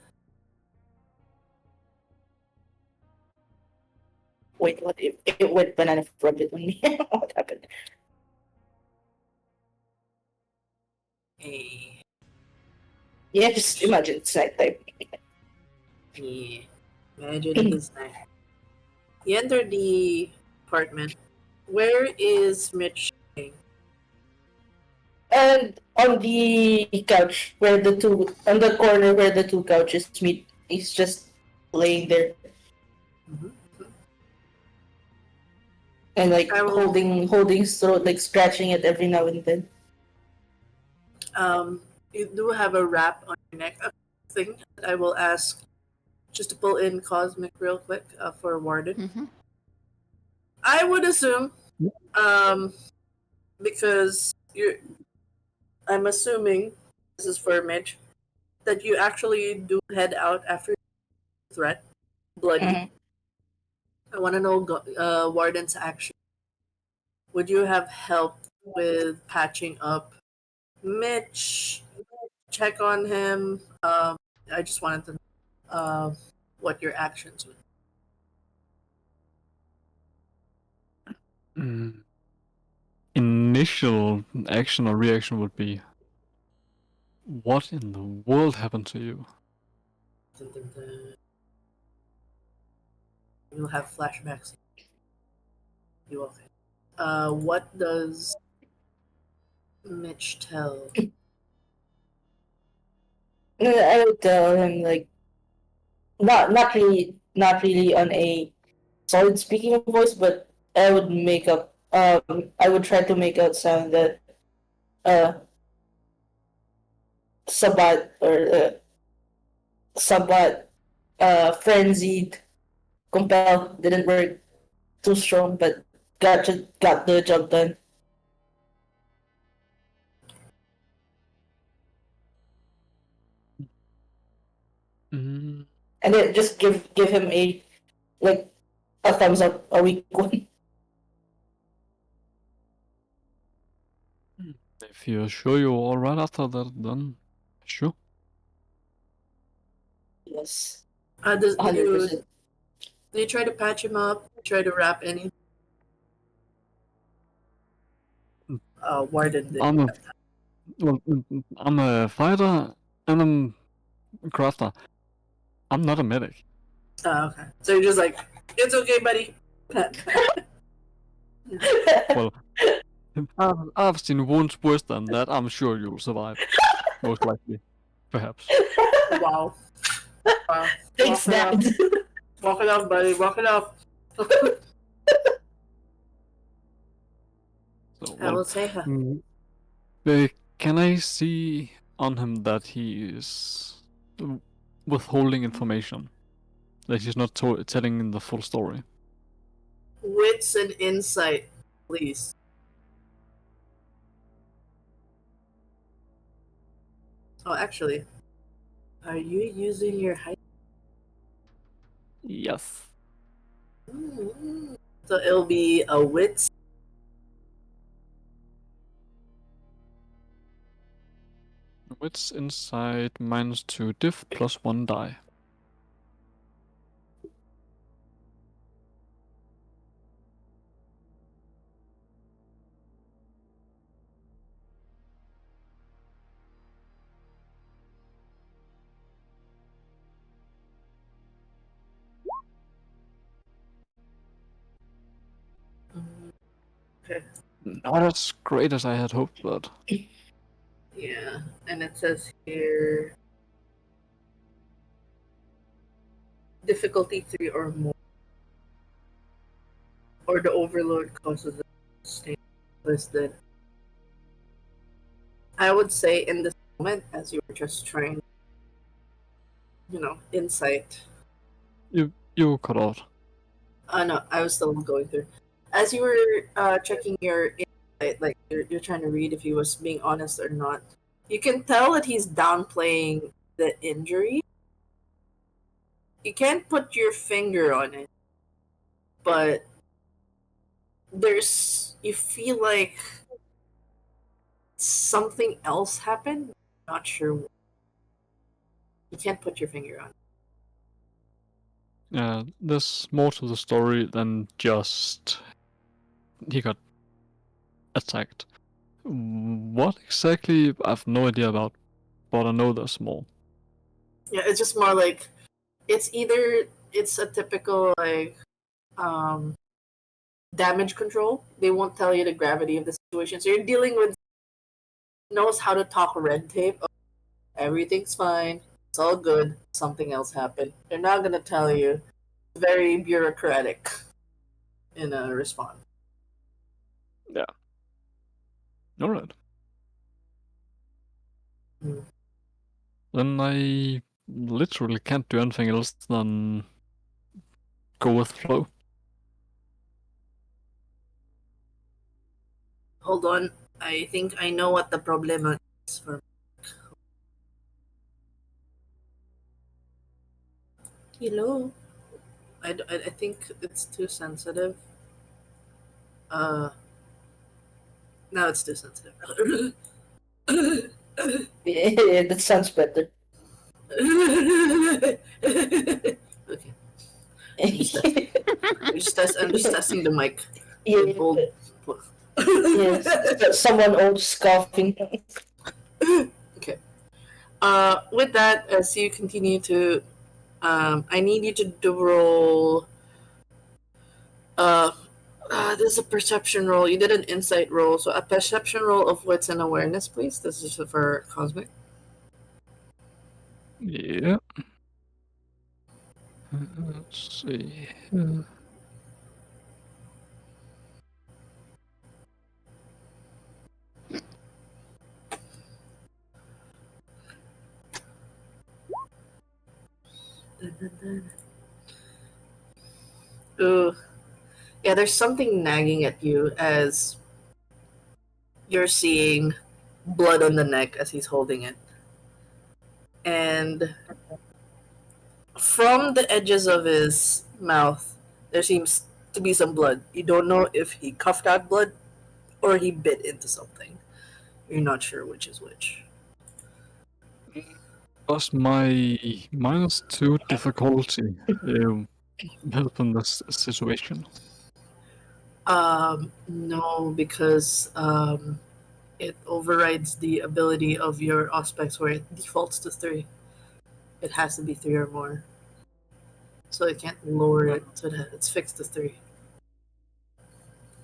Wait, what? It went banana rubbed it on me. What happened? Hey. Yeah, just imagine it's nighttime. Yeah. Imagine it is night. You enter the apartment. Where is Mitch staying? And on the couch where on the corner where the two couches meet, he's just laying there Mhm. and like I will- holding his throat, like scratching it every now and then. You do have a wrap on your neck. A thing that I will ask just to pull in Cosmic real quick for Warden. Mm-hmm. I would assume, because I'm assuming this is for Mitch, that you actually do head out after threat, bloody. Mhm. I want to know Warden's action. Would you have helped with patching up Mitch? Check on him. I just wanted to know what your actions would. Initial action or reaction would be, what in the world happened to you? You'll have flashbacks. You okay? What does Mitch tell? I would tell him like not really on a solid speaking voice, but I would make up. I would try to make out sound that Sabat or Sabat frenzied compel didn't work too strong, but got the job done. Mm, And then just give him like a thumbs up, a weak one. if you're sure you're alright after that, then sure. Yes, Do 100%. you try to patch him up? Try to wrap any? Warden did. I'm a fighter and I'm a crafter. I'm not a medic. Okay. So you're just like, it's okay, buddy. Well, I've seen wounds worse than that. I'm sure you'll survive. Most likely. Perhaps. Wow. Wow. Thanks, Walk it Dad. off. Walk it off, buddy. Walk it off. So, I will say her. can I see on him that he is withholding information? That he's not telling the full story? Wits and insight, please. Oh, actually, are you using your height? Yes. So it'll be a wits. Wits inside -2 diff +1 die. Okay. Not as great as I had hoped, but Yeah, and it says here difficulty 3 or more, or the overload causes a state listed. I would say in this moment, as you were just trying, insight. You cut out. No, I was still going through. As you were checking your insight, like you're trying to read if he was being honest or not, you can tell that he's downplaying the injury. You can't put your finger on it, but you feel like something else happened. Not sure what. You can't put your finger on it. Yeah, there's more to the story than just he got attacked. What exactly, I have no idea about, but I know there's more. Yeah, it's just more like it's a typical like damage control. They won't tell you the gravity of the situation. So you're dealing with knows how to talk red tape. Oh, everything's fine. It's all good. Something else happened. They're not gonna tell you. Very bureaucratic in a response. Yeah. Alright. Mm. Then I literally can't do anything else than go with flow. Hold on. I think I know what the problem is for. Hello. I think it's too sensitive. Now it's too sensitive. Yeah, that sounds better. Okay. I'm just testing the mic. Yeah. Yes. Someone old scoffing. Okay. With that, as you continue to, I need you to roll. This is a perception roll. You did an insight roll, so a perception roll of wits and awareness, please. This is for Cosmic. Yeah. Let's see. Ooh. Yeah, there's something nagging at you as you're seeing blood on the neck as he's holding it. And from the edges of his mouth, there seems to be some blood. You don't know if he coughed out blood or he bit into something. You're not sure which is which. Was my -2 difficulty help in this situation? No, because it overrides the ability of your aspects where it defaults to 3. It has to be 3 or more. So it can't lower it so that it's fixed to 3.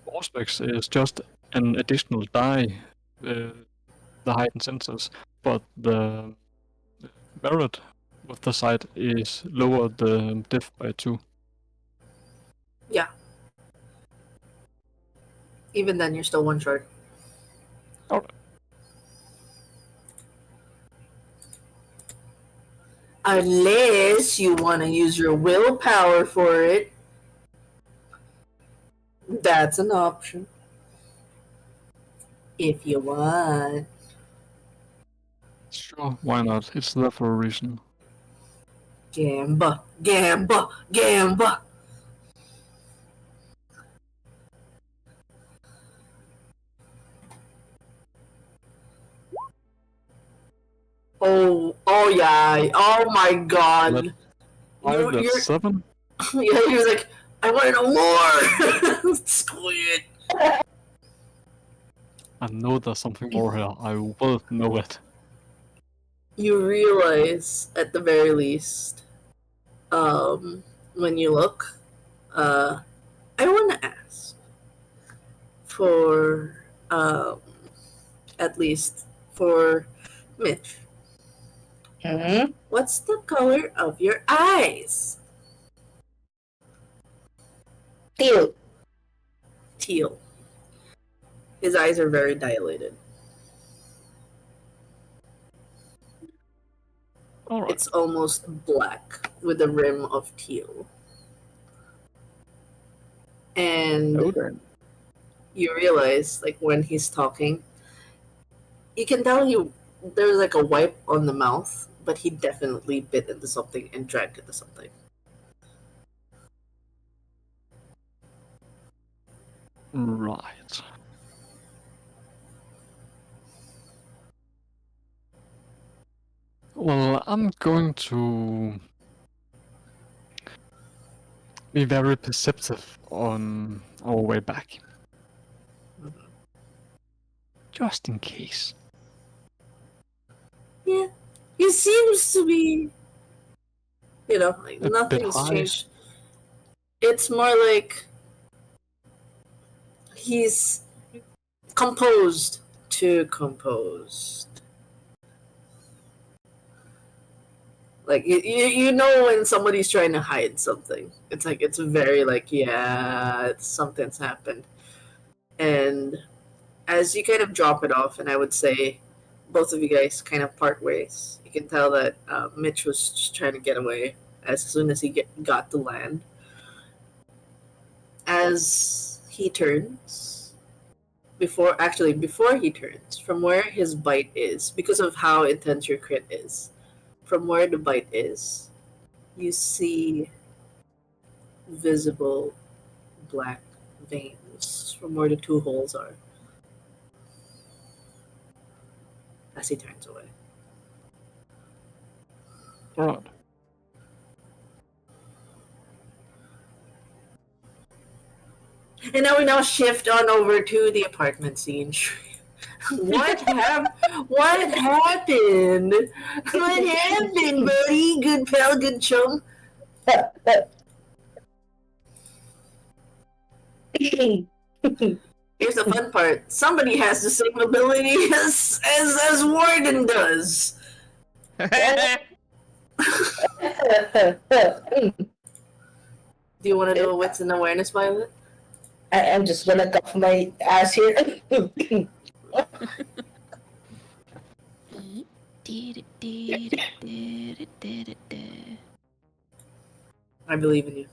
Auspex is just an additional die, the heightened senses, but the merit with the side is lower the diff by 2. Yeah. Even then, you're still 1 short. Alright. Unless you want to use your willpower for it. That's an option. If you want. Sure, why not? It's there for a reason. Gamba, gamba, gamba. Oh yeah. Oh my god. That's 7? Yeah, he was like, I want to know more! Squid. I know there's something more here. I will know it. You realize, at the very least, when you look, I want to ask for, at least for Mitch. Mm-hmm. What's the color of your eyes? Teal. Teal. His eyes are very dilated. Alright. It's almost black with a rim of teal. And Oh, then. you realize, like, when he's talking, you can tell there's like a wipe on the mouth, but he definitely bit into something and dragged into something. Right. Well, I'm going to be very perceptive on our way back. Just in case. Yeah, he seems to be, like A bit nothing's high. changed. It's more like he's composed to composed. Like you know when somebody's trying to hide something. It's like it's very like something's happened, and as you kind of drop it off, and I would say both of you guys kind of part ways. You can tell that Mitch was just trying to get away as soon as he got to land. As he turns, before he turns, from where his bite is, because of how intense your crit is, from where the bite is, you see visible black veins from where the two holes are as he turns away. Right. And now we shift on over to the apartment scene. What happened? What happened? What happened, buddy? Good pal, good chum. Here's the fun part. Somebody has the same ability as Warden does. Do you want to know what's an awareness, Violet? I'm just gonna cuff my ass here. I believe in you.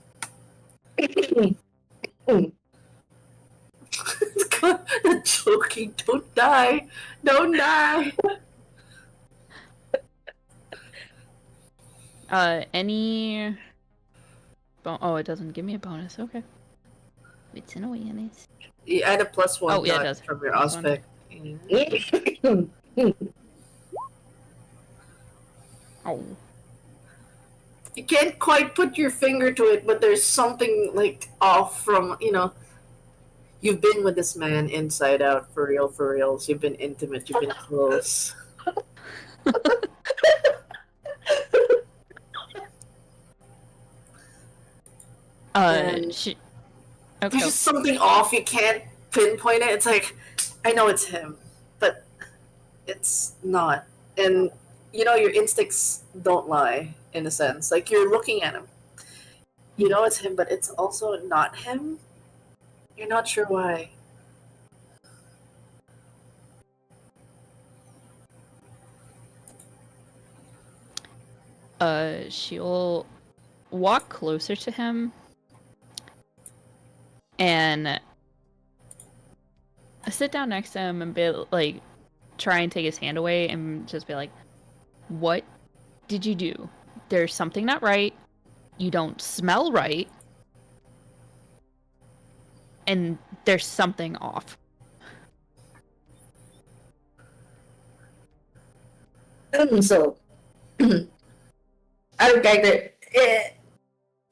The joking. Don't die. Don't die. Any... Oh, it doesn't give me a bonus. Okay. It's an awareness. You add a +1 Oh, yeah, it dot does. from your Plus one. aspect. Oh. You can't quite put your finger to it, but there's something like off from, you've been with this man inside out, for real, for reals. You've been intimate, you've been close. And Okay. there's just something off. You can't pinpoint it. It's like, I know it's him, but it's not. And your instincts don't lie, in a sense. Like, you're looking at him. You know it's him, but it's also not him. You're not sure why. She'll walk closer to him and sit down next to him and be like, try and take his hand away and just be like, what did you do? There's something not right. You don't smell right. And there's something off. So, out of character,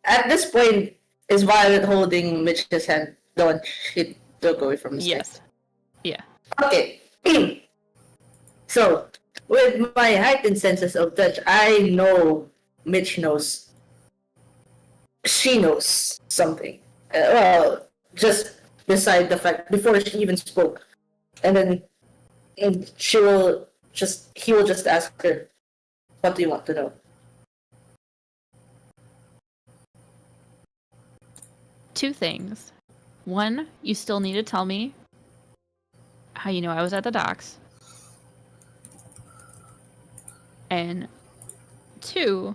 at this point, is Violet holding Mitch's hand? The one she took away from his Yes. Yeah. Okay. So, with my heightened senses of touch, I know Mitch knows. She knows something. Well, just beside the fact, before she even spoke. And then he will just ask her, what do you want to know? Two things. One, you still need to tell me how you know I was at the docks. And two,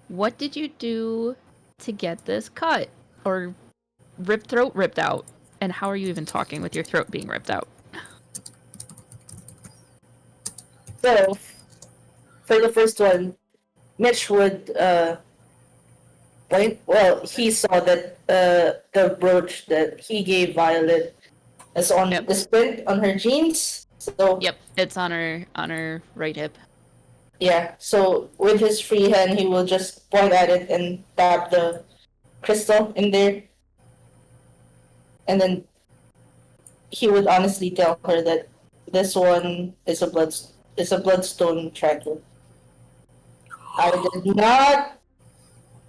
what did you do to get this cut? Or ripped throat ripped out. And how are you even talking with your throat being ripped out? So, for the first one, Mitch would point. Well, he saw that the brooch that he gave Violet is on the print on her jeans. So Yep, it's on her right hip. yeah. So with his free hand, he will just point at it and tap the crystal in there, and then he would honestly tell her that this one is a bloodstone tracker. I did not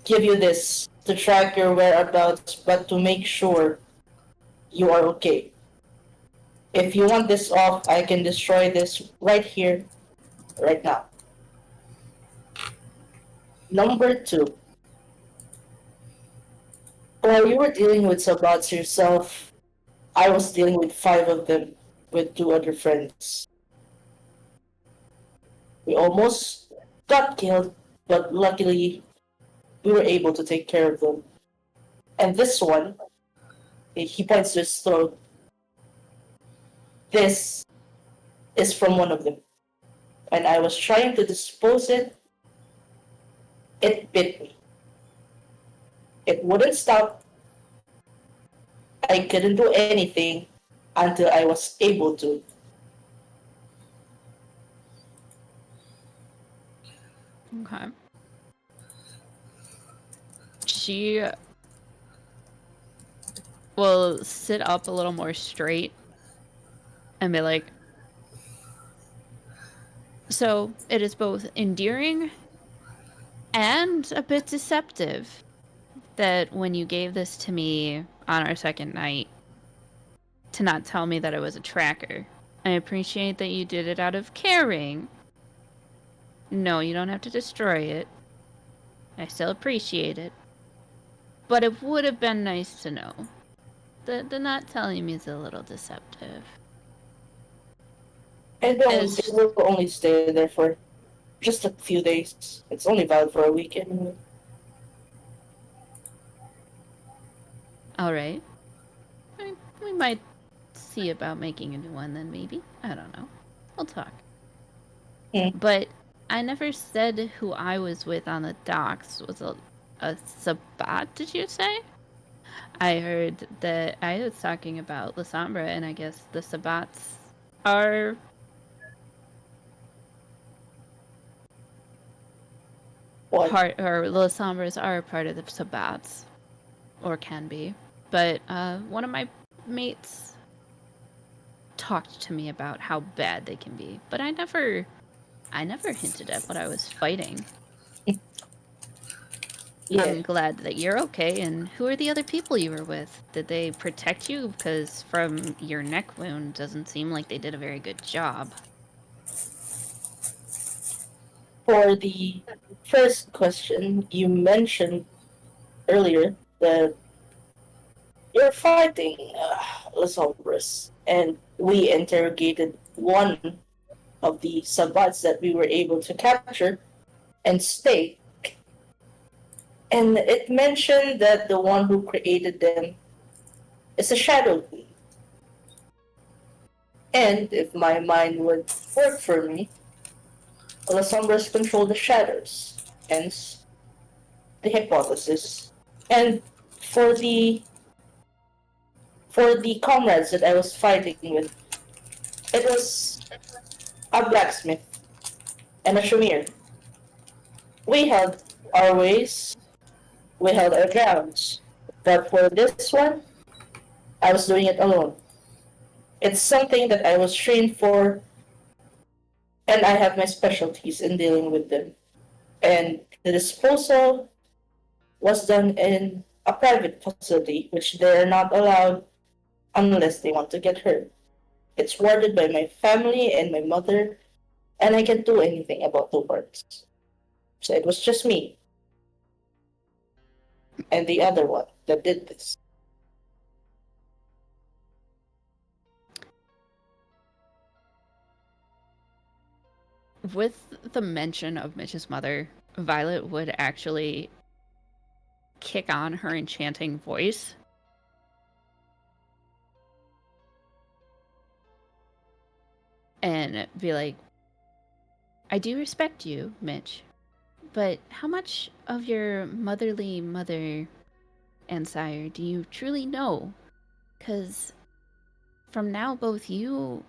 give you this to track your whereabouts, but to make sure you are okay. If you want this off, I can destroy this right here, right now. Number 2. While you were dealing with Sabats yourself, I was dealing with 5 of them with 2 other friends. We almost got killed, but luckily we were able to take care of them. And this one, he points to his throat. This is from one of them. And I was trying to dispose it. It bit me. It wouldn't stop. I couldn't do anything until I was able to. Okay. She will sit up a little more straight and be like, so it is both endearing and a bit deceptive that when you gave this to me on our second night, to not tell me that it was a tracker. I appreciate that you did it out of caring. No, you don't have to destroy it. I still appreciate it. But it would have been nice to know. The not telling me is a little deceptive. And it will only stay there for just a few days. It's only valid for a week anyway. Alright. We might see about making a new one then, maybe. I don't know. We'll talk. But I never said who I was with on the docks. Was a Sabbat, did you say? I heard that I was talking about Lasombra, and I guess the Sabbats are... Part, or Lasombras are part of the Sabbats. Or can be. But one of my mates talked to me about how bad they can be. But I never hinted at what I was fighting. Yeah. I'm glad that you're okay. And who are the other people you were with? Did they protect you? Because from your neck wound, doesn't seem like they did a very good job. For the first question, you mentioned earlier that you're fighting Lasombras, and we interrogated one of the Sabbats that we were able to capture and stake. And it mentioned that the one who created them is a Shadow Queen. And if my mind would work for me, Lasombras control the shadows, hence the hypothesis. And for the comrades that I was fighting with, it was a blacksmith and a Shamir. We held our ways, we held our grounds, but for this one, I was doing it alone. It's something that I was trained for, and I have my specialties in dealing with them. And the disposal was done in a private facility, which they're not allowed unless they want to get hurt. It's warded by my family and my mother, and I can't do anything about the wards. So it was just me and the other one that did this. With the mention of Mitch's mother, Violet would actually kick on her enchanting voice and be like, I do respect you, Mitch, but how much of your motherly mother and sire do you truly know? Because from now, both you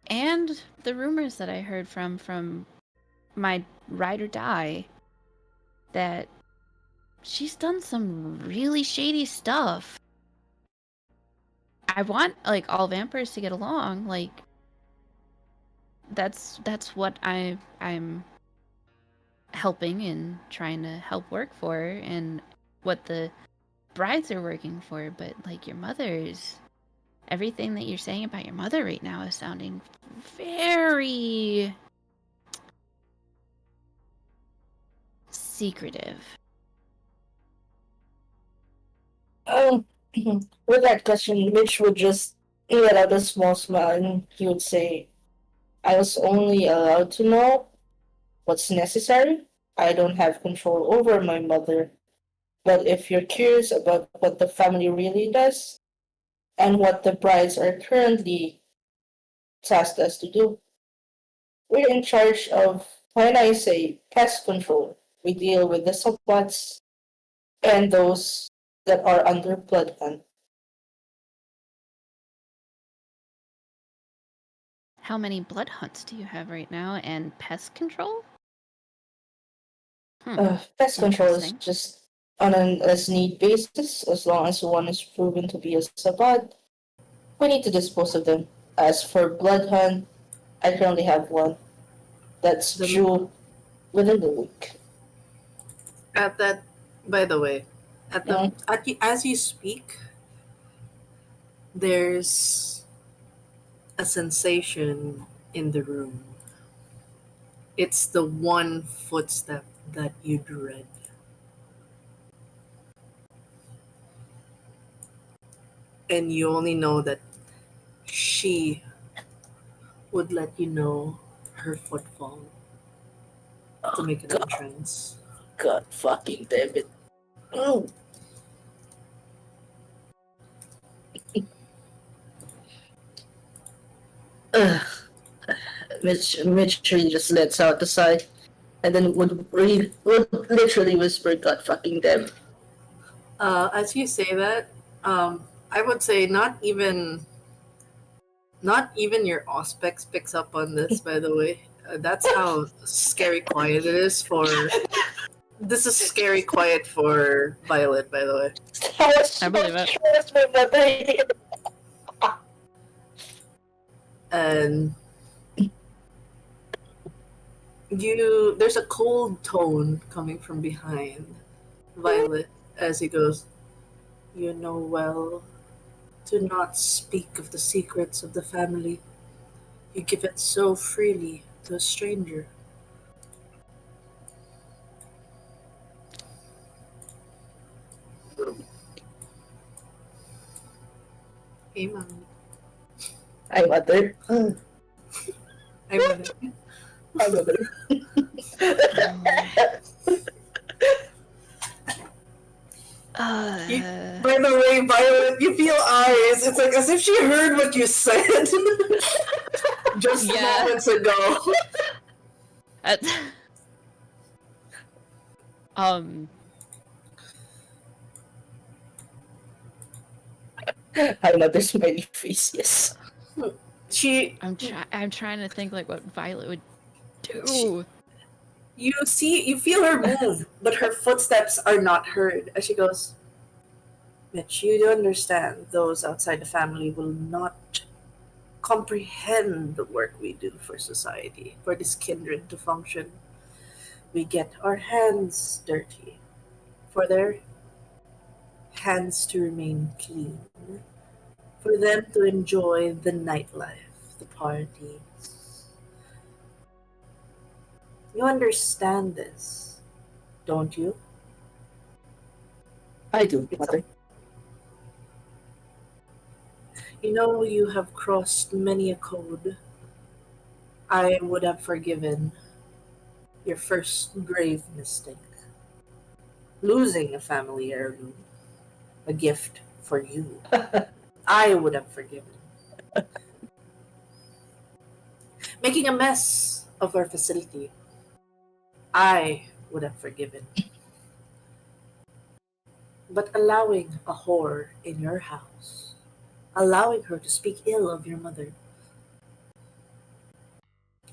and the rumors that I heard from my ride or die, that she's done some really shady stuff. I want, like, all vampires to get along. Like, that's what I'm helping and trying to help work for, and what the brides are working for. But like, your mother's, everything that you're saying about your mother right now is sounding very secretive. With that question, Mitch would just let out a small smile and he would say, I was only allowed to know what's necessary. I don't have control over my mother. But if you're curious about what the family really does and what the brides are currently tasked us to do, we're in charge of, when I say pest control, we deal with the subplots and those that are under blood hunt. How many blood hunts do you have right now, and pest control? Pest control is Interesting. just on an as need basis. As long as one is proven to be a sabbat, we need to dispose of them. As for blood hunt, I currently have one that's The- due within the week. At that, by the way, as you speak, there's a sensation in the room. It's the one footstep that you dread. And you only know that she would let you know her footfall to make an entrance. God fucking damn it. Oh. Ugh. Mitch really just lets out the sigh and then would literally whisper, God fucking damn. As you say that, I would say not even your Auspex picks up on this. By the way, that's how scary quiet it is for. This is scary quiet for Violet. By the way, I believe it. and there's a cold tone coming from behind Violet as he goes, you know well to not speak of the secrets of the family. You give it so freely to a stranger. Hey, Mom. Hi, mother. Hi, Mother. Hi, mother. By the way, Violet, you feel eyes. It's like as if she heard what you said just moments ago. Hi, mother's smiley face, yes. I'm trying to think like what Violet would do. You feel her move, but her footsteps are not heard as she goes, Mitch, you do understand those outside the family will not comprehend the work we do for society, for this kindred to function. We get our hands dirty for their hands to remain clean, for them to enjoy the nightlife, the parties. You understand this, don't you? I do, mother. You know, you have crossed many a code. I would have forgiven your first grave mistake. Losing a family heirloom, a gift for you. I would have forgiven. making a mess of our facility, I would have forgiven. But allowing a whore in your house, allowing her to speak ill of your mother,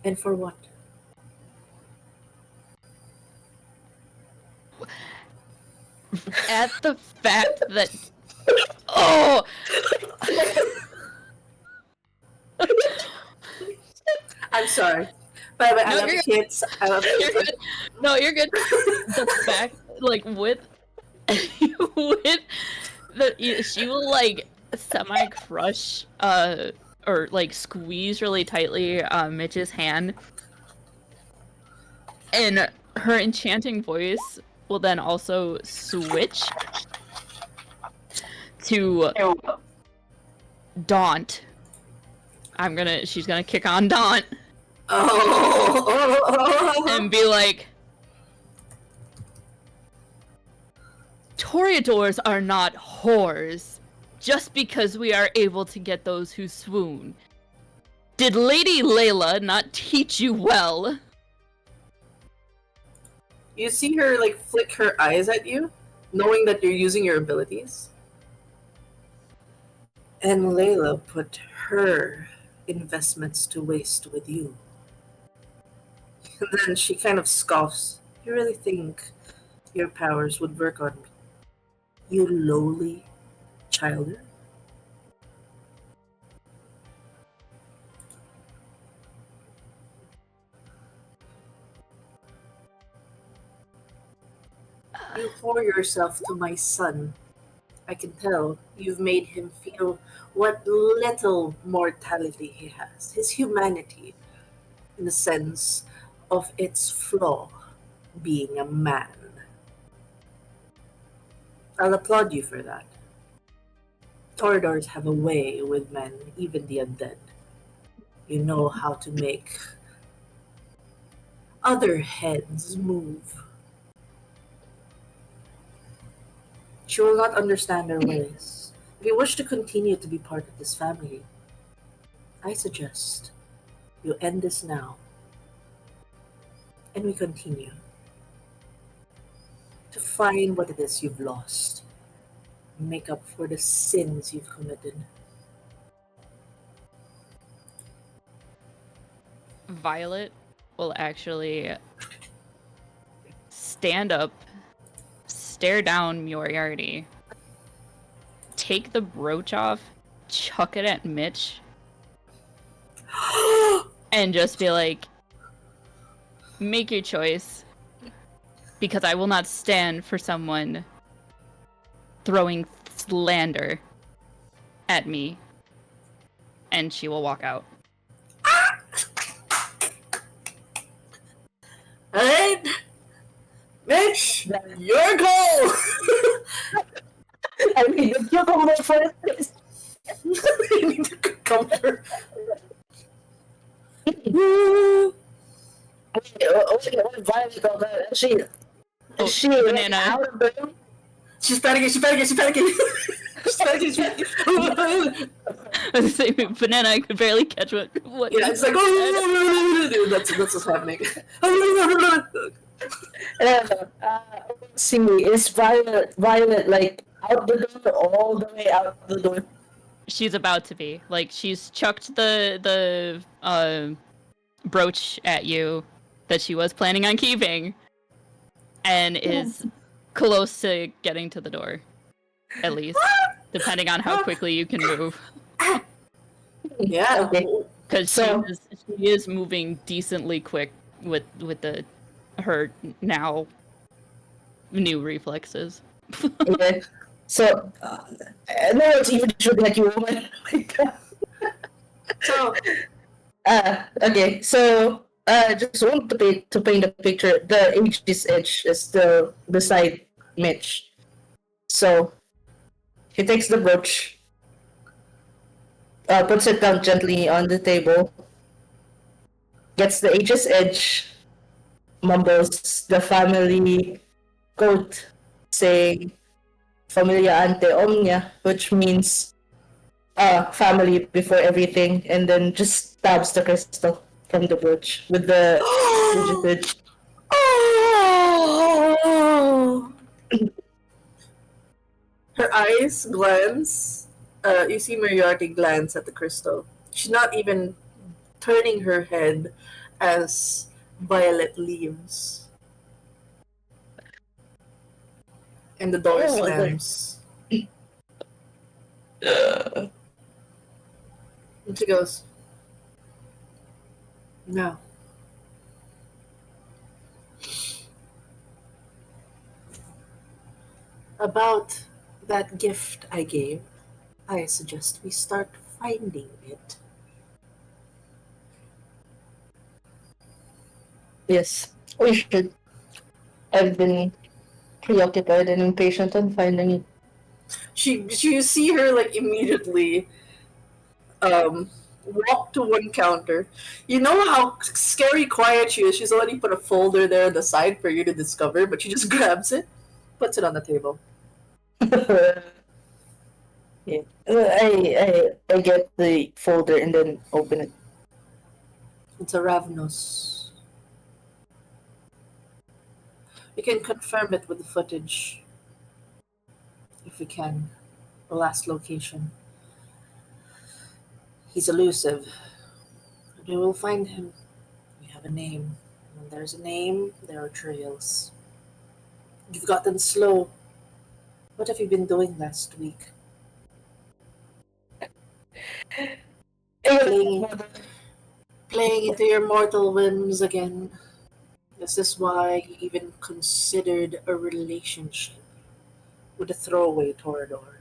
and for what? At the fact that. Oh! I'm sorry. By the way, I No, love you're kids. I love You're kids. good. No, you're good. The fact, like, with she will like semi crush or like squeeze really tightly Mitch's hand, and her enchanting voice will then also switch to Daunt. She's gonna kick on Daunt and be like, Toreadors are not whores, just because we are able to get those who swoon. Did Lady Layla not teach you well? You see her like flick her eyes at you, knowing that you're using your abilities. And Layla put her investments to waste with you. And then she kind of scoffs. You really think your powers would work on me? You lowly childer? You whore yourself to my son. I can tell you've made him feel what little mortality he has, his humanity, in the sense of its flaw, being a man. I'll applaud you for that. Toreadors have a way with men, even the undead. You know how to make other heads move. She will not understand our ways. If you wish to continue to be part of this family, I suggest you end this now, and we continue to find what it is you've lost, make up for the sins you've committed. Violet will actually stand up, stare down Moriarty, take the brooch off, chuck it at Mitch, and just be like, make your choice, because I will not stand for someone throwing slander at me. And she will walk out. Alright? Mitch, your goal! I mean, if you come back for this, You need to come here. Violet, she Banana. out of the room? She's panicking, she's panicking, she's panicking. She's panicking, she's panicking. I was saying, Banana, I could barely catch what Yeah, it's like, that's what's happening. See, is Violet like out the door, all the way out the door? She's about to be. Like, she's chucked the brooch at you that she was planning on keeping, and is close to getting to the door. At least. Depending on how quickly you can move. Yeah. Okay. Because So- she is moving decently quick with her now new reflexes. Yeah. So, no one's even shooting at you, woman. So, Okay, so just want to paint a picture. The Aegis Edge is still beside Mitch. So he takes the brooch, puts it down gently on the table, gets the Aegis Edge, mumbles the family quote saying Familia ante omnia, which means family before everything, and then just stabs the crystal. from the bridge with the bridge. Oh! Her eyes glance. You see Moriarty glance at the crystal. She's not even turning her head as Violet leaves. And the door Oh, slams. And she goes, "No. About that gift I gave, I suggest we start finding it." Yes, we should. I've been preoccupied and impatient on finding it. You see her like immediately walk to one counter. You know how scary quiet she is. She's already put a folder there on the side for you to discover, but she just grabs it, puts it on the table. Yeah, I get the folder and then open it. It's a Ravnos. You can confirm it with the footage. If we can. The last location. He's elusive. But we will find him. We have a name. When there's a name, there are trails. You've gotten slow. What have you been doing last week? Playing into your mortal whims again. Is this why you even considered a relationship with a throwaway Torador?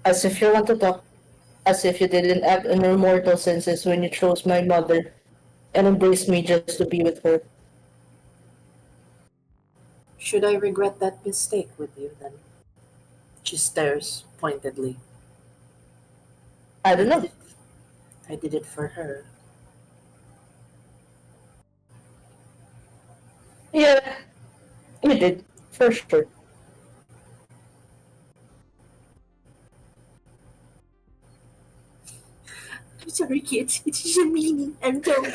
As if you want to talk. As if you didn't act in your mortal senses when you chose my mother and embraced me just to be with her. Should I regret that mistake with you then? She stares pointedly. I don't know. I did it for her. Yeah, you did, for sure. I'm sorry, kids. It's just a meaning. I'm sorry.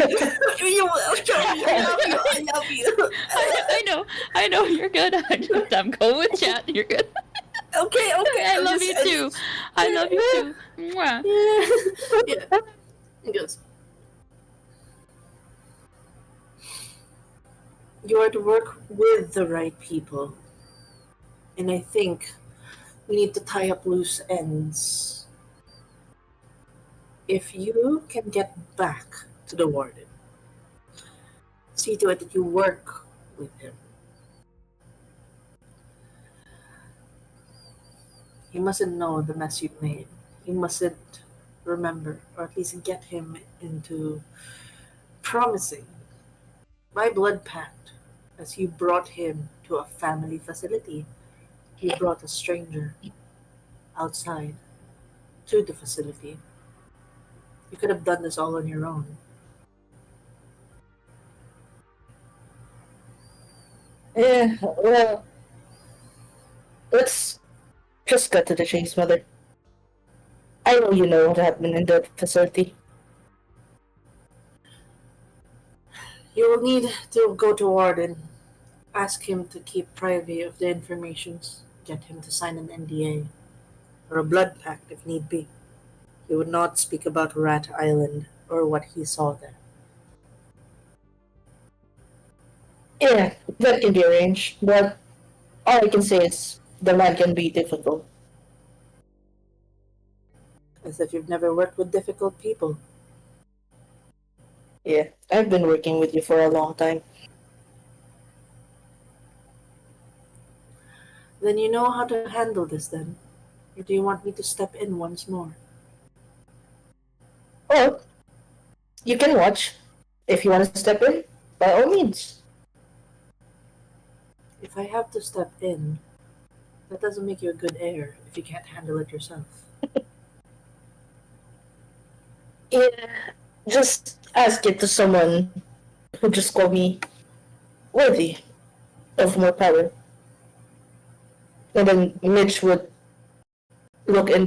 You're welcome. I love you. I love you. I know, you're good. I'm going with chat. You're good. Okay. I love you too. I love you too. Mwah. Yeah. He goes, you are to work with the right people. And I think we need to tie up loose ends. If you can get back to the warden, see to it that you work with him. He mustn't know the mess you've made. He mustn't remember, or at least get him into promising my blood pact as you brought him to a family facility. You brought a stranger outside to the facility. You could have done this all on your own. Yeah, well, let's just cut to the chase, Mother. I know you know what happened in that facility. You will need to go to Warden, ask him to keep private of the informations, get him to sign an NDA, or a blood pact if need be. He would not speak about Rat Island or what he saw there. Yeah, that can be arranged, but all I can say is the man can be difficult. As if you've never worked with difficult people. Yeah, I've been working with you for a long time. Then you know how to handle this then? Or do you want me to step in once more? Well, you can watch. If you want to step in, by all means. If I have to step in, that doesn't make you a good heir if you can't handle it yourself. Yeah, just ask it to someone who just called me worthy of more power. And then Mitch would look in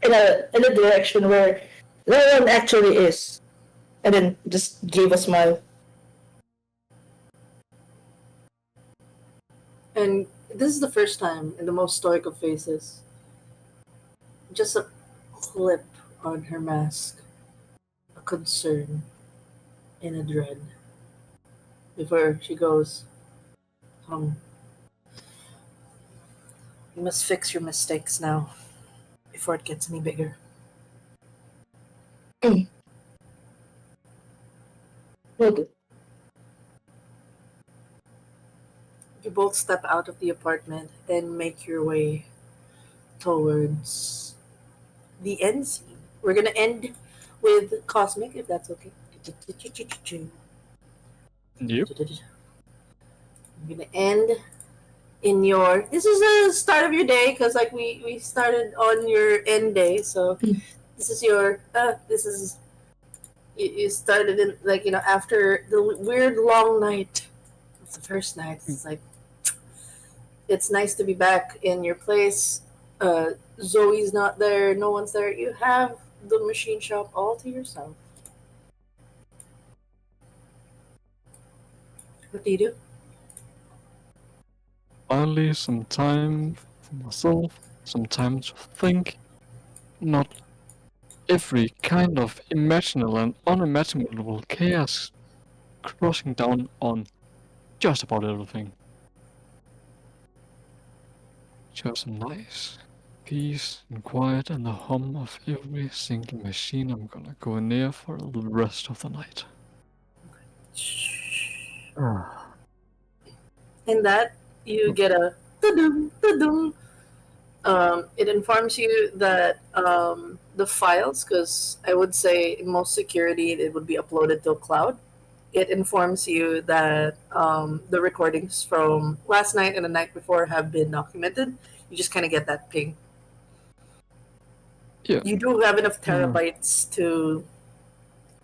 in a direction where no one actually is, and then just gave a smile. And this is the first time in the most stoic of faces. Just a clip on her mask, a concern and a dread. Before she goes, you must fix your mistakes now before it gets any bigger. Okay. You both step out of the apartment and make your way towards the end scene. We're gonna end with Cosmic, if that's okay. Yep. I'm gonna end in your. This is the start of your day because like we started on your end day, so this is your. This is you started in like after the weird long night. It's the first night. It's like it's nice to be back in your place. Zoe's not there. No one's there. You have the machine shop all to yourself. What do you do? Finally, some time for myself, some time to think. Not every kind of imaginable and unimaginable chaos crossing down on just about everything. Just some nice peace and quiet and the hum of every single machine I'm gonna go near for the rest of the night. In that, you get a ta-dum, ta-dum. It informs you that the files, because I would say in most security it would be uploaded to a cloud. It informs you that the recordings from last night and the night before have been documented. You just kind of get that ping. Yeah. You do have enough terabytes to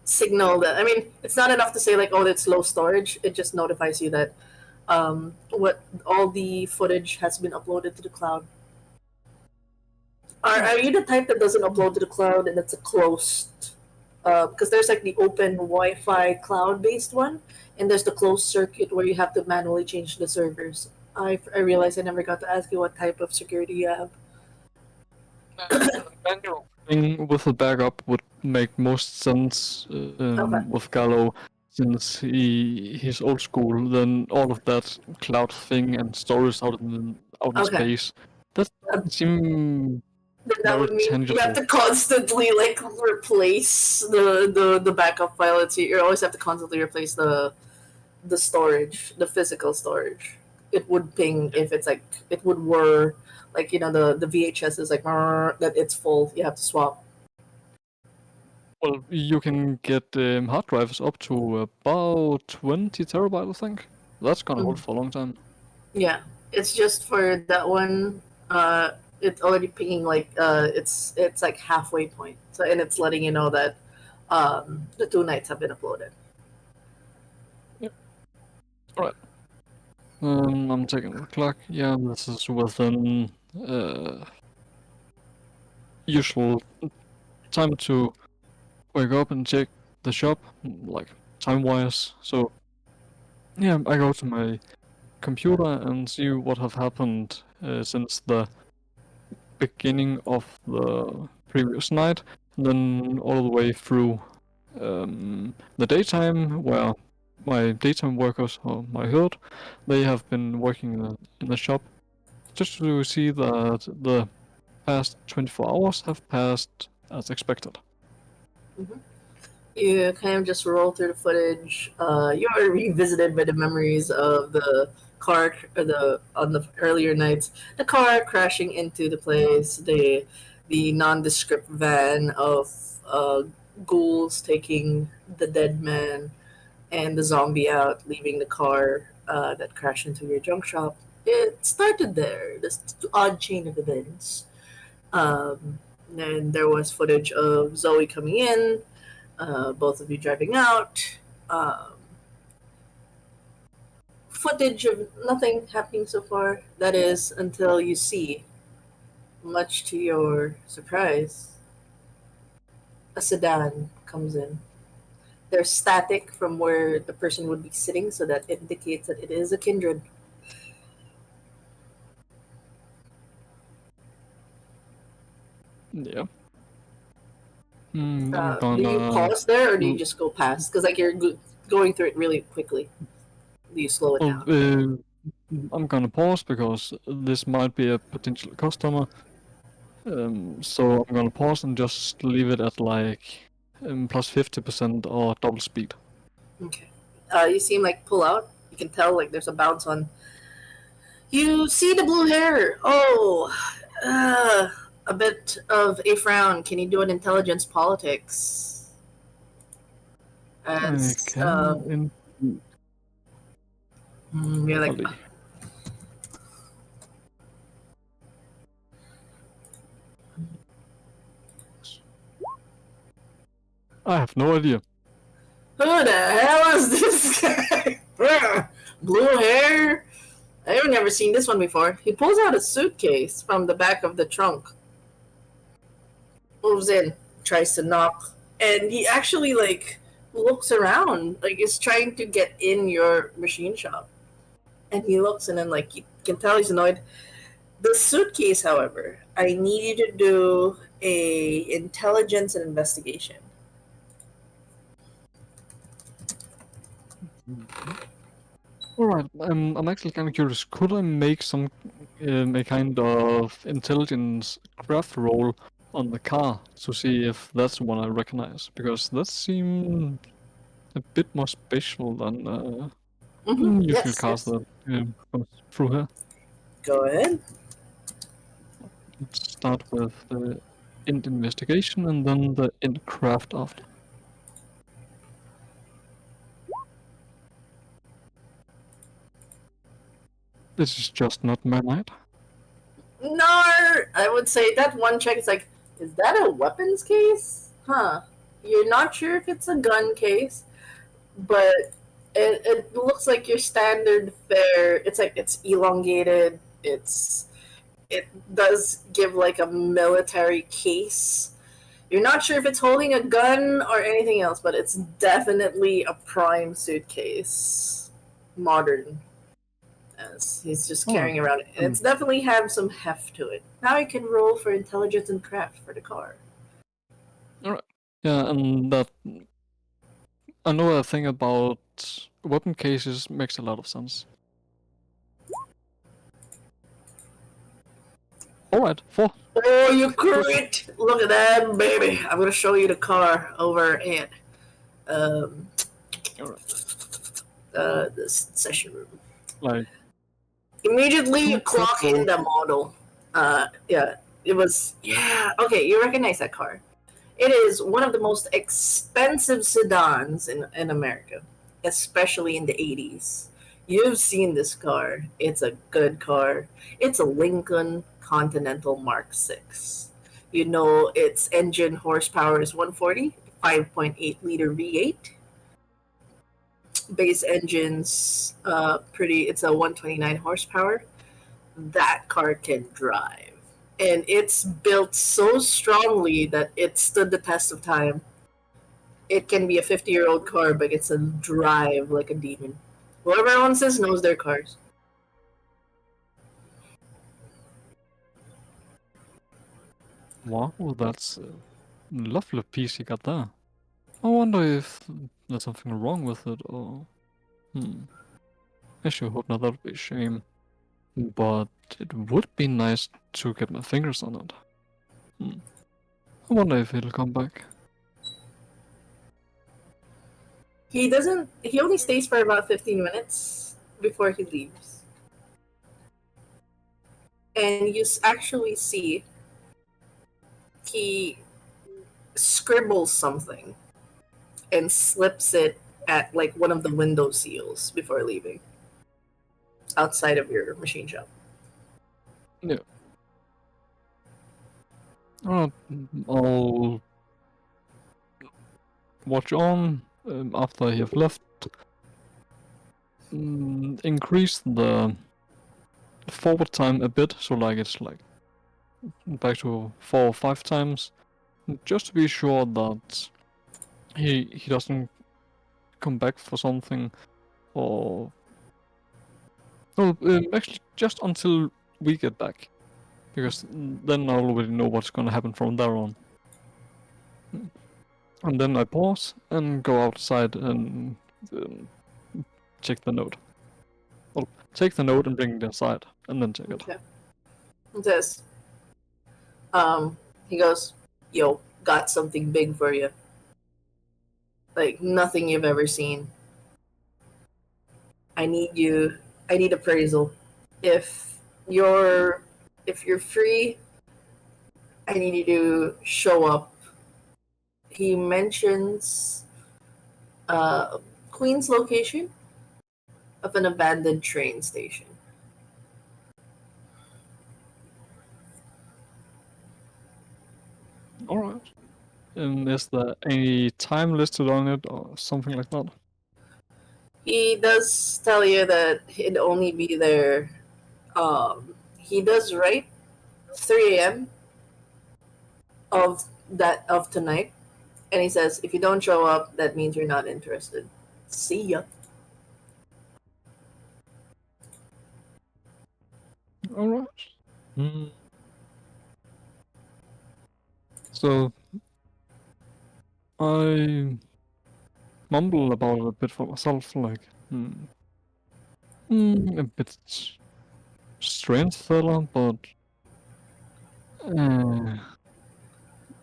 signal that. I mean, it's not enough to say like, oh, it's low storage. It just notifies you that what all the footage has been uploaded to the cloud. Are you the type that doesn't upload to the cloud and it's a closed? Because there's like the open Wi-Fi cloud-based one, and there's the closed circuit where you have to manually change the servers. I realized I never got to ask you what type of security you have. Manual thing with a backup would make most sense with Gallo, since he's old school. Then all of that cloud thing and storage out in space, that doesn't seem That would mean tangible. you have to constantly like replace the backup file. You always have to constantly replace the storage, the physical storage. It would ping if it's like it would whir, like the VHS is like that it's full. You have to swap. Well, you can get hard drives up to about 20 terabyte, I think. That's gonna hold for a long time. Yeah, it's just for that one. It's already pinging like it's like halfway point. So and it's letting you know that the 2 nights have been uploaded. Yep. Alright. I'm taking the clock. Yeah, this is within usual time to wake up and check the shop, like time-wise. So yeah, I go to my computer and see what have happened since the beginning of the previous night, and then all the way through the daytime, where my daytime workers, or my herd, they have been working in the shop, just to see that the past 24 hours have passed as expected. You kind of just roll through the footage. You're revisited by the memories of the car, on the earlier nights, the car crashing into the place, the nondescript van of ghouls taking the dead man, and the zombie out, leaving the car that crashed into your junk shop. It started there. This odd chain of events. And there was footage of Zoe coming in. Both of you driving out. Footage of nothing happening so far. That is until you see much to your surprise, a sedan comes in. They're static from where the person would be sitting, so that indicates that it is a kindred. Yeah. I'm Do you gonna. pause there, or do you Mm. just go past? Because like you're going through it really quickly. Do you slow it Well, down? I'm gonna pause because this might be a potential customer. So I'm gonna pause and just leave it at like plus 50% or double speed. Okay. You see him like pull out. You can tell like there's a bounce on. You see the blue hair. Oh, a bit of a frown. Can you do an intelligence politics? As Okay. you're like, Ali. I have no idea. who the hell is this guy? Blue hair. I've never seen this one before. He pulls out a suitcase from the back of the trunk. Moves in, tries to knock, and he actually like looks around, like he's trying to get in your machine shop. And he looks, and then like you can tell he's annoyed. The suitcase, however, I need you to do a intelligence and investigation. Alright, I'm actually kind of curious. Could I make some a kind of intelligence craft roll on the car to see if that's the one I recognize? Because that seems a bit more special than usual Yes, cars yes. that comes through here. Go ahead. Let's start with the int investigation and then the int craft after. This is just not my night. No, I would say that one check is like, is that a weapons case? Huh. You're not sure if it's a gun case, but it looks like your standard fare. It's like it's elongated. It does give like a military case. You're not sure if it's holding a gun or anything else, but it's definitely a prime suitcase. Modern. As he's just carrying around it. And it's definitely have some heft to it. Now you can roll for intelligence and craft for the car. Alright. Yeah, and that another thing about weapon cases makes a lot of sense. Alright, 4. Oh, you crit! Look at that, baby. I'm gonna show you the car over at this session room. Like Immediately you clock in the model. Yeah, it was. Yeah, okay, you recognize that car. It is one of the most expensive sedans in America, especially in the 80s. You've seen this car. It's a good car. It's a Lincoln Continental Mark VI. You know its engine horsepower is 140, 5.8 liter V8. Base engines, it's a 129 horsepower. That car can drive. And it's built so strongly that it stood the test of time. It can be a 50-year-old car, but it's a drive like a demon. Whoever owns this knows their cars. wow, that's a lovely piece you got there. I wonder if there's something wrong with it or I sure hope not, that would be a shame. But it would be nice to get my fingers on it. I wonder if it'll come back. He only stays for about 15 minutes before he leaves. And you actually see he scribbles something and slips it at like one of the window seals before leaving outside of your machine shop. Yeah. I'll watch on after I have left. Increase the forward time a bit, so like it's like back to 4 or 5 times, just to be sure that he doesn't come back for something, or actually just until we get back, because then I already know what's gonna happen from there on. And then I pause and go outside and check the note. Well, take the note and bring it inside, and then check it. Okay. It says, he goes, "Yo, got something big for you. Like nothing you've ever seen. I need appraisal. If you're free, I need you to show up." He mentions Queen's location of an abandoned train station. Alright. And is there any time listed on it or something like that? He does tell you that he'd only be there. He does write 3 a.m. of tonight, and he says if you don't show up, that means you're not interested. See ya. Alright. So I mumble about it a bit for myself, like, a bit strange fella, but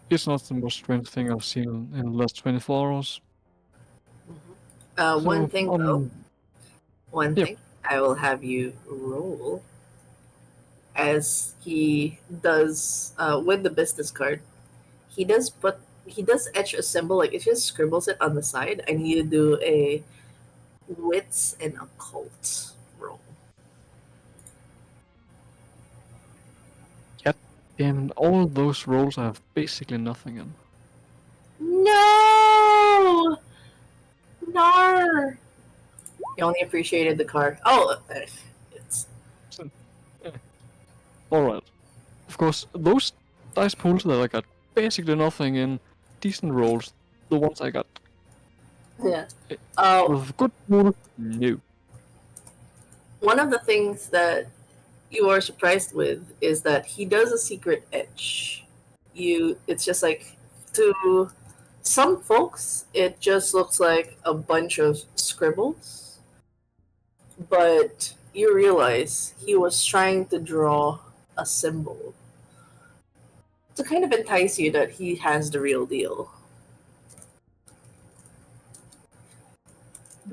it's not the most strange thing I've seen in the last 24 hours. One So, thing though, one yep. thing I will have you roll, as he does with the business card. He does etch a symbol, like it just scribbles it on the side. I need you to do a wits and occult roll. In all those roles, I have basically nothing in. No, Nar. He only appreciated the card. Oh, it's Alright. Of course, those dice pools that I got basically nothing in, decent rolls, the ones I got yeah. Oh, with good pool, no. one of the things that you are surprised with is that he does a secret etch. It's just like, to some folks, it just looks like a bunch of scribbles, but you realize he was trying to draw a symbol to kind of entice you that he has the real deal.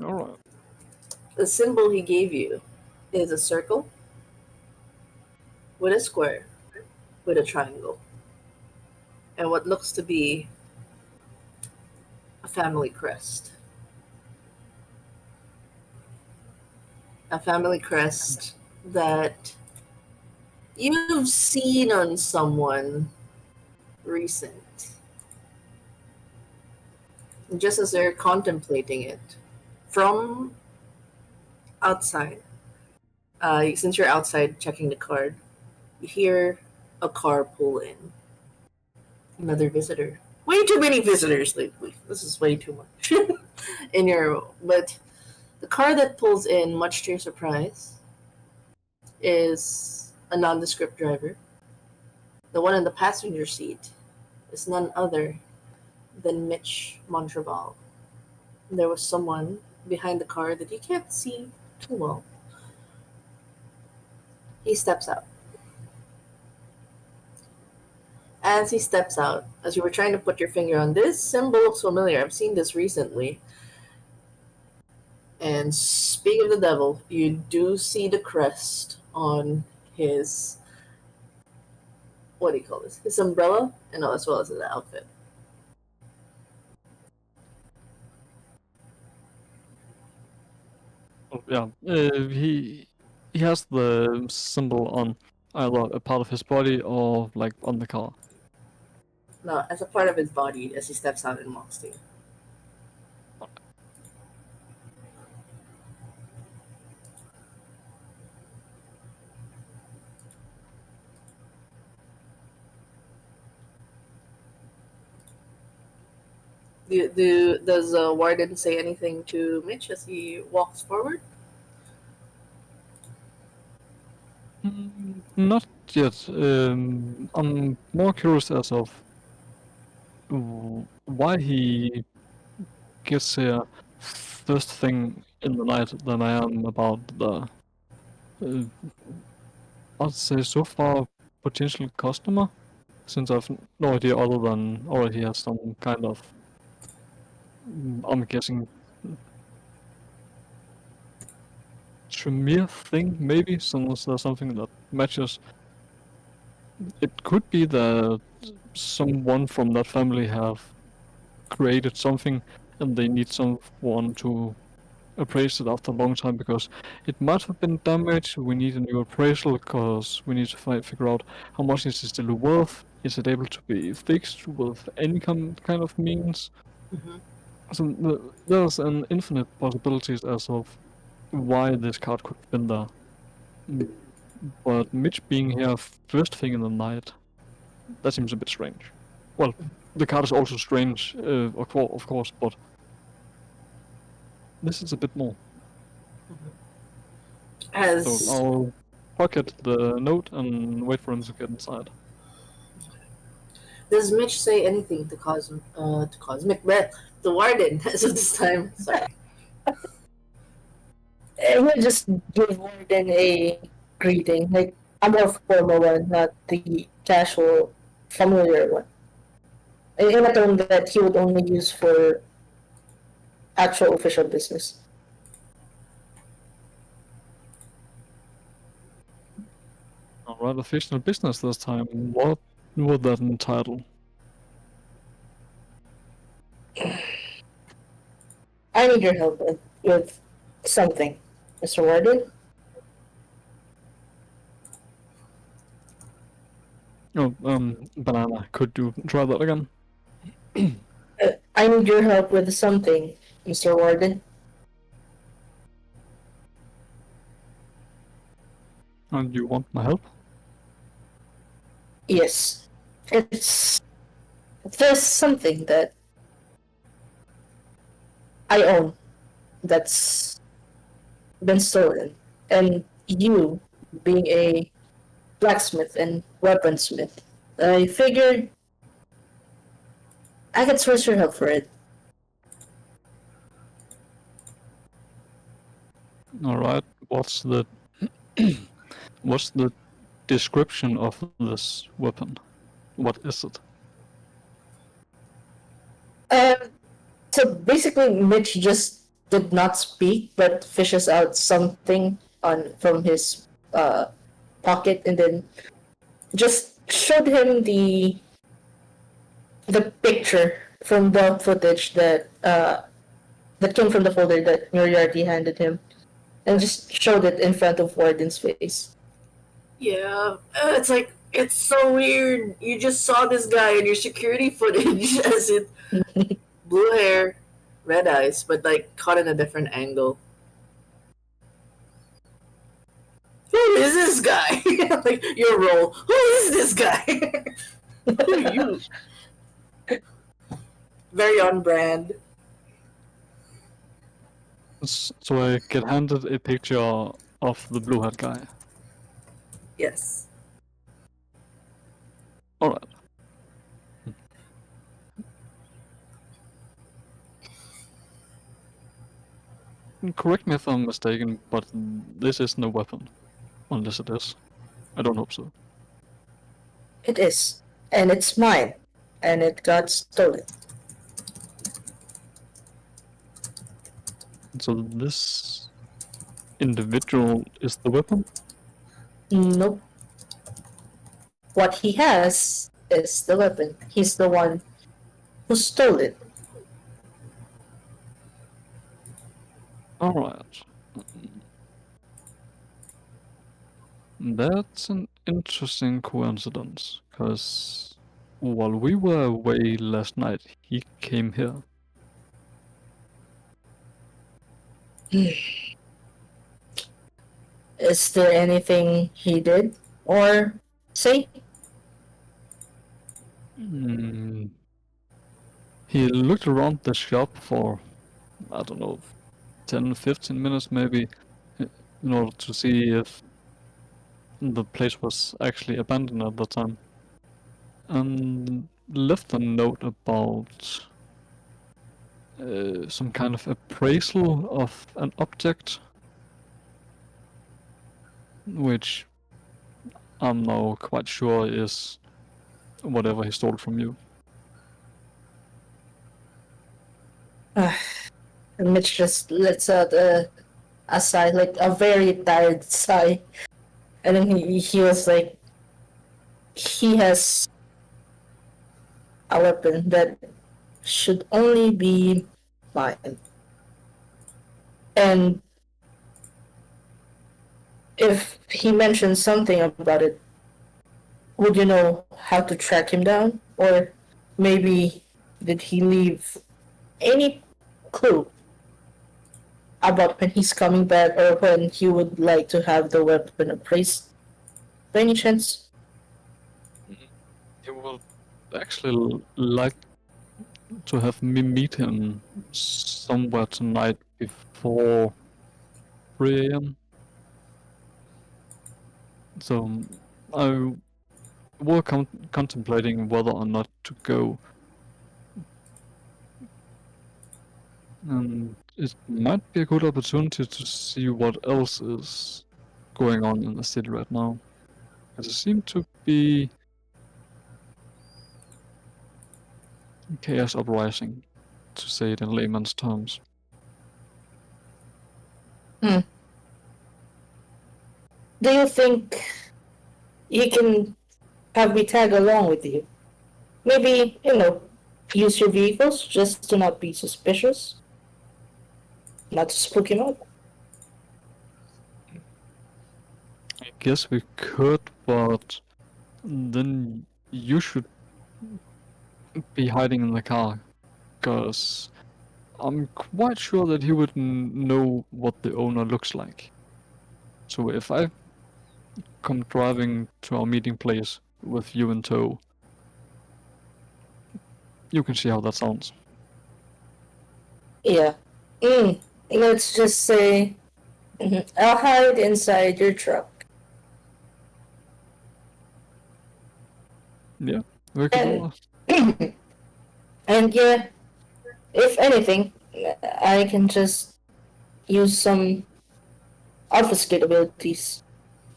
Alright. The symbol he gave you is a circle with a square with a triangle and what looks to be a family crest. A family crest that you've seen on someone recent. And just as they're contemplating it, from outside, since you're outside checking the card, you hear a car pull in. Another visitor. Way too many visitors lately. This is way too much in your. But the car that pulls in, much to your surprise, is a nondescript driver. The one in the passenger seat is none other than Mitch Montraval. There was someone behind the car that you can't see too well. He steps out. As he steps out, as you were trying to put your finger on this symbol, looks familiar. I've seen this recently. And speak of the devil, you do see the crest on his, what do you call this? His umbrella, and as well as his outfit. Oh, yeah. He has the symbol on either a part of his body or like on the car. No, as a part of his body as he steps out and walks to you. Does Warden say anything to Mitch as he walks forward? Not yet. I'm more curious as of why he gets here first thing in the night than I am about the, I'd say so far, potential customer, since I've no idea other than, or he has some kind of, I'm guessing, Tremere thing, maybe, since there's something that matches. It could be that someone from that family have created something and they need someone to appraise it after a long time because it might have been damaged. We need a new appraisal because we need to figure out how much is it still worth. Is it able to be fixed with any kind of means? So there's an infinite possibilities as of why this card could have been there. But Mitch being here first thing in the night, that seems a bit strange. Well, the card is also strange, of course, but this is a bit more. As So I'll pocket the note and wait for him to get inside. Does Mitch say anything to Cosmic Beth, the Warden, as of this time? Sorry. I will just give Warden a greeting, like a more formal one, not the casual, familiar one. In a tone that he would only use for actual official business. Alright, official business this time. What would that entitle? I need your help with something, Mr. Warden. Oh, Banana, could you try that again? I need your help with something, Mr. Warden. And you want my help? Yes. There's something that I own that's been stolen. And you, being a blacksmith and weaponsmith, I figured I could source your help for it. Alright, what's the what's the description of this weapon? What is it? So basically, Mitch just did not speak, but fishes out something from his pocket, and then just showed him the picture from the footage that came from the folder that Moriarty handed him, and just showed it in front of Warden's face. Yeah, it's like, it's so weird. You just saw this guy in your security footage as it blue hair, red eyes, but like caught in a different angle. Who is this guy? Like your role. Who is this guy? Who are you? Very on brand. So I get handed a picture of the blue-haired guy. Yes. Alright. Correct me if I'm mistaken, but this isn't a weapon. Unless it is. I don't hope so. It is, and it's mine, and it got stolen. So this individual is the weapon? Nope. What he has is the weapon. He's the one who stole it. Alright. That's an interesting coincidence, because while we were away last night, he came here. Is there anything he did or say? Hmm. He looked around the shop for, I don't know, 10, 15 minutes maybe, in order to see if the place was actually abandoned at the time. And left a note about some kind of appraisal of an object, which I'm now quite sure is whatever he stole from you. And Mitch just lets out a sigh, like a very tired sigh. And then he was like, he has a weapon that should only be mine. And if he mentions something about it, would you know how to track him down? Or maybe did he leave any clue about when he's coming back or when he would like to have the weapon appraised? By any chance? He would actually like to have me meet him somewhere tonight before 3 a.m. So I was contemplating whether or not to go. And it might be a good opportunity to see what else is going on in the city right now. There seem to be chaos uprising, to say it in layman's terms. Do you think you can have me tag along with you? Maybe, use your vehicles just to not be suspicious? Not to spook him out? I guess we could, but then you should be hiding in the car, because I'm quite sure that he would know what the owner looks like. So if I come driving to our meeting place with you in tow, you can see how that sounds. Yeah. Let's just say I'll hide inside your truck. Yeah, we could all... And yeah, if anything, I can just use some obfuscate abilities.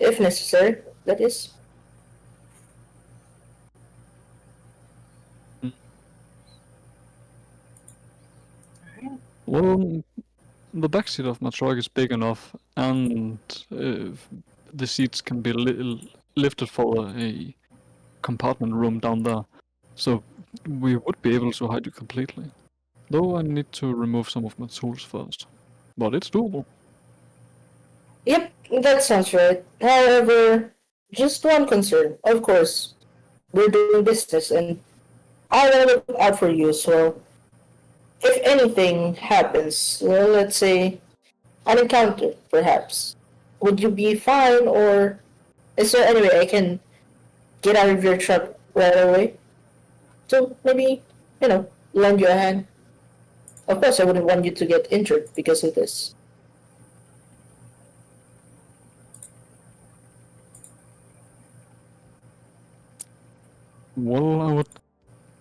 If necessary, that is. Well, the backseat of my truck is big enough, and the seats can be lifted for a compartment room down there, so we would be able to hide you completely. Though I need to remove some of my tools first, but it's doable. Yep, that sounds right. However, just one concern. Of course, we're doing business, and I want to look out for you as well. If anything happens, well, let's say an encounter, perhaps, would you be fine, or is there any way I can get out of your truck right away? So maybe, lend you a hand. Of course, I wouldn't want you to get injured because of this. Well, I would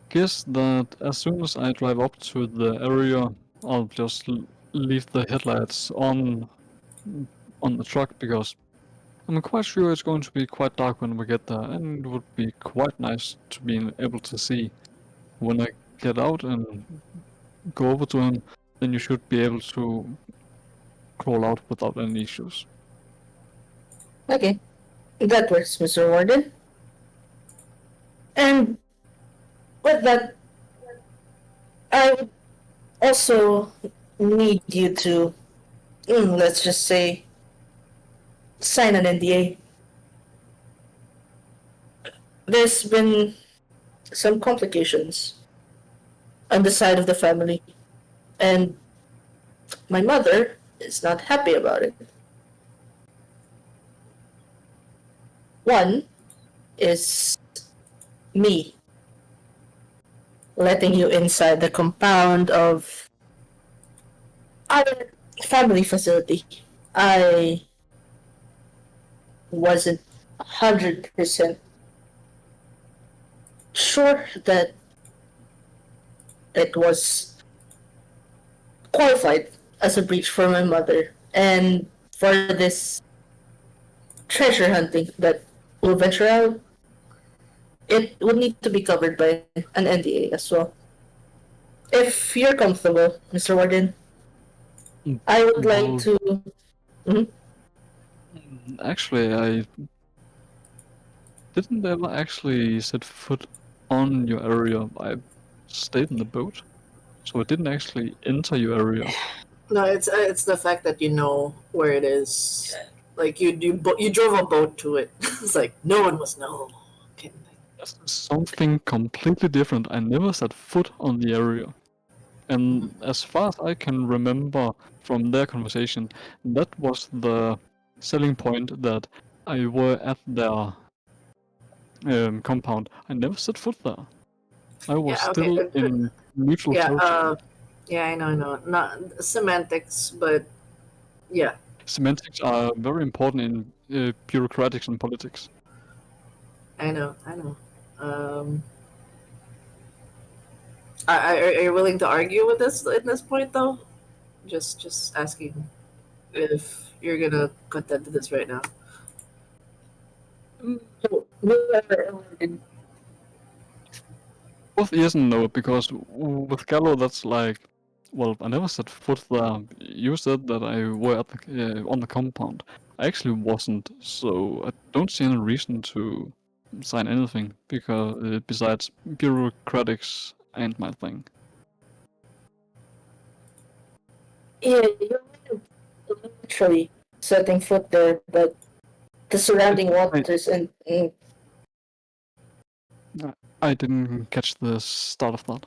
guess that as soon as I drive up to the area, I'll just leave the headlights on the truck, because I'm quite sure it's going to be quite dark when we get there, and it would be quite nice to be able to see. When I get out and go over to him, then you should be able to crawl out without any issues. Okay, that works, Mr. Warden. And with that, I would also need you to, let's just say, sign an NDA. There's been some complications on the side of the family, and my mother is not happy about it. One is me letting you inside the compound of our family facility. I wasn't 100% sure that it was qualified as a breach for my mother and for this treasure hunting that will venture out. It would need to be covered by an NDA as well. If you're comfortable, Mr. Warden, I would like Well, to. Mhm. Actually, I didn't ever actually set foot on your area. I stayed in the boat, so I didn't actually enter your area. No, it's the fact that you know where it is. Like you drove a boat to it. It's like no one must know. Okay. That's something completely different. I never set foot on the area. And as far as I can remember from their conversation, that was the selling point, that I were at their compound. I never set foot there. I was Yeah, okay. still in neutral Yeah, territory. yeah, I know. Not semantics, but yeah. Semantics are very important in bureaucratics and politics. I know. Are you willing to argue with this at this point, though? Just asking if you're gonna contend to this right now. Both yes and no, because with Gallo, that's like, well, I never set foot there. You said that I were at the, on the compound. I actually wasn't, so I don't see any reason to sign anything, because besides bureaucratics ain't my thing. Yeah, you're literally setting foot there, but the surrounding waters and I didn't catch the start of that.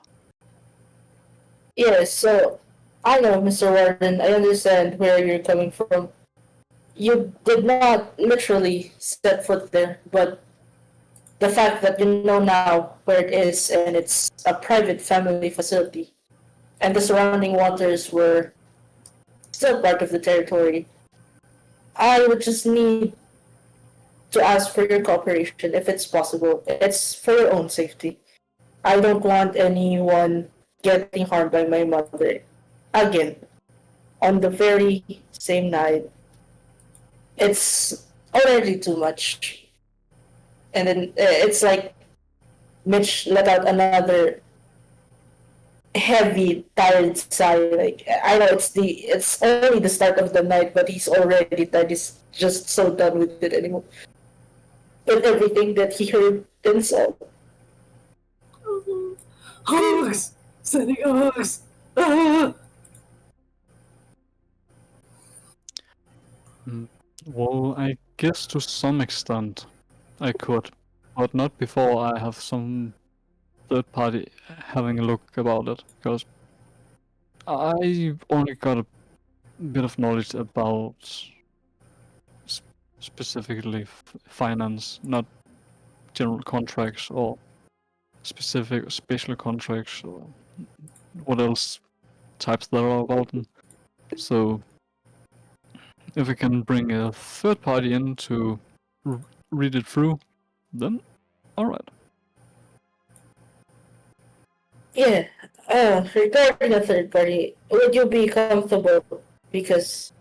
yeah, so I know, Mr. Warden, I understand where you're coming from. You did not literally set foot there, but the fact that you know now where it is and it's a private family facility, and the surrounding waters were still part of the territory, I would just need to ask for your cooperation if it's possible. It's for your own safety. I don't want anyone getting harmed by my mother again on the very same night. It's already too much. And then it's like Mitch let out another heavy, tired sigh. Like I know it's only the start of the night, but he's already tired. He's just so done with it anymore. With everything that he heard and saw. Hogs! Sending hogs! Ah! Well, I guess to some extent I could, but not before I have some third party having a look about it, because I only got a bit of knowledge about specifically finance, not general contracts or specific special contracts or what else types there are about them. So if we can bring a third party in to read it through, then alright. Yeah. Regarding a third party, would you be comfortable? Because,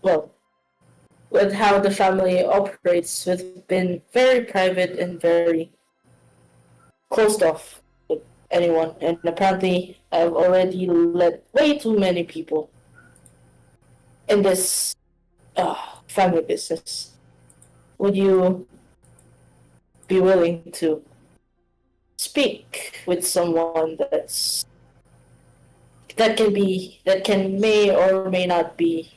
well, with how the family operates, we've been very private and very closed off with anyone, and apparently I've already let way too many people in this family business. Would you be willing to speak with someone that can may or may not be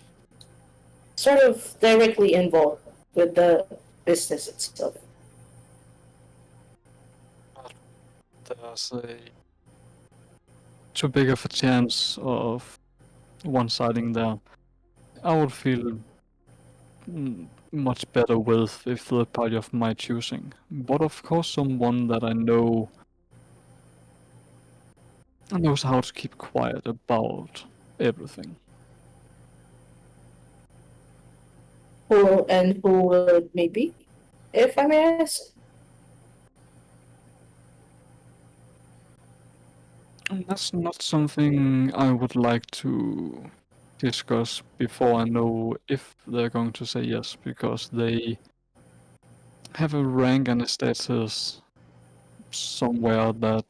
sort of directly involved with the business itself? There's too big of a chance of one-siding there. I would feel much better with a third party of my choosing, but of course someone that I know and knows how to keep quiet about everything. Who will it maybe, if I may ask? And that's not something I would like to discuss before I know if they're going to say yes, because they have a rank and a status somewhere that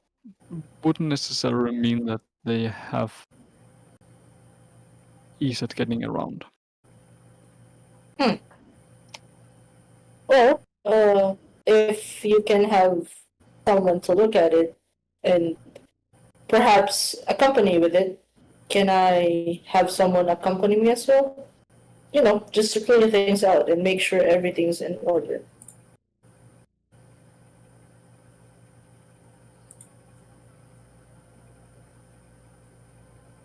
wouldn't necessarily mean that they have ease at getting around. Well, if you can have someone to look at it and perhaps accompany with it, can I have someone accompany me as well? You know, just to clear things out and make sure everything's in order.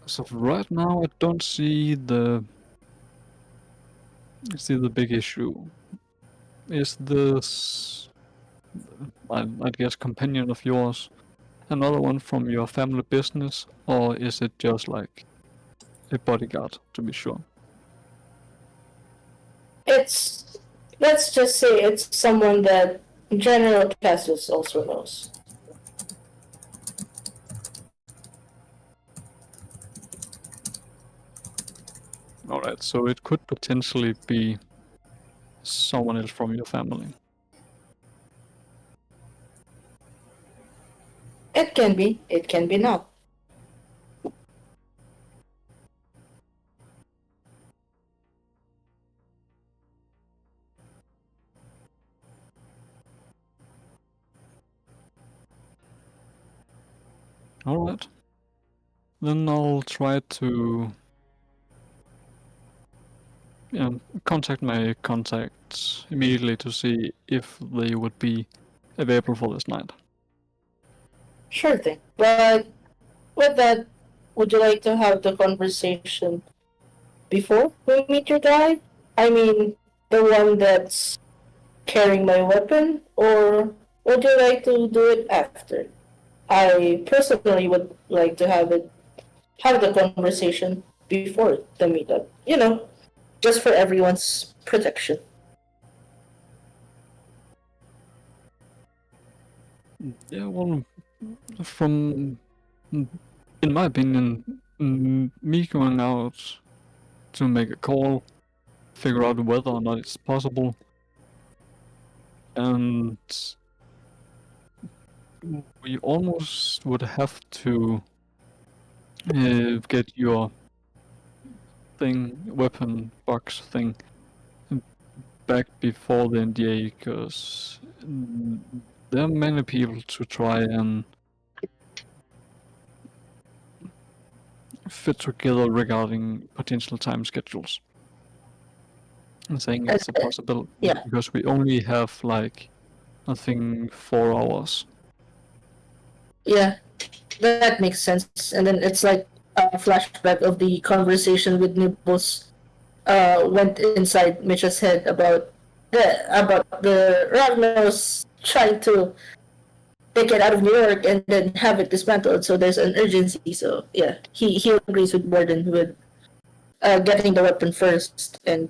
As of right now, I don't see the big issue. Is this, I guess, companion of yours another one from your family business, or is it just like a bodyguard to be sure? It's, let's just say it's someone that General Cassius also knows. Alright, so it could potentially be someone else from your family. It can be not. Alright. Then I'll try to contact my contacts immediately to see if they would be available for this night. Sure thing. But with that, would you like to have the conversation before we meet your guy? I mean, the one that's carrying my weapon, or would you like to do it after? I personally would like to have the conversation before the meetup. You know, just for everyone's protection. Yeah, well, in my opinion, me going out to make a call, figure out whether or not it's possible, and we almost would have to get your weapon box thing back before the NDA, because there are many people to try and fit together regarding potential time schedules. I'm saying it's a possibility, yeah. because we only have like, I think, 4 hours. Yeah, that makes sense. And then it's like a flashback of the conversation with Nibbles went inside Mitch's head about the Ragnaros trying to take it out of New York and then have it dismantled. So there's an urgency. So yeah, he agrees with Borden with getting the weapon first and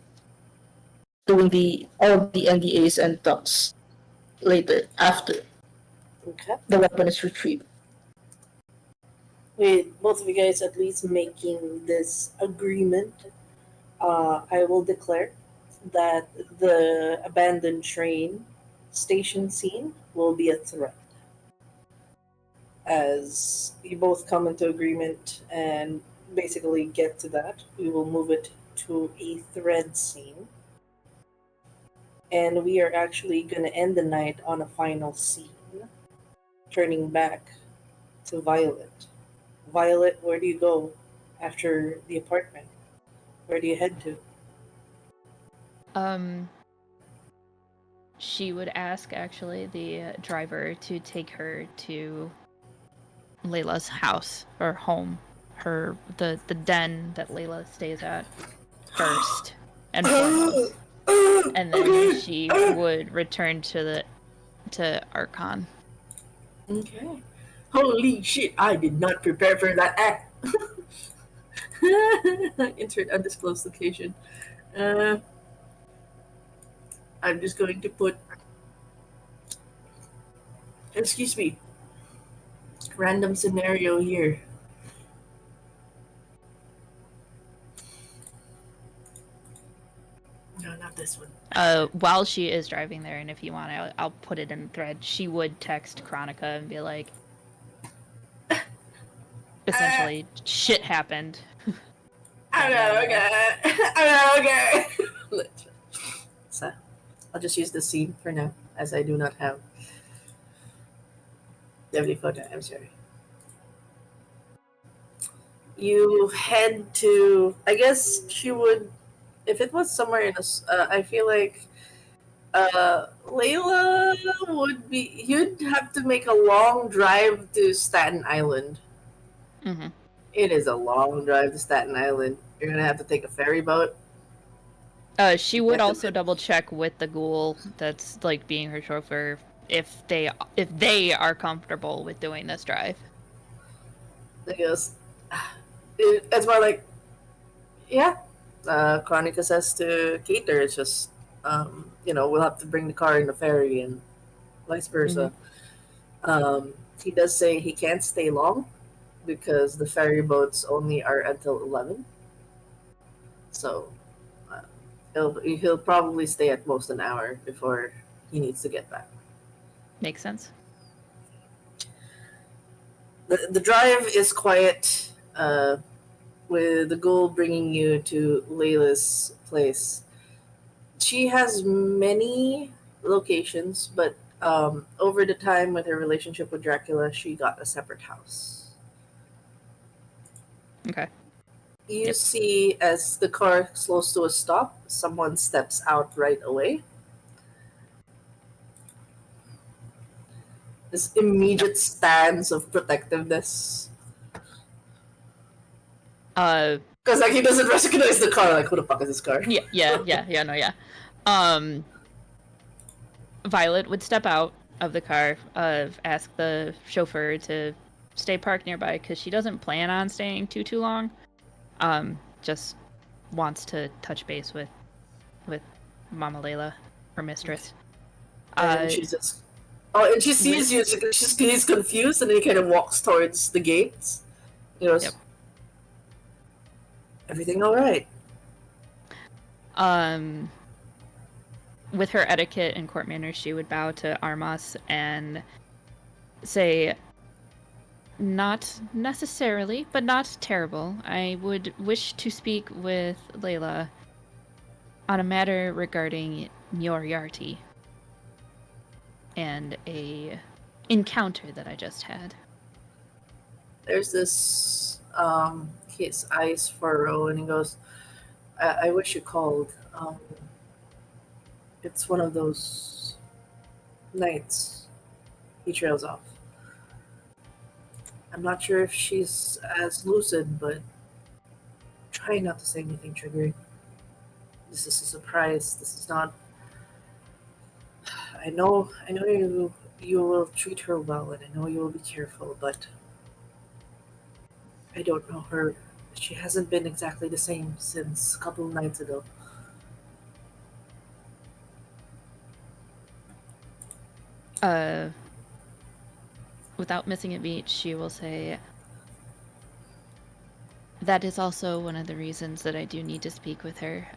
doing all the NDAs and talks later after Okay. the weapon is retrieved. With both of you guys at least making this agreement, I will declare that the abandoned train station scene will be a threat. As you both come into agreement and basically get to that, we will move it to a thread scene. And we are actually going to end the night on a final scene, turning back to Violet. Violet, where do you go after the apartment? Where do you head to? She would ask actually the driver to take her to Layla's house or home, the den that Layla stays at first and foremost, and then she would return to Archon. Okay. Holy shit! I did not prepare for that act. Insert undisclosed location. I'm just going to put. Excuse me. Random scenario here. No, not this one. While she is driving there, and if you want, I'll put it in the thread. She would text Chronica and be like, essentially, shit happened. I'm okay. So, I'll just use the scene for now, as I do not have the photo. I'm sorry. You head to. I guess she would. If it was somewhere in a, I feel like Layla would be. You'd have to make a long drive to Staten Island. Mm-hmm. It is a long drive to Staten Island. You're gonna have to take a ferry boat. She would also double check with the ghoul that's like being her chauffeur if they are comfortable with doing this drive. I guess it's more like, yeah. Chronica says to Cater, it's just, we'll have to bring the car in the ferry and vice versa. He does say he can't stay long because the ferry boats only are until 11. So he'll probably stay at most an hour before he needs to get back. Makes sense. The drive is quiet, with the ghoul bringing you to Layla's place. She has many locations, but over the time with her relationship with Dracula, she got a separate house. Okay. You see, as the car slows to a stop, someone steps out right away. This immediate stance of protectiveness. Because he doesn't recognize the car. Like, who the fuck is this car? Yeah. Violet would step out of the car, ask the chauffeur to stay parked nearby because she doesn't plan on staying too long. Just wants to touch base with Mama Layla, her mistress. And she just, and she sees you. He's confused, and then he kind of walks towards the gates. He goes, "Everything all right?" With her etiquette and court manners, she would bow to Armas and say, "Not necessarily, but not terrible. I would wish to speak with Layla on a matter regarding Moriarty and a encounter that I just had." There's this, his eyes furrow, and he goes, I wish you called. It's one of those nights." He trails off. "I'm not sure if she's as lucid, but try not to say anything triggering. This is a surprise. This is not. I know you will treat her well, and I know you will be careful, but I don't know her. She hasn't been exactly the same since a couple of nights ago." Without missing a beat, she will say, "That is also one of the reasons that I do need to speak with her.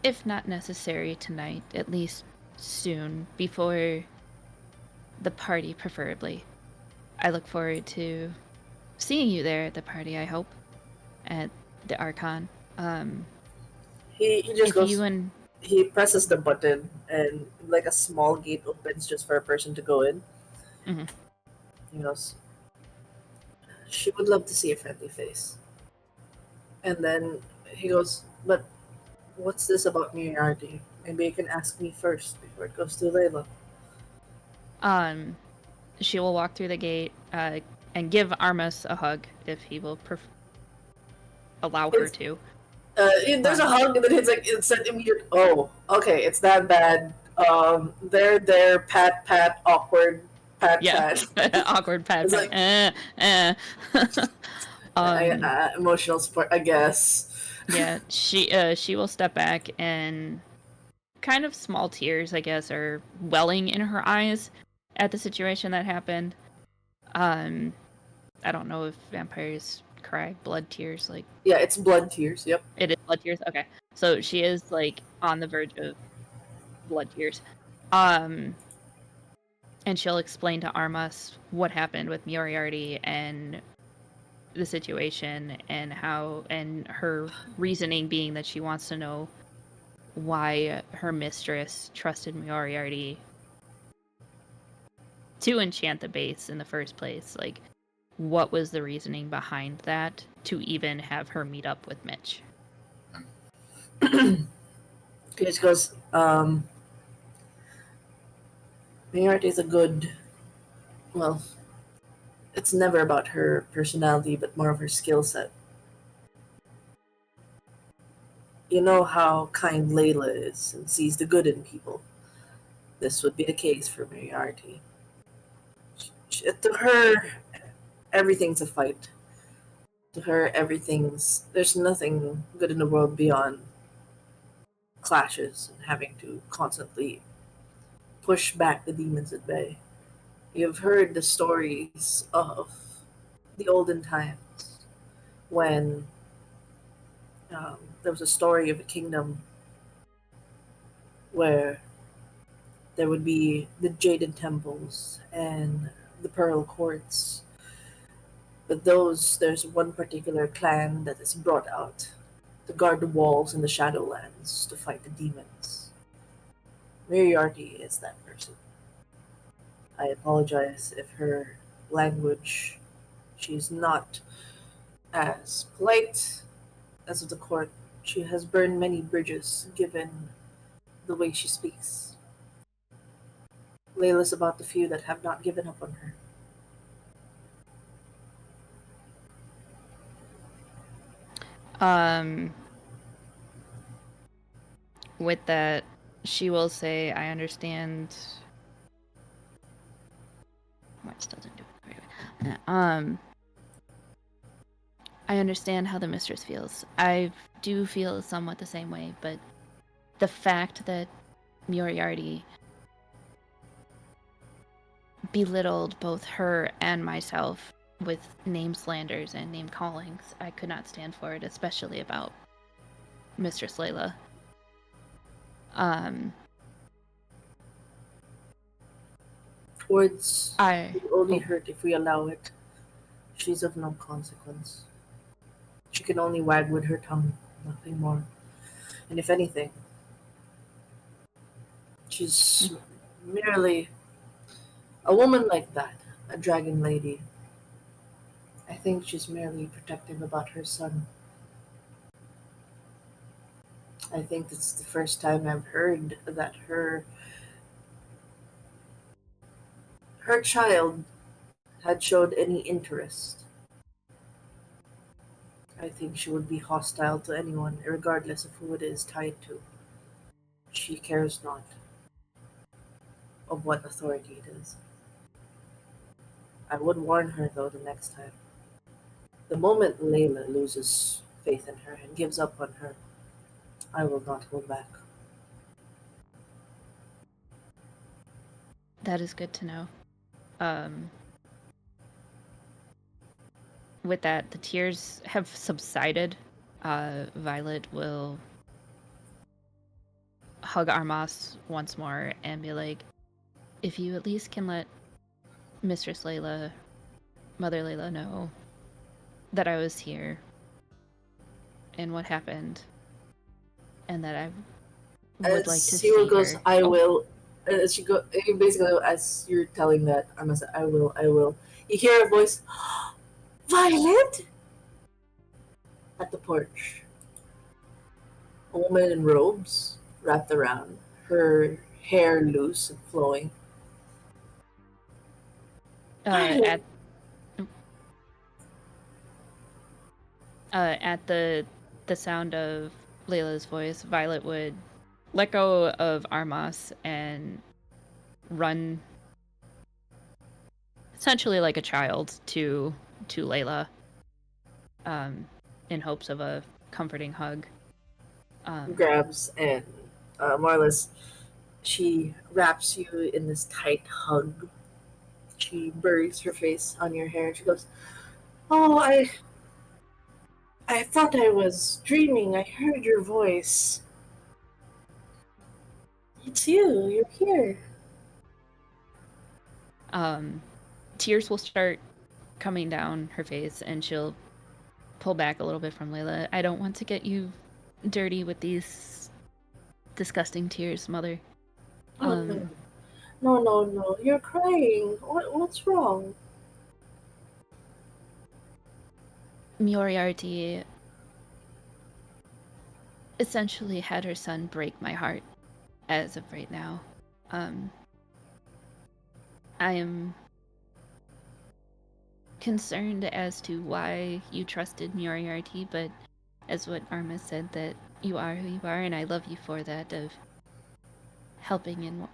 If not necessary tonight, at least soon, before the party, preferably. I look forward to seeing you there at the party, I hope, at the Archon." He just goes. He presses the button, and like a small gate opens just for a person to go in. Mm-hmm. He goes, "She would love to see a friendly face." And then he goes, "But what's this about Moriarty? Maybe you can ask me first before it goes to Layla." She will walk through the gate and give Armas a hug if he will allow her to. There's a hug, and then it's an immediate. Oh, okay, it's that bad. They're there, pat, awkward, Pat Yeah, pat. awkward pat It's pat. Emotional support, I guess. Yeah, she will step back, and kind of small tears, I guess, are welling in her eyes at the situation that happened. I don't know if vampires cry blood tears. Like, Yeah, it's blood tears. Yep. it is blood tears. Okay, so she is like on the verge of blood tears. And she'll explain to Armas what happened with Moriarty and the situation, and her reasoning being that she wants to know why her mistress trusted Moriarty to enchant the base in the first place. Like, what was the reasoning behind that to even have her meet up with Mitch? She goes, Moriarty is a good. Well, it's never about her personality, but more of her skill set. You know how kind Layla is and sees the good in people. This would be the case for Moriarty. To her, everything's a fight. To her, there's nothing good in the world beyond clashes and having to constantly push back the demons at bay. You've heard the stories of the olden times when there was a story of a kingdom where there would be the Jaded Temples and the Pearl Courts. But there's one particular clan that is brought out to guard the walls in the Shadowlands to fight the demons. Moriarty is that person. I apologize if her language, she's not as polite as of the court. She has burned many bridges given the way she speaks. Layla's about the few that have not given up on her. With that, she will say, I understand. Oh, it still didn't do it very well. I understand how the mistress feels. I do feel somewhat the same way, but the fact that Moriarty belittled both her and myself with name slanders and name callings, I could not stand for it, especially about Mistress Layla. Words will only hurt if we allow it. She's of no consequence. She can only wag with her tongue, nothing more. And if anything, she's merely a woman like that, a dragon lady. I think she's merely protective about her son. I think it's the first time I've heard that her child had showed any interest. I think she would be hostile to anyone, regardless of who it is tied to. She cares not of what authority it is. I would warn her, though, the next time. The moment Layla loses faith in her and gives up on her, I will not hold back. That is good to know. With that, the tears have subsided. Violet will hug Armas once more and be like, if you at least can let Mistress Layla, Mother Layla, know that I was here and what happened, and that I would like to see Cyril goes, her. I will. She go basically as you're telling that, I must say, I will. You hear a voice, Violet, at the porch. A woman in robes wrapped around, her hair loose and flowing. At the sound of Layla's voice, Violet would let go of Armas and run essentially like a child to Layla, in hopes of a comforting hug. Grabs and more or less she wraps you in this tight hug. She buries her face on your hair. She goes, "Oh, I thought I was dreaming. I heard your voice. It's you. You're here." Tears will start coming down her face, and she'll pull back a little bit from Layla. I don't want to get you dirty with these disgusting tears, Mother. Oh no. No. You're crying. What's wrong? Moriarty essentially had her son break my heart as of right now. I am concerned as to why you trusted Moriarty, but as what Arma said, that you are who you are, and I love you for that, of helping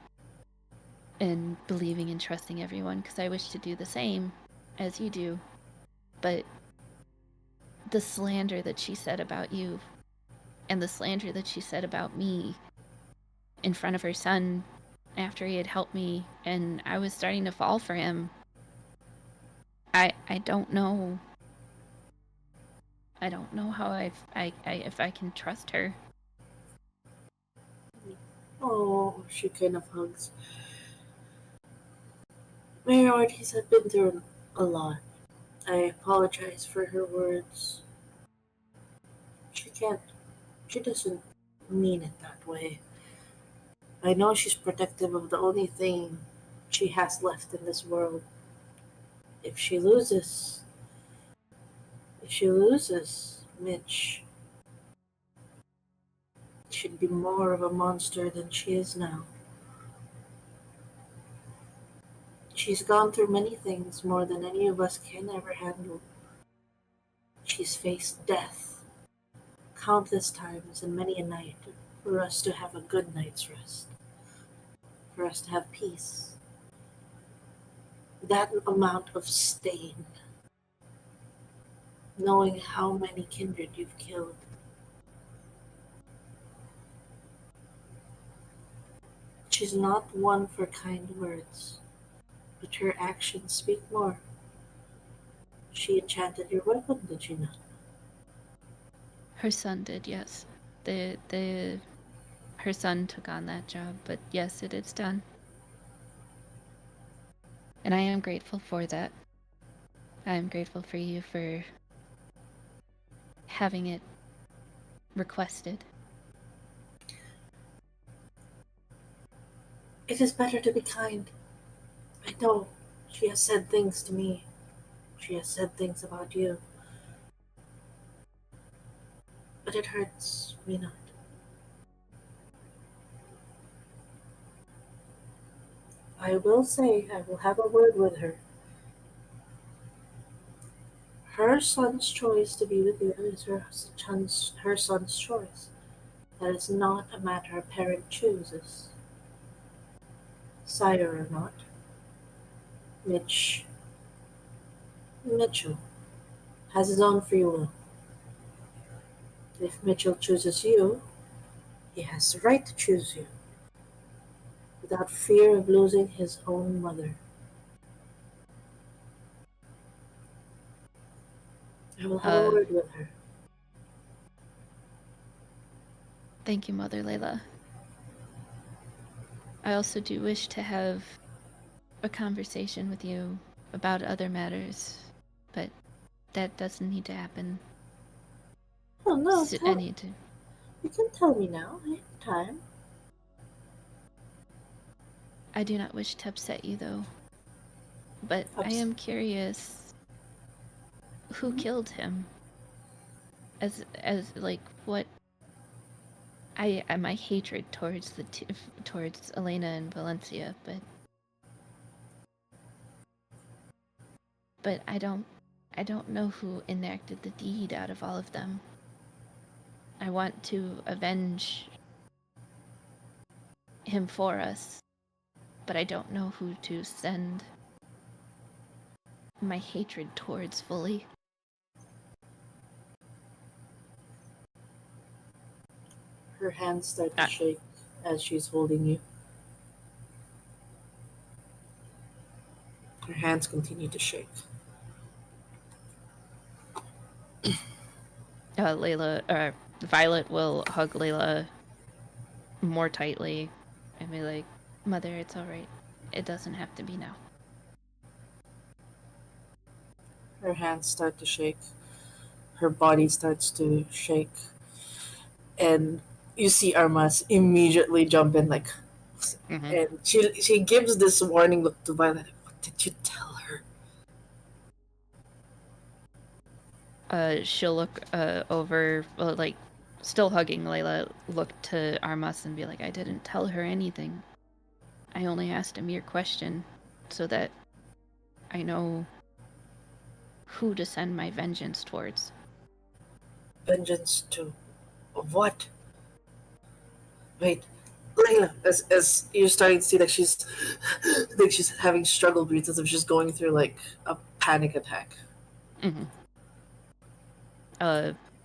and believing and trusting everyone, because I wish to do the same as you do. But the slander that she said about you, and the slander that she said about me in front of her son after he had helped me and I was starting to fall for him, I don't know. I don't know how if I can trust her. Oh, she kind of hugs. Minorities have been through a lot. I apologize for her words. She doesn't mean it that way. I know she's protective of the only thing she has left in this world. If she loses, Mitch, she'd be more of a monster than she is now. She's gone through many things more than any of us can ever handle. She's faced death countless times and many a night for us to have a good night's rest, for us to have peace. That amount of stain, knowing how many kindred you've killed. She's not one for kind words, but her actions speak more. She enchanted your weapon, did she not? Her son did, yes. Her son took on that job, but yes, it is done. And I am grateful for that. I am grateful for you for having it requested. It is better to be kind. I know she has said things to me. She has said things about you. But it hurts me not. I will say I will have a word with her. Her son's choice to be with you is her son's choice. That is not a matter a parent chooses. Sire or not, Mitchell has his own free will. If Mitchell chooses you, he has the right to choose you, without fear of losing his own mother. I will have a word with her. Thank you, Mother Layla. I also do wish to have a conversation with you about other matters, but that doesn't need to happen. Oh no, I need to. You can tell me now. I have time. I do not wish to upset you, though. But I am curious. Who killed him? As like what? My hatred towards towards Elena and Valencia, but I don't know who enacted the deed out of all of them. I want to avenge him for us, but I don't know who to send. my hatred towards fully. Her hands start to shake as she's holding you. Her hands continue to shake. Violet will hug Layla more tightly and be like, Mother, it's alright. It doesn't have to be now. Her hands start to shake. Her body starts to shake. And you see Armas immediately jump in, like, and she gives this warning look to Violet. What did you tell her? She'll look over, like, still hugging Layla, look to Armas and be like, I didn't tell her anything. I only asked a mere question so that I know who to send my vengeance towards. Vengeance to what? Wait, Layla, as you're starting to see that she's like she's having struggle breaths as if she's going through like a panic attack.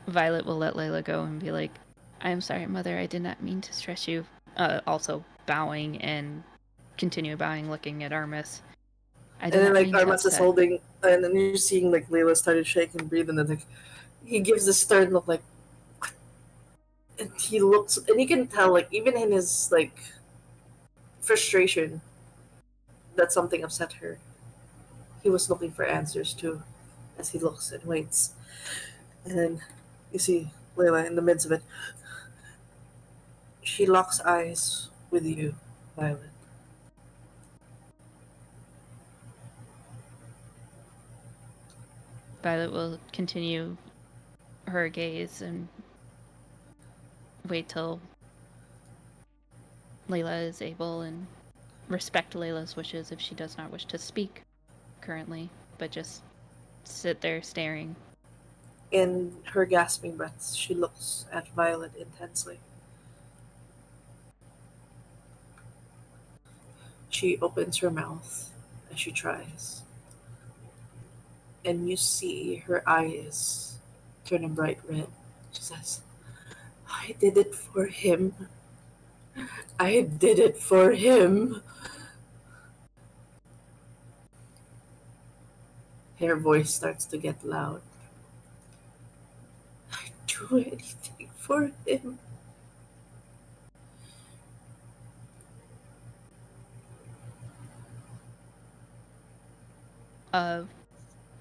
Violet will let Layla go and be like, I'm sorry, Mother, I did not mean to stress you. Also bowing and continue bowing, looking at Armas. And then like Armas is holding, and then you're seeing like Layla started shaking and breathing, and like he gives this stern look, like, what? And he looks, and you can tell, like, even in his like frustration that something upset her, he was looking for answers too, as he looks and waits. And then you see Layla in the midst of it. She locks eyes with you, Violet. Violet will continue her gaze and wait till Layla is able and respect Layla's wishes if she does not wish to speak currently, but just sit there staring. In her gasping breaths, she looks at Violet intensely. She opens her mouth as she tries. And you see her eyes turn a bright red. She says, I did it for him. I did it for him. Her voice starts to get loud. I'd do anything for him.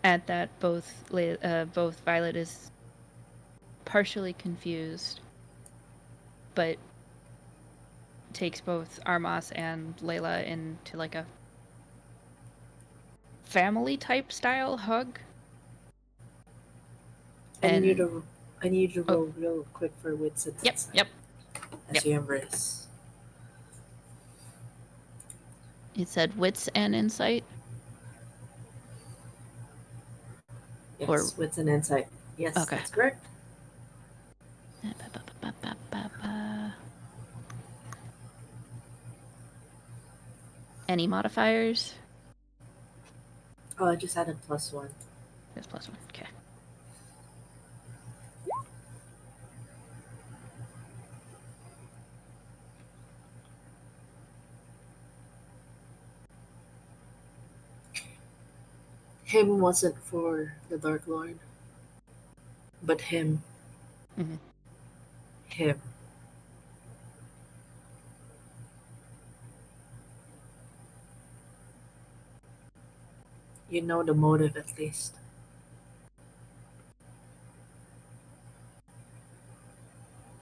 At that, both Violet is partially confused, but takes both Armas and Layla into like a family type style hug. I need you to roll real quick for wits and insight. Yep. As you embrace. It said wits and insight. Yes, wits and insight. Yes, that's correct. Any modifiers? Oh, I just added +1. Just +1, okay. Him wasn't for the Dark Lord, but him. Him. You know the motive at least.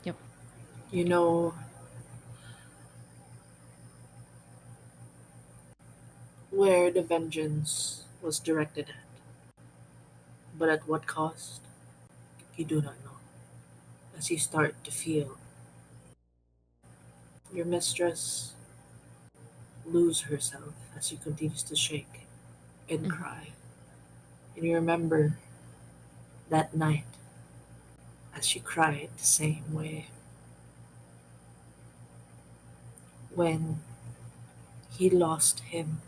Yep. You know where the vengeance was directed at. But at what cost? You do not know. As you start to feel your mistress lose herself as she continues to shake and cry. And you remember that night as she cried the same way. When he lost him.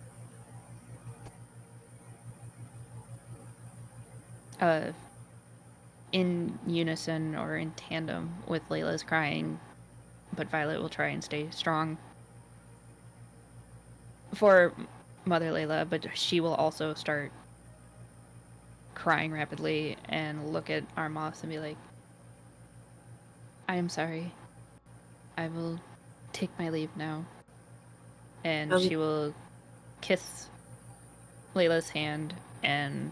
in unison or in tandem with Layla's crying, but Violet will try and stay strong for Mother Layla, but she will also start crying rapidly and look at Armas and be like, I am sorry. I will take my leave now. And she will kiss Layla's hand and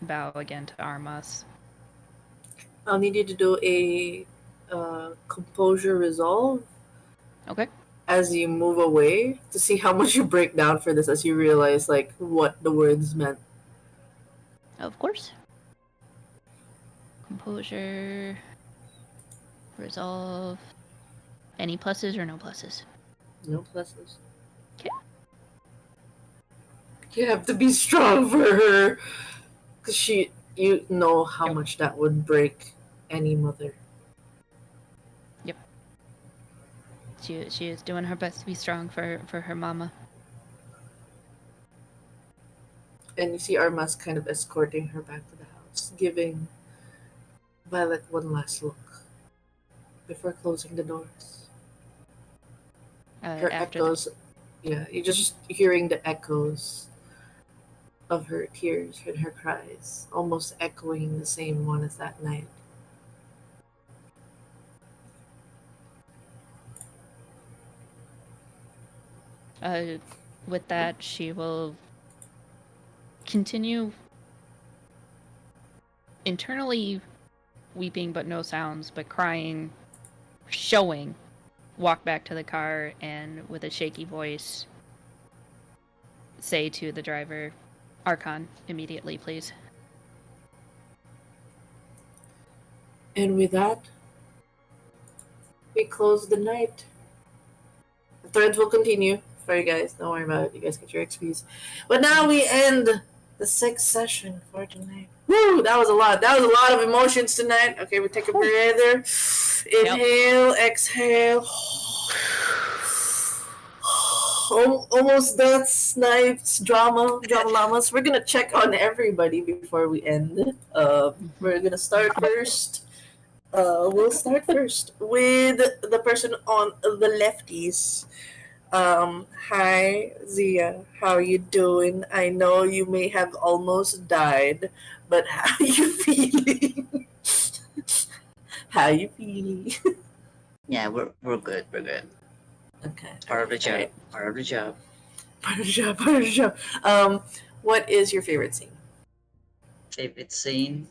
bow again to Armas. I'll need you to do a composure resolve Okay. as you move away to see how much you break down for this as you realize like what the words meant. Of course. Composure. Resolve. Any pluses or no pluses? No pluses. Okay. You have to be strong for her, because you know how much that would break any mother. Yep. She is doing her best to be strong for her mama. And you see Armas kind of escorting her back to the house, giving Violet one last look before closing the doors. Her echoes, yeah, you're just hearing the echoes of her tears and her cries, almost echoing the same one as that night. With that, she will continue internally weeping but no sounds, but crying, showing, walk back to the car and with a shaky voice say to the driver, Archon, immediately, please. And with that, we close the night. The threads will continue for you guys. Don't worry about it. You guys get your XPs. But now we end the 6th session for tonight. Woo! That was a lot. That was a lot of emotions tonight. Okay, we take a breather. Inhale, exhale. Almost death, snipes, drama llamas. We're gonna check on everybody before we end. We're gonna start first. We'll start first with the person on the lefties. Hi Zia, how you doing? I know you may have almost died, but how you feeling? How you feeling? Yeah, we're good. We're good. Okay. Part of the job. Alright. Part of the job. Part of the job. Part of the job. What is your favorite scene? Favorite scene?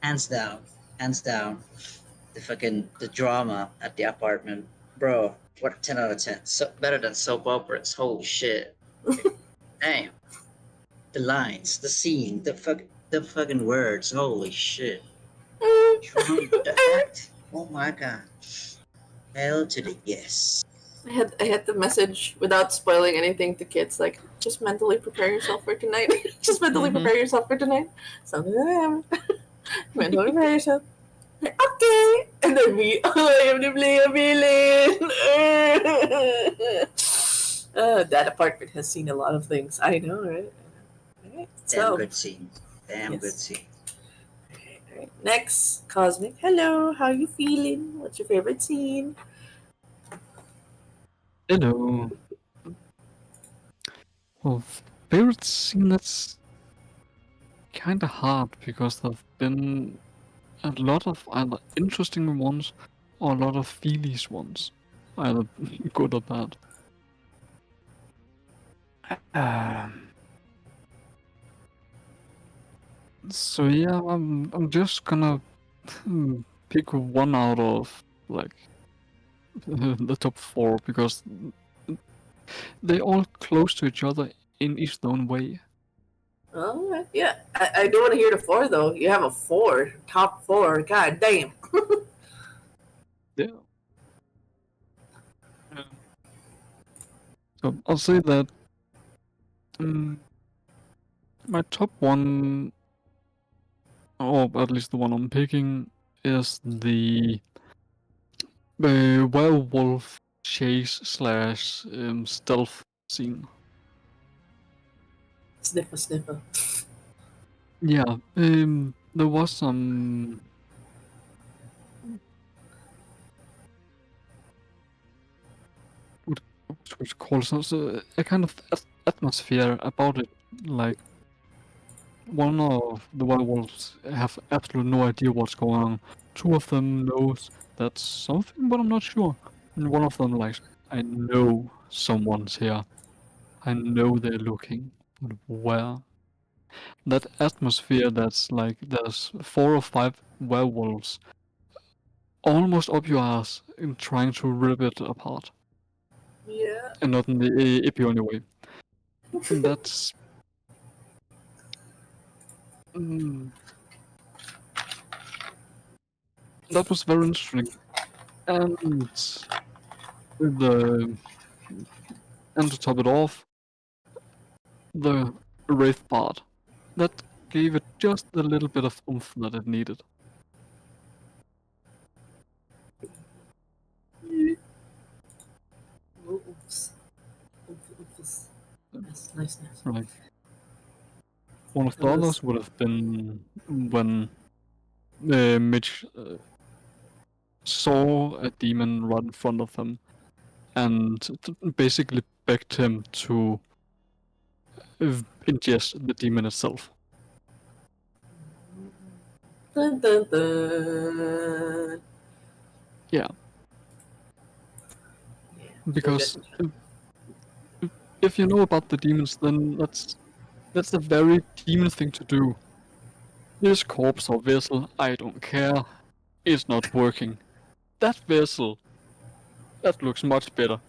Hands down. The drama at the apartment, bro. What 10 out of 10? So better than soap operas. Holy shit. Damn. The lines, the scene, the fucking words. Holy shit. The act. Oh my god. Hell to the yes. I had the message without spoiling anything to kids, like just mentally prepare yourself for tonight. Just mentally prepare yourself for tonight. Something like that. Mentally prepare yourself. Like, okay, and then me, I am to play a villain. That apartment has seen a lot of things. I know, right? Right. Damn good scene. Damn good scene. Alright. Next, Cosmic. Hello, how you feeling? What's your favorite scene? Hello. Well, favorite scene, that's kind of hard because there've been a lot of either interesting ones or a lot of feelies ones, either good or bad. So yeah, I'm just gonna pick one out of like the top 4 because they all close to each other in each their own way. Oh, yeah. I do want to hear the 4 though. You have a 4, top 4. God damn. Yeah. So I'll say that my top one, or at least the one I'm picking, is the werewolf chase slash stealth scene. Sniffer. Yeah, there was some. What would you call it? So a kind of atmosphere about it. Like one of the werewolves have absolutely no idea what's going on. Two of them knows that's something, but I'm not sure. And one of them like, I know someone's here. I know they're looking. But where? That atmosphere that's like there's 4 or 5 werewolves almost up your ass in trying to rip it apart. Yeah. And not in the Epione way. And that's. That was very interesting. And the and to top it off, the Wraith part. That gave it just a little bit of oomph that it needed. Oops. Oops. Nice. Right. One of the others would have been when Mitch saw a demon right in front of him and basically begged him to ingest the demon itself. Dun, dun, dun. Yeah. Because if you know about the demons, then that's a very demon thing to do. This corpse or vessel, I don't care, is not working. That vessel, that looks much better.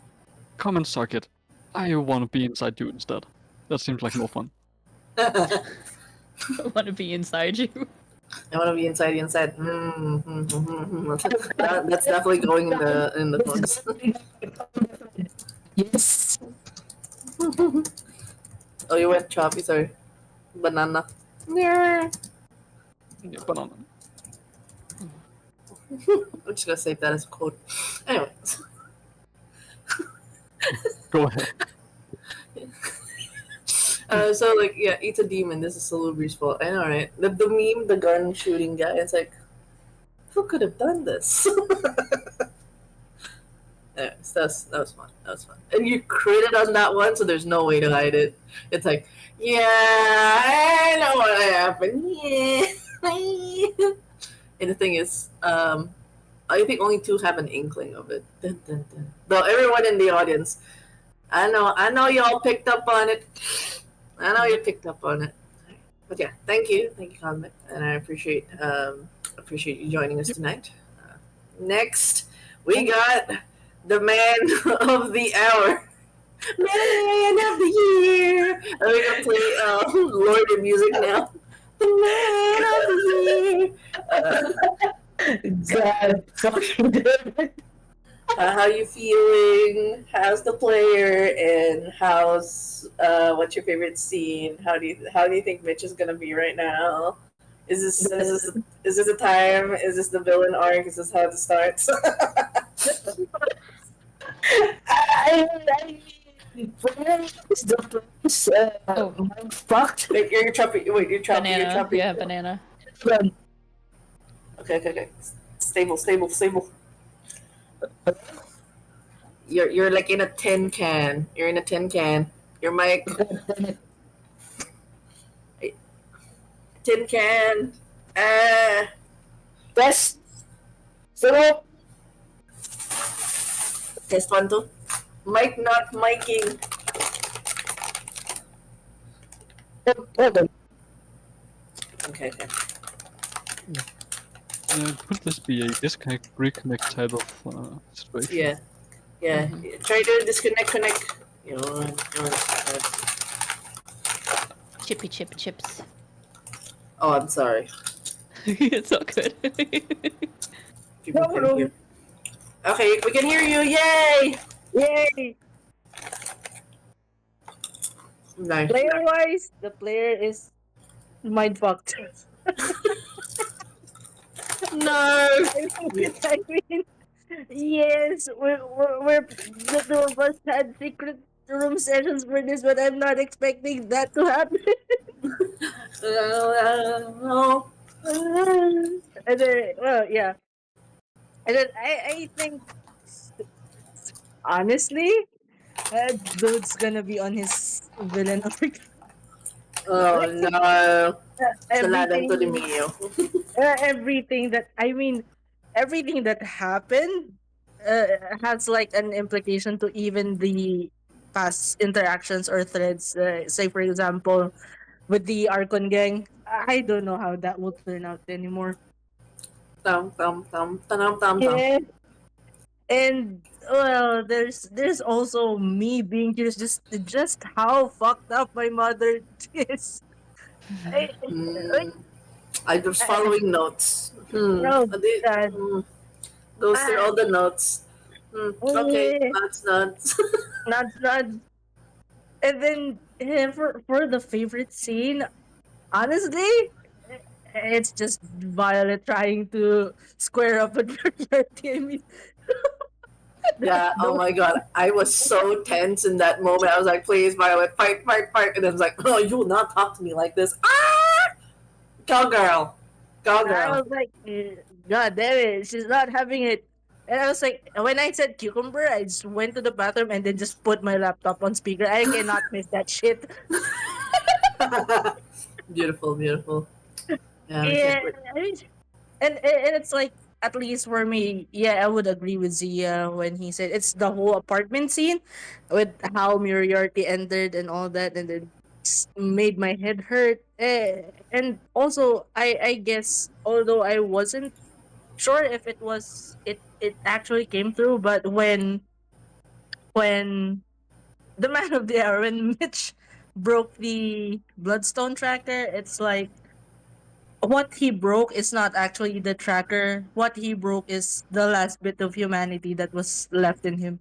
Come and suck it. I want to be inside you instead. That seems like more fun. I want to be inside you. I want to be inside you inside. That's definitely going in the books. Yes. Oh, you went choppy, sorry. Banana. Yeah. Yeah, banana. I'm just gonna save that as a quote. Anyway. Go ahead. So like yeah, eat a demon. This is Salubri's fault. I know, right? The meme, the gun shooting guy. It's like, who could have done this? Anyways, that was fun. That was fun. And you critted on that one, so there's no way to hide it. It's like, yeah, I know what happened. Yeah. And the thing is, I think only 2 have an inkling of it. Dun, dun, dun. Though everyone in the audience, I know y'all picked up on it. I know you picked up on it. But yeah, thank you, Convict, and I appreciate you joining us tonight. Next, we got the man of the hour, man of the year. And we're gonna play Lord of Music now. The man of the year. God, fucking good. How you feeling? How's the player? And how's what's your favorite scene? How do you think Mitch is gonna be right now? Is this a time? Is this the villain arc? Is this how it starts? Is the place mind fucked? Wait, you're choppy. Wait, you're choppy. Banana. You're choppy. Yeah, banana. Okay. Stable. You're like in a tin can. You're in a tin can. Your mic. Tin can. Test. Zero. Test 1, 2. Mic not miking. Hold on. Okay. Could this be a disconnect reconnect type of situation? Yeah. Try to disconnect, connect. Chippy chips. Oh, I'm sorry. It's all good. People can hear. Okay, we can hear you. Yay! Nice. Player wise, the player is mind fucked. No. I mean, yes, we're the 2 of us had secret room sessions for this, but I'm not expecting that to happen. And then, well, yeah. And then I think, honestly, dude's gonna be on his villain arc. Oh Like, no. Saladan to the everything, Mio. everything that I mean, everything that happened has like an implication to even the past interactions or threads. Say, for example, with the Archon gang, I don't know how that will turn out anymore. Tam tam tam tam tam tam. Yeah. And well, there's also me being curious just how fucked up my mother is. I, like, I was I, following notes. oh god, Goes through I, all the notes. Okay, yeah, nuts, nuts. not. And then for the favorite scene, honestly, it's just Violet trying to square up with Moriarty. I mean, Yeah, oh the, my god. I was so tense in that moment. I was like, please, Violet, fight, fight, fight. And then I was like, oh, you will not talk to me like this. Ah! Go, girl. Go, I girl. was like, God damn it, she's not having it. And I was like, when I said cucumber, I just went to the bathroom and then just put my laptop on speaker. I cannot miss that shit. Beautiful, beautiful. Yeah, we Yeah, can't wait. I mean, and it's like, at least for me, yeah, I would agree with Zia when he said it's the whole apartment scene with how Moriarty entered and all that, and then made my head hurt. And also, I guess, although I wasn't sure if it actually came through, but when the man of the hour, when Mitch broke the bloodstone tracker, it's like what he broke is not actually the tracker. What he broke is the last bit of humanity that was left in him.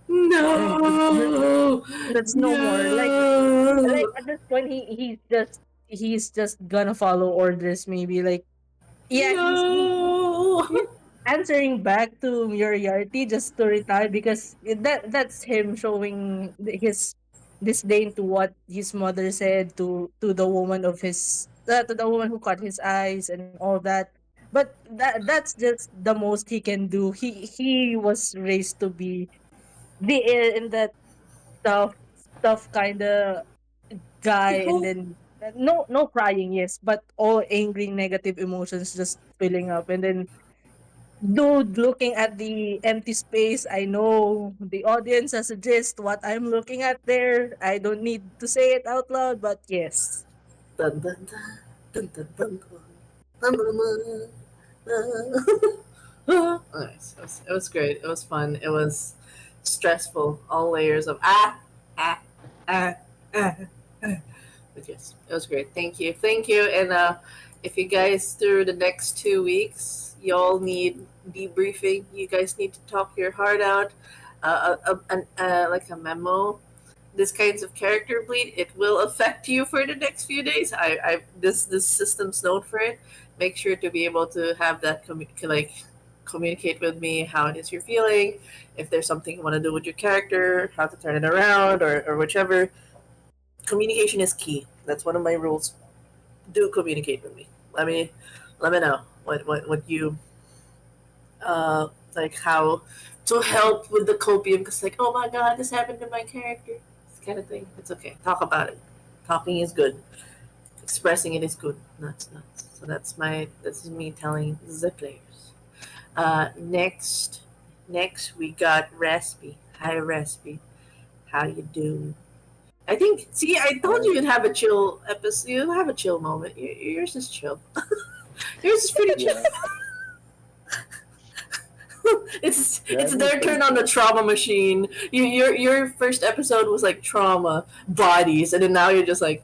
And No! that's no more. Like No! at this point, he's just gonna follow orders. Maybe like, yeah, No! he's answering back to Moriarty just to retire because that's him showing his disdain to what his mother said to the woman of his to the woman who cut his eyes and all that. But that's just the most he can do. He was raised to be the in that tough kind of guy, and then no crying, yes, but all angry negative emotions just filling up, and then dude looking at the empty space. I know the audience has a gist what I'm looking at there. I don't need to say it out loud, but yes. Dun, dun, dun, dun, dun, dun, dun. Dun, dun, dun, dun. Nice. It was great. It was fun. It was stressful. All layers of ah, ah, ah. But yes, it was great. Thank you. And if you guys through the next 2 weeks, y'all need debriefing. You guys need to talk your heart out. Like a memo. This kinds of character bleed, it will affect you for the next few days. This system's known for it. Make sure to be able to have that communicate with me how it is you're feeling. If there's something you want to do with your character, how to turn it around, or whichever. Communication is key. That's one of my rules. Do communicate with me. Let me know what you like how to help with the copium because like oh my god this happened to my character this kind of thing. It's okay. Talk about it. Talking is good. Expressing it is good. Nuts. So this is me telling the players. Next we got Raspy. Hi Raspy. How you doing? I think. See, I told you you'd have a chill episode. You'll have a chill moment. Yours is chill. Yours is pretty chill. It's their turn on the trauma machine. Your first episode was like trauma bodies, and then now you're just like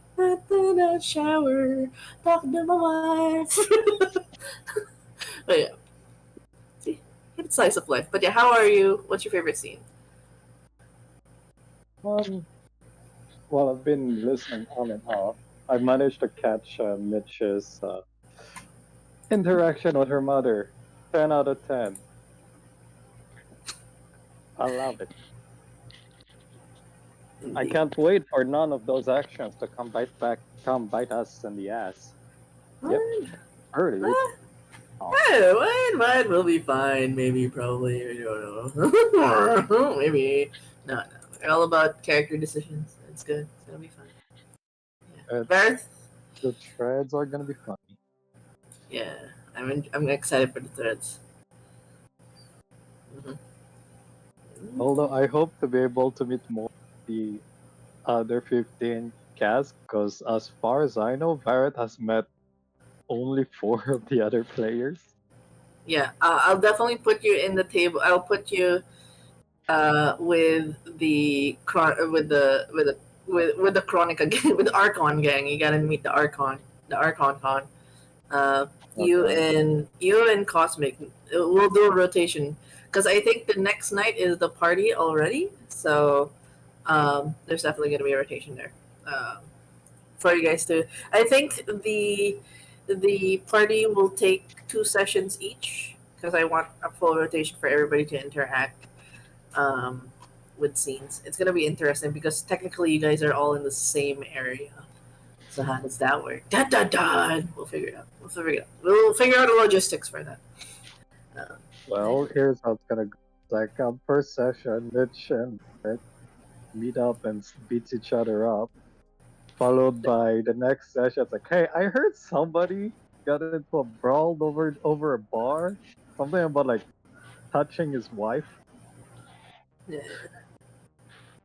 shower, talking to my wife. But yeah, see, it's slice of life. But yeah, how are you? What's your favorite scene? Well, I've been listening on and off. I managed to catch Mitch's interaction with her mother. 10 out of 10. I love it. I can't wait for none of those actions to come right back come bite us in the ass. Yep. Early. What? We'll be fine. Maybe, probably. I don't know. Maybe. No. They're all about character decisions. It's good. It's gonna be fun. Yeah. Barth? The threads are gonna be funny. Yeah. I'm excited for the threads. Although I hope to be able to meet more of the other 15 cast, because as far as I know, Barrett has met only 4 of the other players. Yeah, I'll definitely put you in the table. I'll put you with the with the Chronica gang, with the Archon gang. You gotta meet the Archon con. You and Cosmic. We'll do a rotation because I think the next night is the party already. So there's definitely gonna be a rotation there for you guys to. I think the party will take 2 sessions each because I want a full rotation for everybody to interact with scenes. It's gonna be interesting because technically you guys are all in the same area. So how does that work? Dun dun dun. We'll figure it out. We'll figure out the logistics for that. Well, here's how it's gonna go. Like first session, Mitch and Barrett meet up and beats each other up. Followed by the next session, it's like, hey, I heard somebody got into a brawl over a bar. Something about like touching his wife. Yeah.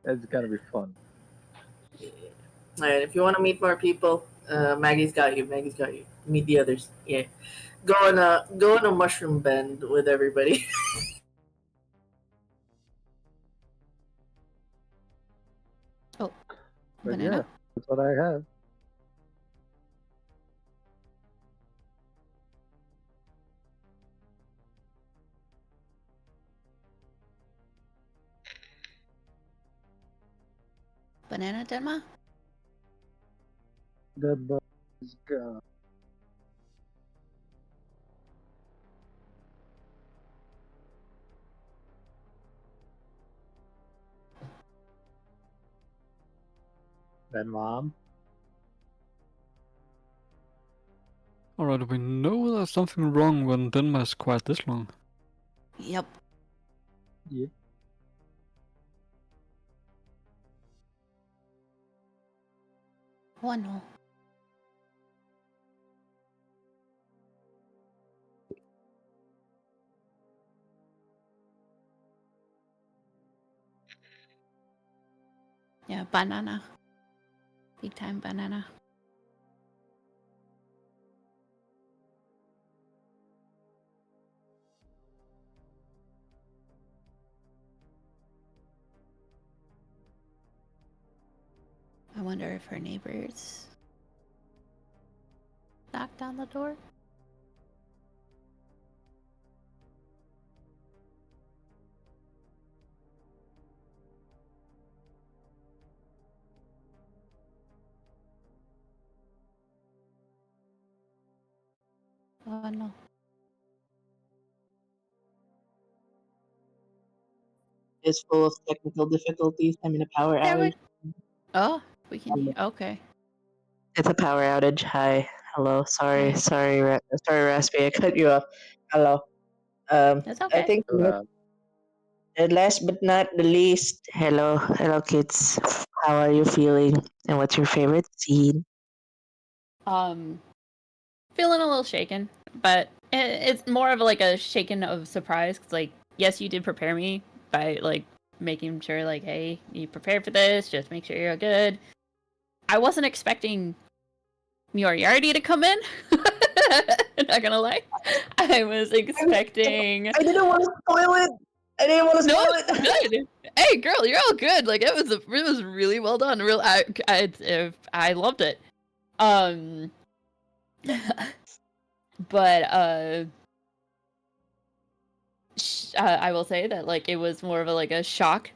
It's gonna be fun. Alright, if you want to meet more people, Maggie's got you. Meet the others. Yeah. Go on a mushroom bend with everybody. Oh, But banana. yeah, that's what I have. Banana Denma? That buzz gone. Then mom. Alright, we know there's something wrong when Denmark is quiet this long. Yep. Yeah. Oh no. Yeah, banana. Big time banana. I wonder if her neighbors knocked on the door. Oh no. Is full of technical difficulties. I'm in a power outage. Oh, we can. Okay. It's a power outage. Hi. Hello. Sorry, Raspy. I cut you off. Hello. That's I okay. think last but not the least, hello, kids. How are you feeling? And what's your favorite scene? Feeling a little shaken, but it's more of like a shaken of surprise. 'Cause, like, yes, you did prepare me by like making sure, like, hey, you prepared for this. Just make sure you're good. I wasn't expecting Moriarty to come in. Not gonna lie, I was expecting. I didn't want to spoil it. I didn't want to No, spoil it. it's good. Hey, girl, you're all good. Like, it was really well done. I loved it. But I will say that, like, it was more of a shock,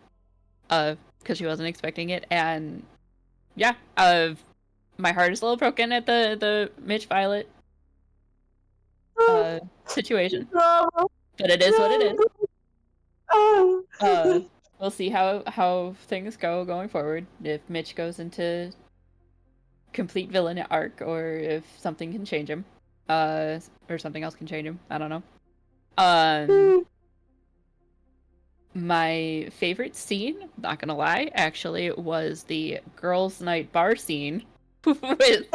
because she wasn't expecting it, and yeah, my heart is a little broken at the Mitch Violet situation, but it is what it is. We'll see how things go going forward. If Mitch goes into complete villain arc, or if something can change him, or something else can change him. I don't know. My favorite scene, not gonna lie, actually, was the girls' night bar scene with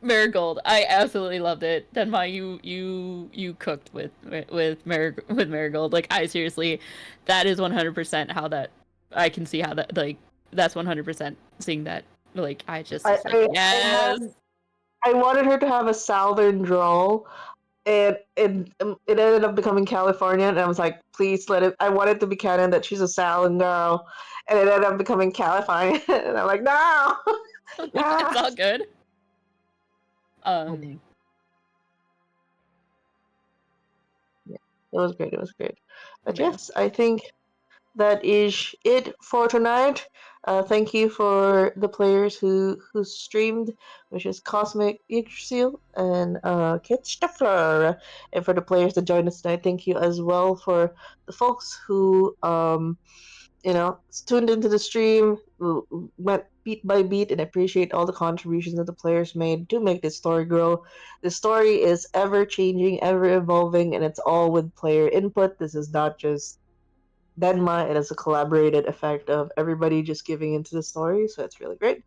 Marigold. I absolutely loved it. Denma, you cooked with Marigold. Like, I seriously, that is 100% how that. I can see how that, like, that's 100% seeing that. Like, I just was like, yes. I wanted her to have a southern drawl, and it ended up becoming Californian, and I was like, please let it. I want it to be canon that she's a southern girl, and it ended up becoming Californian, and I'm like, no, It's all good. It was great. It was great. But yes, I think that is it for tonight. Thank you for the players who streamed, which is Cosmic Yggdrasil and Kit Steffler. And for the players that joined us tonight, thank you as well for the folks who tuned into the stream, who went beat by beat, and appreciate all the contributions that the players made to make this story grow. The story is ever changing, ever evolving, and it's all with player input. This is not just Denma, it is a collaborated effect of everybody just giving into the story, so it's really great.